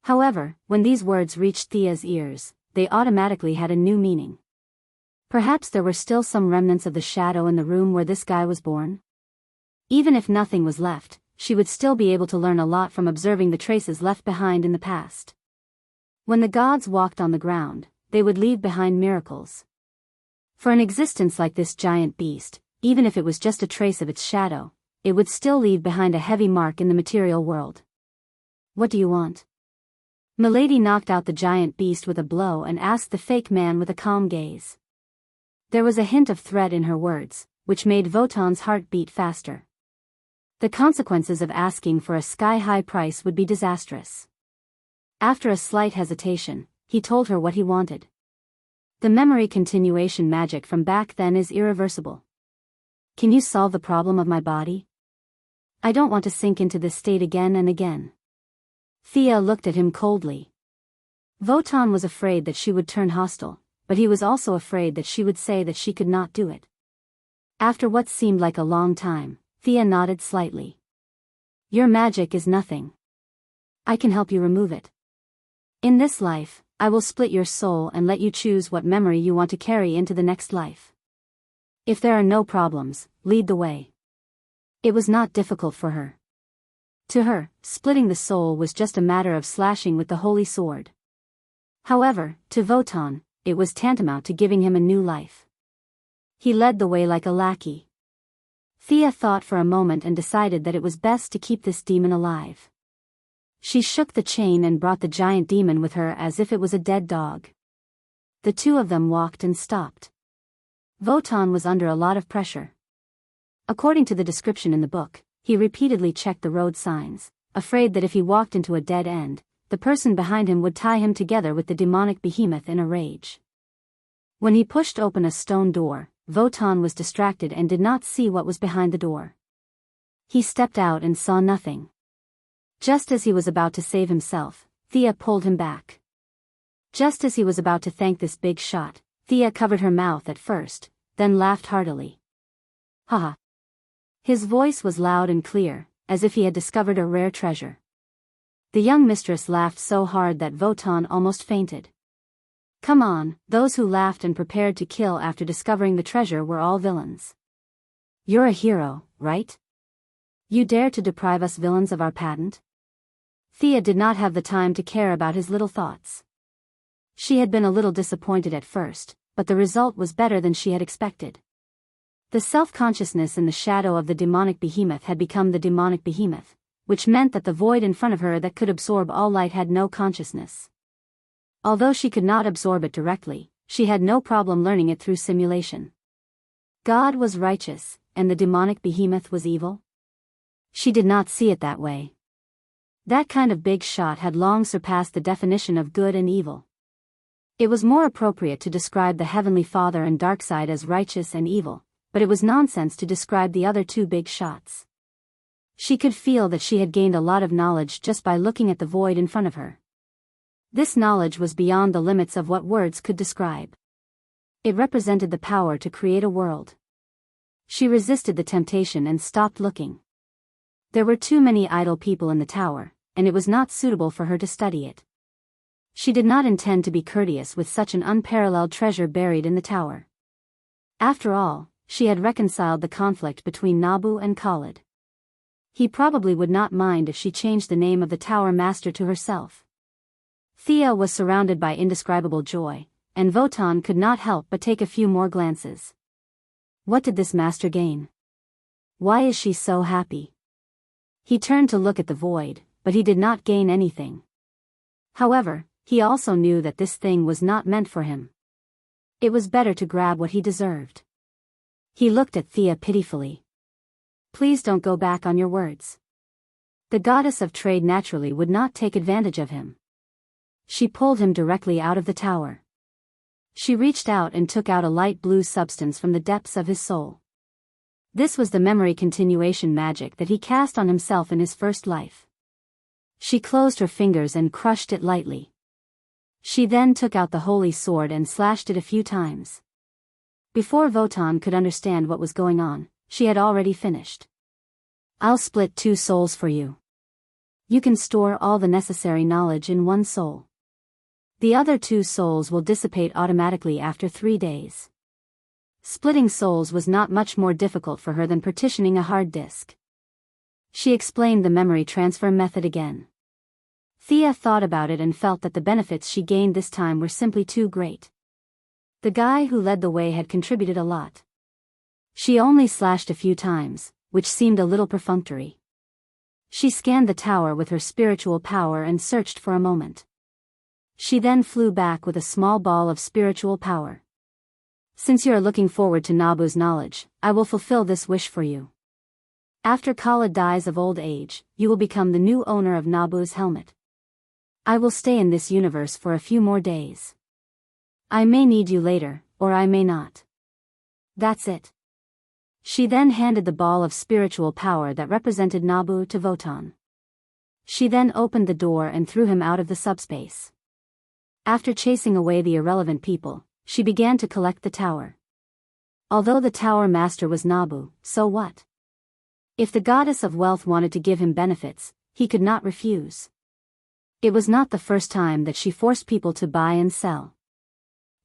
However, when these words reached Thea's ears, they automatically had a new meaning. Perhaps there were still some remnants of the shadow in the room where this guy was born? Even if nothing was left, she would still be able to learn a lot from observing the traces left behind in the past. When the gods walked on the ground, they would leave behind miracles. For an existence like this giant beast, even if it was just a trace of its shadow, it would still leave behind a heavy mark in the material world. "What do you want?" Milady knocked out the giant beast with a blow and asked the fake man with a calm gaze. There was a hint of threat in her words, which made Wotan's heart beat faster. The consequences of asking for a sky-high price would be disastrous. After a slight hesitation, he told her what he wanted. "The memory continuation magic from back then is irreversible. Can you solve the problem of my body? I don't want to sink into this state again and again." Thea looked at him coldly. Wotan was afraid that she would turn hostile, but he was also afraid that she would say that she could not do it. After what seemed like a long time, Thea nodded slightly. "Your magic is nothing. I can help you remove it. In this life, I will split your soul and let you choose what memory you want to carry into the next life. If there are no problems, lead the way." It was not difficult for her. To her, splitting the soul was just a matter of slashing with the holy sword. However, to Wotan, it was tantamount to giving him a new life. He led the way like a lackey. Thea thought for a moment and decided that it was best to keep this demon alive. She shook the chain and brought the giant demon with her as if it was a dead dog. The two of them walked and stopped. Wotan was under a lot of pressure. According to the description in the book, he repeatedly checked the road signs, afraid that if he walked into a dead end, the person behind him would tie him together with the demonic behemoth in a rage. When he pushed open a stone door, Wotan was distracted and did not see what was behind the door. He stepped out and saw nothing. Just as he was about to save himself, Thea pulled him back. Just as he was about to thank this big shot, Thea covered her mouth at first, then laughed heartily. Haha. His voice was loud and clear, as if he had discovered a rare treasure. The young mistress laughed so hard that Wotan almost fainted. Come on, those who laughed and prepared to kill after discovering the treasure were all villains. You're a hero, right? You dare to deprive us villains of our patent? Thea did not have the time to care about his little thoughts. She had been a little disappointed at first, but the result was better than she had expected. The self-consciousness in the shadow of the demonic behemoth had become the demonic behemoth, which meant that the void in front of her that could absorb all light had no consciousness. Although she could not absorb it directly, she had no problem learning it through simulation. God was righteous, and the demonic behemoth was evil? She did not see it that way. That kind of big shot had long surpassed the definition of good and evil. It was more appropriate to describe the Heavenly Father and Darkseid as righteous and evil, but it was nonsense to describe the other two big shots. She could feel that she had gained a lot of knowledge just by looking at the void in front of her. This knowledge was beyond the limits of what words could describe. It represented the power to create a world. She resisted the temptation and stopped looking. There were too many idle people in the tower, and it was not suitable for her to study it. She did not intend to be courteous with such an unparalleled treasure buried in the tower. After all, she had reconciled the conflict between Nabu and Khalid. He probably would not mind if she changed the name of the tower master to herself. Thea was surrounded by indescribable joy, and Wotan could not help but take a few more glances. What did this master gain? Why is she so happy? He turned to look at the void, but he did not gain anything. However, he also knew that this thing was not meant for him. It was better to grab what he deserved. He looked at Thea pitifully. Please don't go back on your words. The goddess of trade naturally would not take advantage of him. She pulled him directly out of the tower. She reached out and took out a light blue substance from the depths of his soul. This was the memory continuation magic that he cast on himself in his first life. She closed her fingers and crushed it lightly. She then took out the holy sword and slashed it a few times. Before Wotan could understand what was going on, she had already finished. I'll split 2 souls for you. You can store all the necessary knowledge in 1 soul. The other 2 souls will dissipate automatically after 3 days. Splitting souls was not much more difficult for her than partitioning a hard disk. She explained the memory transfer method again. Thea thought about it and felt that the benefits she gained this time were simply too great. The guy who led the way had contributed a lot. She only slashed a few times, which seemed a little perfunctory. She scanned the tower with her spiritual power and searched for a moment. She then flew back with a small ball of spiritual power. Since you are looking forward to Nabu's knowledge, I will fulfill this wish for you. After Khalid dies of old age, you will become the new owner of Nabu's helmet. I will stay in this universe for a few more days. I may need you later, or I may not. That's it. She then handed the ball of spiritual power that represented Nabu to Wotan. She then opened the door and threw him out of the subspace. After chasing away the irrelevant people, she began to collect the tower. Although the tower master was Nabu, so what? If the goddess of wealth wanted to give him benefits, he could not refuse. It was not the first time that she forced people to buy and sell.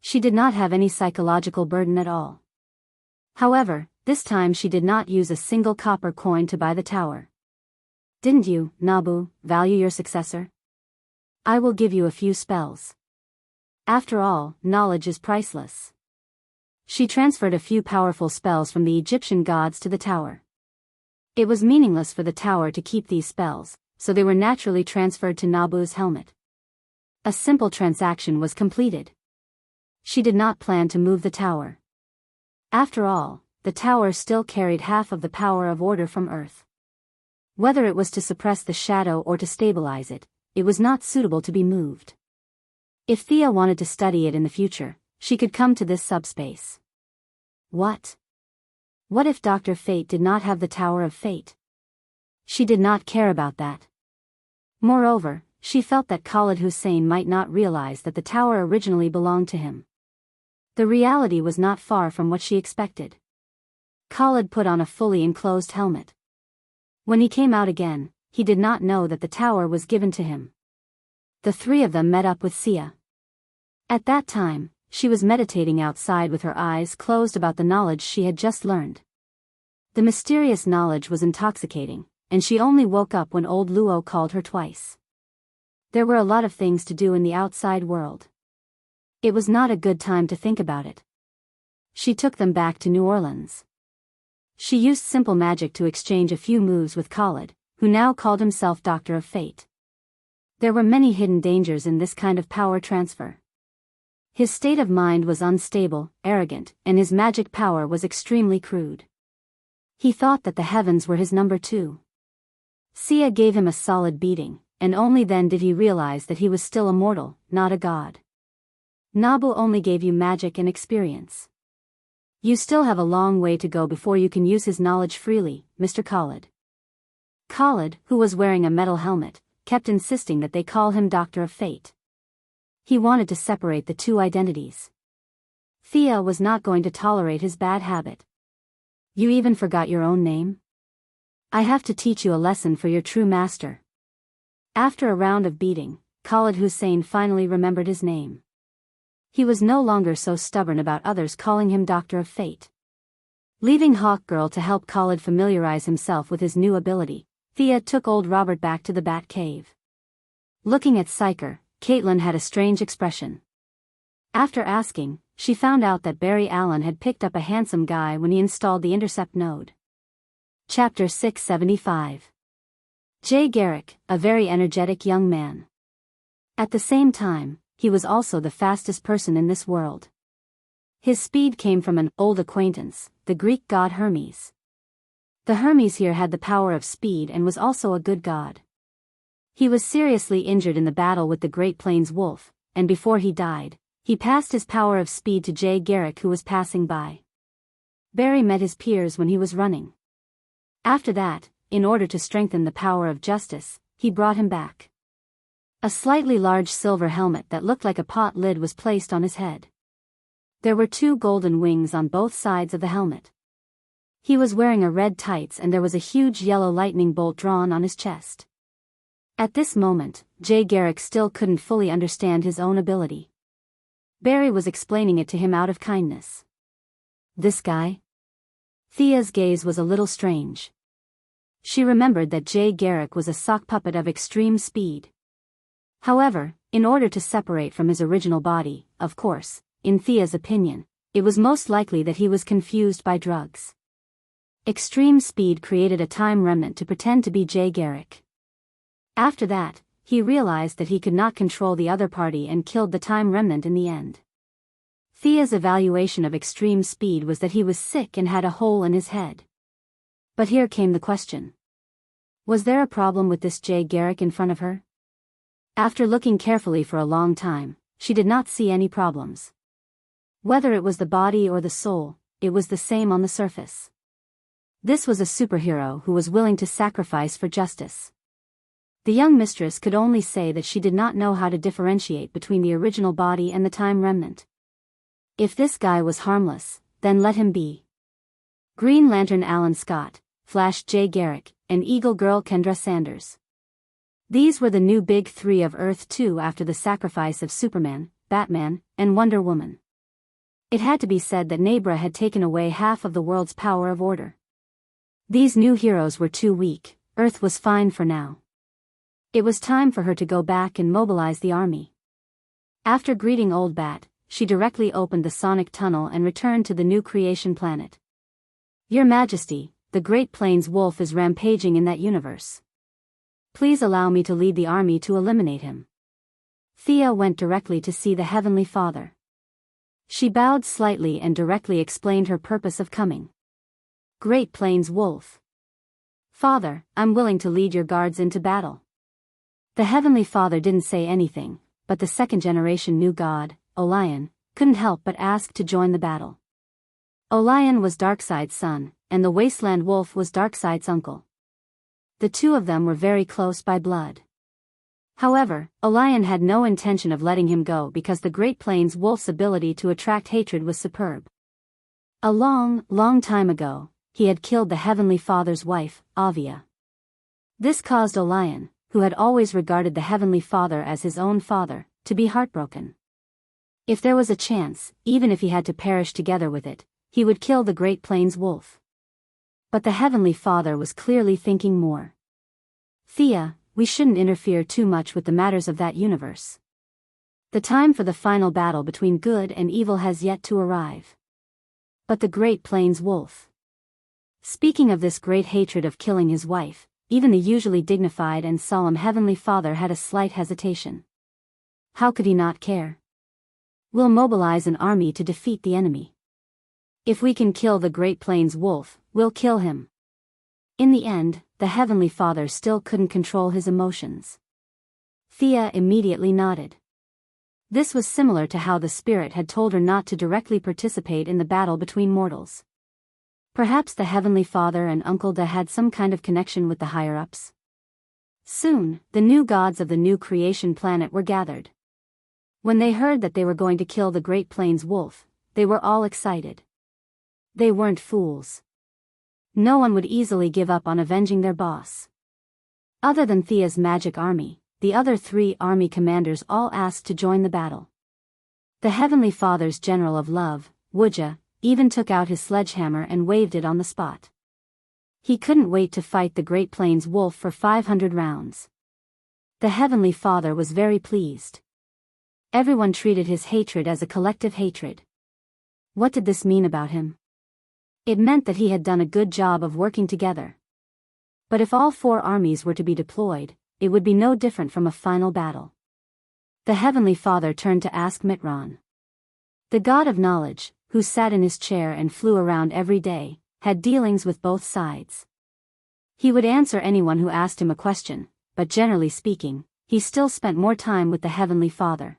She did not have any psychological burden at all. However, this time she did not use a single copper coin to buy the tower. Didn't you, Nabu, value your successor? I will give you a few spells. After all, knowledge is priceless. She transferred a few powerful spells from the Egyptian gods to the tower. It was meaningless for the tower to keep these spells, so they were naturally transferred to Nabu's helmet. A simple transaction was completed. She did not plan to move the tower. After all, the tower still carried half of the power of order from Earth. Whether it was to suppress the shadow or to stabilize it, it was not suitable to be moved. If Thea wanted to study it in the future, she could come to this subspace. What? What if Dr. Fate did not have the Tower of Fate? She did not care about that. Moreover, she felt that Khalid Hussein might not realize that the tower originally belonged to him. The reality was not far from what she expected. Khalid put on a fully enclosed helmet. When he came out again, he did not know that the tower was given to him. The three of them met up with Sia. At that time, she was meditating outside with her eyes closed about the knowledge she had just learned. The mysterious knowledge was intoxicating, and she only woke up when old Luo called her twice. There were a lot of things to do in the outside world. It was not a good time to think about it. She took them back to New Orleans. She used simple magic to exchange a few moves with Khalid, who now called himself Doctor of Fate. There were many hidden dangers in this kind of power transfer. His state of mind was unstable, arrogant, and his magic power was extremely crude. He thought that the heavens were his number two. Sia gave him a solid beating, and only then did he realize that he was still a mortal, not a god. Nabu only gave you magic and experience. You still have a long way to go before you can use his knowledge freely, Mr. Khalid. Khalid, who was wearing a metal helmet, kept insisting that they call him Doctor of Fate. He wanted to separate the two identities. Thea was not going to tolerate his bad habit. You even forgot your own name? I have to teach you a lesson for your true master. After a round of beating, Khalid Hussein finally remembered his name. He was no longer so stubborn about others calling him Doctor of Fate. Leaving Hawk Girl to help Khalid familiarize himself with his new ability, Thea took old Robert back to the Bat Cave. Looking at Psyker, Caitlin had a strange expression. After asking, she found out that Barry Allen had picked up a handsome guy when he installed the intercept node. Chapter 675. Jay Garrick, a very energetic young man. At the same time, he was also the fastest person in this world. His speed came from an old acquaintance, the Greek god Hermes. The Hermes here had the power of speed and was also a good god. He was seriously injured in the battle with the Great Plains wolf, and before he died, he passed his power of speed to Jay Garrick, who was passing by. Barry met his peers when he was running. After that, in order to strengthen the power of justice, he brought him back. A slightly large silver helmet that looked like a pot lid was placed on his head. There were two golden wings on both sides of the helmet. He was wearing a red tights and there was a huge yellow lightning bolt drawn on his chest. At this moment, Jay Garrick still couldn't fully understand his own ability. Barry was explaining it to him out of kindness. This guy? Thea's gaze was a little strange. She remembered that Jay Garrick was a sock puppet of extreme speed. However, in order to separate from his original body, of course, in Thea's opinion, it was most likely that he was confused by drugs. Extreme speed created a time remnant to pretend to be Jay Garrick. After that, he realized that he could not control the other party and killed the time remnant in the end. Thea's evaluation of extreme speed was that he was sick and had a hole in his head. But here came the question. Was there a problem with this Jay Garrick in front of her? After looking carefully for a long time, she did not see any problems. Whether it was the body or the soul, it was the same on the surface. This was a superhero who was willing to sacrifice for justice. The young mistress could only say that she did not know how to differentiate between the original body and the time remnant. If this guy was harmless, then let him be. Green Lantern Alan Scott, Flash Jay Garrick, and Eagle Girl Kendra Sanders. These were the new big three of Earth 2 after the sacrifice of Superman, Batman, and Wonder Woman. It had to be said that Nebra had taken away half of the world's power of order. These new heroes were too weak. Earth was fine for now. It was time for her to go back and mobilize the army. After greeting Old Bat, she directly opened the sonic tunnel and returned to the new creation planet. Your Majesty, the Great Plains Wolf is rampaging in that universe. Please allow me to lead the army to eliminate him. Thea went directly to see the Heavenly Father. She bowed slightly and directly explained her purpose of coming. Great Plains Wolf. Father, I'm willing to lead your guards into battle. The Heavenly Father didn't say anything, but the second-generation new god, Olion, couldn't help but ask to join the battle. Olion was Darkseid's son, and the Wasteland Wolf was Darkseid's uncle. The two of them were very close by blood. However, Olion had no intention of letting him go because the Great Plains Wolf's ability to attract hatred was superb. A long, long time ago, he had killed the Heavenly Father's wife, Avia. This caused Olion, who had always regarded the Heavenly Father as his own father, to be heartbroken. If there was a chance, even if he had to perish together with it, he would kill the Great Plains Wolf. But the Heavenly Father was clearly thinking more. Thea, we shouldn't interfere too much with the matters of that universe. The time for the final battle between good and evil has yet to arrive. But the Great Plains Wolf. Speaking of this great hatred of killing his wife, even the usually dignified and solemn Heavenly Father had a slight hesitation. How could he not care? We'll mobilize an army to defeat the enemy. If we can kill the Great Plains Wolf, we'll kill him. In the end, the Heavenly Father still couldn't control his emotions. Thea immediately nodded. This was similar to how the spirit had told her not to directly participate in the battle between mortals. Perhaps the Heavenly Father and Uncle Da had some kind of connection with the higher-ups. Soon, the new gods of the new creation planet were gathered. When they heard that they were going to kill the Great Plains Wolf, they were all excited. They weren't fools. No one would easily give up on avenging their boss. Other than Thea's magic army, the other 3 army commanders all asked to join the battle. The Heavenly Father's General of Love, Wuja, even took out his sledgehammer and waved it on the spot. He couldn't wait to fight the Great Plains Wolf for 500 rounds. The Heavenly Father was very pleased. Everyone treated his hatred as a collective hatred. What did this mean about him? It meant that he had done a good job of working together. But if all 4 armies were to be deployed, it would be no different from a final battle. The Heavenly Father turned to ask Mitron. The god of knowledge, who sat in his chair and flew around every day, had dealings with both sides. He would answer anyone who asked him a question, but generally speaking, he still spent more time with the Heavenly Father.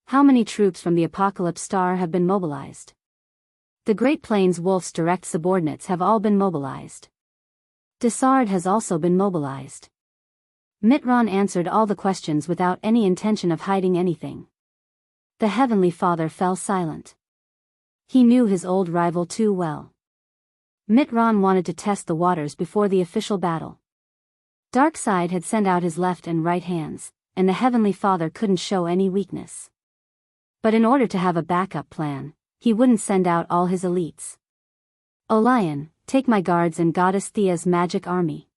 How many troops from the Apocalypse Star have been mobilized? The Great Plains Wolf's direct subordinates have all been mobilized. Desard has also been mobilized. Mitron answered all the questions without any intention of hiding anything. The Heavenly Father fell silent. He knew his old rival too well. Mitron wanted to test the waters before the official battle. Darkseid had sent out his left and right hands, and the Heavenly Father couldn't show any weakness. But in order to have a backup plan, he wouldn't send out all his elites. Olion, take my guards and Goddess Thea's magic army.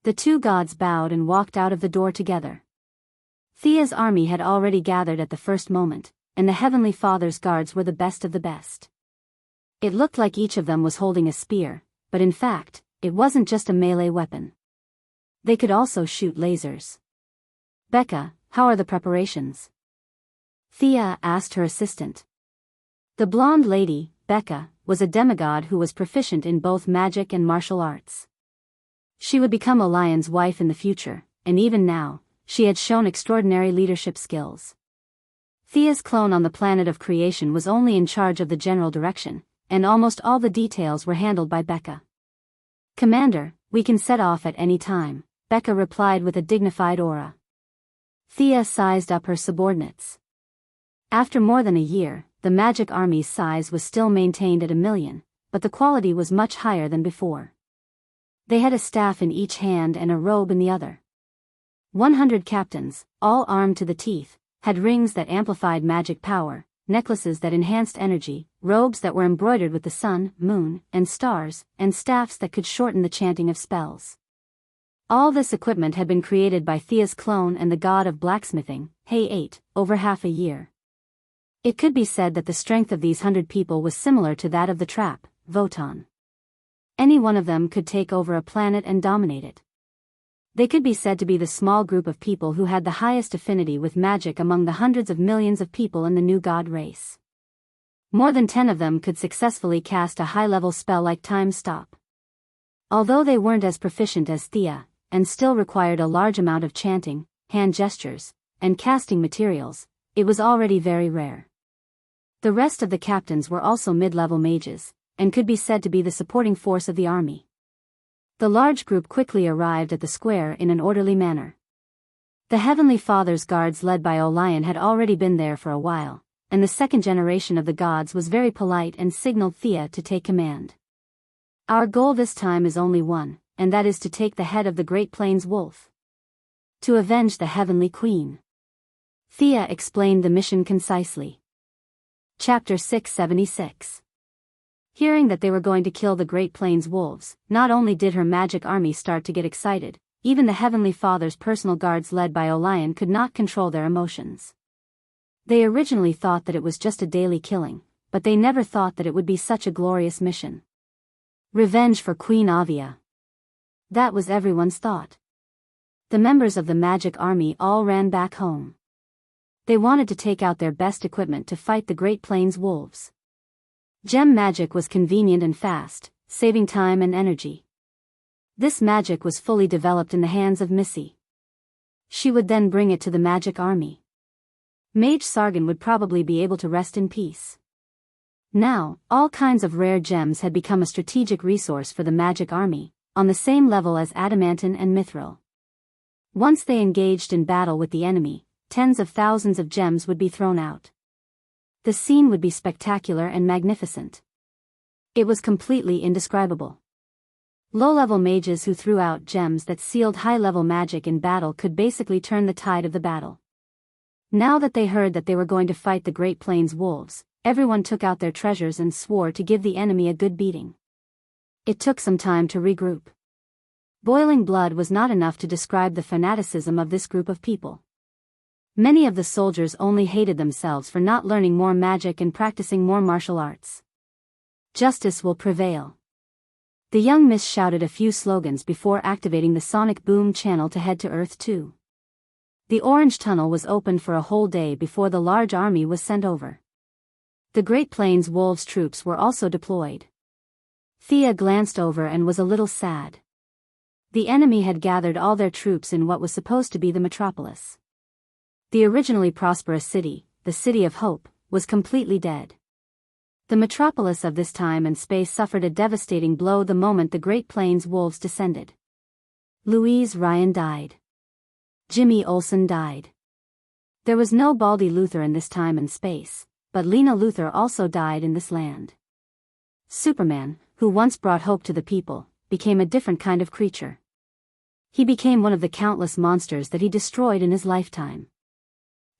The 2 gods bowed and walked out of the door together. Thea's army had already gathered at the first moment, and the Heavenly Father's guards were the best of the best. It looked like each of them was holding a spear, but in fact, it wasn't just a melee weapon. They could also shoot lasers. Becca, how are the preparations? Thea asked her assistant. The blonde lady, Becca, was a demigod who was proficient in both magic and martial arts. She would become Olion's wife in the future, and even now, she had shown extraordinary leadership skills. Thea's clone on the planet of creation was only in charge of the general direction, and almost all the details were handled by Becca. Commander, we can set off at any time, Becca replied with a dignified aura. Thea sized up her subordinates. After more than a year, the magic army's size was still maintained at 1 million, but the quality was much higher than before. They had a staff in each hand and a robe in the other. 100 captains, all armed to the teeth, had rings that amplified magic power, necklaces that enhanced energy, robes that were embroidered with the sun, moon, and stars, and staffs that could shorten the chanting of spells. All this equipment had been created by Thea's clone and the god of blacksmithing, Hay-8, over half a year. It could be said that the strength of these 100 people was similar to that of the trap, Voton. Any one of them could take over a planet and dominate it. They could be said to be the small group of people who had the highest affinity with magic among the hundreds of millions of people in the new god race. More than 10 of them could successfully cast a high-level spell like Time Stop. Although they weren't as proficient as Thea, and still required a large amount of chanting, hand gestures, and casting materials, it was already very rare. The rest of the captains were also mid-level mages, and could be said to be the supporting force of the army. The large group quickly arrived at the square in an orderly manner. The Heavenly Father's guards led by Olion had already been there for a while, and the second generation of the gods was very polite and signaled Thea to take command. Our goal this time is only one, and that is to take the head of the Great Plains wolf. To avenge the Heavenly Queen. Thea explained the mission concisely. Chapter 676. Hearing that they were going to kill the Great Plains wolves, not only did her magic army start to get excited, even the Heavenly Father's personal guards led by Olion could not control their emotions. They originally thought that it was just a daily killing, but they never thought that it would be such a glorious mission. Revenge for Queen Avia. That was everyone's thought. The members of the magic army all ran back home. They wanted to take out their best equipment to fight the Great Plains wolves. Gem magic was convenient and fast, saving time and energy. This magic was fully developed in the hands of Missy. She would then bring it to the magic army. Mage Sargon would probably be able to rest in peace. Now, all kinds of rare gems had become a strategic resource for the magic army, on the same level as adamantine and mithril. Once they engaged in battle with the enemy, tens of thousands of gems would be thrown out. The scene would be spectacular and magnificent. It was completely indescribable. Low-level mages who threw out gems that sealed high-level magic in battle could basically turn the tide of the battle. Now that they heard that they were going to fight the Great Plains wolves, everyone took out their treasures and swore to give the enemy a good beating. It took some time to regroup. Boiling blood was not enough to describe the fanaticism of this group of people. Many of the soldiers only hated themselves for not learning more magic and practicing more martial arts. Justice will prevail. The young miss shouted a few slogans before activating the sonic boom channel to head to Earth 2. The orange tunnel was opened for a whole day before the large army was sent over. The Great Plains wolves troops were also deployed. Thea glanced over and was a little sad. The enemy had gathered all their troops in what was supposed to be the metropolis. The originally prosperous city, the City of Hope, was completely dead. The metropolis of this time and space suffered a devastating blow the moment the Great Plains wolves descended. Louise Ryan died. Jimmy Olsen died. There was no Baldy Luther in this time and space, but Lena Luthor also died in this land. Superman, who once brought hope to the people, became a different kind of creature. He became one of the countless monsters that he destroyed in his lifetime.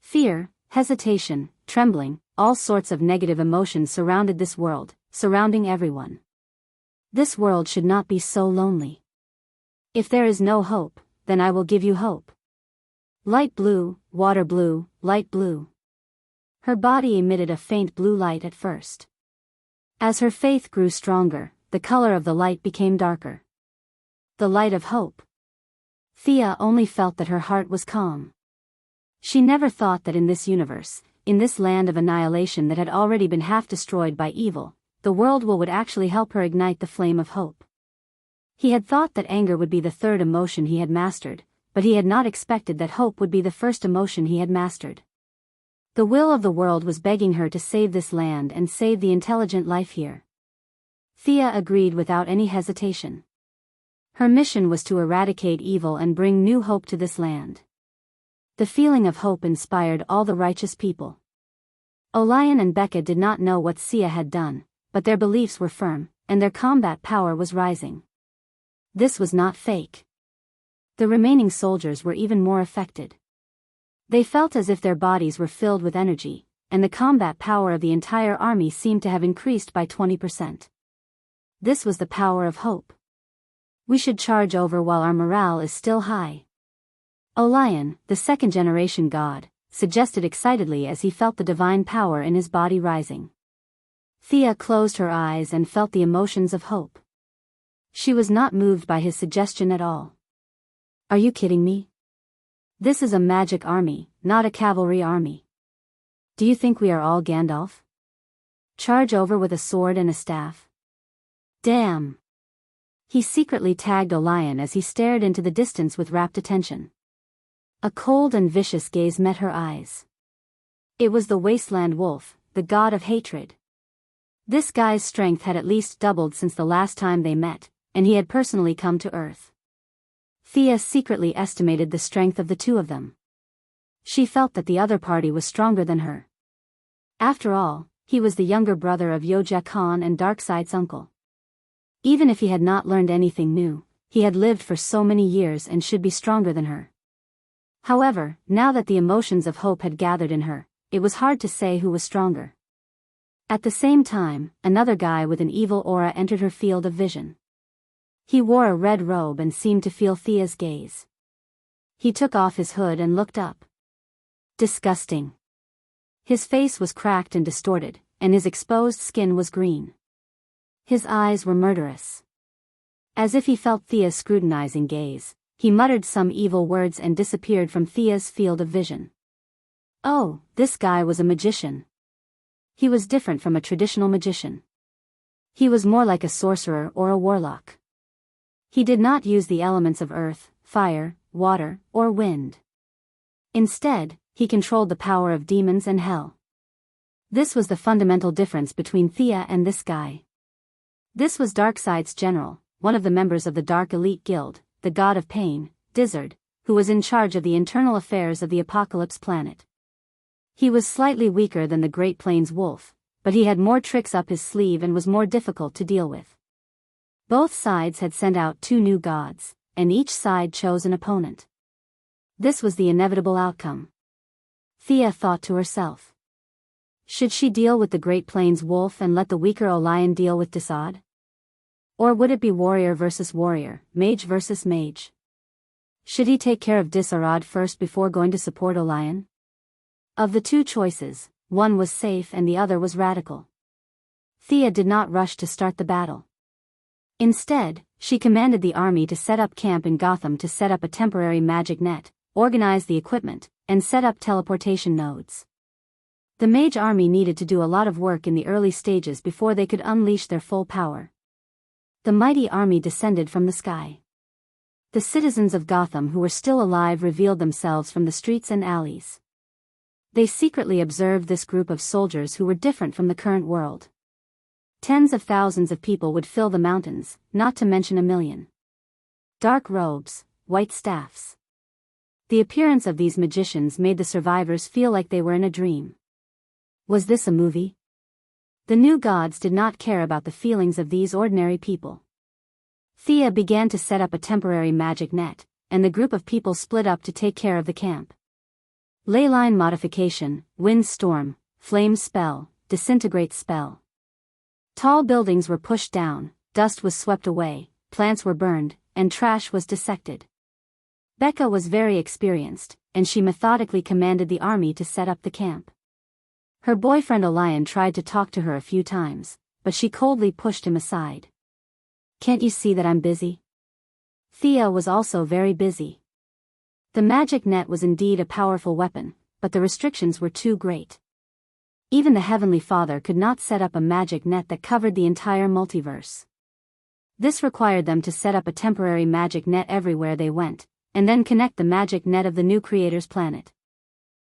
Fear, hesitation, trembling, all sorts of negative emotions surrounded this world, surrounding everyone. This world should not be so lonely. If there is no hope, then I will give you hope. Light blue, water blue, light blue. Her body emitted a faint blue light at first. As her faith grew stronger, the color of the light became darker. The light of hope. Thea only felt that her heart was calm. She never thought that in this universe, in this land of annihilation that had already been half destroyed by evil, the world would actually help her ignite the flame of hope. He had thought that anger would be the third emotion he had mastered, but he had not expected that hope would be the first emotion he had mastered. The will of the world was begging her to save this land and save the intelligent life here. Thea agreed without any hesitation. Her mission was to eradicate evil and bring new hope to this land. The feeling of hope inspired all the righteous people. Olion and Becca did not know what Sia had done, but their beliefs were firm, and their combat power was rising. This was not fake. The remaining soldiers were even more affected. They felt as if their bodies were filled with energy, and the combat power of the entire army seemed to have increased by 20%. This was the power of hope. We should charge over while our morale is still high. Olion, the second-generation god, suggested excitedly as he felt the divine power in his body rising. Thea closed her eyes and felt the emotions of hope. She was not moved by his suggestion at all. Are you kidding me? This is a magic army, not a cavalry army. Do you think we are all Gandalf? Charge over with a sword and a staff? Damn! He secretly tagged Olion as he stared into the distance with rapt attention. A cold and vicious gaze met her eyes. It was the wasteland wolf, the god of hatred. This guy's strength had at least doubled since the last time they met, and he had personally come to Earth. Thea secretly estimated the strength of the two of them. She felt that the other party was stronger than her. After all, he was the younger brother of Yoja Khan and Darkseid's uncle. Even if he had not learned anything new, he had lived for so many years and should be stronger than her. However, now that the emotions of hope had gathered in her, it was hard to say who was stronger. At the same time, another guy with an evil aura entered her field of vision. He wore a red robe and seemed to feel Thea's gaze. He took off his hood and looked up. Disgusting. His face was cracked and distorted, and his exposed skin was green. His eyes were murderous. As if he felt Thea's scrutinizing gaze, he muttered some evil words and disappeared from Thea's field of vision. Oh, this guy was a magician. He was different from a traditional magician. He was more like a sorcerer or a warlock. He did not use the elements of earth, fire, water, or wind. Instead, he controlled the power of demons and hell. This was the fundamental difference between Thea and this guy. This was Darkseid's general, one of the members of the Dark Elite Guild, the god of pain, Dizzard, who was in charge of the internal affairs of the Apocalypse planet. He was slightly weaker than the Great Plains wolf, but he had more tricks up his sleeve and was more difficult to deal with. Both sides had sent out two new gods, and each side chose an opponent. This was the inevitable outcome. Thea thought to herself. Should she deal with the Great Plains wolf and let the weaker Olion deal with Dizzard? Or would it be warrior versus warrior, mage versus mage? Should he take care of Dizzard first before going to support Olion? Of the two choices, one was safe and the other was radical. Thea did not rush to start the battle. Instead, she commanded the army to set up camp in Gotham to set up a temporary magic net, organize the equipment, and set up teleportation nodes. The mage army needed to do a lot of work in the early stages before they could unleash their full power. The mighty army descended from the sky. The citizens of Gotham who were still alive revealed themselves from the streets and alleys. They secretly observed this group of soldiers who were different from the current world. Tens of thousands of people would fill the mountains, not to mention 1 million. Dark robes, white staffs. The appearance of these magicians made the survivors feel like they were in a dream. Was this a movie? The new gods did not care about the feelings of these ordinary people. Thea began to set up a temporary magic net, and the group of people split up to take care of the camp. Leyline modification, wind storm, flame spell, disintegrate spell. Tall buildings were pushed down, dust was swept away, plants were burned, and trash was dissected. Becca was very experienced, and she methodically commanded the army to set up the camp. Her boyfriend Olion tried to talk to her a few times, but she coldly pushed him aside. Can't you see that I'm busy? Thea was also very busy. The magic net was indeed a powerful weapon, but the restrictions were too great. Even the Heavenly Father could not set up a magic net that covered the entire multiverse. This required them to set up a temporary magic net everywhere they went, and then connect the magic net of the new creator's planet.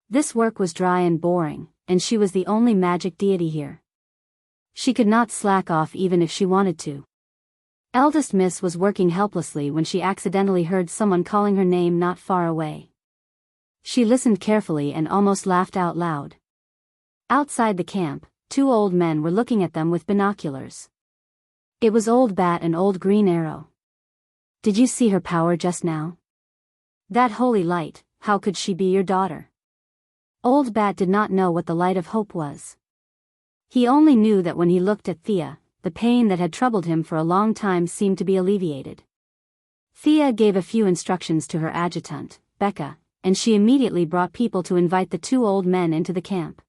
This work was dry and boring, and she was the only magic deity here. She could not slack off even if she wanted to. Eldest Miss was working helplessly when she accidentally heard someone calling her name not far away. She listened carefully and almost laughed out loud. Outside the camp, 2 old men were looking at them with binoculars. It was Old Bat and Old Green Arrow. Did you see her power just now? That holy light, how could she be your daughter? Old Bat did not know what the light of hope was. He only knew that when he looked at Thea, the pain that had troubled him for a long time seemed to be alleviated. Thea gave a few instructions to her adjutant, Becca, and she immediately brought people to invite the two old men into the camp.